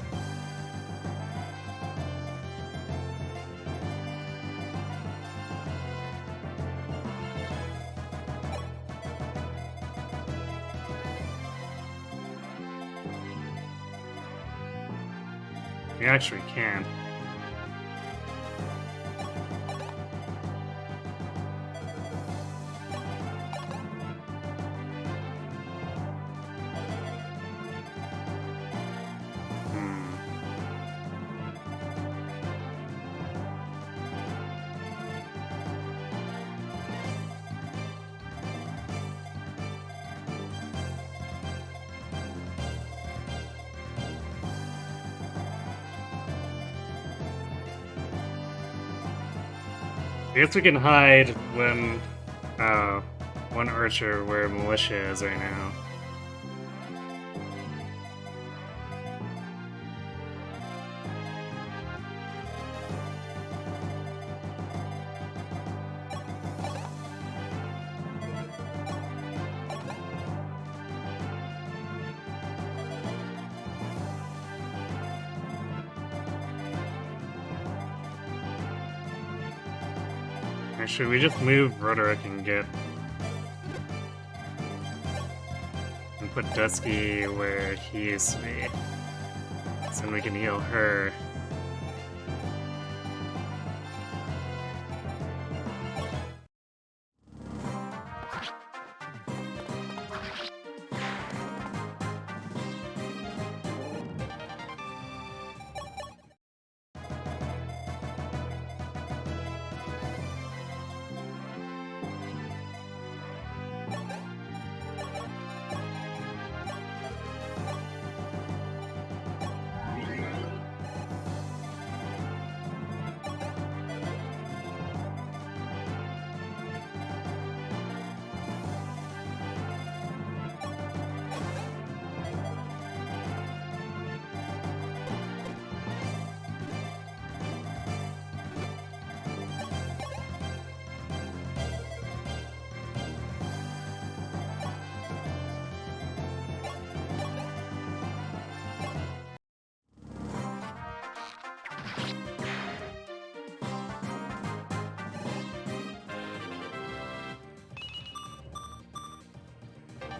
We actually can. I guess we can hide when one archer where militia is right now. Actually, we just move Roderick and get... and put Dusky where he used to be. So then we can heal her.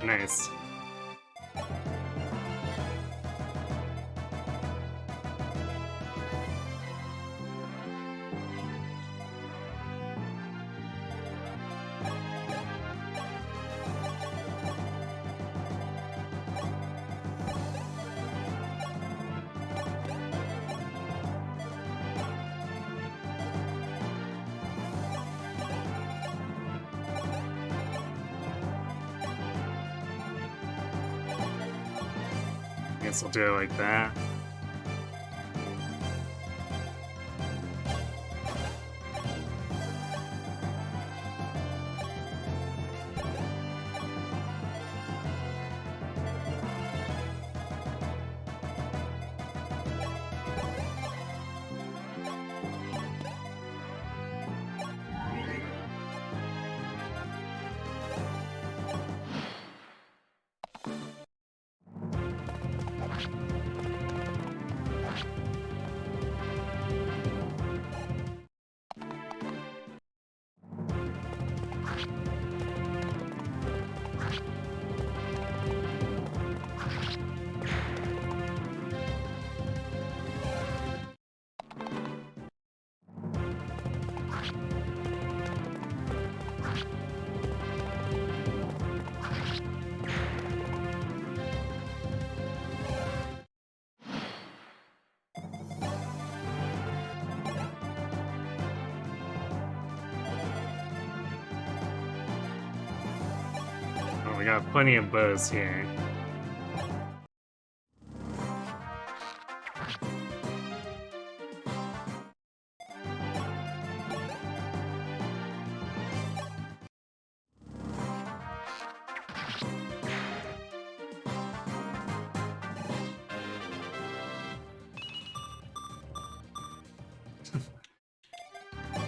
Nice. Guess I'll do it like that. we got plenty of bows here.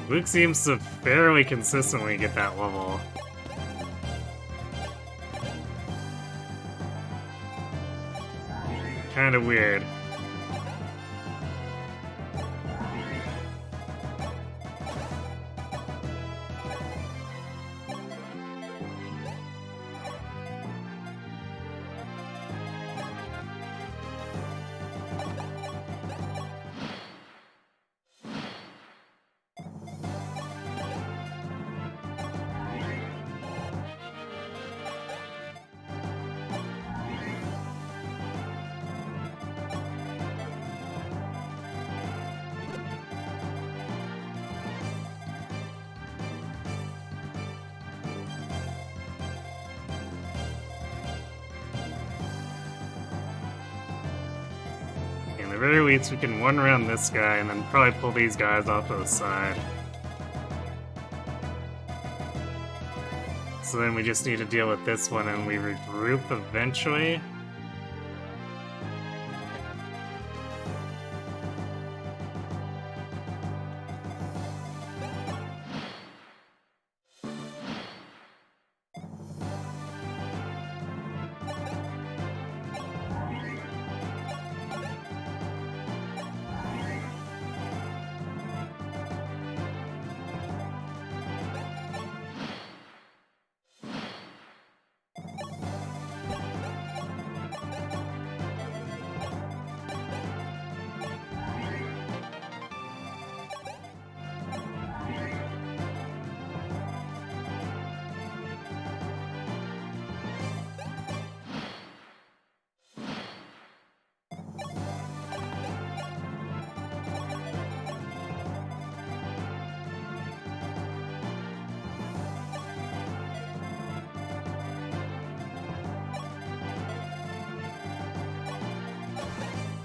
Luke seems to fairly consistently get that level. Kinda weird. At the very least, we can one round this guy and then probably pull these guys off to the side. So then we just need to deal with this one and we regroup eventually.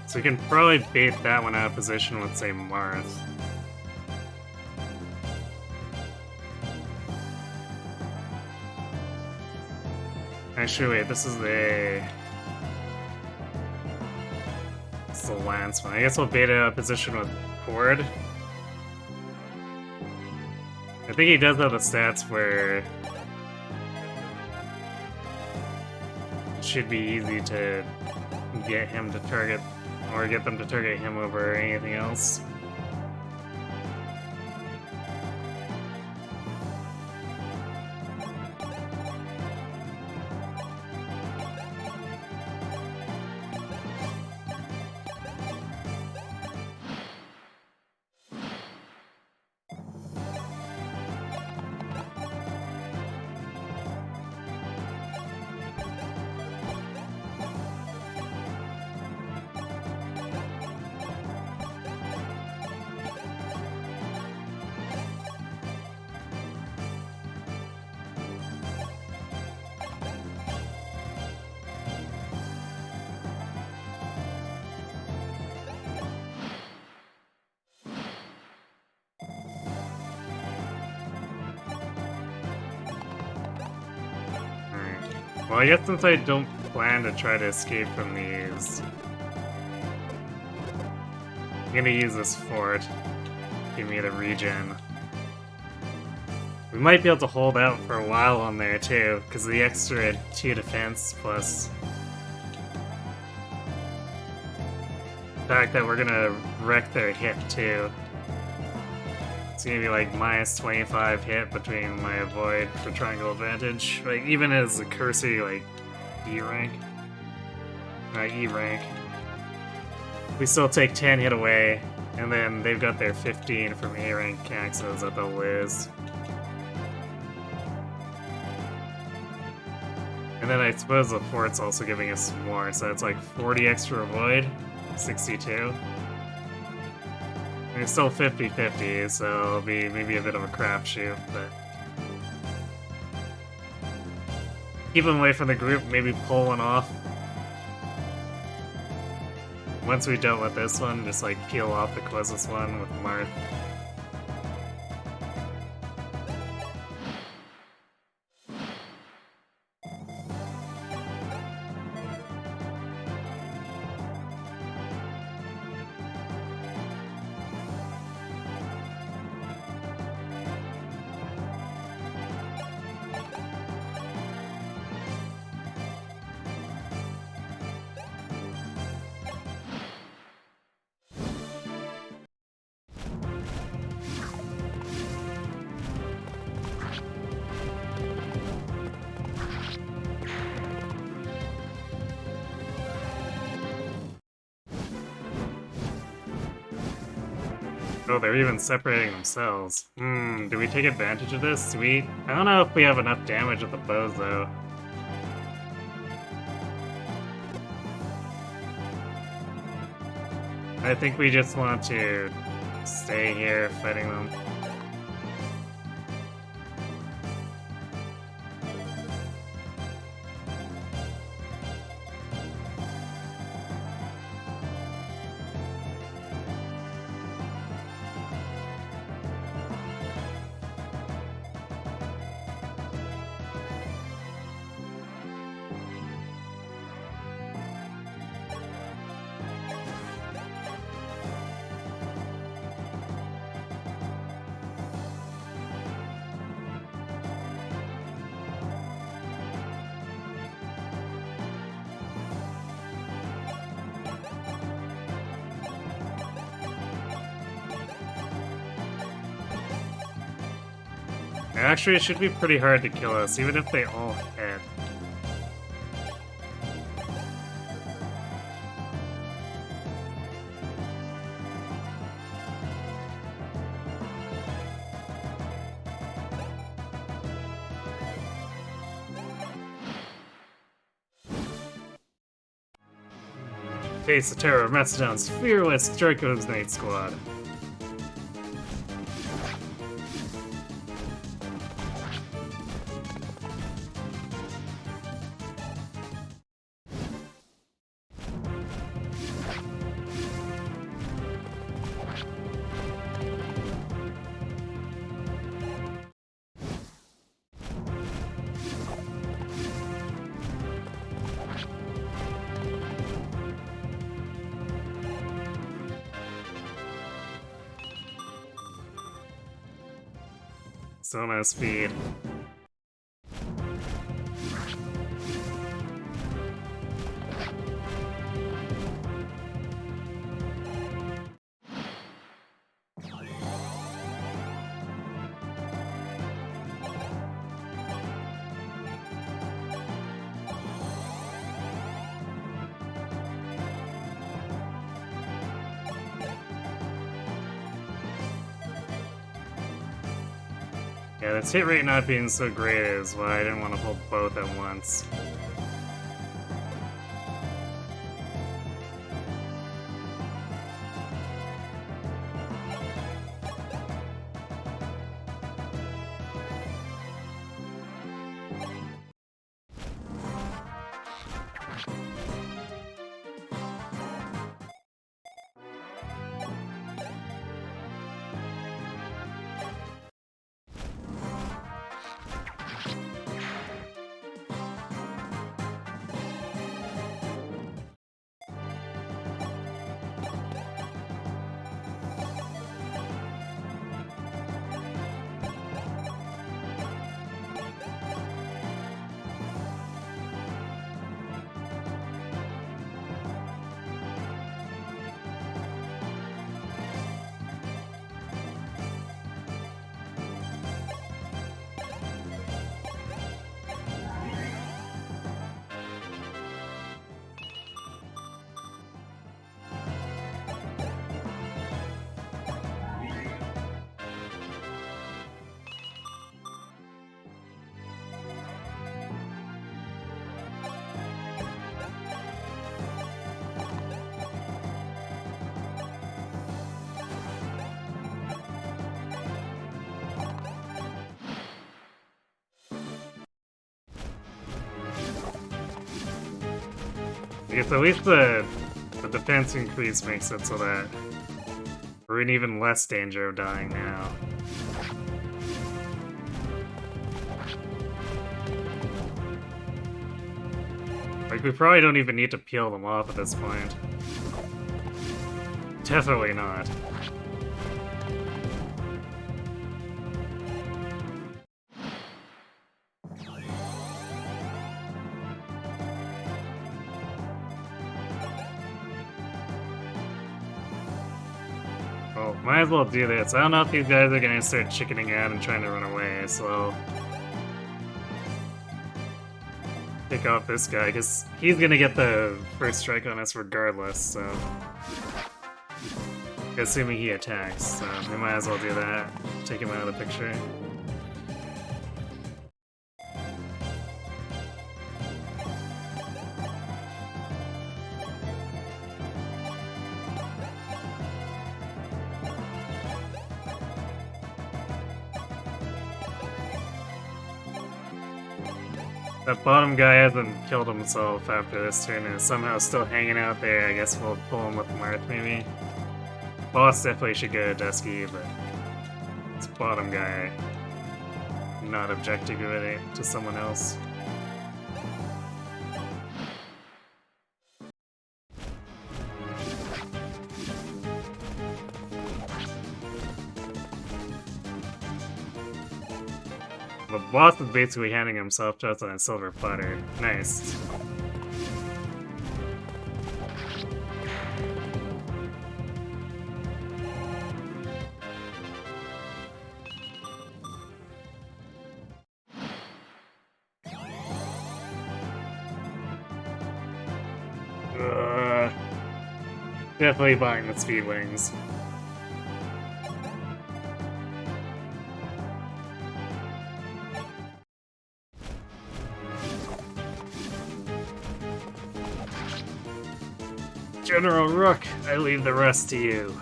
So we can probably bait that one out of position with, say, Marth. Actually, wait, this is the Lance one. I guess we'll bait it out of position with Cord. I think he does have the stats where it should be easy to get him to target, or get them to target him over anything else. Well, I guess since I don't plan to try to escape from these, I'm gonna use this fort. Give me the regen. We might be able to hold out for a while on there too, because of the extra 2 defense plus the fact that we're gonna wreck their hit too. It's gonna be like minus 25 hit between my avoid for triangle advantage. Like even as a cursory like E rank, E rank, we still take 10 hit away, and then they've got their 15 from A rank axes that they'll lose. And then I suppose the fort's also giving us more, so it's like 40 extra avoid, 62. It's still 50-50, so it'll be maybe a bit of a crapshoot, but Keep him away from the group, maybe pull one off. Once we dealt with this one, just like peel off the closest one with Marth. Oh, they're even separating themselves. Do we take advantage of this? Sweet. I don't know if we have enough damage with the bows, though. I think we just want to stay here fighting them. Actually, it should be pretty hard to kill us, even if they all hit. Taste the terror of Mastodon's fearless Draco's Night Squad. So no speed. Yeah, this hit rate not being so great is why I didn't want to hold both at once. I guess at least the defense increase makes it so that we're in even less danger of dying now. Like, we probably don't even need to peel them off at this point. Definitely not. Well, might as well do this. I don't know if these guys are gonna start chickening out and trying to run away, so... pick off this guy, because he's gonna get the first strike on us regardless, so... assuming he attacks, so we might as well do that. Take him out of the picture. That bottom guy hasn't killed himself after this turn and is somehow still hanging out there. I guess we'll pull him with Marth, maybe. Boss definitely should go to Dusky, but this bottom guy not objecting to it to someone else. The boss is basically handing himself to us on a silver platter. Nice. Definitely buying the speed wings. General Rook, I leave the rest to you.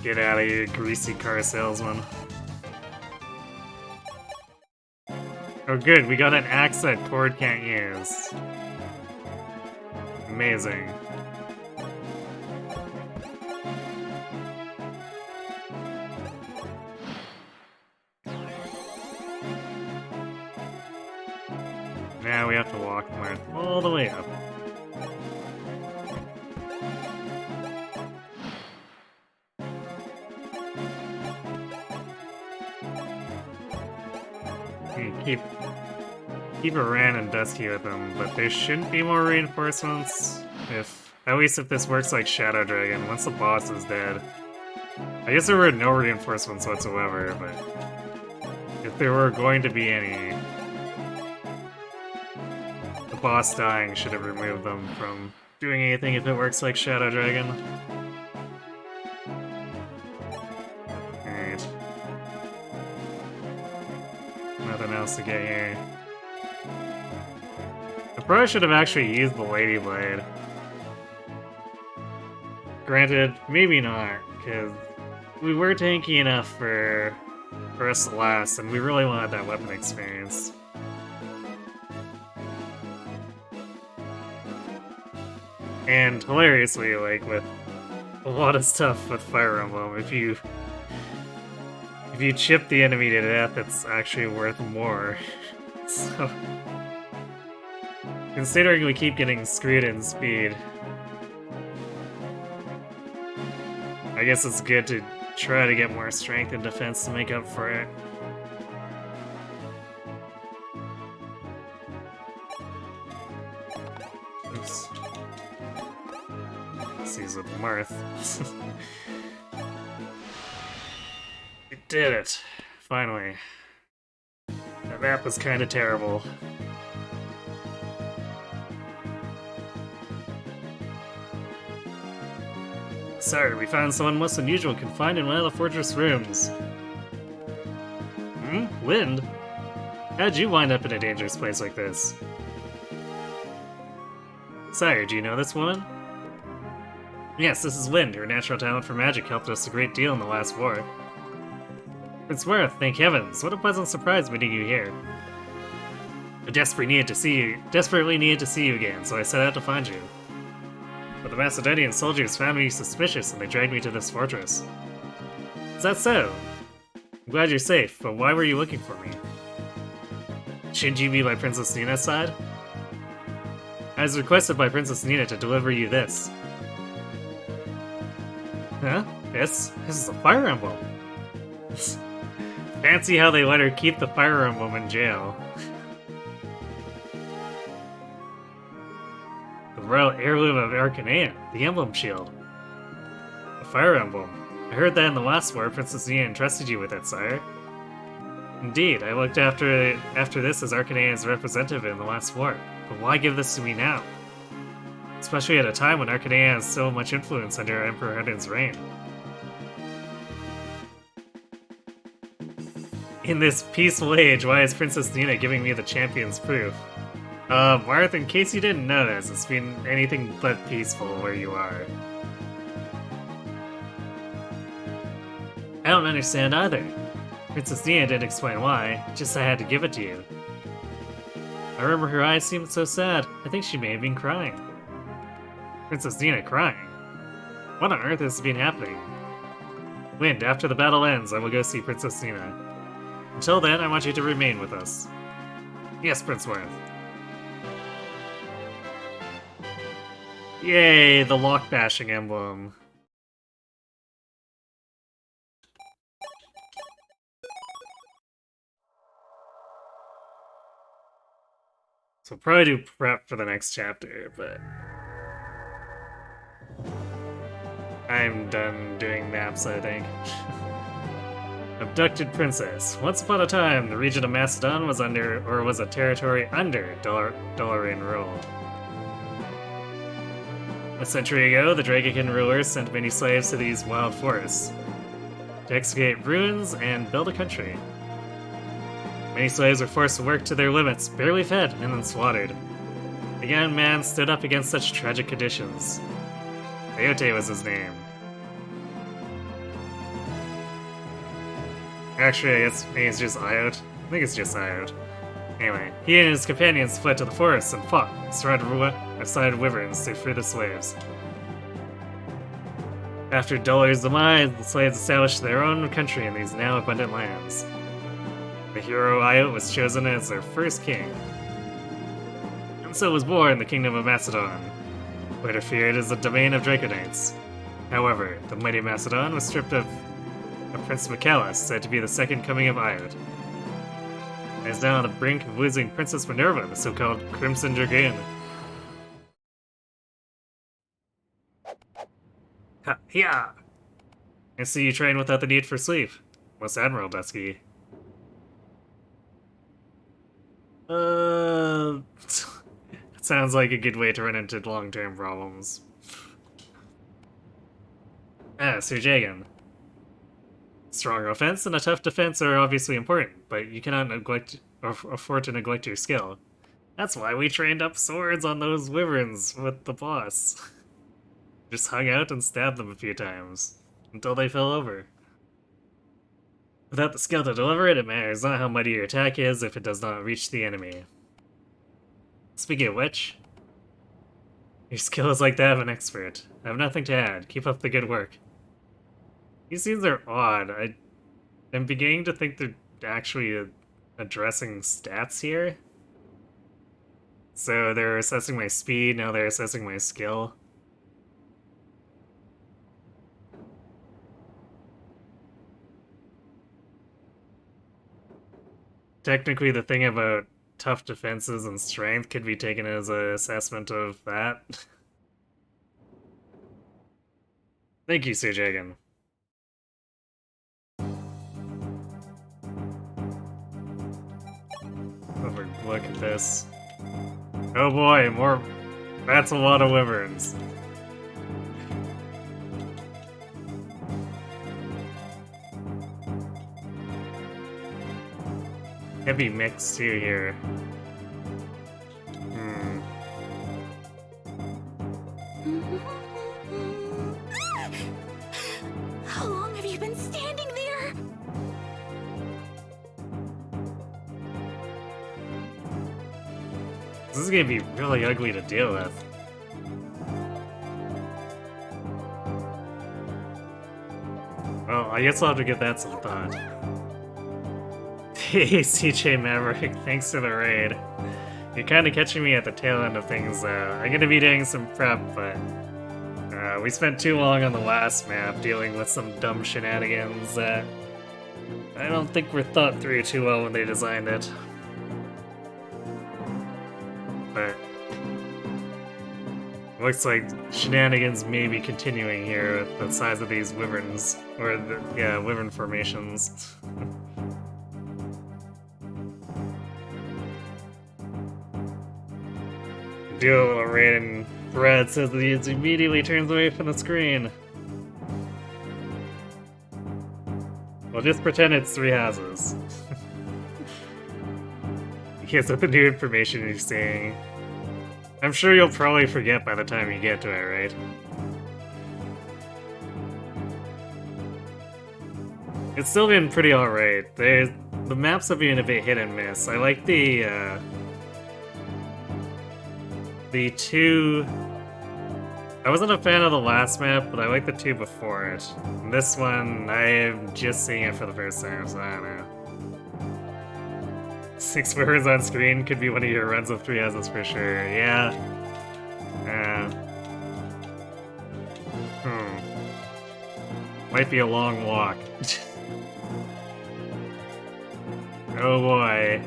Get out of here, greasy car salesman. Oh good, we got an axe that Cord can't use. Amazing. Now we have to walk Marth all the way up. Keep Iran and Dusky with them, but there shouldn't be more reinforcements. At least if this works like Shadow Dragon, once the boss is dead. I guess there were no reinforcements whatsoever, but if there were going to be any, the boss dying should have removed them from doing anything if it works like Shadow Dragon. Alright. Nothing else to get here. I probably should have actually used the Lady Blade. Granted, maybe not, because we were tanky enough for us to last, and we really wanted that weapon experience. And hilariously, like with a lot of stuff with Fire Emblem, if you chip the enemy to death, it's actually worth more. So, considering we keep getting screwed in speed, I guess it's good to try to get more strength and defense to make up for it. Oops. Sees with Marth. We did it! Finally. That map was kinda terrible. Sir, we found someone most unusual confined in one of the fortress rooms. Lind? How'd you wind up in a dangerous place like this? Sire, do you know this woman? Yes, this is Lind. Her natural talent for magic helped us a great deal in the last war. Prince Marth, thank heavens! What a pleasant surprise meeting you here. I desperately needed to see you again, so I set out to find you. But the Macedonian soldiers found me suspicious and they dragged me to this fortress. Is that so? I'm glad you're safe, but why were you looking for me? Shouldn't you be by Princess Nina's side? I was requested by Princess Nina to deliver you this. Huh? This is a fire emblem. Fancy how they let her keep the fire emblem in jail. The royal heirloom of Arcanea, the emblem shield. The fire emblem. I heard that in the last war, Princess Nina entrusted you with it, sire. Indeed, I looked after this as Arcanea's representative in the last war, but why give this to me now? Especially at a time when Arcanea has so much influence under Emperor Hedon's reign. In this peaceful age, why is Princess Nina giving me the champion's proof? Marth, in case you didn't notice, it's been anything but peaceful where you are. I don't understand either. Princess Nina didn't explain why, just I had to give it to you. I remember her eyes seemed so sad, I think she may have been crying. Princess Nina crying? What on earth has been happening? Wind, after the battle ends, I will go see Princess Nina. Until then, I want you to remain with us. Yes, Prince Worth. Yay, the lock-bashing emblem. So I'll probably do prep for the next chapter, but I'm done doing maps, I think. Abducted Princess. Once upon a time, the region of Macedon was a territory under Doloran rule. A century ago, the Dragonkin rulers sent many slaves to these wild forests to excavate ruins and build a country. Many slaves were forced to work to their limits, barely fed, and then slaughtered. Again, man stood up against such tragic conditions. Ayote was his name. Actually, it's just Iot. I think it's just Iot. Anyway, he and his companions fled to the forests and fought, surrounded wyverns to free the slaves. After Dollar's demise, the slaves established their own country in these now abundant lands. The hero Iot was chosen as their first king. And so was born the Kingdom of Macedon, later feared as the domain of Draconites. However, the mighty Macedon was stripped of Prince Michaelis, said to be the second coming of Iot. And is now on the brink of losing Princess Minerva, the so-called Crimson Dragoon. Ha! Yeah! I see you train without the need for sleep. Most admirable, Dusky. That sounds like a good way to run into long-term problems. Sir Jagan. Strong offense and a tough defense are obviously important, but you cannot afford to neglect your skill. That's why we trained up swords on those wyverns with the boss. Just hung out and stabbed them a few times, until they fell over. Without the skill to deliver it, it matters not how mighty your attack is if it does not reach the enemy. Speaking of which, your skill is like that of an expert. I have nothing to add. Keep up the good work. These scenes are odd. I'm beginning to think they're actually addressing stats here. So they're assessing my speed, now they're assessing my skill. Technically, the thing about tough defenses and strength could be taken as an assessment of that. Thank you, Sir Jagan. Look at this. Oh boy, more. That's a lot of wyverns. Heavy mix too here. How long have you been standing there? This is gonna be really ugly to deal with. Well, I guess I'll have to give that some thought. Hey, CJ Maverick, thanks for the raid. You're kind of catching me at the tail end of things, though. I'm gonna be doing some prep, but we spent too long on the last map dealing with some dumb shenanigans that I don't think were thought through too well when they designed it. But looks like shenanigans may be continuing here with the size of these wyverns, or wyvern formations. Do a little raid and Brad says that he immediately turns away from the screen. Well, just pretend it's 3 houses. Because of the new information you're seeing. I'm sure you'll probably forget by the time you get to it, right? It's still been pretty alright. The maps have been a bit hit and miss. I like the two... I wasn't a fan of the last map, but I like the 2 before it. And this one, I'm just seeing it for the first time, so I don't know. 6 wyverns on screen could be one of your runs of 3 houses for sure, yeah. Might be a long walk. Oh boy.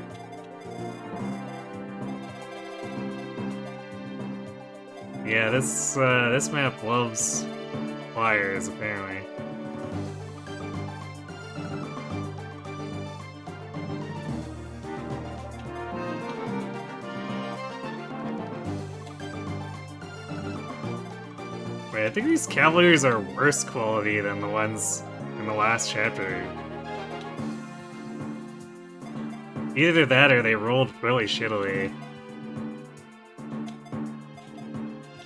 Yeah, this map loves flyers, apparently. Wait, I think these Cavaliers are worse quality than the ones in the last chapter. Either that or they rolled really shittily.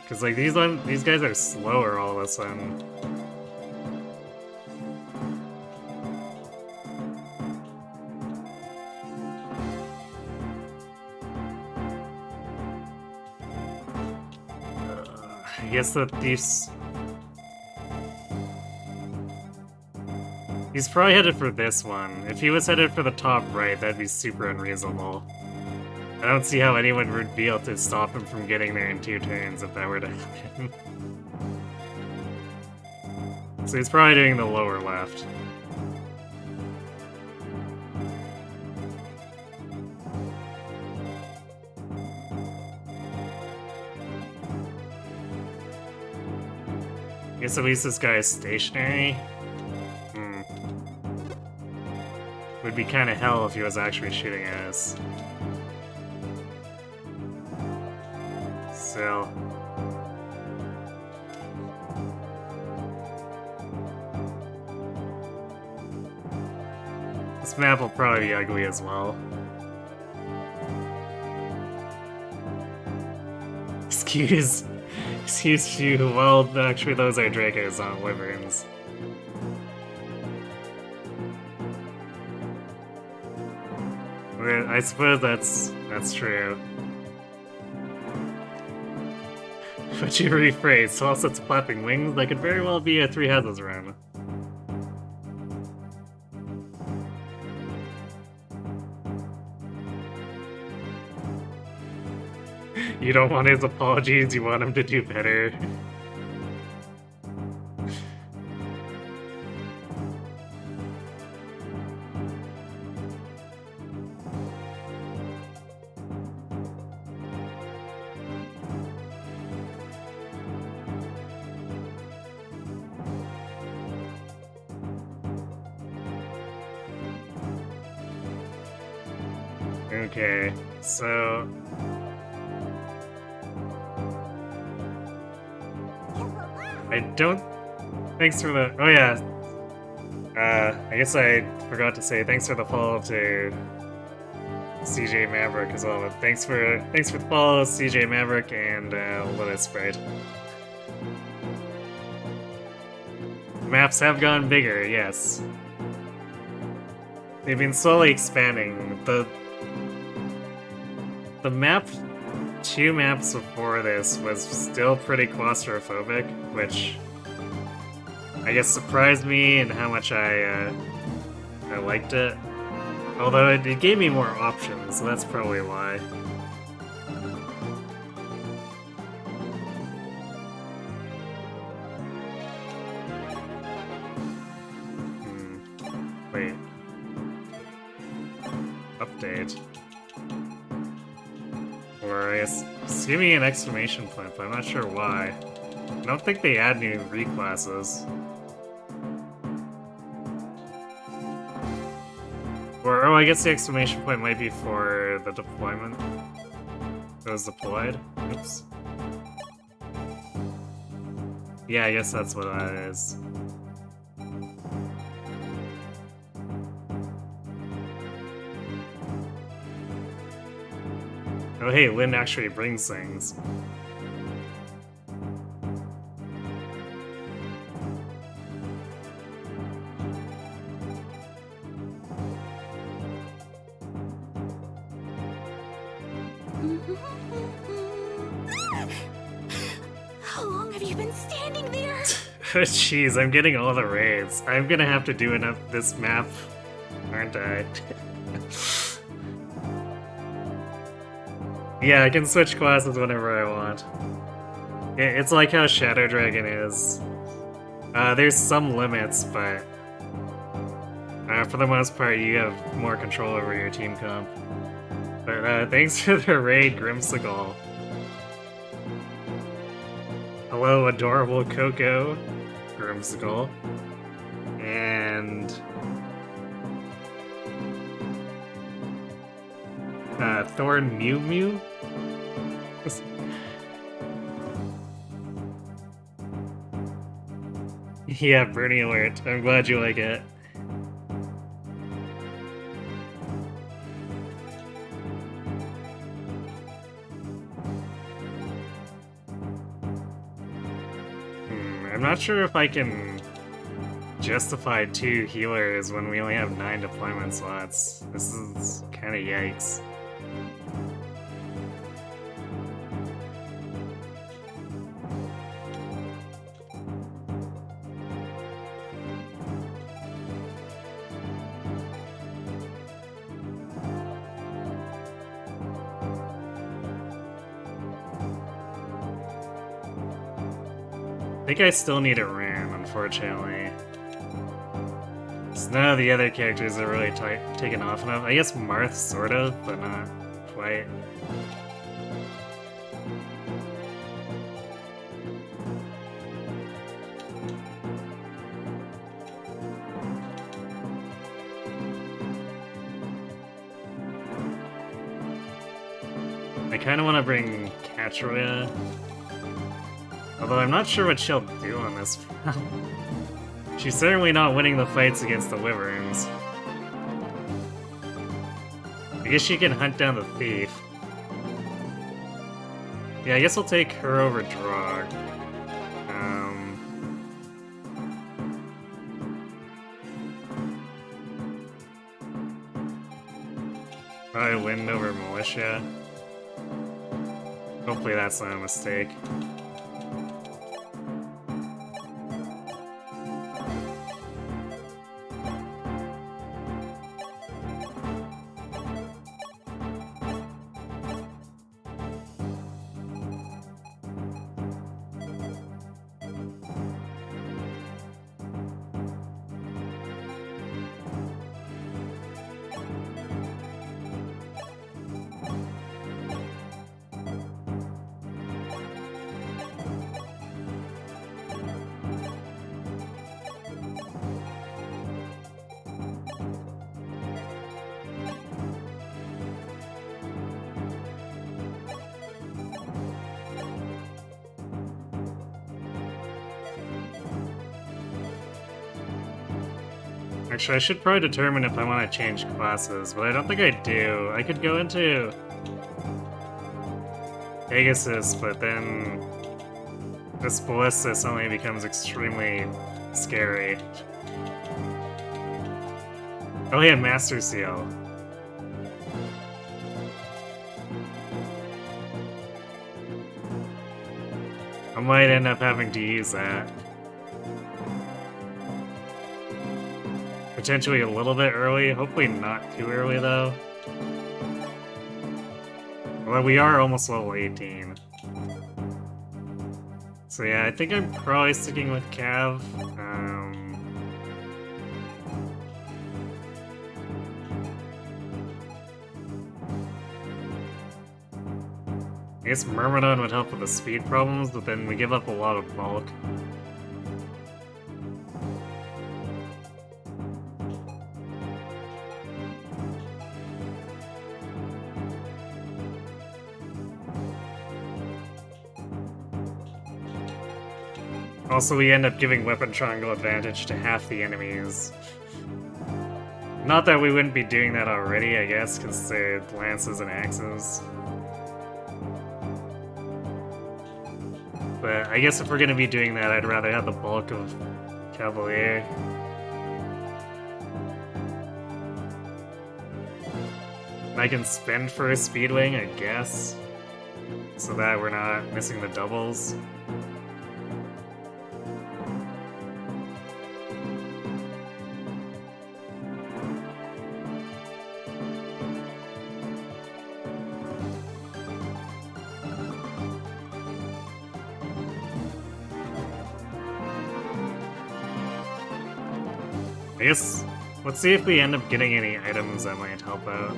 Cause like these guys are slower all of a sudden. I guess that he's probably headed for this one. If he was headed for the top right, that'd be super unreasonable. I don't see how anyone would be able to stop him from getting there in 2 turns if that were to happen. So he's probably doing the lower left. I guess at least this guy is stationary. Would be kind of hell if he was actually shooting at us. So... this map will probably be ugly as well. Excuse you, well, actually those are Dracos, not wyverns. I suppose that's true. But you rephrased, all sets of flapping wings, that could very well be a 3 houses run. You don't want his apologies, you want him to do better. Okay, so... I don't... Thanks for the... Oh yeah. I guess I forgot to say thanks for the follow to CJ Maverick as well. But thanks for the follow, CJ Maverick and Lotus Sprite. Maps have gone bigger, yes. They've been slowly expanding. The map 2 maps before this was still pretty claustrophobic, which I guess surprised me in how much I liked it. Although it gave me more options, so that's probably why. Wait. Update. Or I guess, give me an exclamation point, but I'm not sure why. I don't think they add new reclasses. Or, oh, I guess the exclamation point might be for the deployment. It was deployed? Oops. Yeah, I guess that's what that is. Oh hey, Lynn actually brings things. How long have you been standing there? Jeez, I'm getting all the raids. I'm gonna have to do this map, aren't I? Yeah, I can switch classes whenever I want. It's like how Shadow Dragon is. There's some limits, but for the most part, you have more control over your team comp. But thanks for the raid, Grimsicle. Hello, adorable Coco, Grimsicle. And Thorn Mew Mew? Yeah, Bernie alert. I'm glad you like it. I'm not sure if I can justify 2 healers when we only have 9 deployment slots. This is kinda yikes. I think I still need a ram, unfortunately. So none of the other characters are really taken off enough. I guess Marth, sort of, but not quite. I kind of want to bring Katroya. Although I'm not sure what she'll do on this round. She's certainly not winning the fights against the Wyverns. I guess she can hunt down the thief. Yeah, I guess I'll take her over Drog. Probably Wind over Militia. Hopefully that's not a mistake. Actually, I should probably determine if I want to change classes, but I don't think I do. I could go into Pegasus, but then this Ballista suddenly becomes extremely scary. Oh yeah, Master Seal. I might end up having to use that. Potentially a little bit early, hopefully not too early though. Well, we are almost level 18. So yeah, I think I'm probably sticking with Cav. I guess Myrmidon would help with the speed problems, but then we give up a lot of bulk. Also, we end up giving Weapon Triangle advantage to half the enemies. Not that we wouldn't be doing that already, I guess, because they're lances and axes. But I guess if we're gonna be doing that, I'd rather have the bulk of Cavalier. I can spend for a Speedwing, I guess, so that we're not missing the doubles. I guess, let's see if we end up getting any items that might help out.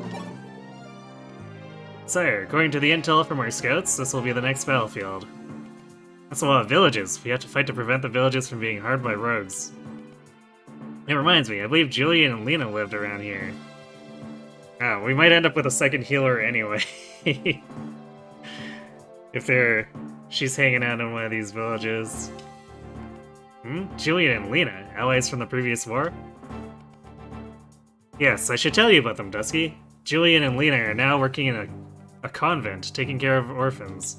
Sire, according to the intel from our scouts, this will be the next battlefield. That's a lot of villages. We have to fight to prevent the villages from being harmed by rogues. It reminds me, I believe Julian and Lena lived around here. Oh, we might end up with a second healer anyway. If she's hanging out in one of these villages. Julian and Lena, allies from the previous war? Yes, I should tell you about them, Dusky. Julian and Lena are now working in a convent, taking care of orphans.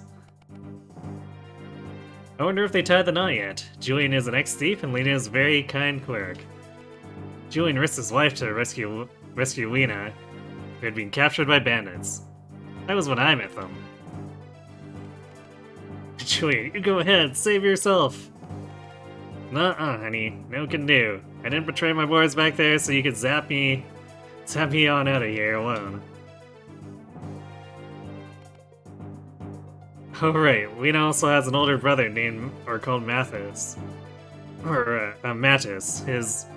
I wonder if they tied the knot yet. Julian is an ex-thief, and Lena is a very kind cleric. Julian risked his life to rescue Lena, who had been captured by bandits. That was when I met them. Julian, you go ahead, save yourself! Nuh-uh, honey. No can do. I didn't betray my boys back there so you could zap me on out of here alone. Oh right, Lena also has an older brother called Mathis. Mattis.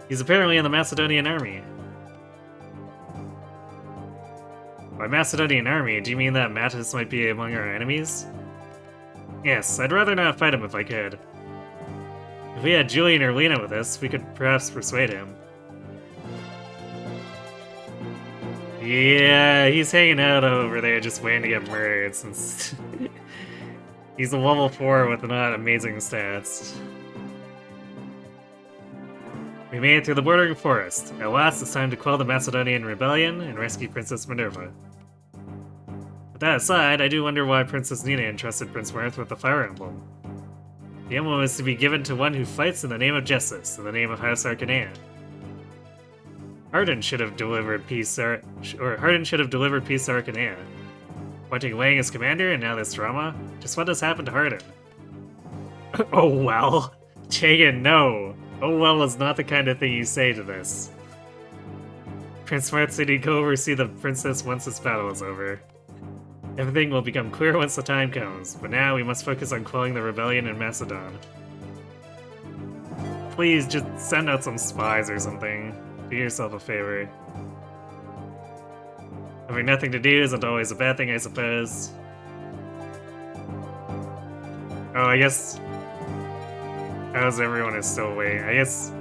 He's apparently in the Macedonian army. By Macedonian army, do you mean that Mattis might be among our enemies? Yes, I'd rather not fight him if I could. If we had Julian or Lena with us, we could perhaps persuade him. Yeah, he's hanging out over there just waiting to get murdered since he's a level 4 with not amazing stats. We made it through the bordering forest. At last, it's time to quell the Macedonian rebellion and rescue Princess Minerva. With that aside, I do wonder why Princess Nina entrusted Prince Mirth with the Fire Emblem. The emblem is to be given to one who fights in the name of justice, in the name of House Arcanea. Hardin should have delivered peace to Arcanea. Appointing Wang as commander, and now this drama? Just what has happened to Hardin? Oh well. Jagan, no. Oh well is not the kind of thing you say to this. Prince Mirth said he'd go oversee the princess once this battle is over. Everything will become clear once the time comes, but now we must focus on quelling the rebellion in Macedon. Please, just send out some spies or something. Do yourself a favor. Having nothing to do isn't always a bad thing, I suppose. Oh, I guess... How's everyone is still away? I guess...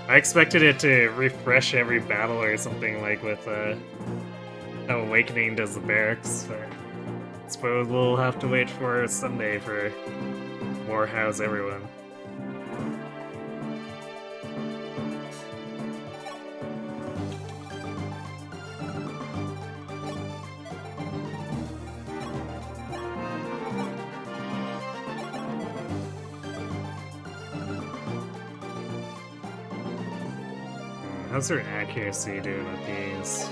I expected it to refresh every battle or something like with, how Awakening does the barracks, but I suppose we'll have to wait for Sunday for more How's Everyone. How's her accuracy doing with these?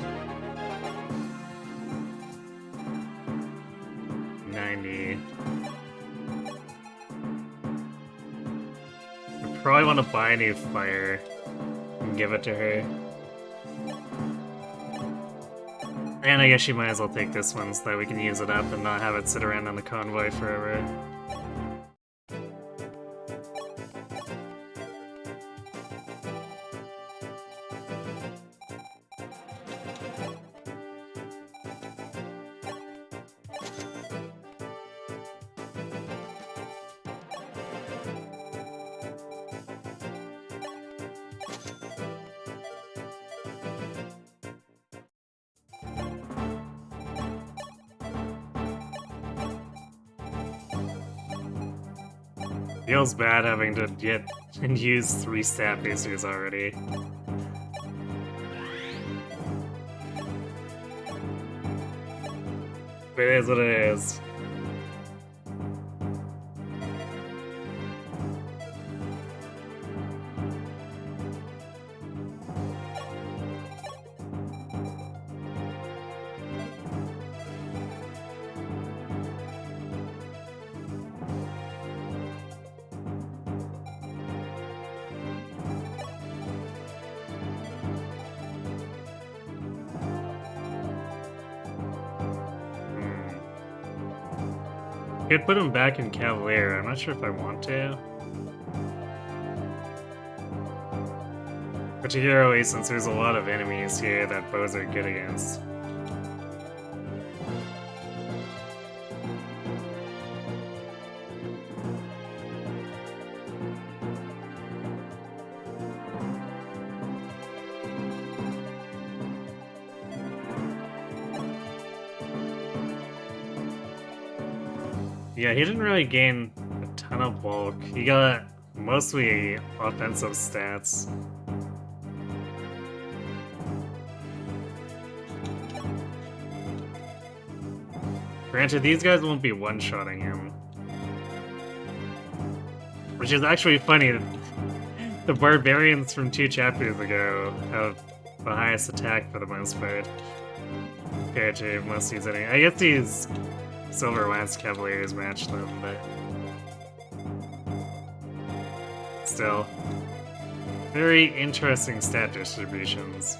90. probably want to buy a new fire and give it to her. And I guess she might as well take this one so that we can use it up and not have it sit around on the convoy forever. Feels bad having to get and use 3 stat boosters already. But it is what it is. Could put him back in Cavalier. I'm not sure if I want to. Particularly since there's a lot of enemies here that bows are good against. Yeah, he didn't really gain a ton of bulk. He got mostly offensive stats. Granted, these guys won't be one-shotting him. Which is actually funny. The barbarians from 2 chapters ago have the highest attack for the most part. Compared to most of these enemies. I guess these Silver Lance Cavaliers match them, but still. Very interesting stat distributions.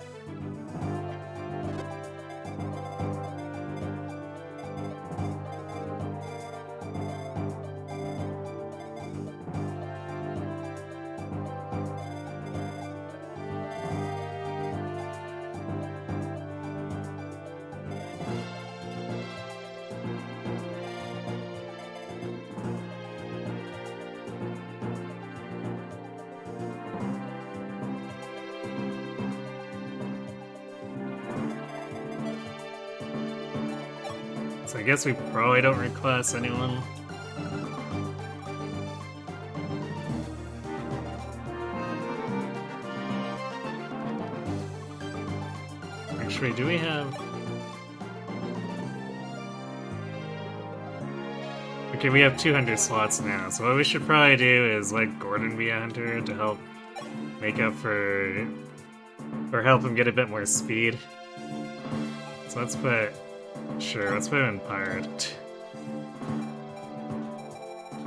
So I guess we probably don't reclass anyone. Actually, do we have... Okay, we have 200 slots now, so what we should probably do is let Gordon be a hunter to help make up for... or help him get a bit more speed. So let's put... Sure, let's put him in Pirate.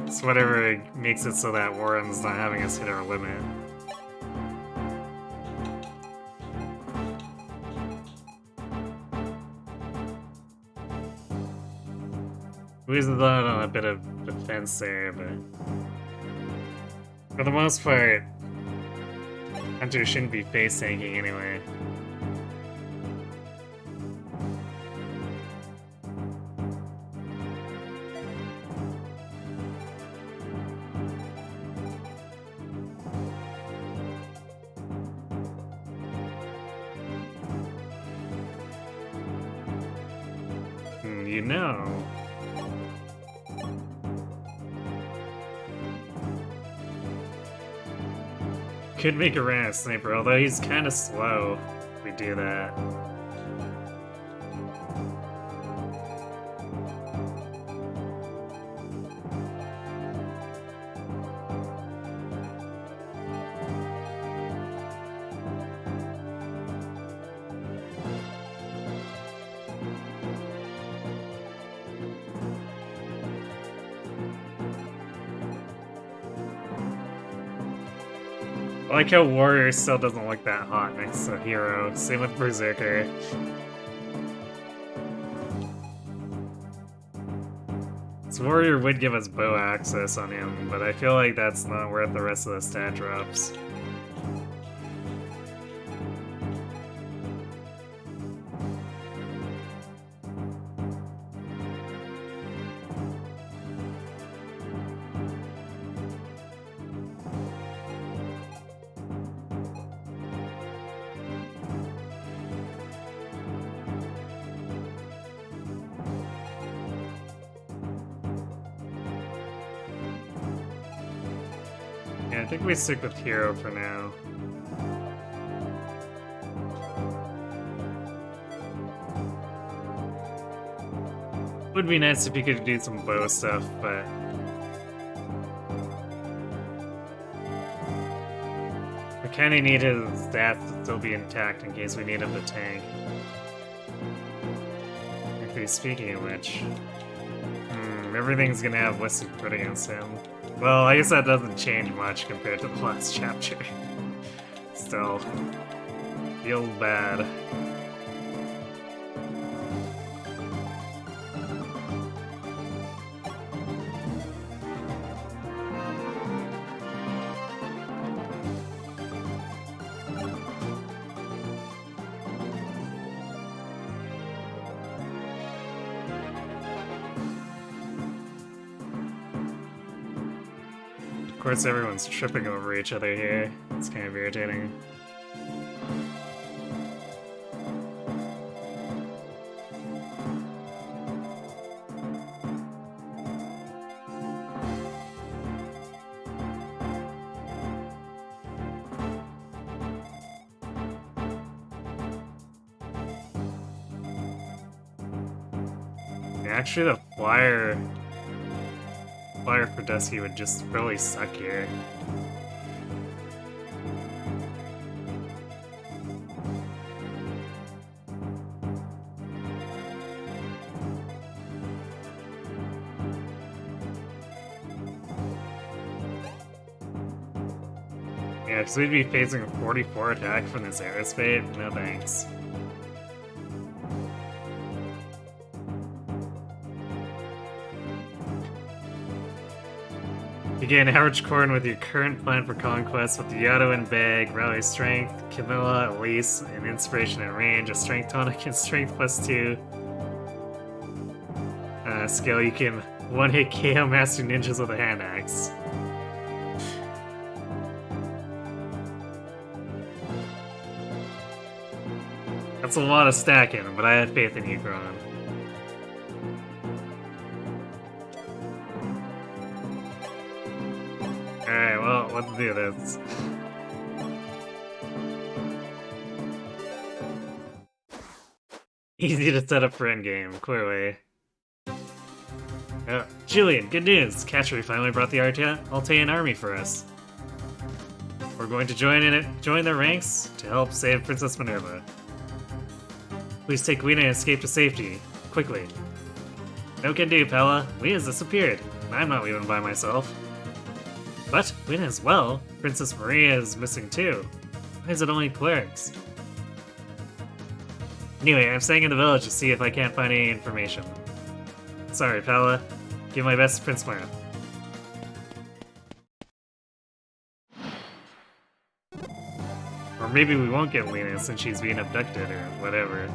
It's whatever makes it so that Warren's not having us hit our limit. Loses out on a bit of defense there, but for the most part, Hunter shouldn't be face tanking anyway. You know. Could make a Rana Sniper, although he's kind of slow if we do that. I like how Warrior still doesn't look that hot next to Hero. Same with Berserker. This Warrior would give us bow access on him, but I feel like that's not worth the rest of the stat drops. Yeah, I think we stick with Hero for now. Would be nice if you could do some bow stuff, but I kinda need his stats to still be intact in case we need him to tank. Actually, speaking of which, everything's gonna have listed crit against him. Well, I guess that doesn't change much compared to the last chapter. Still, feels bad. Of course, everyone's tripping over each other here. It's kind of irritating. Yeah, actually, the flyer for Dusky would just really suck here. Yeah, because we'd be facing a 44 attack from this aerospace. No thanks. You gain average corn with your current plan for conquest with the Yato and Bag, Rally Strength, Camilla, Elise, and Inspiration at range, a Strength Tonic and Strength +2. Skill, you can one-hit KO Master Ninjas with a hand axe. That's a lot of stacking, but I had faith in you, Kron. Alright, well, let's do this. Easy to set up for endgame, clearly. Oh, Julian, good news! Catchery finally brought the Altean army for us. We're going to join their ranks to help save Princess Minerva. Please take Lena and escape to safety, quickly. No can do, Pella. Lena's disappeared. I'm not leaving by myself. But Lena as well. Princess Maria is missing too. Why is it only clerics? Anyway, I'm staying in the village to see if I can't find any information. Sorry, Pella. Give my best to Prince Marth. Or maybe we won't get Lena since she's being abducted or whatever.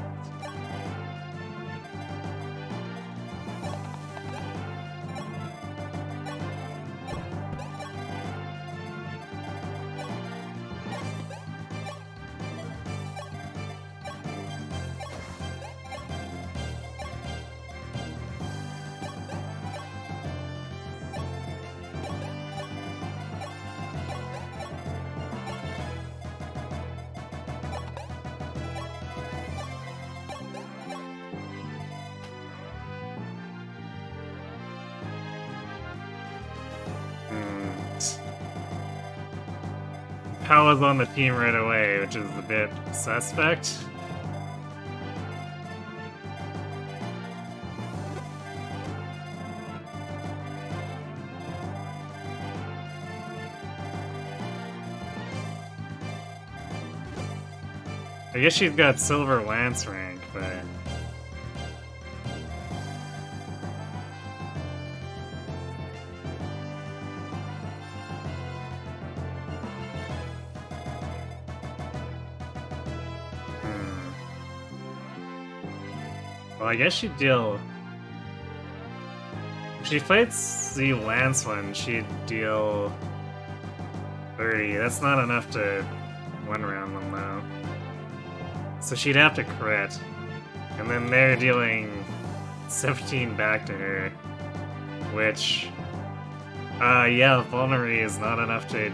Palla's on the team right away, which is a bit suspect. I guess she's got silver lance rank, but... Well, I guess she'd deal... If she fights the lance one, she'd deal 30. That's not enough to one-round them, though. So she'd have to crit. And then they're dealing 17 back to her. Which... yeah, Vulnerary is not enough to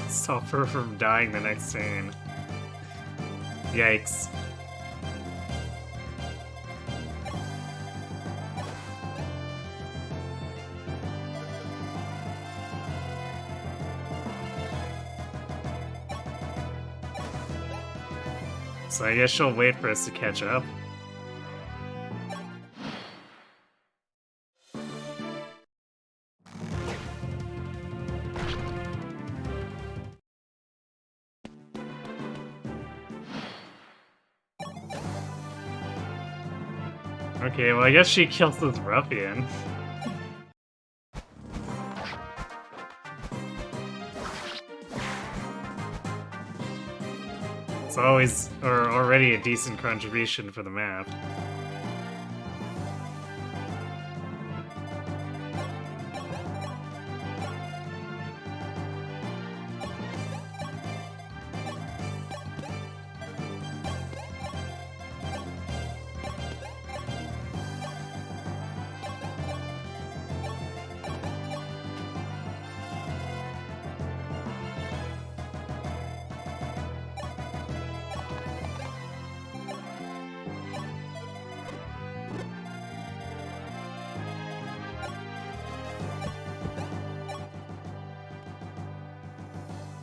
stop her from dying the next turn. Yikes. So I guess she'll wait for us to catch up. Okay, well I guess she kills this ruffian. It's always, or already a decent contribution for the map.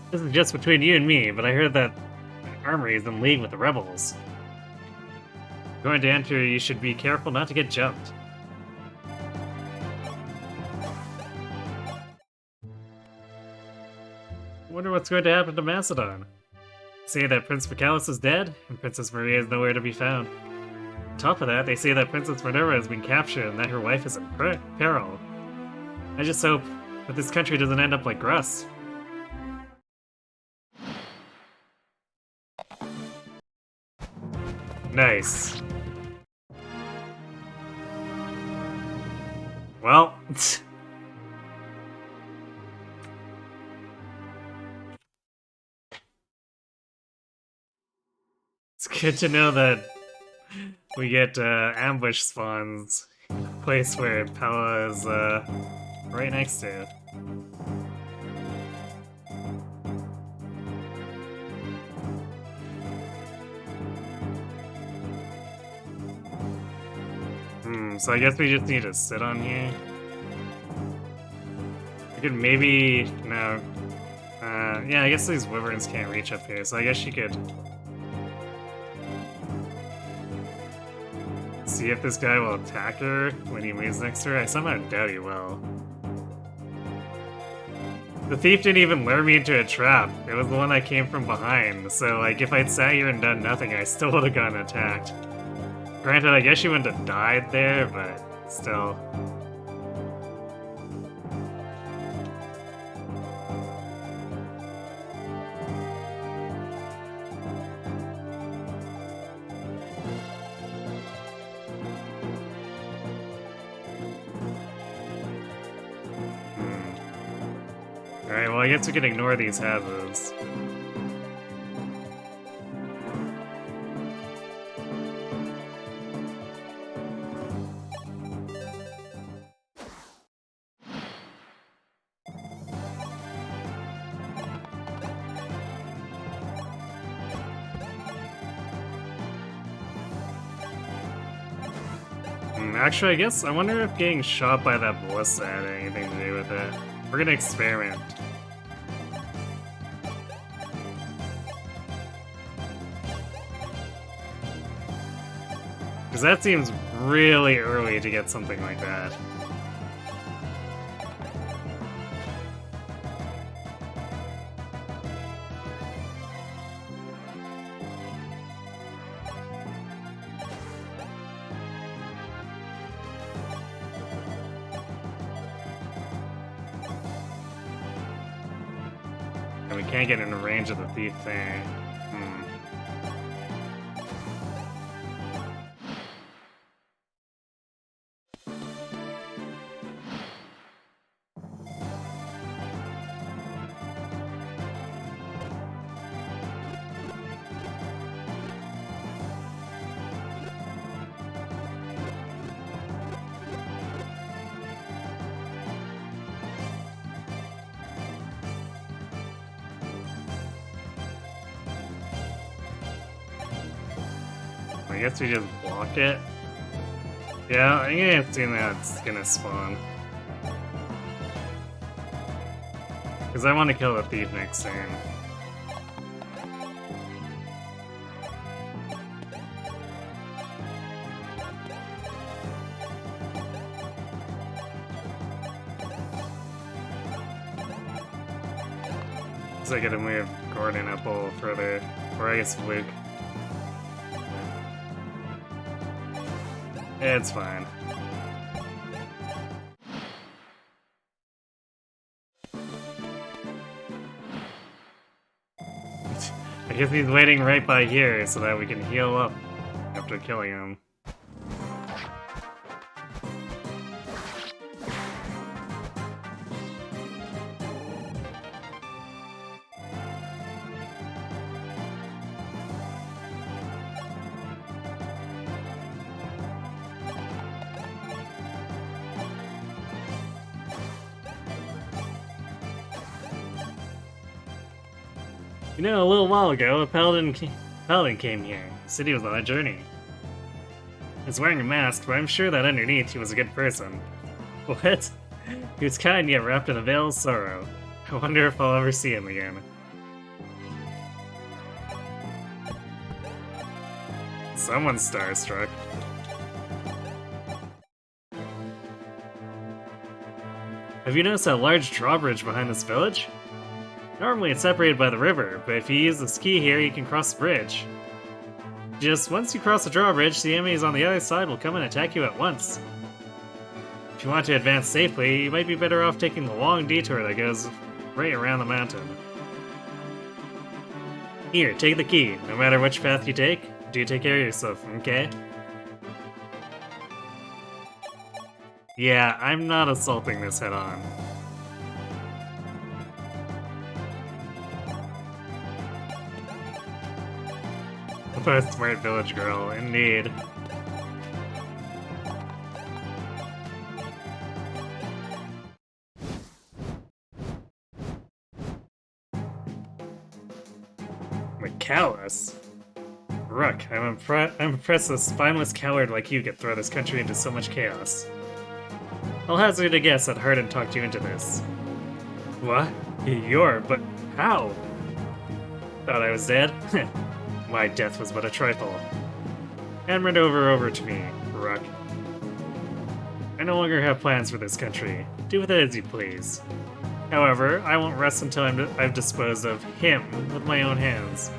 This is just between you and me, but I heard that Armory is in league with the rebels. Going to enter, you should be careful not to get jumped. Wonder what's going to happen to Macedon. Say that Prince Michaelis is dead, and Princess Maria is nowhere to be found. On top of that, they say that Princess Minerva has been captured and that her wife is in peril. I just hope that this country doesn't end up like Gruss. Nice. Well... It's good to know that we get ambush spawns, place where Pella is right next to it. So I guess we just need to sit on here. I could maybe... no. Yeah, I guess these wyverns can't reach up here, so I guess she could... see if this guy will attack her when he moves next to her. I somehow doubt he will. The thief didn't even lure me into a trap. It was the one that came from behind, so like if I'd sat here and done nothing, I still would have gotten attacked. Granted, I guess she wouldn't have died there, but still. Alright, well I guess we can ignore these hazards. Actually, I guess, I wonder if getting shot by that ballista had anything to do with it. We're gonna experiment. Because that seems really early to get something like that. we can't get in range of the thief thing. I guess we just block it. Yeah, I'm gonna assume that it's gonna spawn. Because I want to kill the thief next turn. So I gotta move Gordon up a little further. Or I guess Luke. It's fine. I guess he's waiting right by here so that we can heal up after killing him. You know, a little while ago, a paladin came here. He said he was on a journey. He's wearing a mask, but I'm sure that underneath he was a good person. What? He was kind yet wrapped in a veil of sorrow. I wonder if I'll ever see him again. Someone's starstruck. Have you noticed that large drawbridge behind this village? Normally it's separated by the river, but if you use the ski here, you can cross the bridge. Just once you cross the drawbridge, the enemies on the other side will come and attack you at once. If you want to advance safely, you might be better off taking the long detour that goes right around the mountain. Here, take the key. No matter which path you take, do take care of yourself, okay? Yeah, I'm not assaulting this head-on. What a smart village girl, indeed. McCallus? Rook, I'm impressed a spineless coward like you could throw this country into so much chaos. I'll hazard a guess that Hardin talked you into this. What? But how? Thought I was dead? My death was but a trifle. Hand it over to me, Rook. I no longer have plans for this country. Do with it as you please. However, I won't rest until I've disposed of him with my own hands.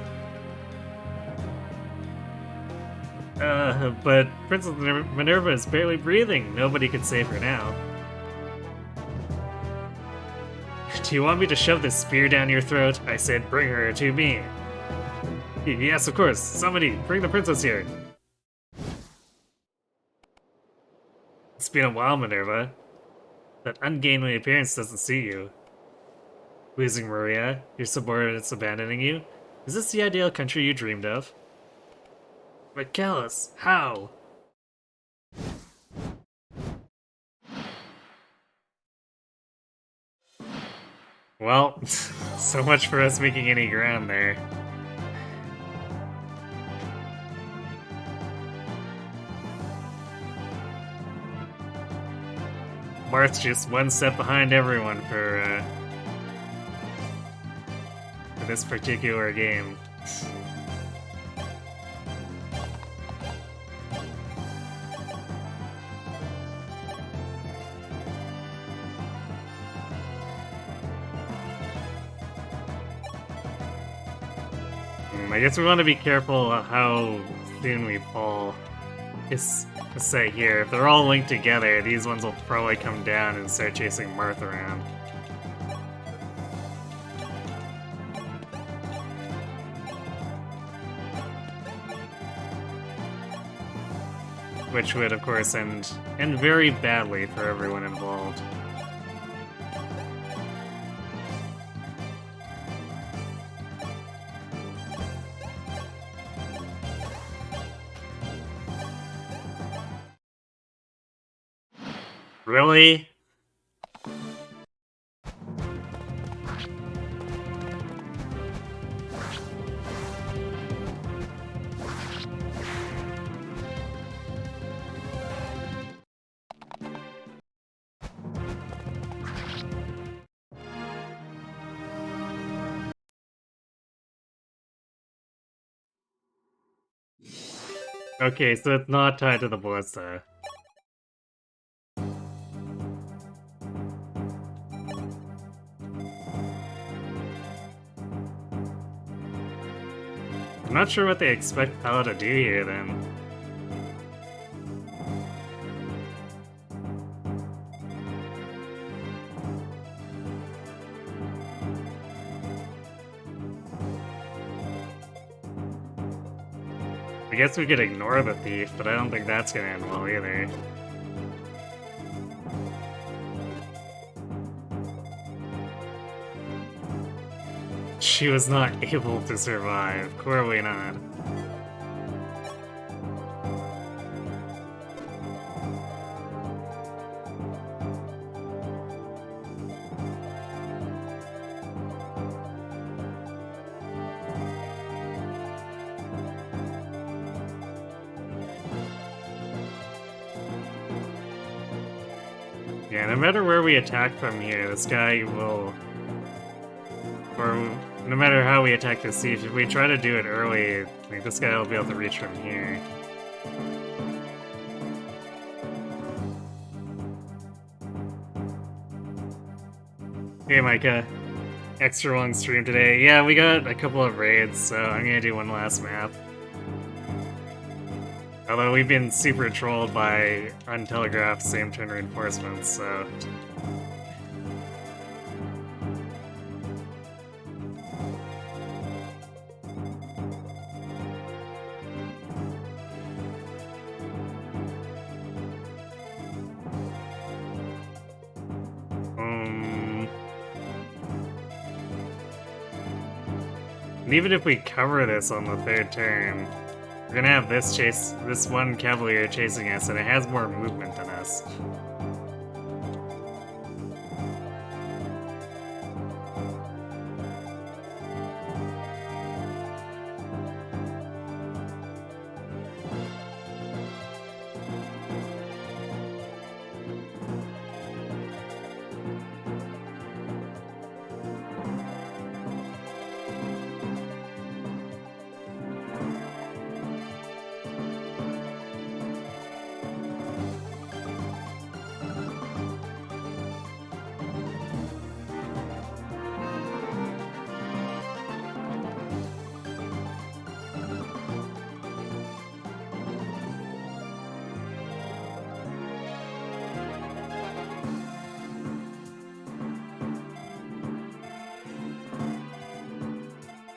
But Princess Minerva is barely breathing. Nobody could save her now. Do you want me to shove this spear down your throat? I said bring her to me. Yes, of course. Somebody, bring the princess here. It's been a while, Minerva. That ungainly appearance doesn't suit you. Losing Maria, your subordinates abandoning you? Is this the ideal country you dreamed of? McCallus, how? Well, so much for us making any ground there. Marth's just one step behind everyone for this particular game. I guess we want to be careful how soon we pull. Let's say here, if they're all linked together, these ones will probably come down and start chasing Marth around. which would, of course, end very badly for everyone involved. Really? Okay, so it's not tied to the ballista. I'm not sure what they expect Pal to do here, then. I guess we could ignore the thief, but I don't think that's gonna end well either. She was not able to survive. Clearly not. Yeah, no matter where we attack from here, this guy will... Or no matter how we attack this thief, if we try to do it early, like this guy will be able to reach from here. Hey Micah, extra long stream today. Yeah, we got a couple of raids, so I'm gonna do one last map. Although we've been super trolled by untelegraphed same turn reinforcements, so... And even if we cover this on the third turn, we're gonna have this one Cavalier chasing us, and it has more movement than us.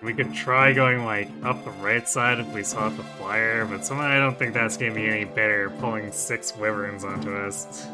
We could try going, like, up the right side if we saw the flyer, but somehow I don't think that's gonna be any better, pulling 6 wyverns onto us.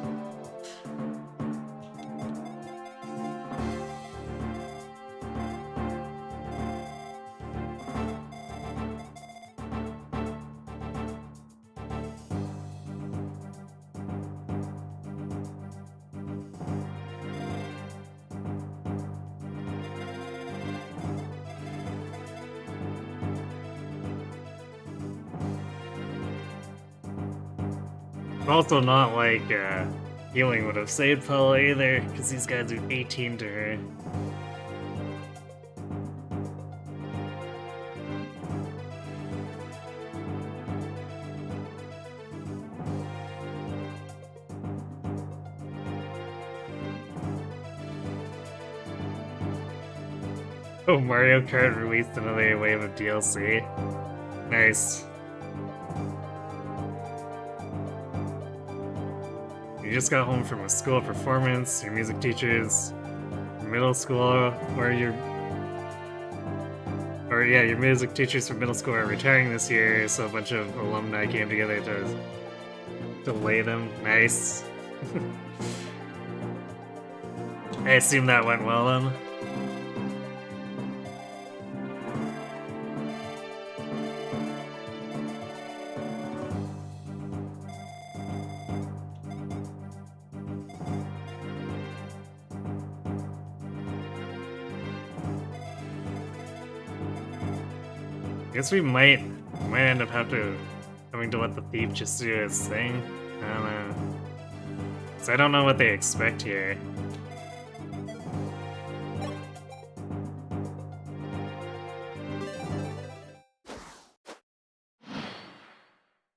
Also not like healing would have saved Pella either, because these guys do 18 to her. Oh, Mario Kart released another wave of DLC. Nice. You just got home from a school performance, your music teachers, middle school, your music teachers from middle school are retiring this year, so a bunch of alumni came together to Delay them. Nice. I assume that went well then. I guess we might end up having to let the thief just do his thing. I don't know. 'Cause I don't know what they expect here.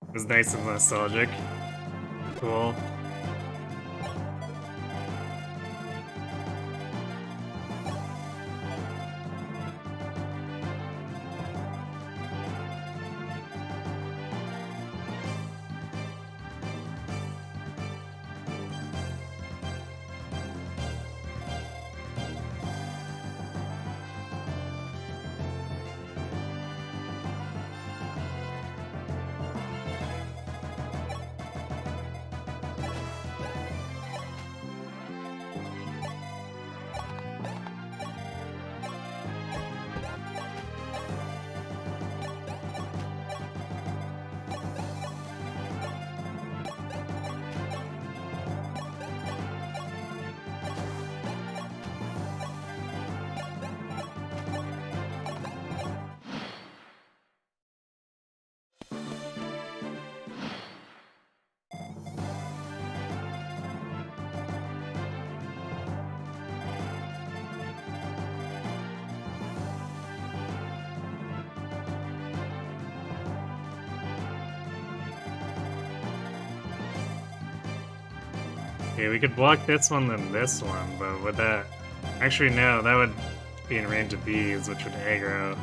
It was nice and nostalgic. Cool. Okay, we could block this one then this one, but would that... Actually, no, that would be in range of these, which would aggro.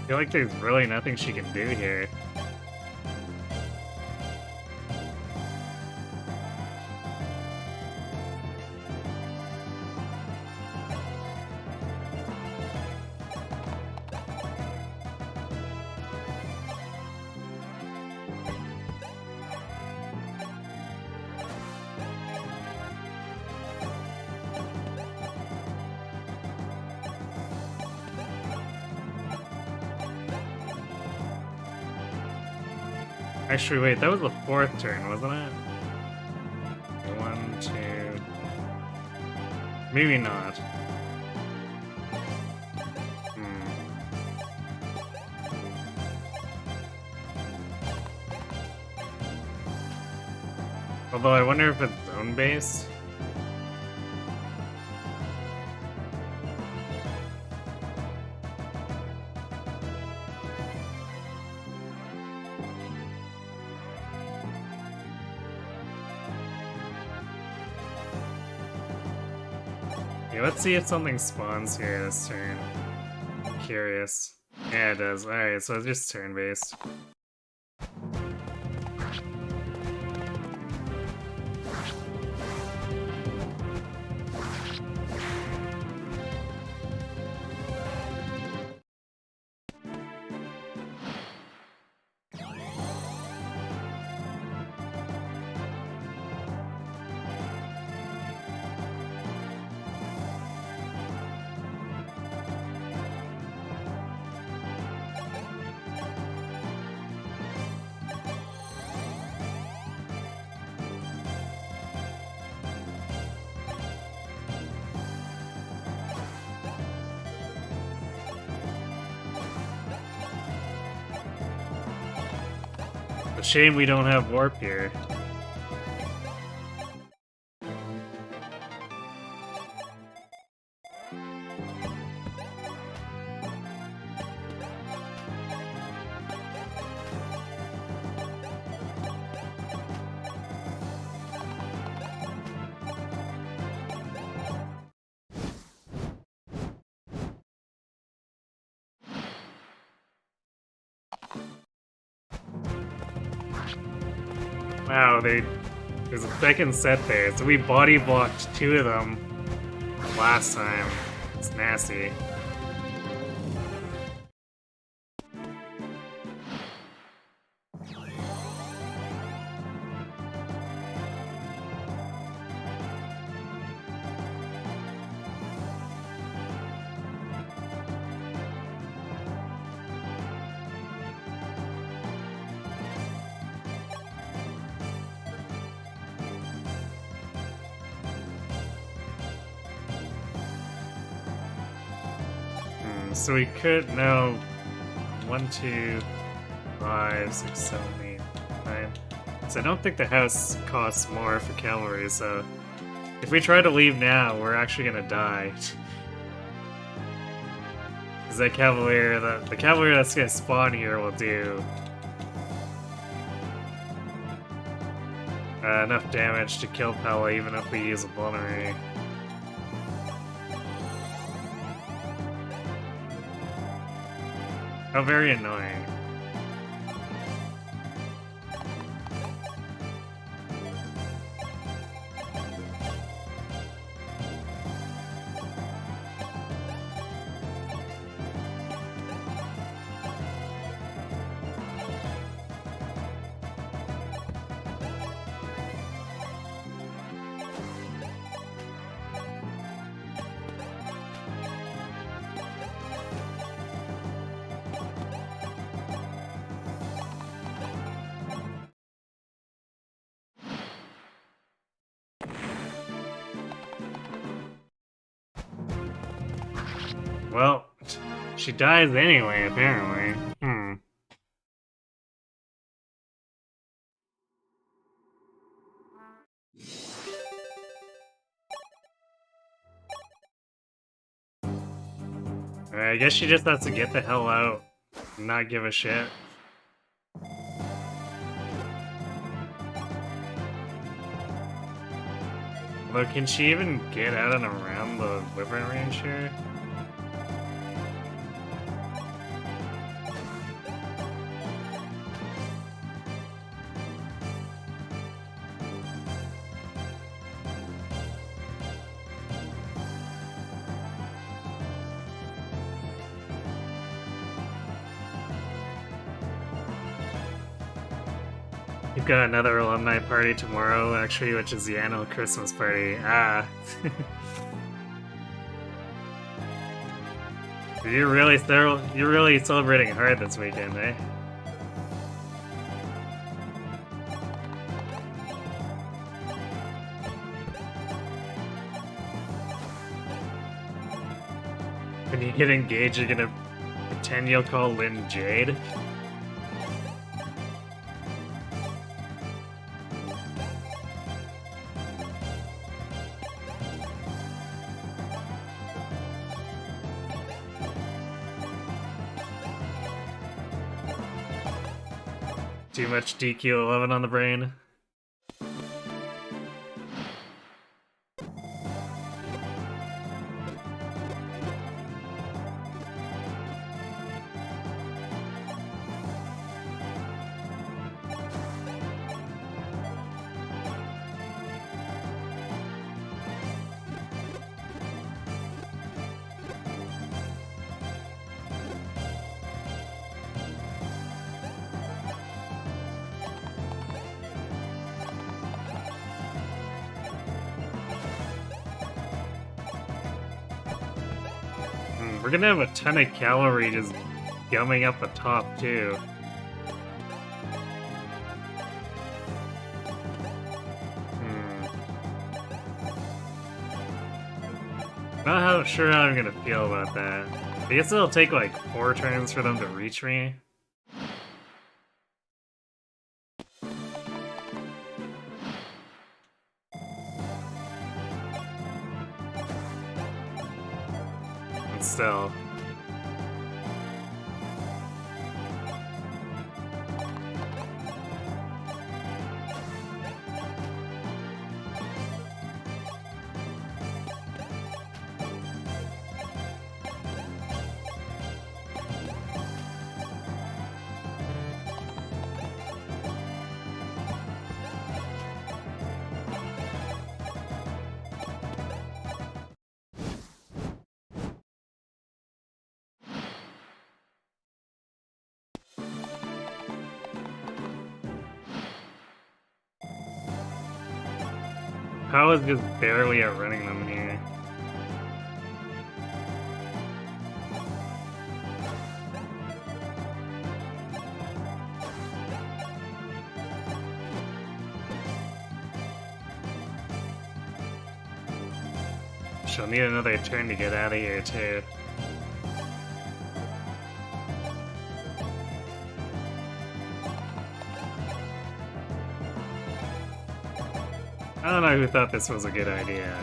I feel like there's really nothing she can do here. Actually, wait, that was the fourth turn, wasn't it? 1, 2... Maybe not. Although I wonder if it's zone-based. Yeah, let's see if something spawns here this turn. I'm curious. Yeah, it does. Alright, so it's just turn-based. A shame we don't have warp here. Wow, there's a second set there, so we body blocked 2 of them last time. It's nasty. So we could now 1, 2, 5, 6, 7, 8, 9. So I don't think the house costs more for cavalry, so if we try to leave now, we're actually gonna die. Because that cavalier, the cavalier that's gonna spawn here will do enough damage to kill Pella even if we use a vulnerary. How very annoying. Well, she dies anyway, apparently. I guess she just has to get the hell out and not give a shit. Although, can she even get out and around the wyvern range here? We've got another alumni party tomorrow, actually, which is the annual Christmas party. Ah. You're really celebrating hard this weekend, eh? When you get engaged, you're gonna pretend you'll call Lynn Jade? Too much DQ11 on the brain. We're gonna have a ton of cavalry just gumming up the top, too. Not sure how I'm gonna feel about that. I guess it'll take like 4 turns for them to reach me. But still. Pow is just barely outrunning them here. She'll need another turn to get out of here, too. I don't know who thought this was a good idea.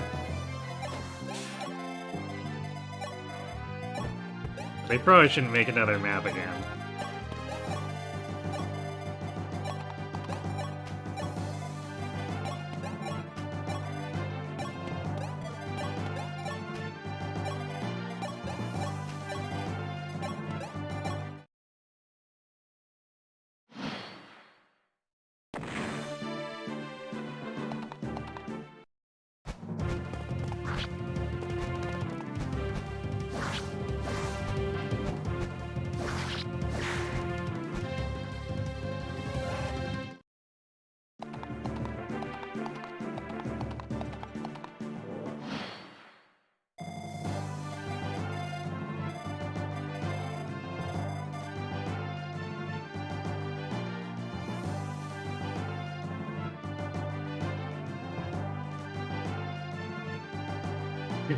They probably shouldn't make another map again.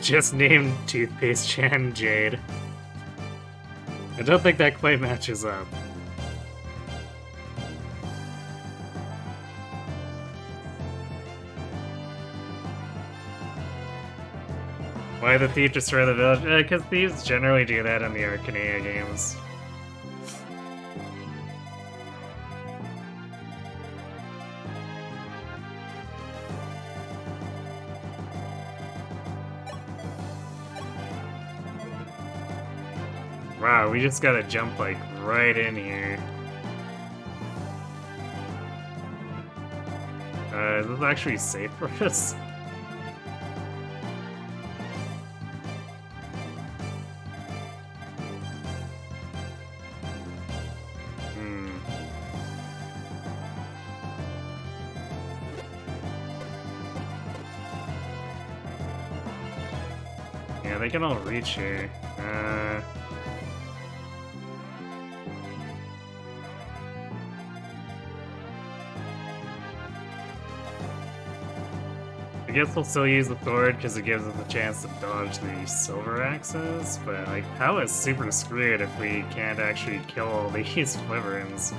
Just named Toothpaste Chan Jade. I don't think that quite matches up. Why the thief destroy the village? Because thieves generally do that in the Arcanea games. Wow, we just gotta jump like right in here. Is this actually safe for us? Yeah, they can all reach here. I guess we'll still use the sword because it gives us a chance to dodge the silver axes, but like, how is super screwed if we can't actually kill all these wyverns?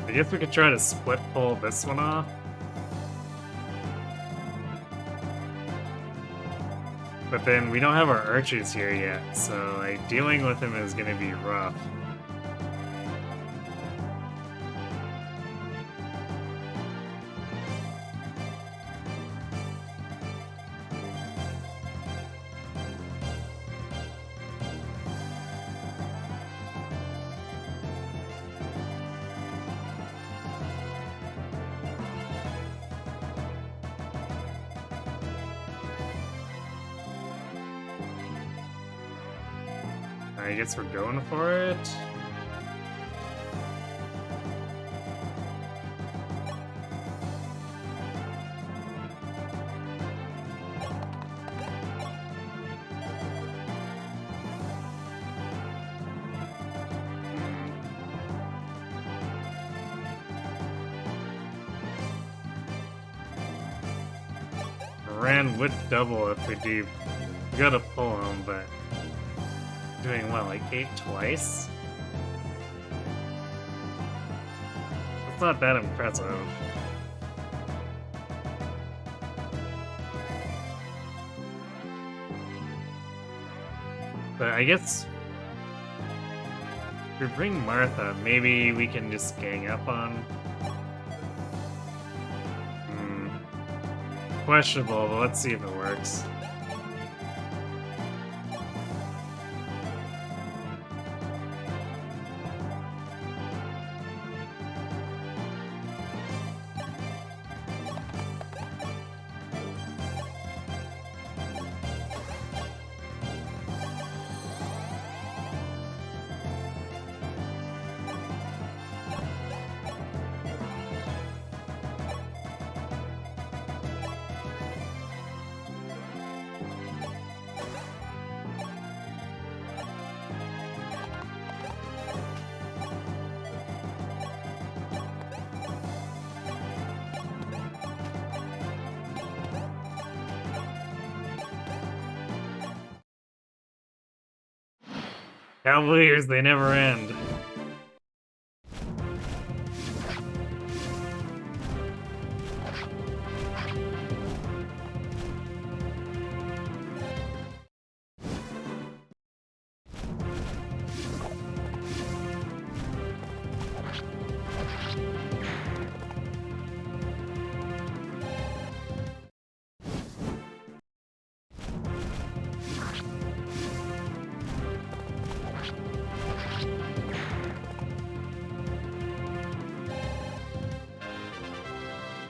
I guess we could try to split pull this one off. But then we don't have our archers here yet, so like dealing with him is gonna be rough. I guess we're going for it. Ran would double if we do. We gotta pull him, but doing what, like 8 twice? It's not that impressive. But I guess if we bring Martha, maybe we can just gang up on questionable, but let's see if it works. Cavaliers, they never end.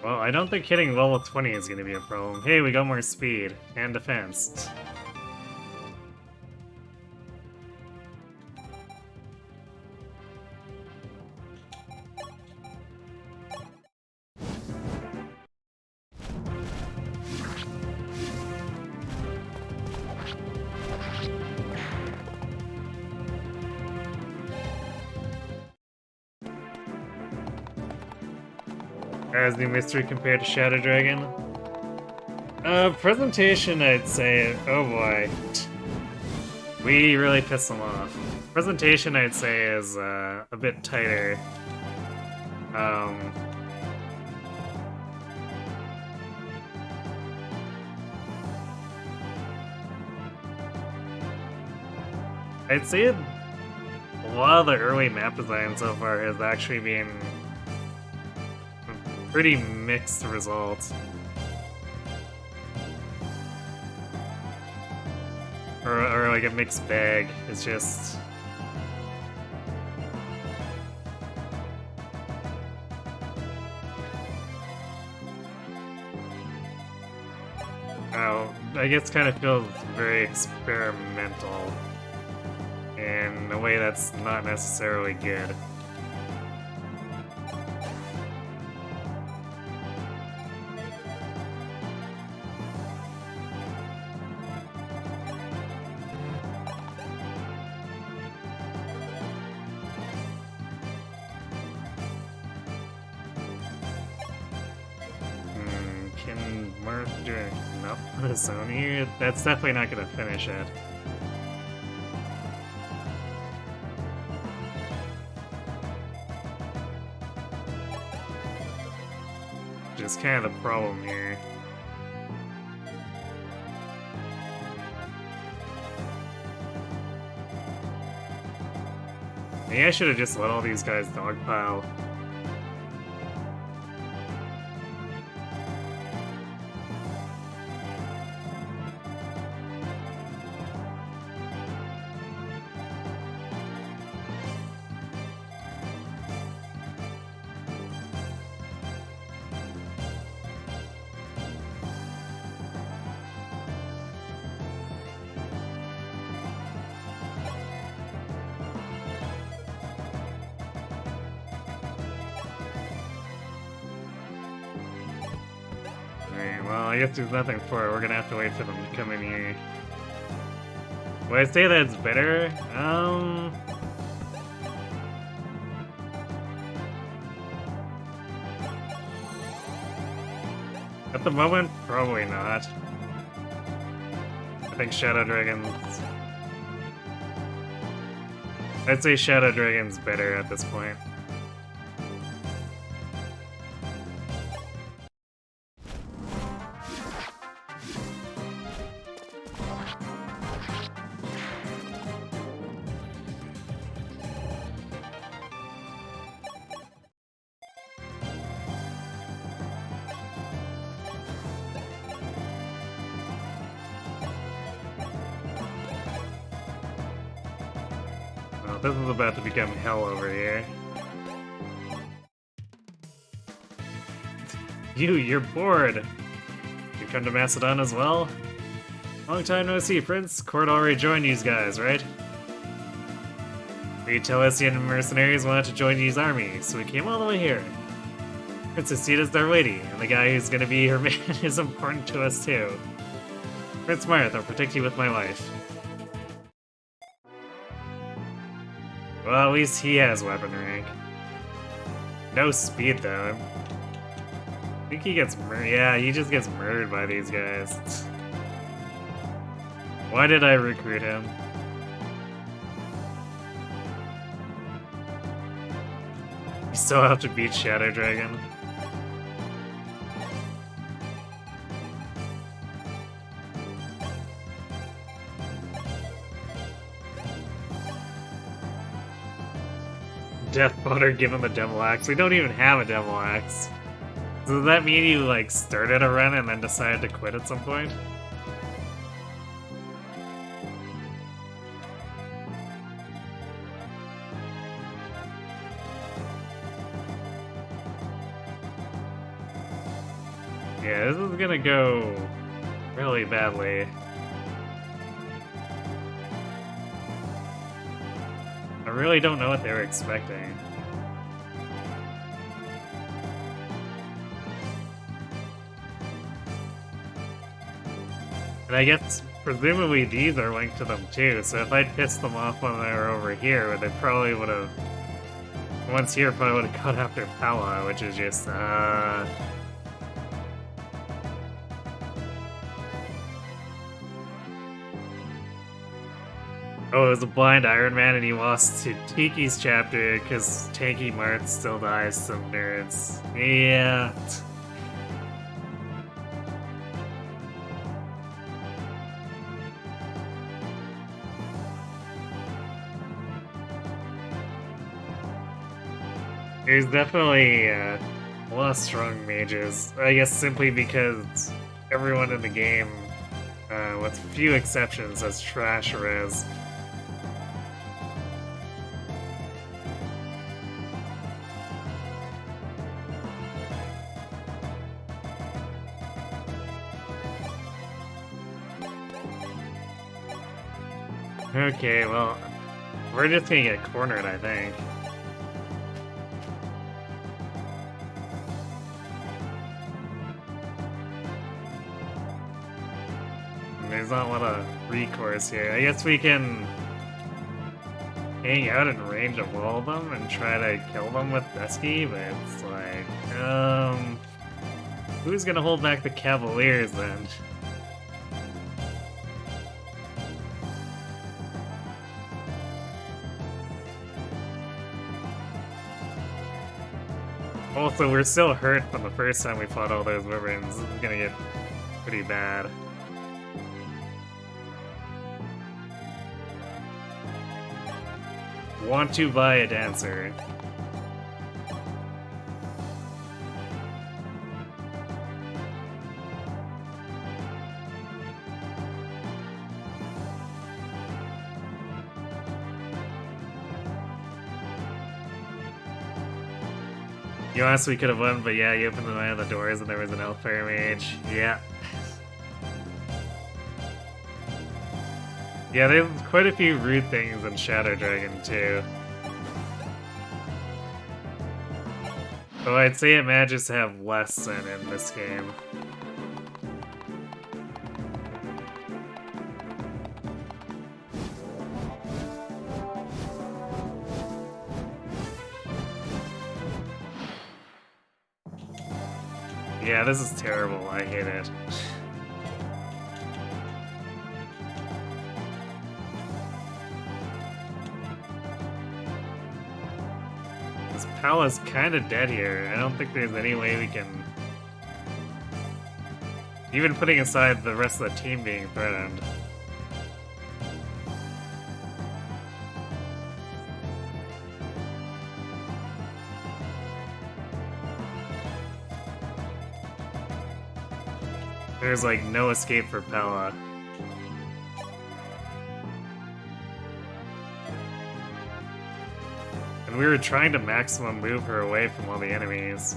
Well, I don't think hitting level 20 is going to be a problem. Hey, we got more speed and defense. As new mystery compared to Shadow Dragon? Presentation, I'd say. Oh boy. We really pissed them off. Presentation, I'd say, is a bit tighter. I'd say a lot of the early map design so far has actually been pretty mixed results. Or like a mixed bag. It's just... Oh, I guess kind of feels very experimental in a way that's not necessarily good. Can Marth do enough on his own here? That's definitely not going to finish it. Which is kind of the problem here. Maybe I should have just let all these guys dogpile. Well, I guess there's nothing for it. We're gonna have to wait for them to come in here. Would I say that's better? At the moment, probably not. I think Shadow Dragon's... I'd say Shadow Dragon's better at this point. Well, this is about to become hell over here. You're bored. You come to Macedon as well? Long time no see, Prince. Court already joined you guys, right? The Telesian mercenaries wanted to join Yi's army, so we came all the way here. Princess Sita's our lady, and the guy who's gonna be her man is important to us too. Prince Marth, I'll protect you with my life. Well, at least he has weapon rank. No speed though. I think he gets yeah, he just gets murdered by these guys. Why did I recruit him? You still have to beat Shadow Dragon. Death Boner, give him a Devil Axe. We don't even have a Devil Axe. So does that mean you, like, started a run and then decided to quit at some point? Yeah, this is gonna go really badly. I really don't know what they were expecting. And I guess, presumably these are linked to them too, so if I'd pissed them off when they were over here, they probably would've... Once here, probably would've gone after Pala, which is just, Oh, it was a blind Iron Man and he lost to Tiki's chapter because Tanky Marth still dies some nerds. Yeah. There's definitely a lot of strong mages. I guess simply because everyone in the game, with few exceptions, has trash res. Okay, well, we're just gonna get cornered, I think. There's not a lot of recourse here. I guess we can hang out in range of all of them and try to kill them with Dusky, but it's like, who's gonna hold back the Cavaliers then? Also, we're still hurt from the first time we fought all those wyverns. This is gonna get pretty bad. Want to buy a dancer. You honestly could have won, but yeah, you opened one of the doors and there was an Elfire Mage. Yeah. Yeah, there's quite a few rude things in Shadow Dragon too. Though I'd say it manages to have less than in this game. Yeah, this is terrible. I hate it. This Pala's kind of dead here. I don't think there's any way we can... Even putting aside the rest of the team being threatened. There's like no escape for Pella. And we were trying to maximum move her away from all the enemies.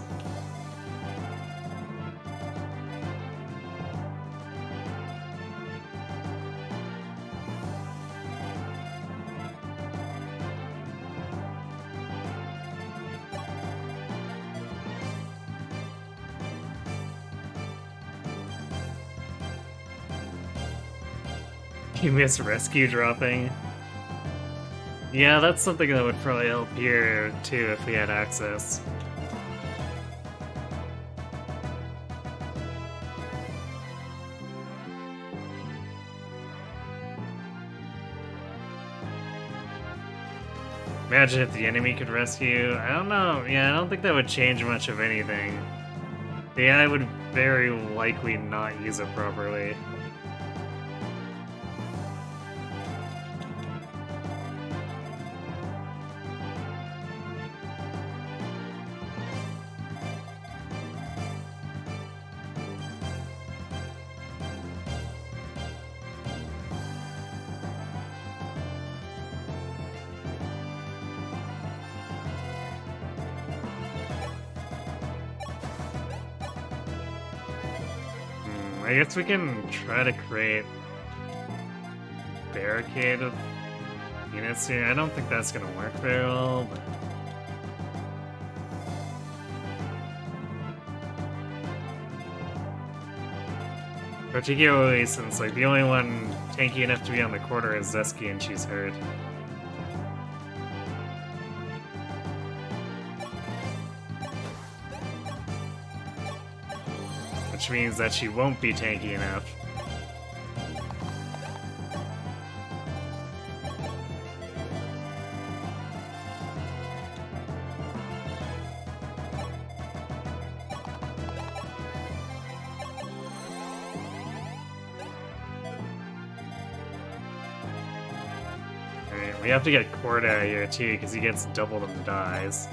You miss rescue dropping. Yeah, that's something that would probably help here too if we had access. Imagine if the enemy could rescue. I don't know. Yeah, I don't think that would change much of anything. The AI would very likely not use it properly. I guess we can try to create barricade of units here. I don't think that's gonna work very well, but particularly since like the only one tanky enough to be on the corner is Zeski and she's hurt. Which means that she won't be tanky enough. Alright, we have to get Cord out of here too, because he gets doubled and dies.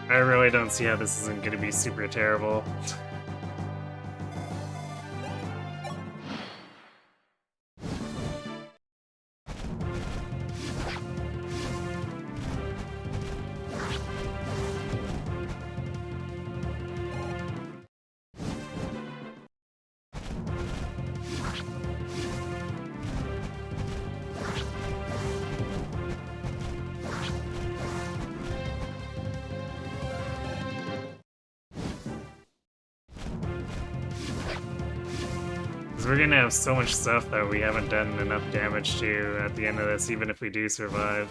I really don't see how this isn't gonna be super terrible. We're gonna have so much stuff that we haven't done enough damage to at the end of this, even if we do survive.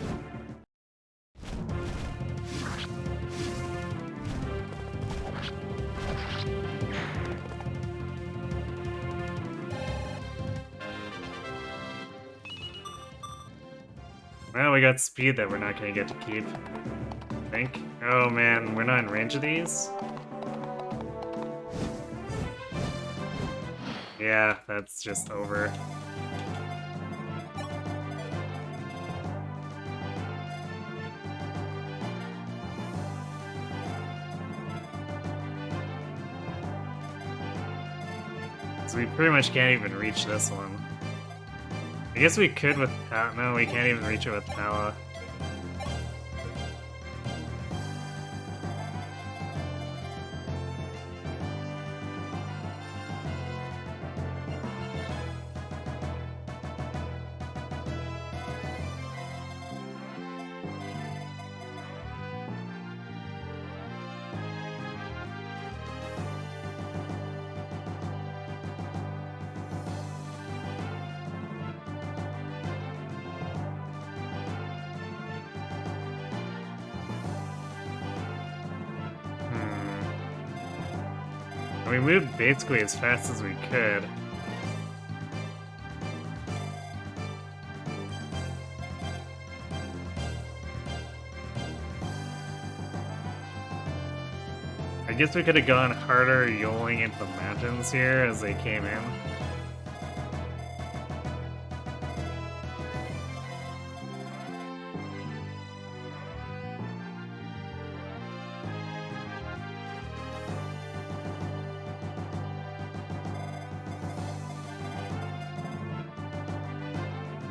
Well, we got speed that we're not gonna get to keep, I think. Oh man, we're not in range of these? Yeah, that's just over. So we pretty much can't even reach this one. I guess we could with Pala. No, we can't even reach it with Pala. We moved basically as fast as we could. I guess we could have gone harder yoling into the mountains here as they came in.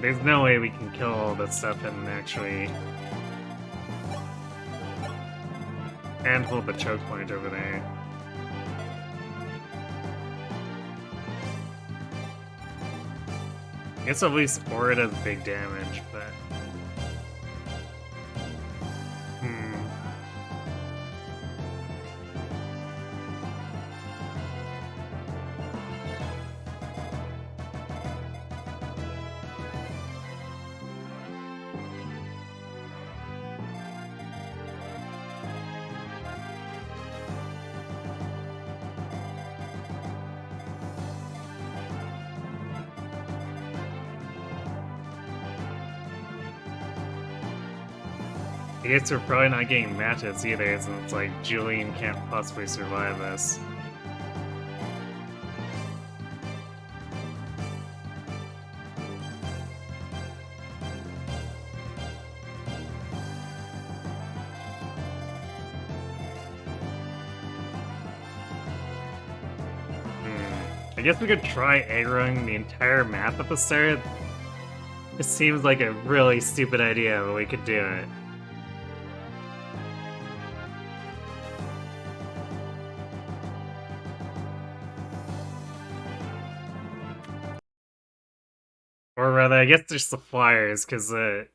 There's no way we can kill all this stuff and actually... and hold the choke point over there. I guess at least Aura does big damage, but... I guess we're probably not getting matches either, since it's like Julian can't possibly survive this. I guess we could try aggroing the entire map at the start. It seems like a really stupid idea, but we could do it. Or rather, I guess just the flyers, because the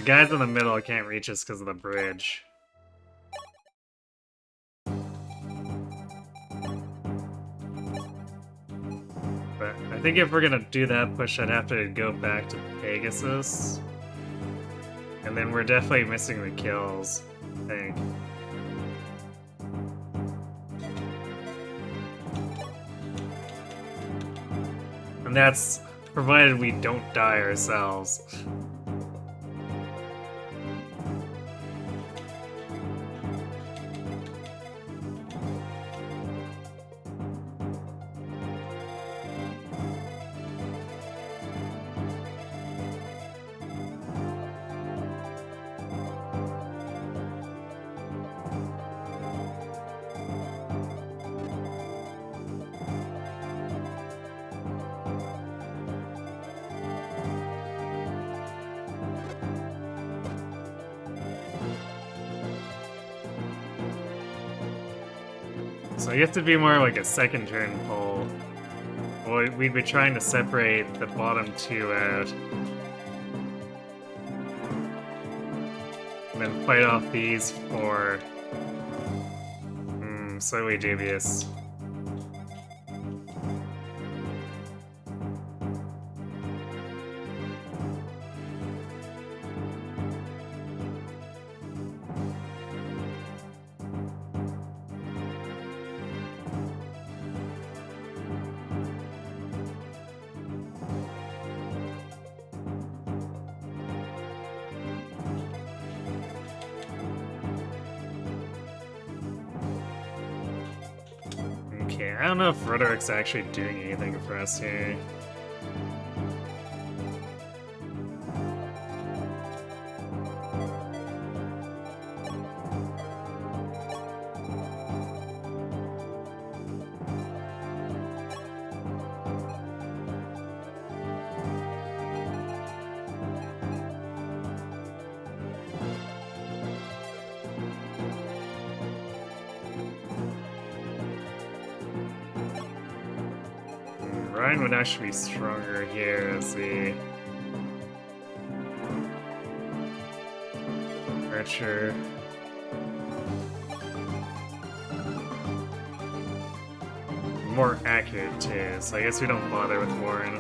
guys in the middle can't reach us because of the bridge. But I think if we're gonna do that push, I'd have to go back to Pegasus. And then we're definitely missing the kills, I think. And that's provided we don't die ourselves. So I guess it'd be more like a second turn pull. Well, we'd be trying to separate the bottom two out. And then fight off these four. Slightly dubious. Okay, I don't know if Roderick's actually doing anything for us here. Ryan would actually be stronger here as the archer. More accurate too, so I guess we don't bother with Warren.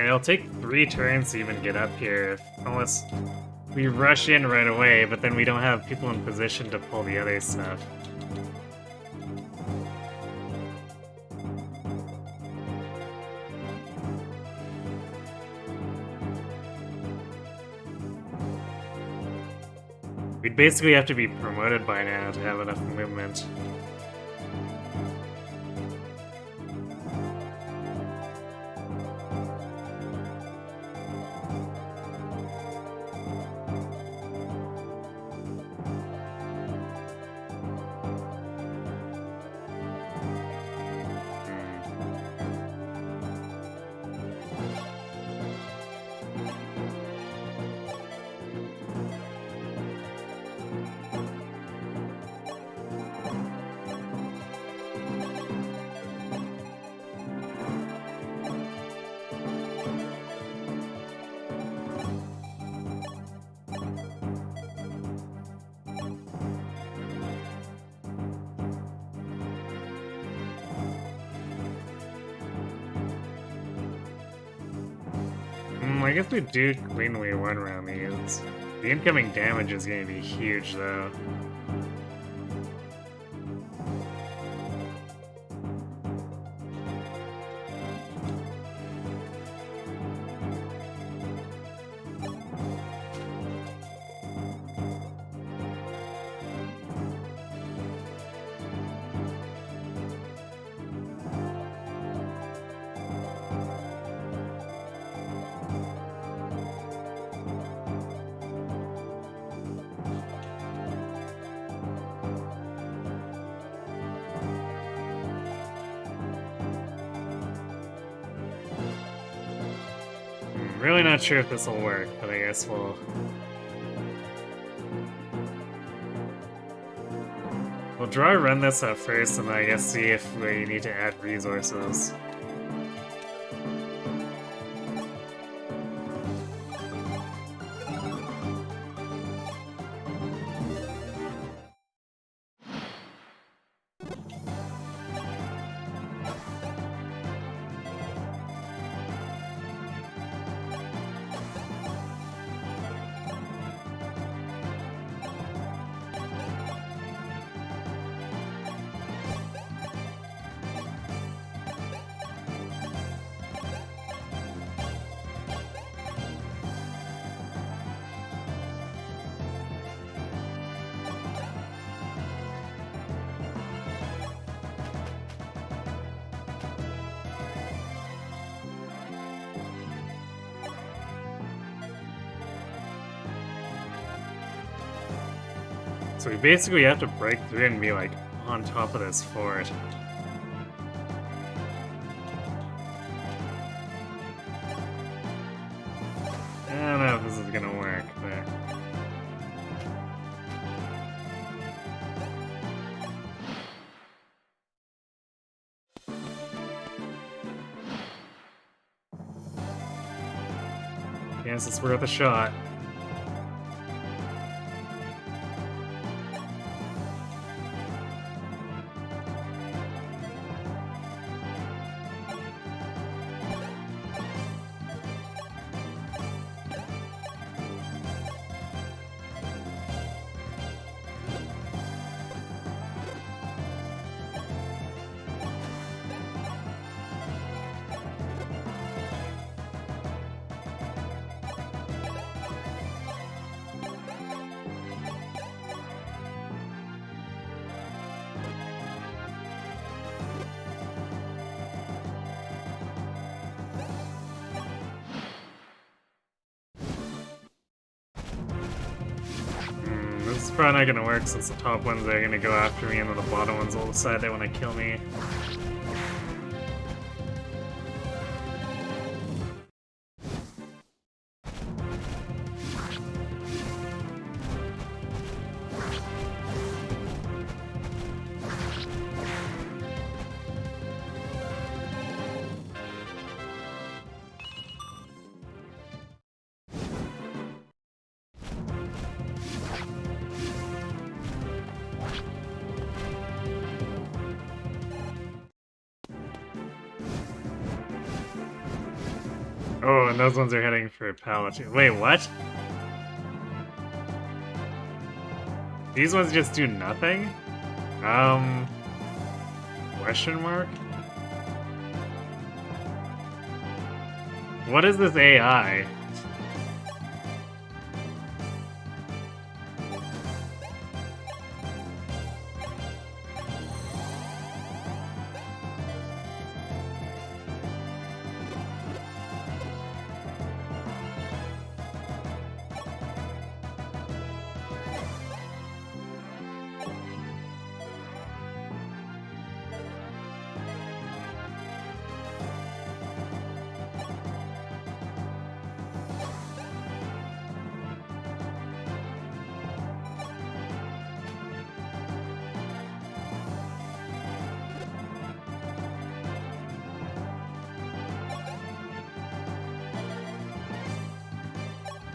Alright, it'll take 3 turns to even get up here, unless we rush in right away, but then we don't have people in position to pull the other stuff. We'd basically have to be promoted by now to have enough movement. I guess we do cleanly one round these. The incoming damage is going to be huge, though. Really not sure if this will work, but I guess we'll dry run this up first, and then I guess see if we need to add resources. So we basically have to break through and be like on top of this fort. I don't know if this is gonna work, but... Yes, it's worth a shot. This is probably not gonna work since the top ones are gonna go after me and then the bottom ones will decide they want to kill me. Oh, and those ones are heading for Palatine. Wait, what? These ones just do nothing? Question mark? What is this AI?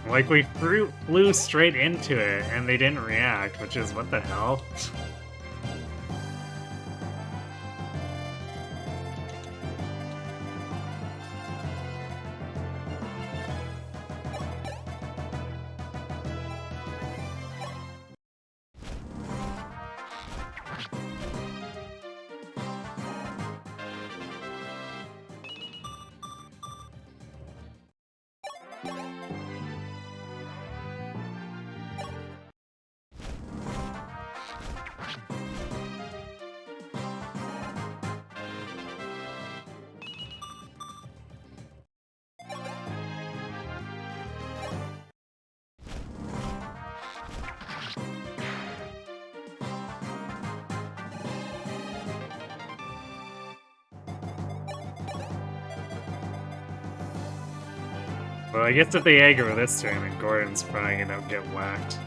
Like, we flew straight into it, and they didn't react, which is, what the hell? Well, I guess if they aggro this turn, then Gordon's probably gonna get whacked.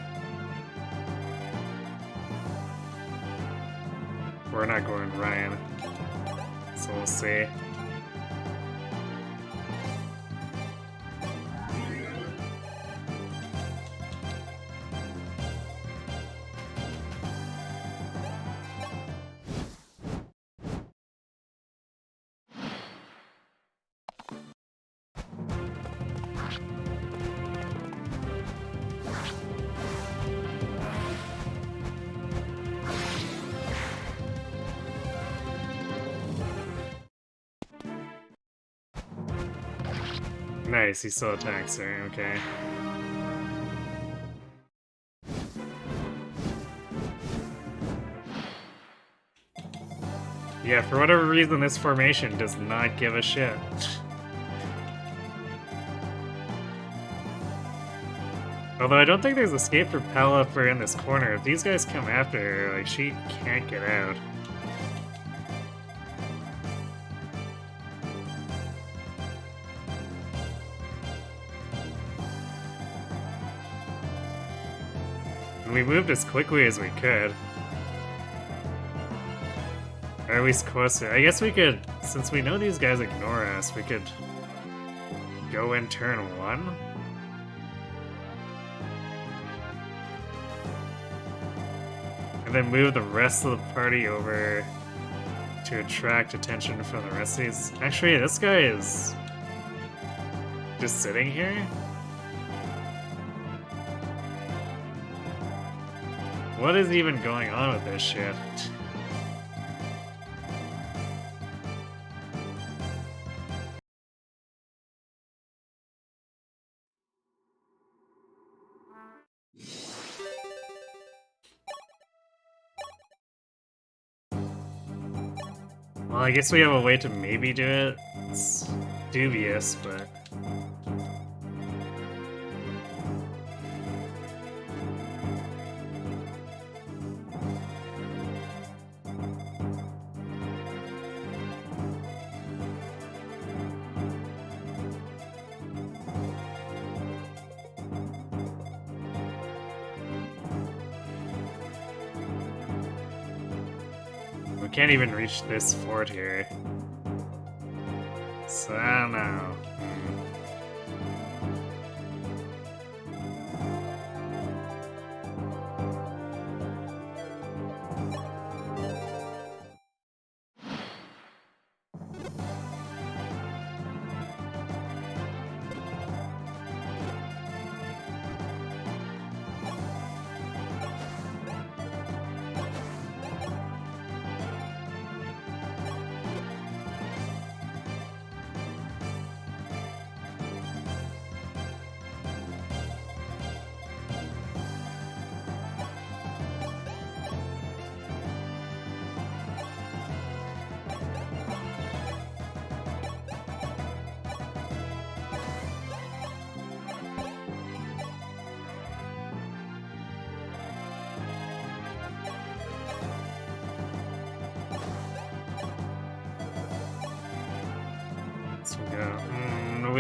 We're not Gordon, Ryan. So we'll see. Nice, he still attacks her, okay. Yeah, for whatever reason, this formation does not give a shit. Although I don't think there's escape for Pella for in this corner. If these guys come after her, like, she can't get out. And we moved as quickly as we could. Or at least closer. I guess we could, since we know these guys ignore us, we could go in turn 1? And then move the rest of the party over to attract attention from the rest of these. Actually, this guy is just sitting here? What is even going on with this shit? Well, I guess we have a way to maybe do it. It's dubious, but... we can't even reach this fort here. So, I don't know.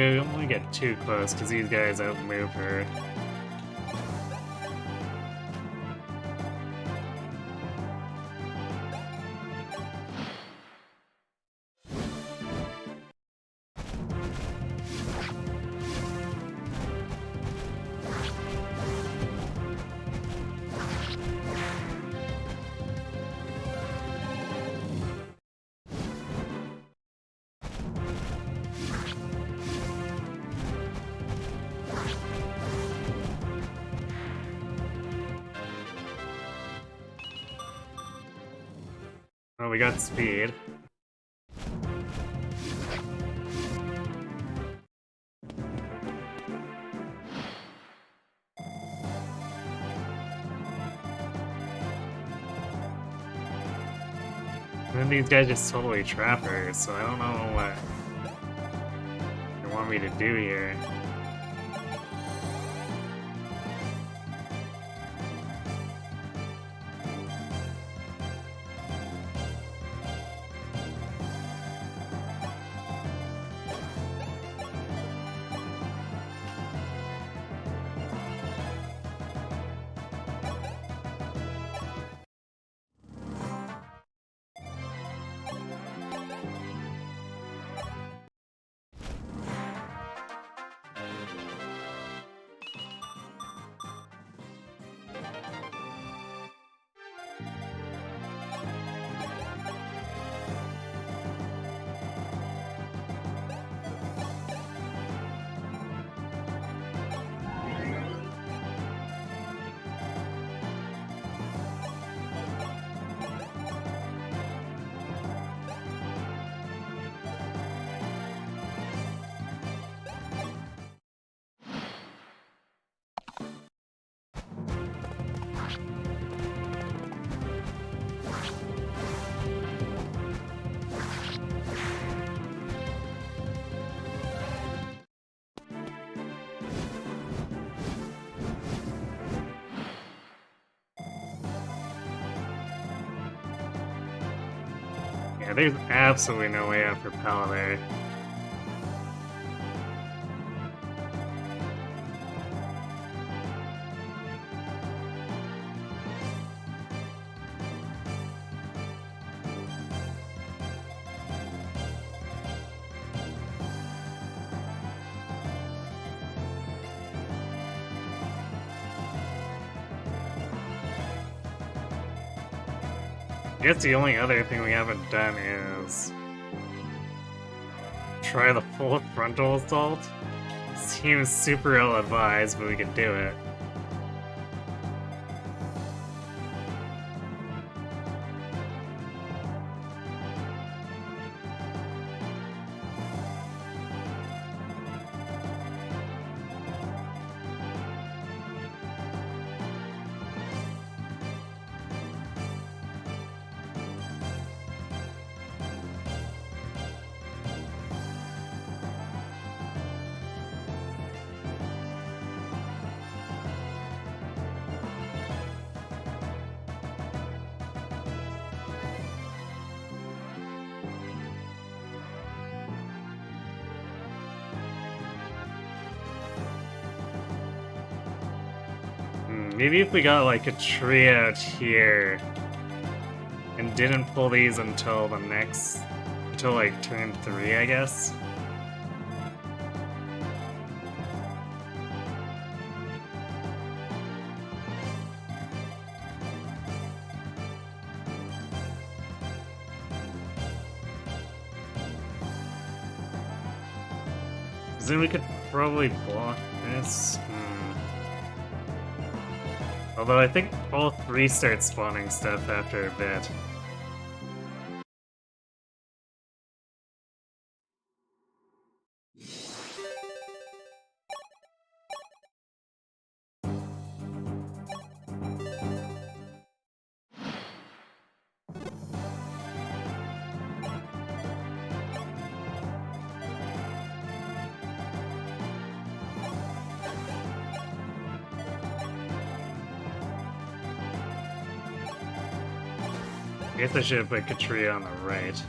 we only get too close because these guys outmove her. Oh, we got speed. And then these guys just totally trap her, so I don't know what they want me to do here. Yeah, there's absolutely no way out for Pal there. I guess the only other thing we haven't done is try the full frontal assault. Seems super ill-advised, but we can do it. Maybe if we got like a tree out here and didn't pull these until until like turn 3, I guess. Then we could probably block this. Although I think all 3 start spawning stuff after a bit. I guess I should have put Katria on the right.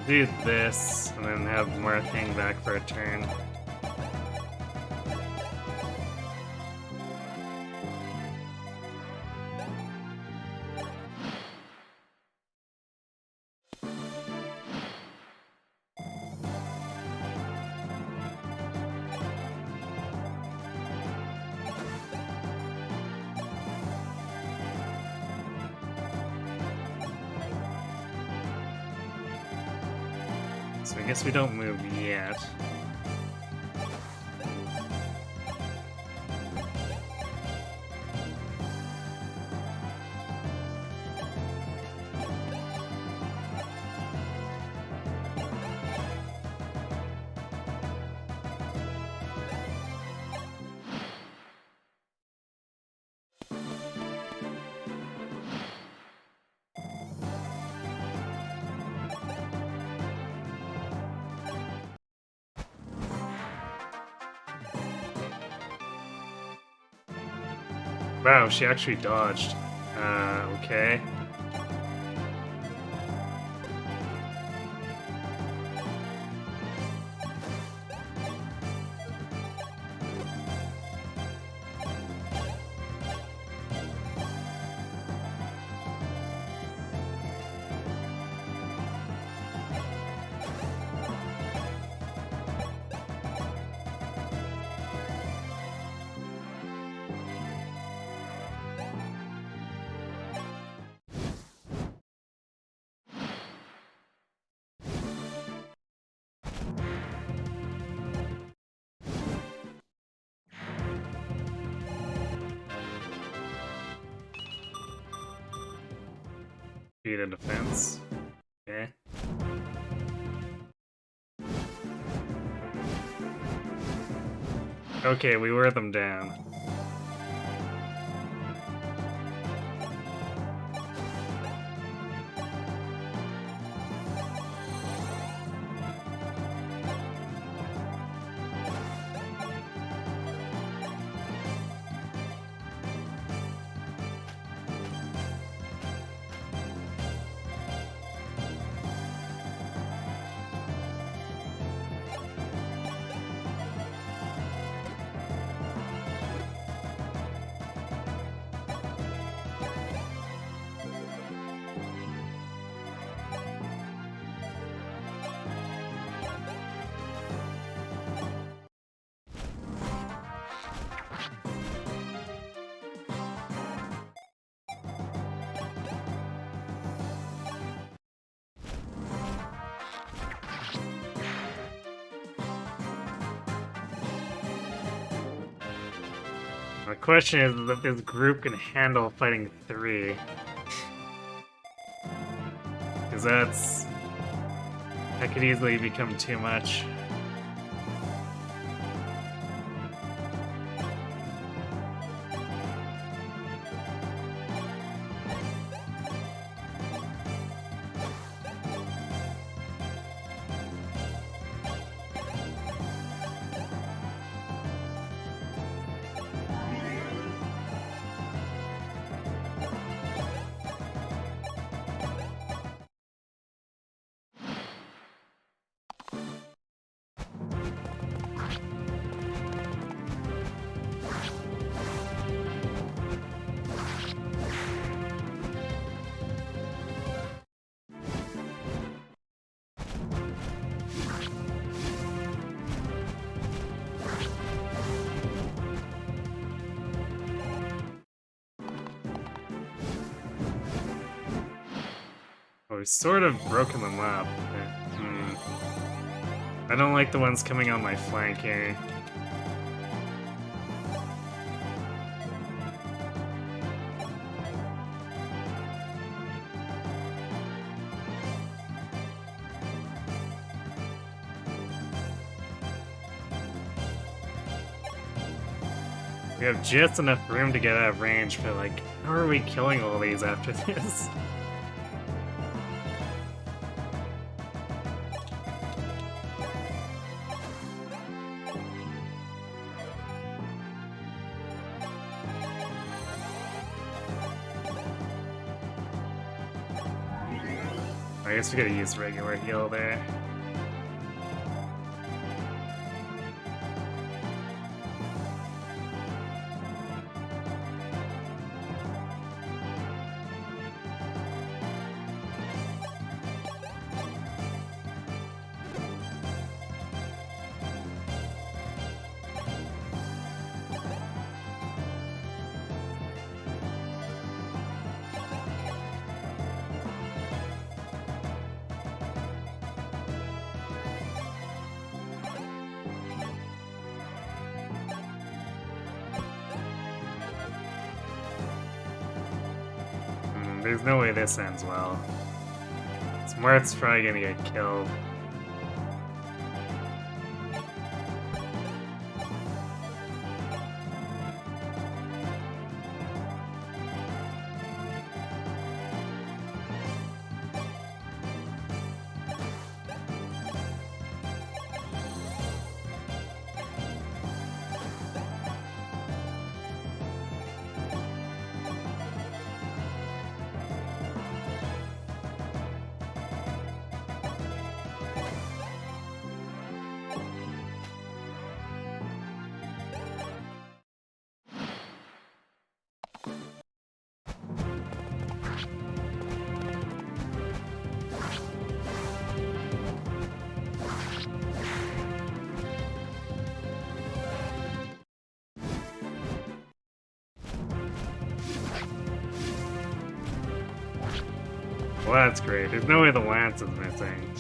do this, and then have Marth hang back for a turn. So I guess we don't move yet. Wow, she actually dodged. Okay. Beat a defense. Okay. Okay, we wear them down. The question is if this group can handle fighting 3. Because that could easily become too much. Oh, we've sort of broken them up. I don't like the ones coming on my flank here. We have just enough room to get out of range, but like, how are we killing all these after this? I guess we gotta use regular heal there. There's no way this ends well. Smart's probably gonna get killed. Well, that's great. There's no way the lance is missing.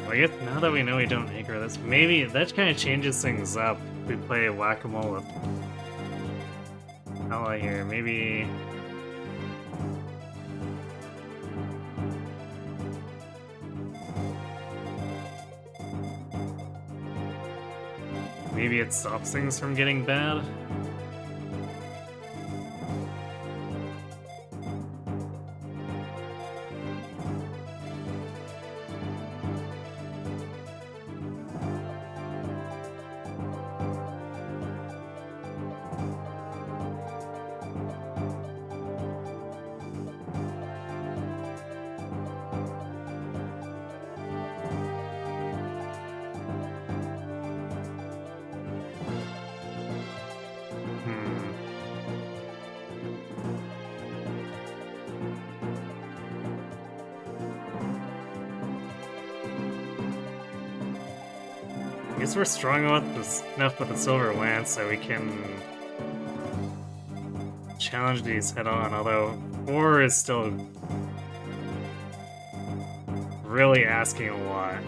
Well, I guess now that we know we don't anchor this, maybe that kind of changes things up. We play whack-a-mole with Ella here. Maybe it stops things from getting bad. I guess we're strong enough with the Silver Lance that we can challenge these head on, although 4 is still really asking a lot.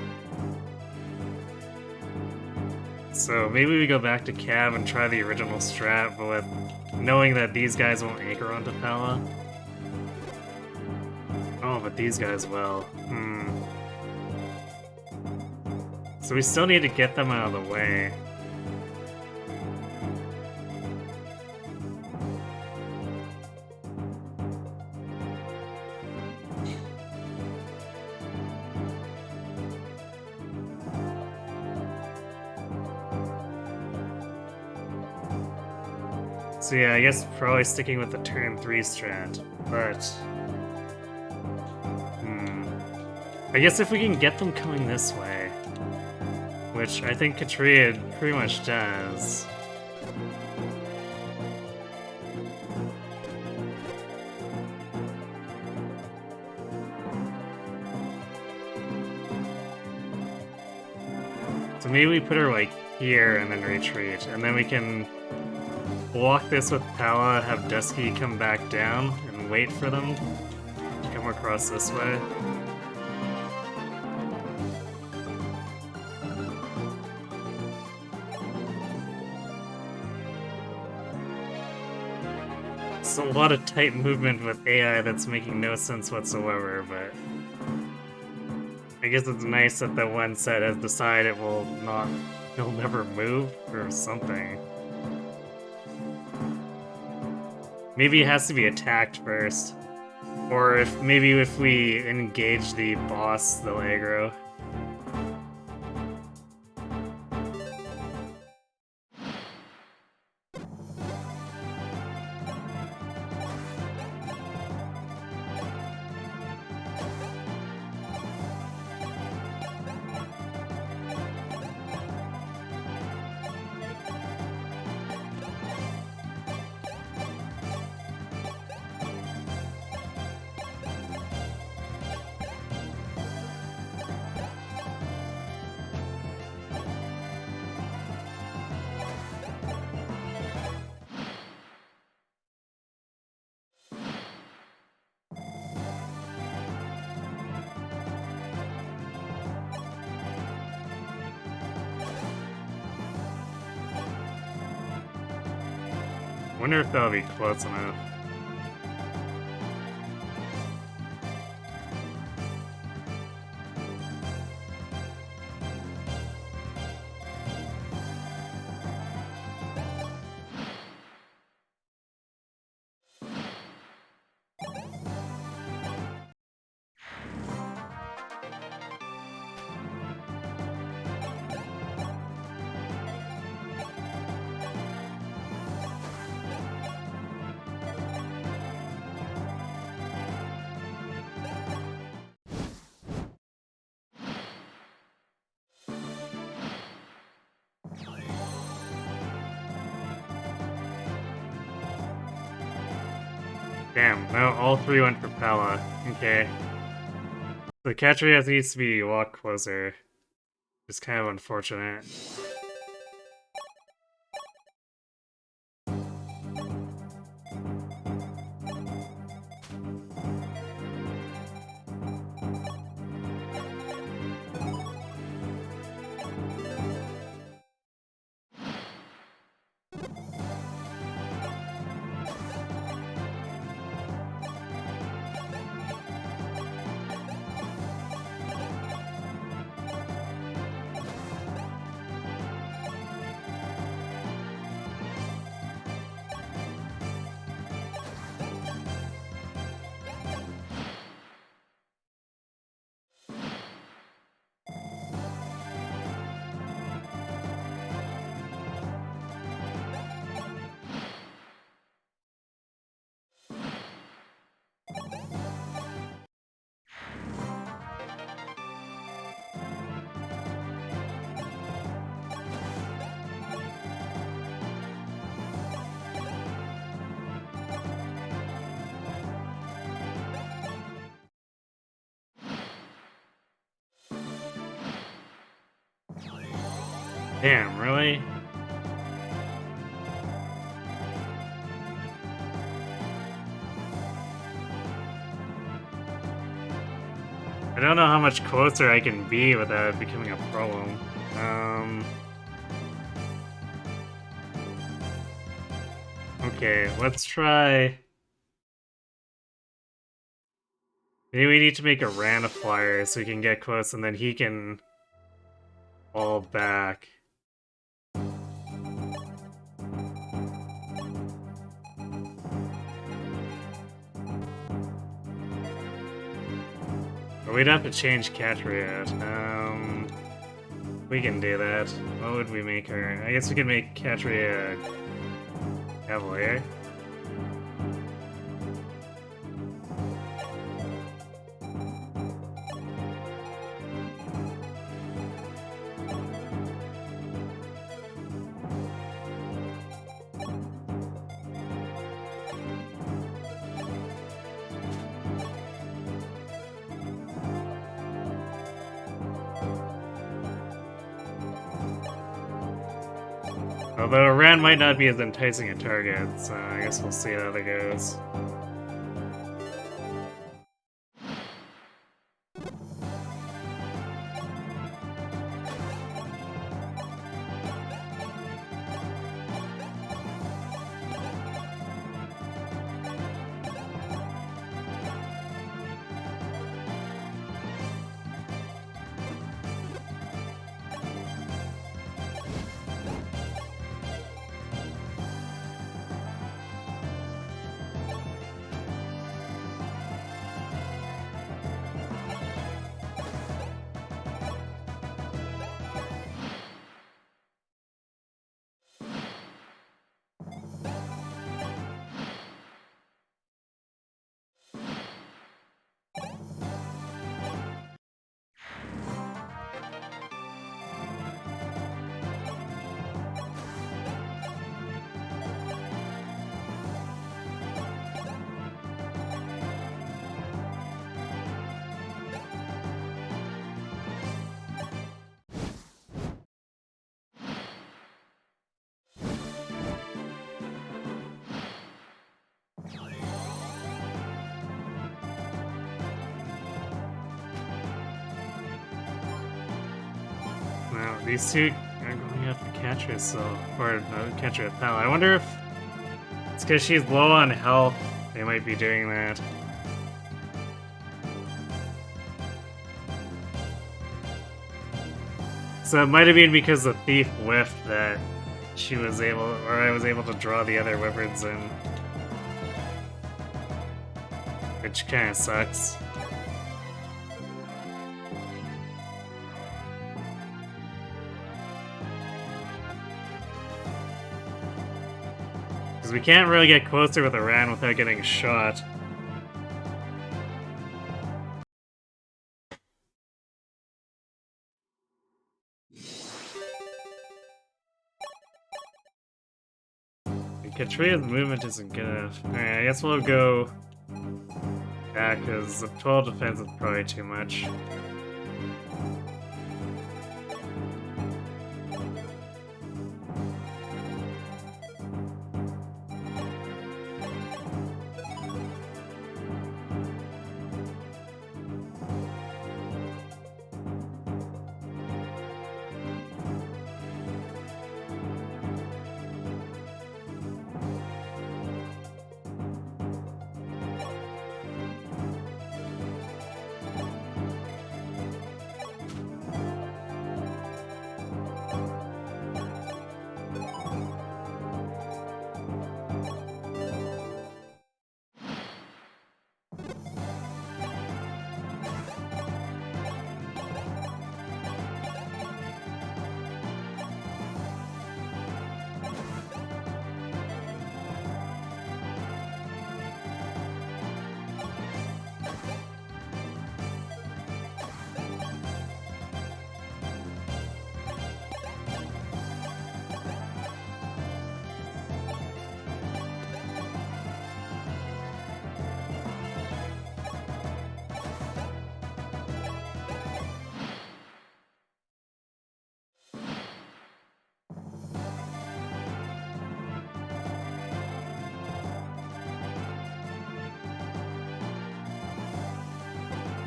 So maybe we go back to Cav and try the original strat, but with knowing that these guys won't anchor onto Pella. Oh, but these guys will. So we still need to get them out of the way. So yeah, I guess probably sticking with the turn 3 strat, but... I guess if we can get them coming this way, which I think Katria pretty much does. So maybe we put her like here and then retreat, and then we can block this with Pala, have Dusky come back down, and wait for them to come across this way. It's a lot of tight movement with AI that's making no sense whatsoever, but I guess it's nice that the one set has decided it'll never move or something. Maybe it has to be attacked first. Or if we engage the boss, they'll aggro. Wonder if that'll be close enough. Damn, no, all three went for Pella. Okay. The catcher has needs to be a lot closer. It's kind of unfortunate. Damn, really? I don't know how much closer I can be without it becoming a problem. Okay, let's try... Maybe we need to make a Rana flyer so we can get close and then he can fall back. But we'd have to change Catria. We can do that. What would we make her? I guess we could make Catria Cavalier. Although Ran might not be as enticing a target, so I guess we'll see how that goes. these two are going after Catcher, so or no, Catcher at Pal. I wonder if it's because she's low on health. They might be doing that. So it might have been because the thief whiffed that she was able, or I was able to draw the other wyverns in. Which kind of sucks. Because we can't really get closer with a ran without getting shot. Katria's movement isn't good enough. Alright, I guess we'll go back because the 12 defense is probably too much.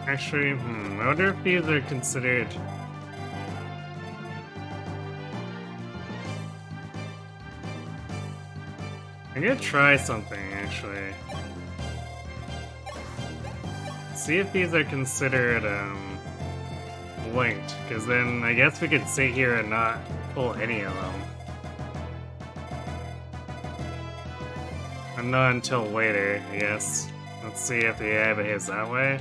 Actually, I wonder if these are considered... I'm gonna try something, actually. See if these are considered, linked, because then I guess we could sit here and not pull any of them. And not until later, I guess. Let's see if the AI behaves that way.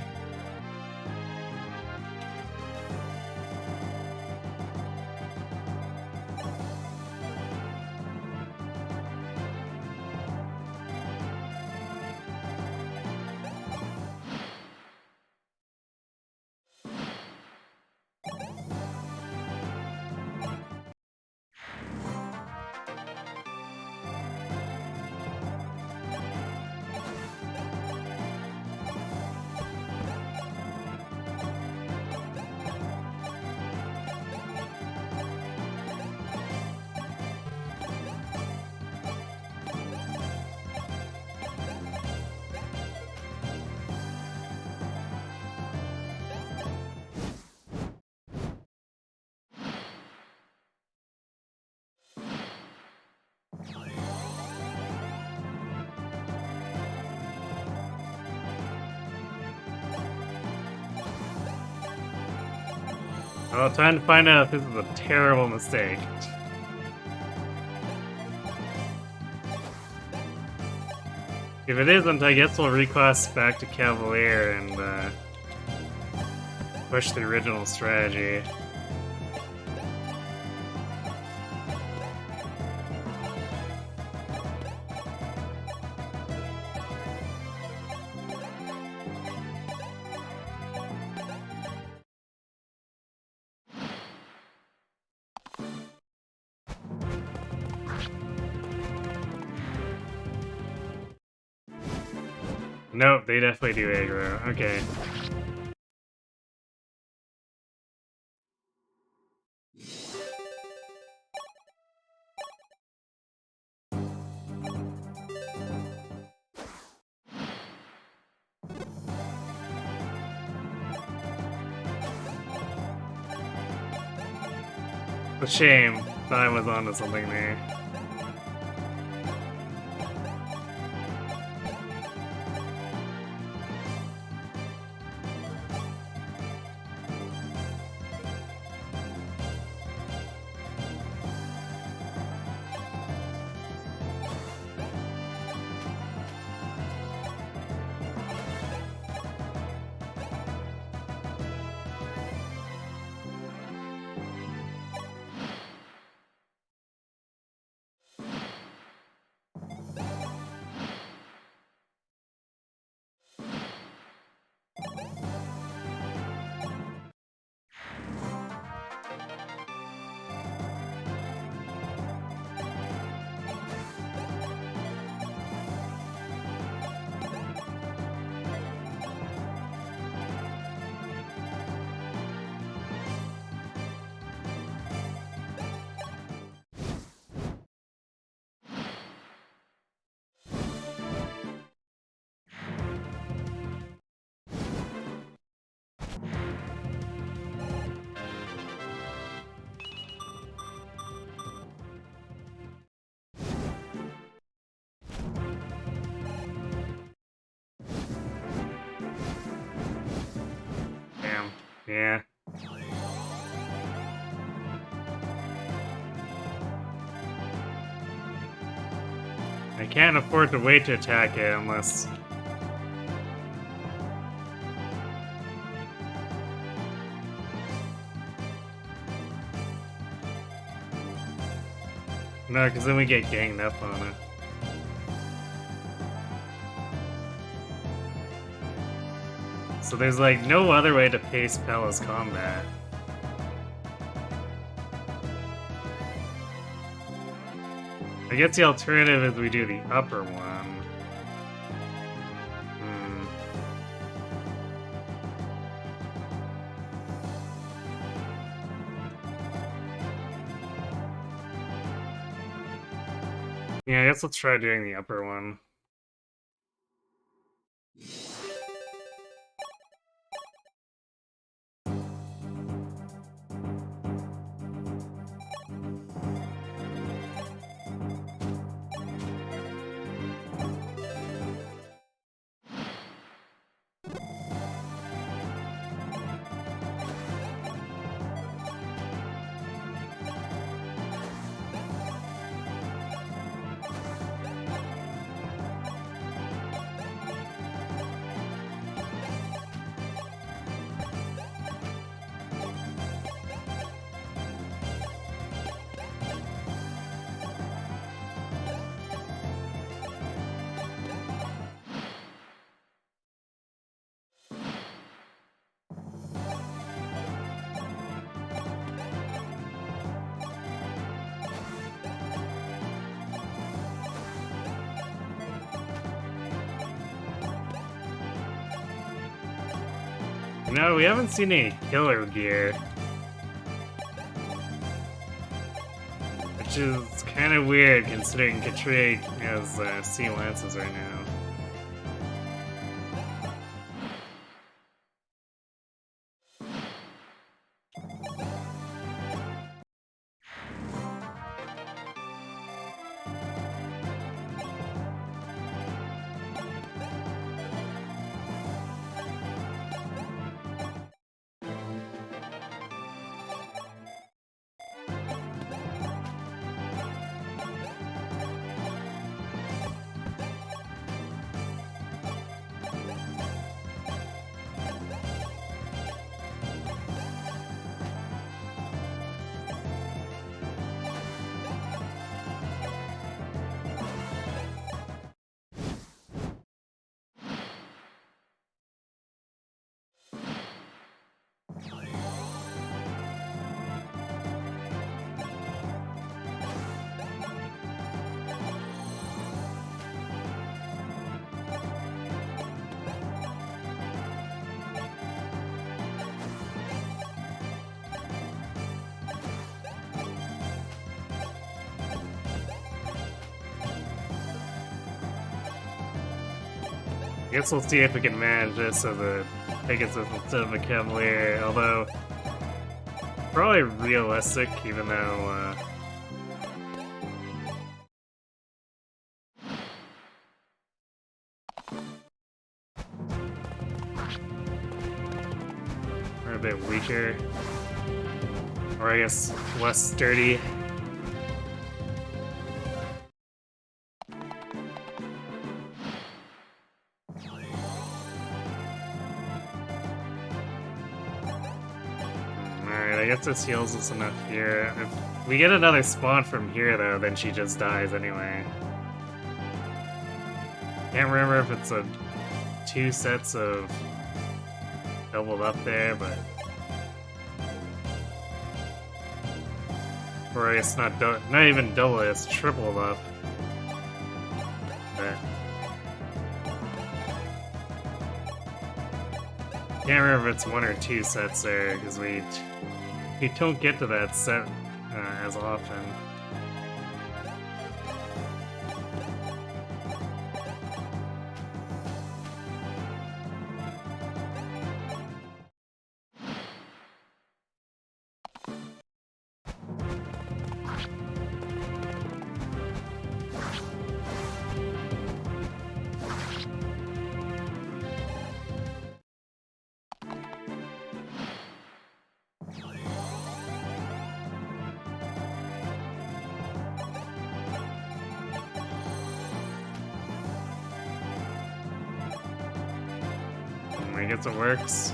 Well, time to find out if this is a terrible mistake. If it isn't, I guess we'll reclass back to Cavalier and push the original strategy. Nope, they definitely do aggro. Okay. a shame. Thought I was onto something there. Damn. Yeah. I can't afford to wait to attack it unless... No, because then we get ganged up on it. So there's like no other way to pace Pella's combat. I guess the alternative is we do the upper one. Yeah, I guess let's try doing the upper one. No, we haven't seen any killer gear. Which is kind of weird considering Katrig has sea lances right now. I guess we'll see if we can manage this as a Pegasus instead of a Cavalier, although Probably realistic, even though, we're a bit weaker. Or I guess less sturdy. Alright, I guess this heals us enough here. If we get another spawn from here, though, then she just dies anyway. Can't remember if it's a 2 sets of doubled up there, but... Or it's not even double, it's tripled up. But... Can't remember if it's 1 or 2 sets there, because we don't get to that set as often. I guess it works.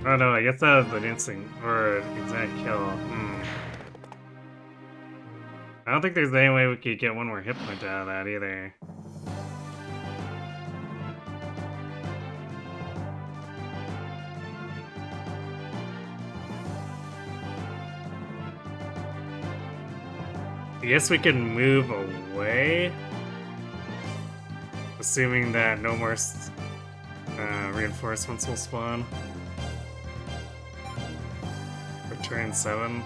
Oh no, I guess that was an instant or an exact kill. I don't think there's any way we could get one more hit point out of that either. I guess we can move away, assuming that no more reinforcements will spawn for turn 7.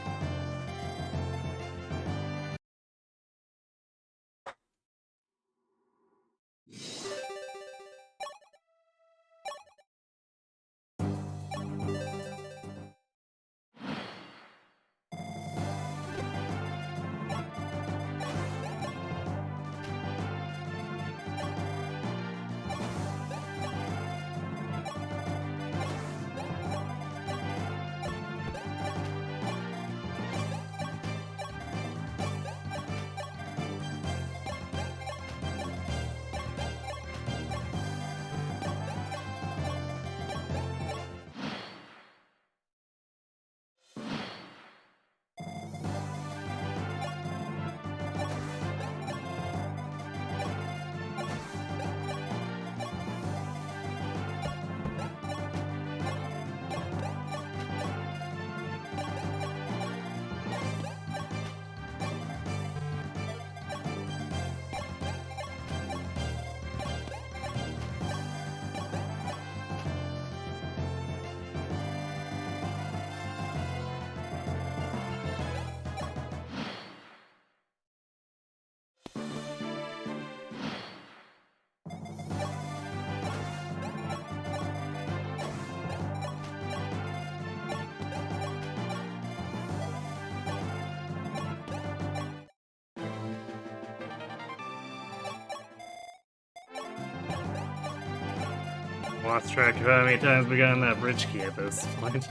Lost track of how many times we got on that bridge key at this point.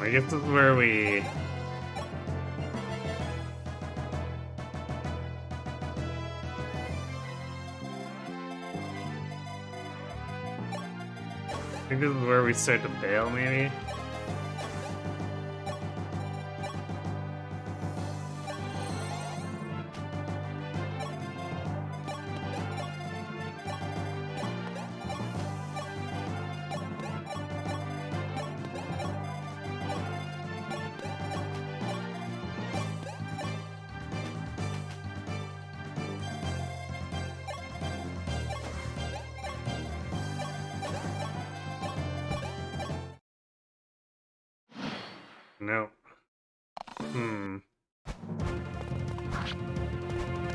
I guess this is where we... I think this is where we start to bail, maybe? No.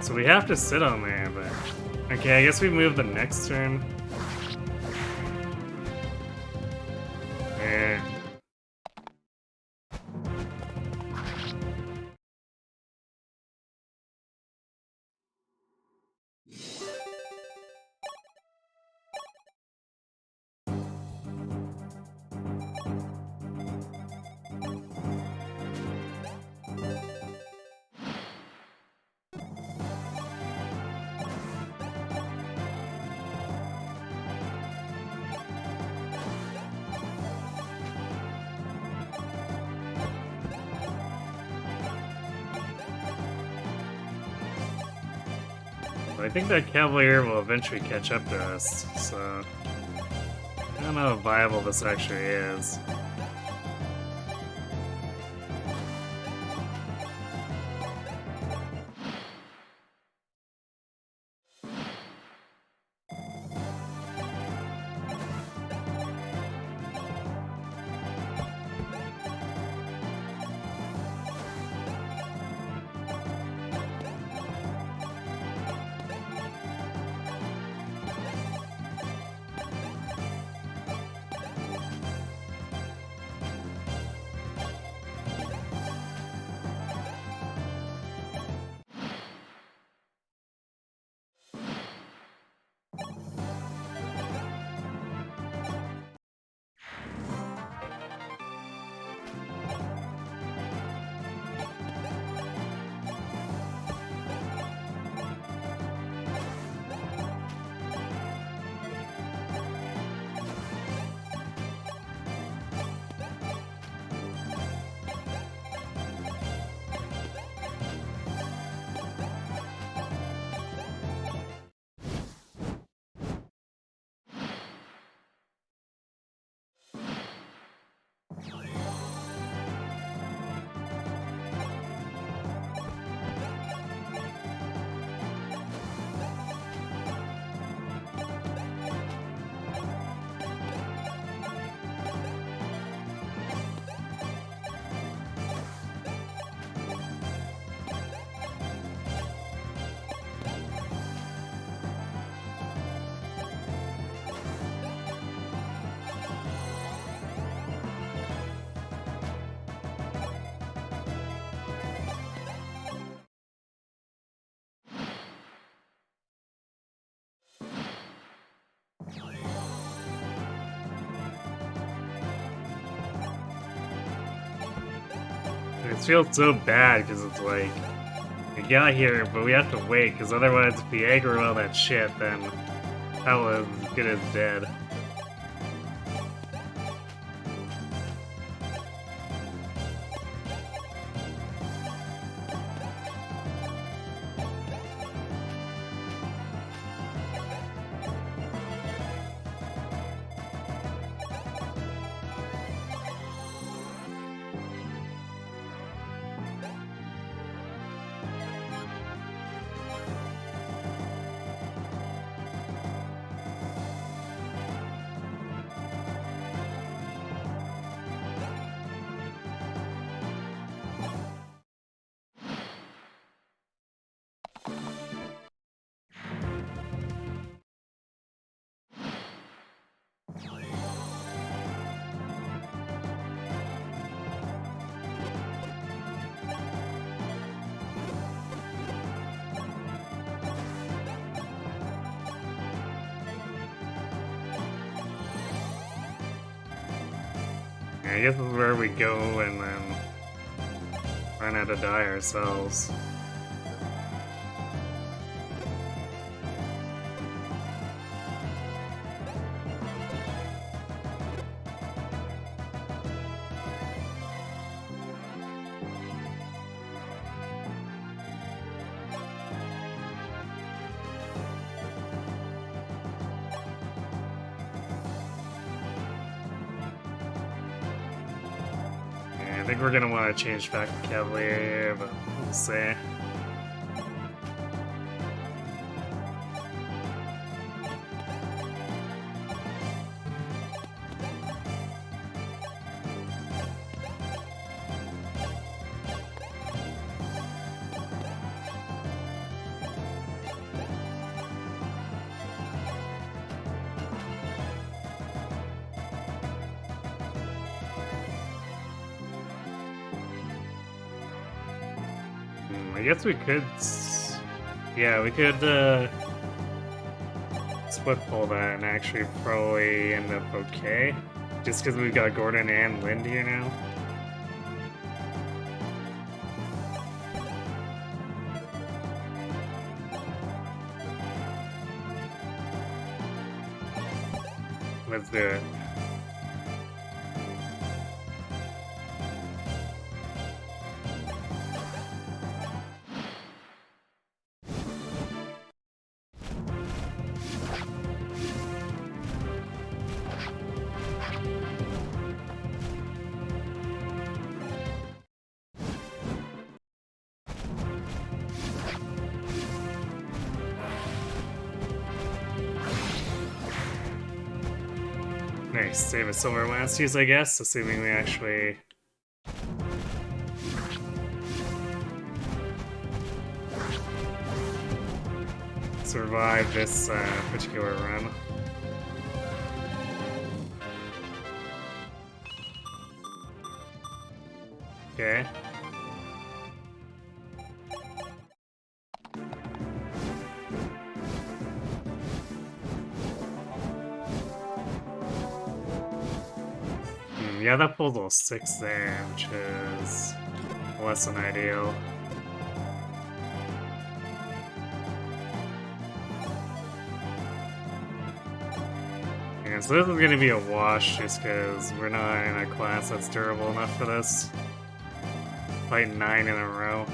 So we have to sit on there, but... Okay, I guess we move the next turn. Eh. I think that Cavalier will eventually catch up to us, so... I don't know how viable this actually is. It feels so bad, because it's like... We got here, but we have to wait, because otherwise if we aggro all that shit, then... Hell is as good as dead. I guess this is where we go and then run out to die ourselves. I think we're gonna want to change back to Cavalier, but we'll see. I guess we could. Yeah, we could split pull that and actually probably end up okay. Just because we've got Gordon and Lind here now. Let's do it. Nice, save a silver Lasties, I guess, assuming we actually... survive this particular run. Okay. Yeah, that pulls a 6 there, which is less than ideal. Yeah, so this is gonna be a wash just because we're not in a class that's durable enough for this. Fight 9 in a row.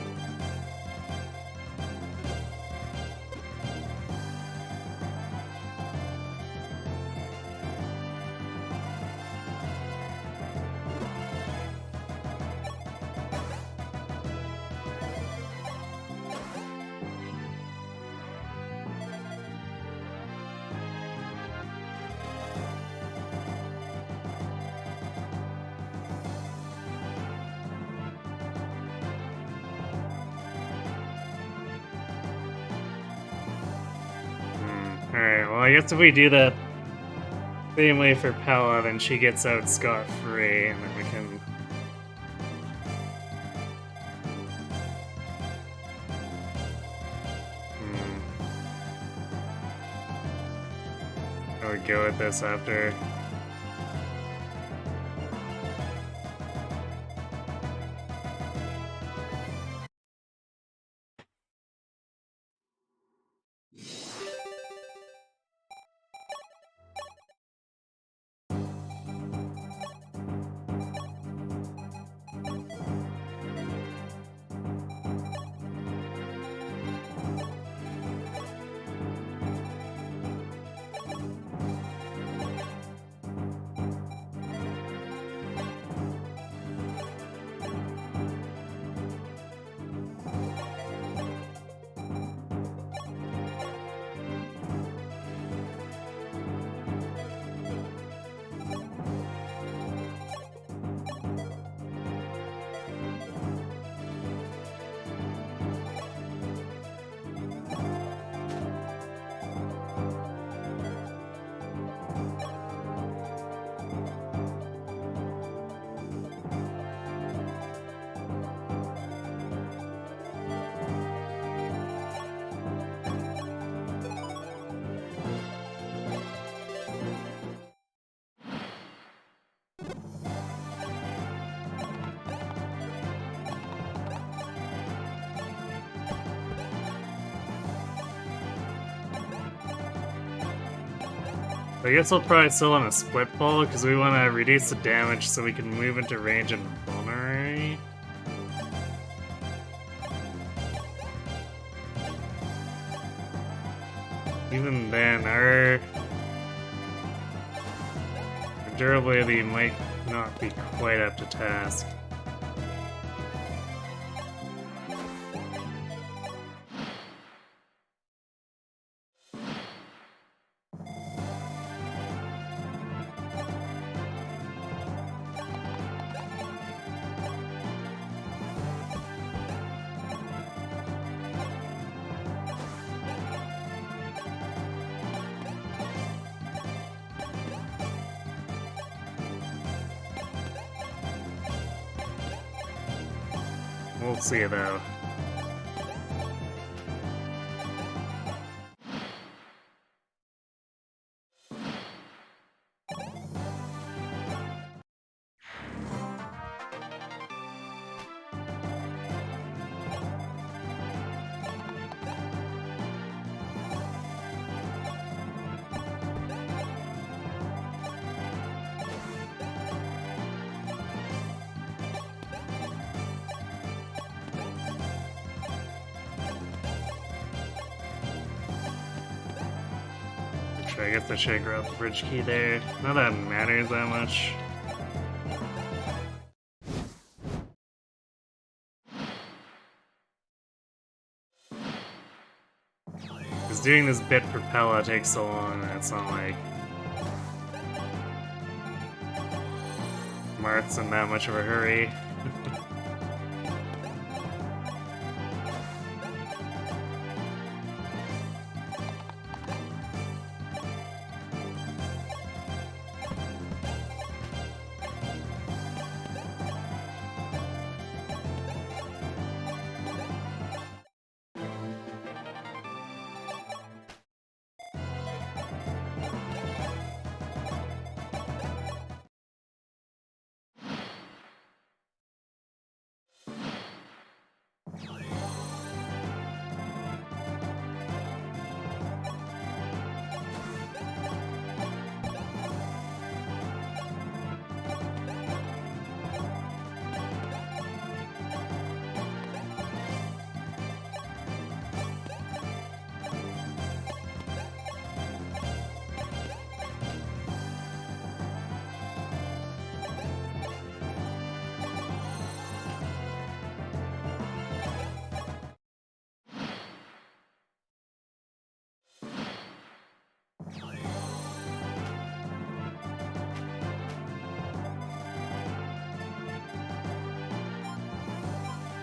Alright, well I guess if we do that same way for Pella, then she gets out scot-free, and then we can... I would go with this after... I guess I'll probably still want a split pull because we want to reduce the damage so we can move into range and vulnerary. Even then, our durability might not be quite up to task. We'll see though. I guess I should grab the bridge key there. Not that it matters that much. Because doing this bit per Pella takes so long that it's not like Marth's in that much of a hurry.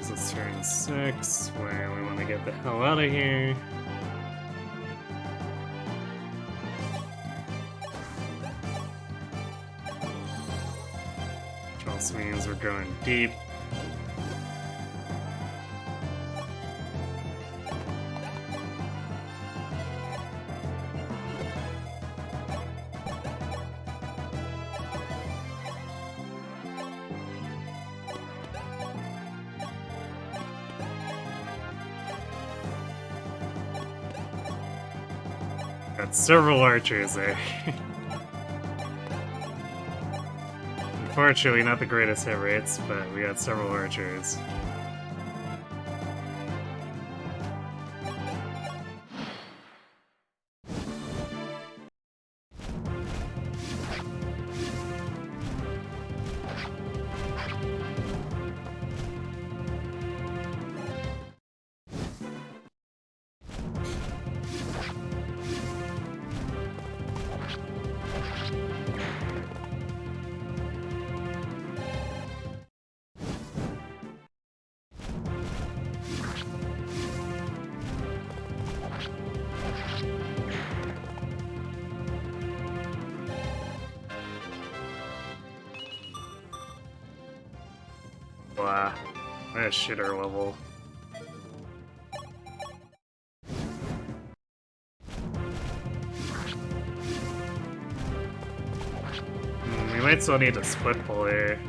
This is turn 6, where we want to get the hell out of here. Which also means we're going deep. Got several archers there. Unfortunately, not the greatest hit rates, but we got several archers. Blah. That shitter level. We might still need to split pull here.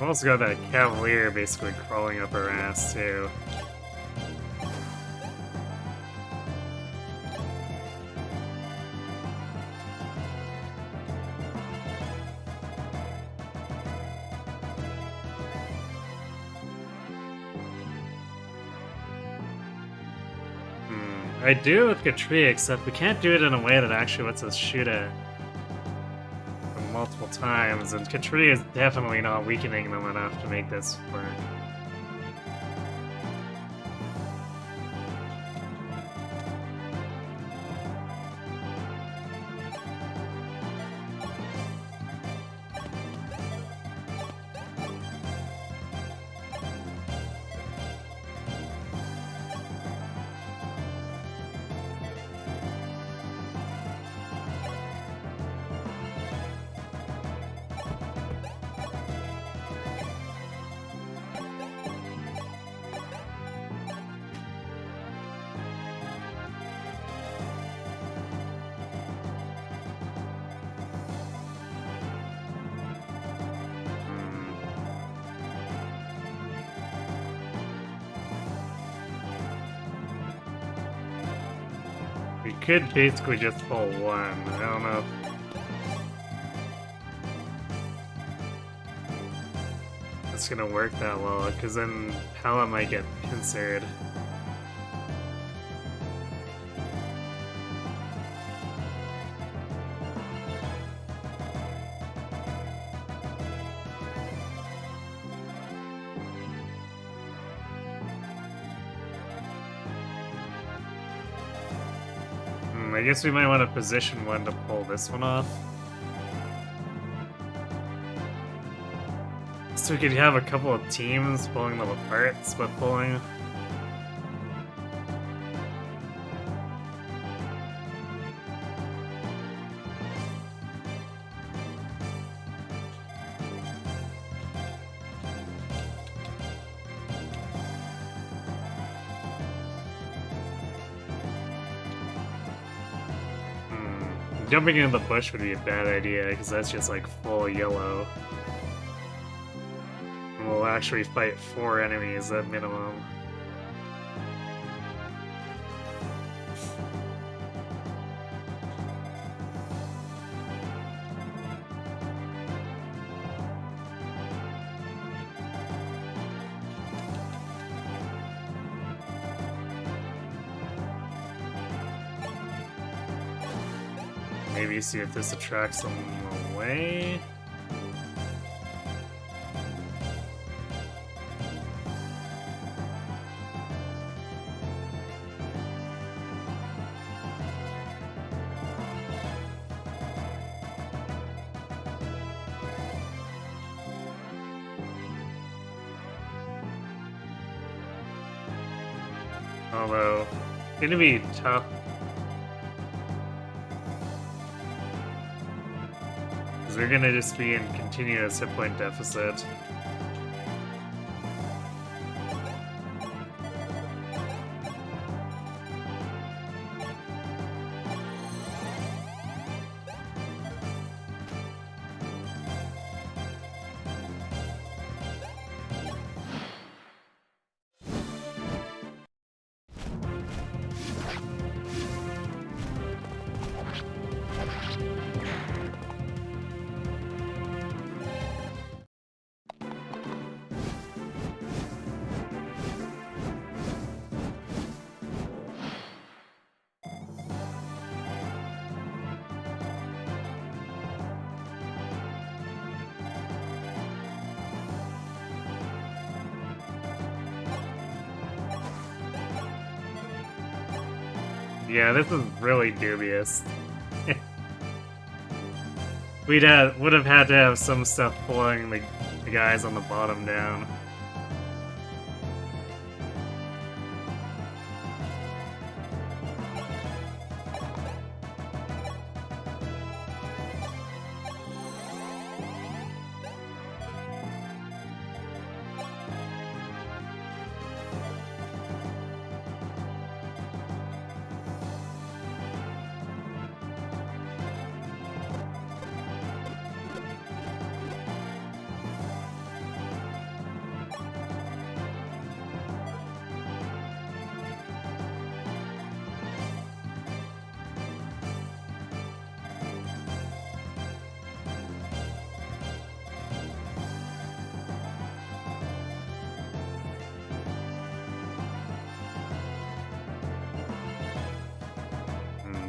I've also got that Cavalier basically crawling up her ass, too. I do with Katria, except we can't do it in a way that actually lets us shoot it multiple times, and Katria is definitely not weakening them enough to make this work. We could basically just pull one. I don't know if it's gonna work that well, because then Pella might get pincered. I guess we might want to position one to pull this one off. So we could have a couple of teams pulling them apart, split pulling. Jumping into the bush would be a bad idea, because that's just like full yellow. And we'll actually fight 4 enemies at minimum. Maybe see if this attracts them away. Although, it's gonna be tough. They're gonna just be in continuous hit point deficit. Yeah, this is really dubious. Would have had to have some stuff pulling the guys on the bottom down.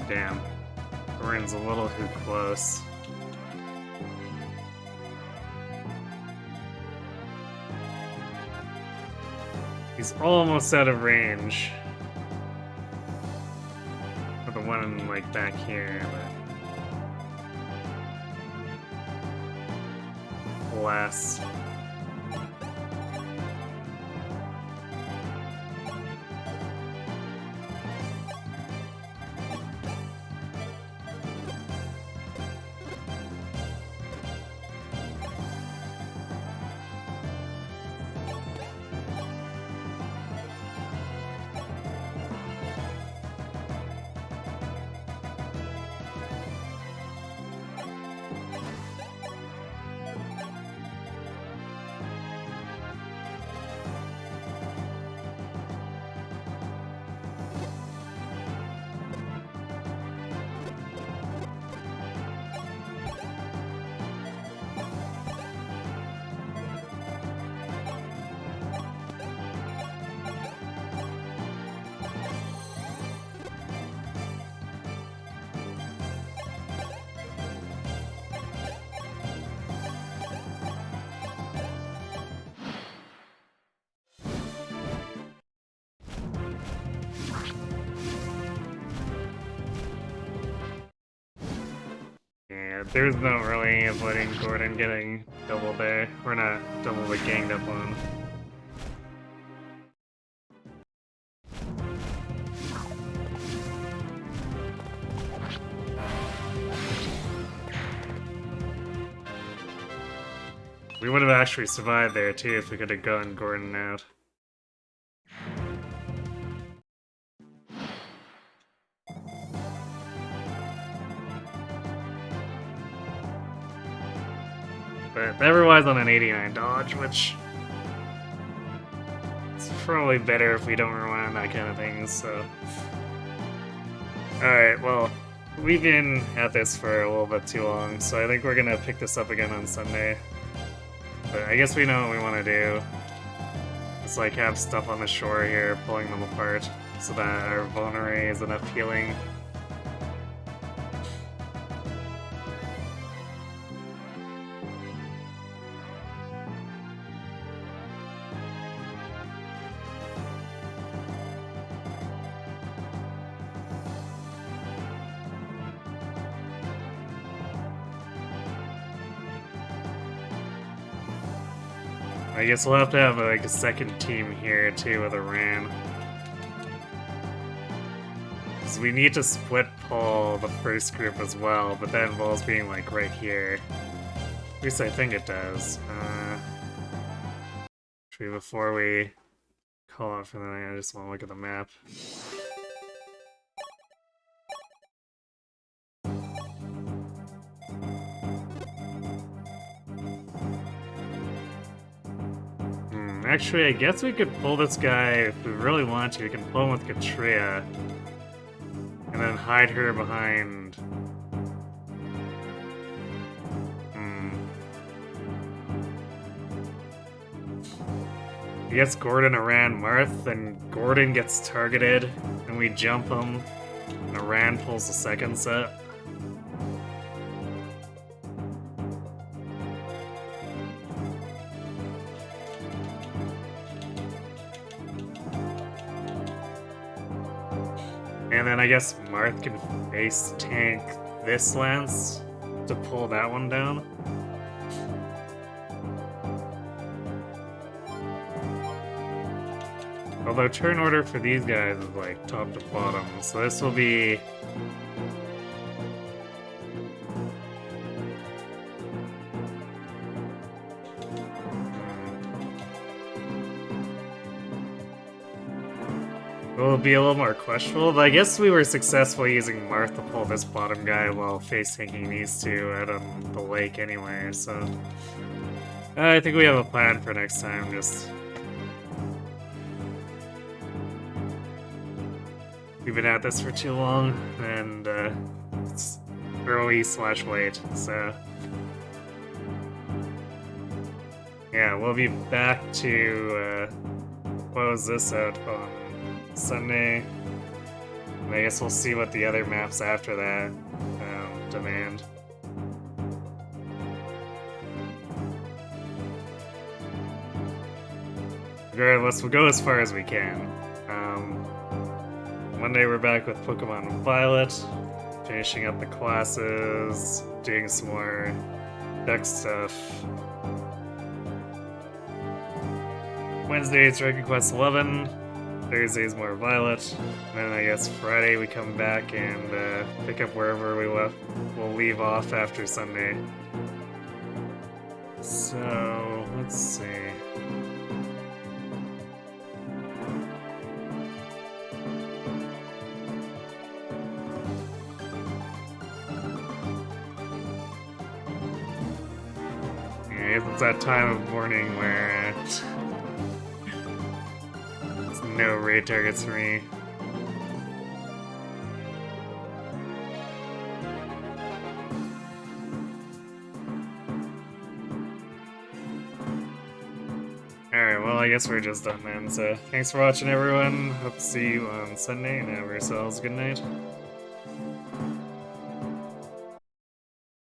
Damn. Gordon's a little too close. He's almost out of range. For the one, like, back here, but... Alas. Yeah, there's no really avoiding Gordon getting doubled there. We're not double but ganged up on. We would have actually survived there too if we could have gotten Gordon out. But that relies on an 89 dodge, which it's probably better if we don't rely on that kind of thing, so... Alright, well, we've been at this for a little bit too long, so I think we're gonna pick this up again on Sunday. But I guess we know what we want to do. It's like have stuff on the shore here, pulling them apart, so that our vulnerary is enough healing. I guess we'll have to have like a second team here too with a Ran. Because we need to split pull the first group as well, but that involves being like right here. At least I think it does. Actually, before we call out for the night, I just want to look at the map. Actually, I guess we could pull this guy if we really want to. We can pull him with Katria. And then hide her behind... He gets Gordon around Marth, then Gordon gets targeted, and we jump him, and Aran pulls the second set. And then I guess Marth can face tank this lance to pull that one down. Although turn order for these guys is like top to bottom, so this will be... Will be a little more questionable, but I guess we were successful using Marth to pull this bottom guy while face tanking these two out on the lake anyway, so... I think we have a plan for next time, just... We've been at this for too long, and it's early/late, so... Yeah, we'll be back to close this out on Sunday, and I guess we'll see what the other maps after that demand. Regardless, we'll go as far as we can. Monday we're back with Pokemon Violet, finishing up the classes, doing some more deck stuff. Wednesday it's Dragon Quest 11, Thursday's more Violet, and then I guess Friday we come back and pick up wherever we'll leave off after Sunday. So, let's see. It's that time of morning where there's no raid targets for me. Alright, well I guess we're just done then, so thanks for watching everyone, hope to see you on Sunday, and have yourselves a good night.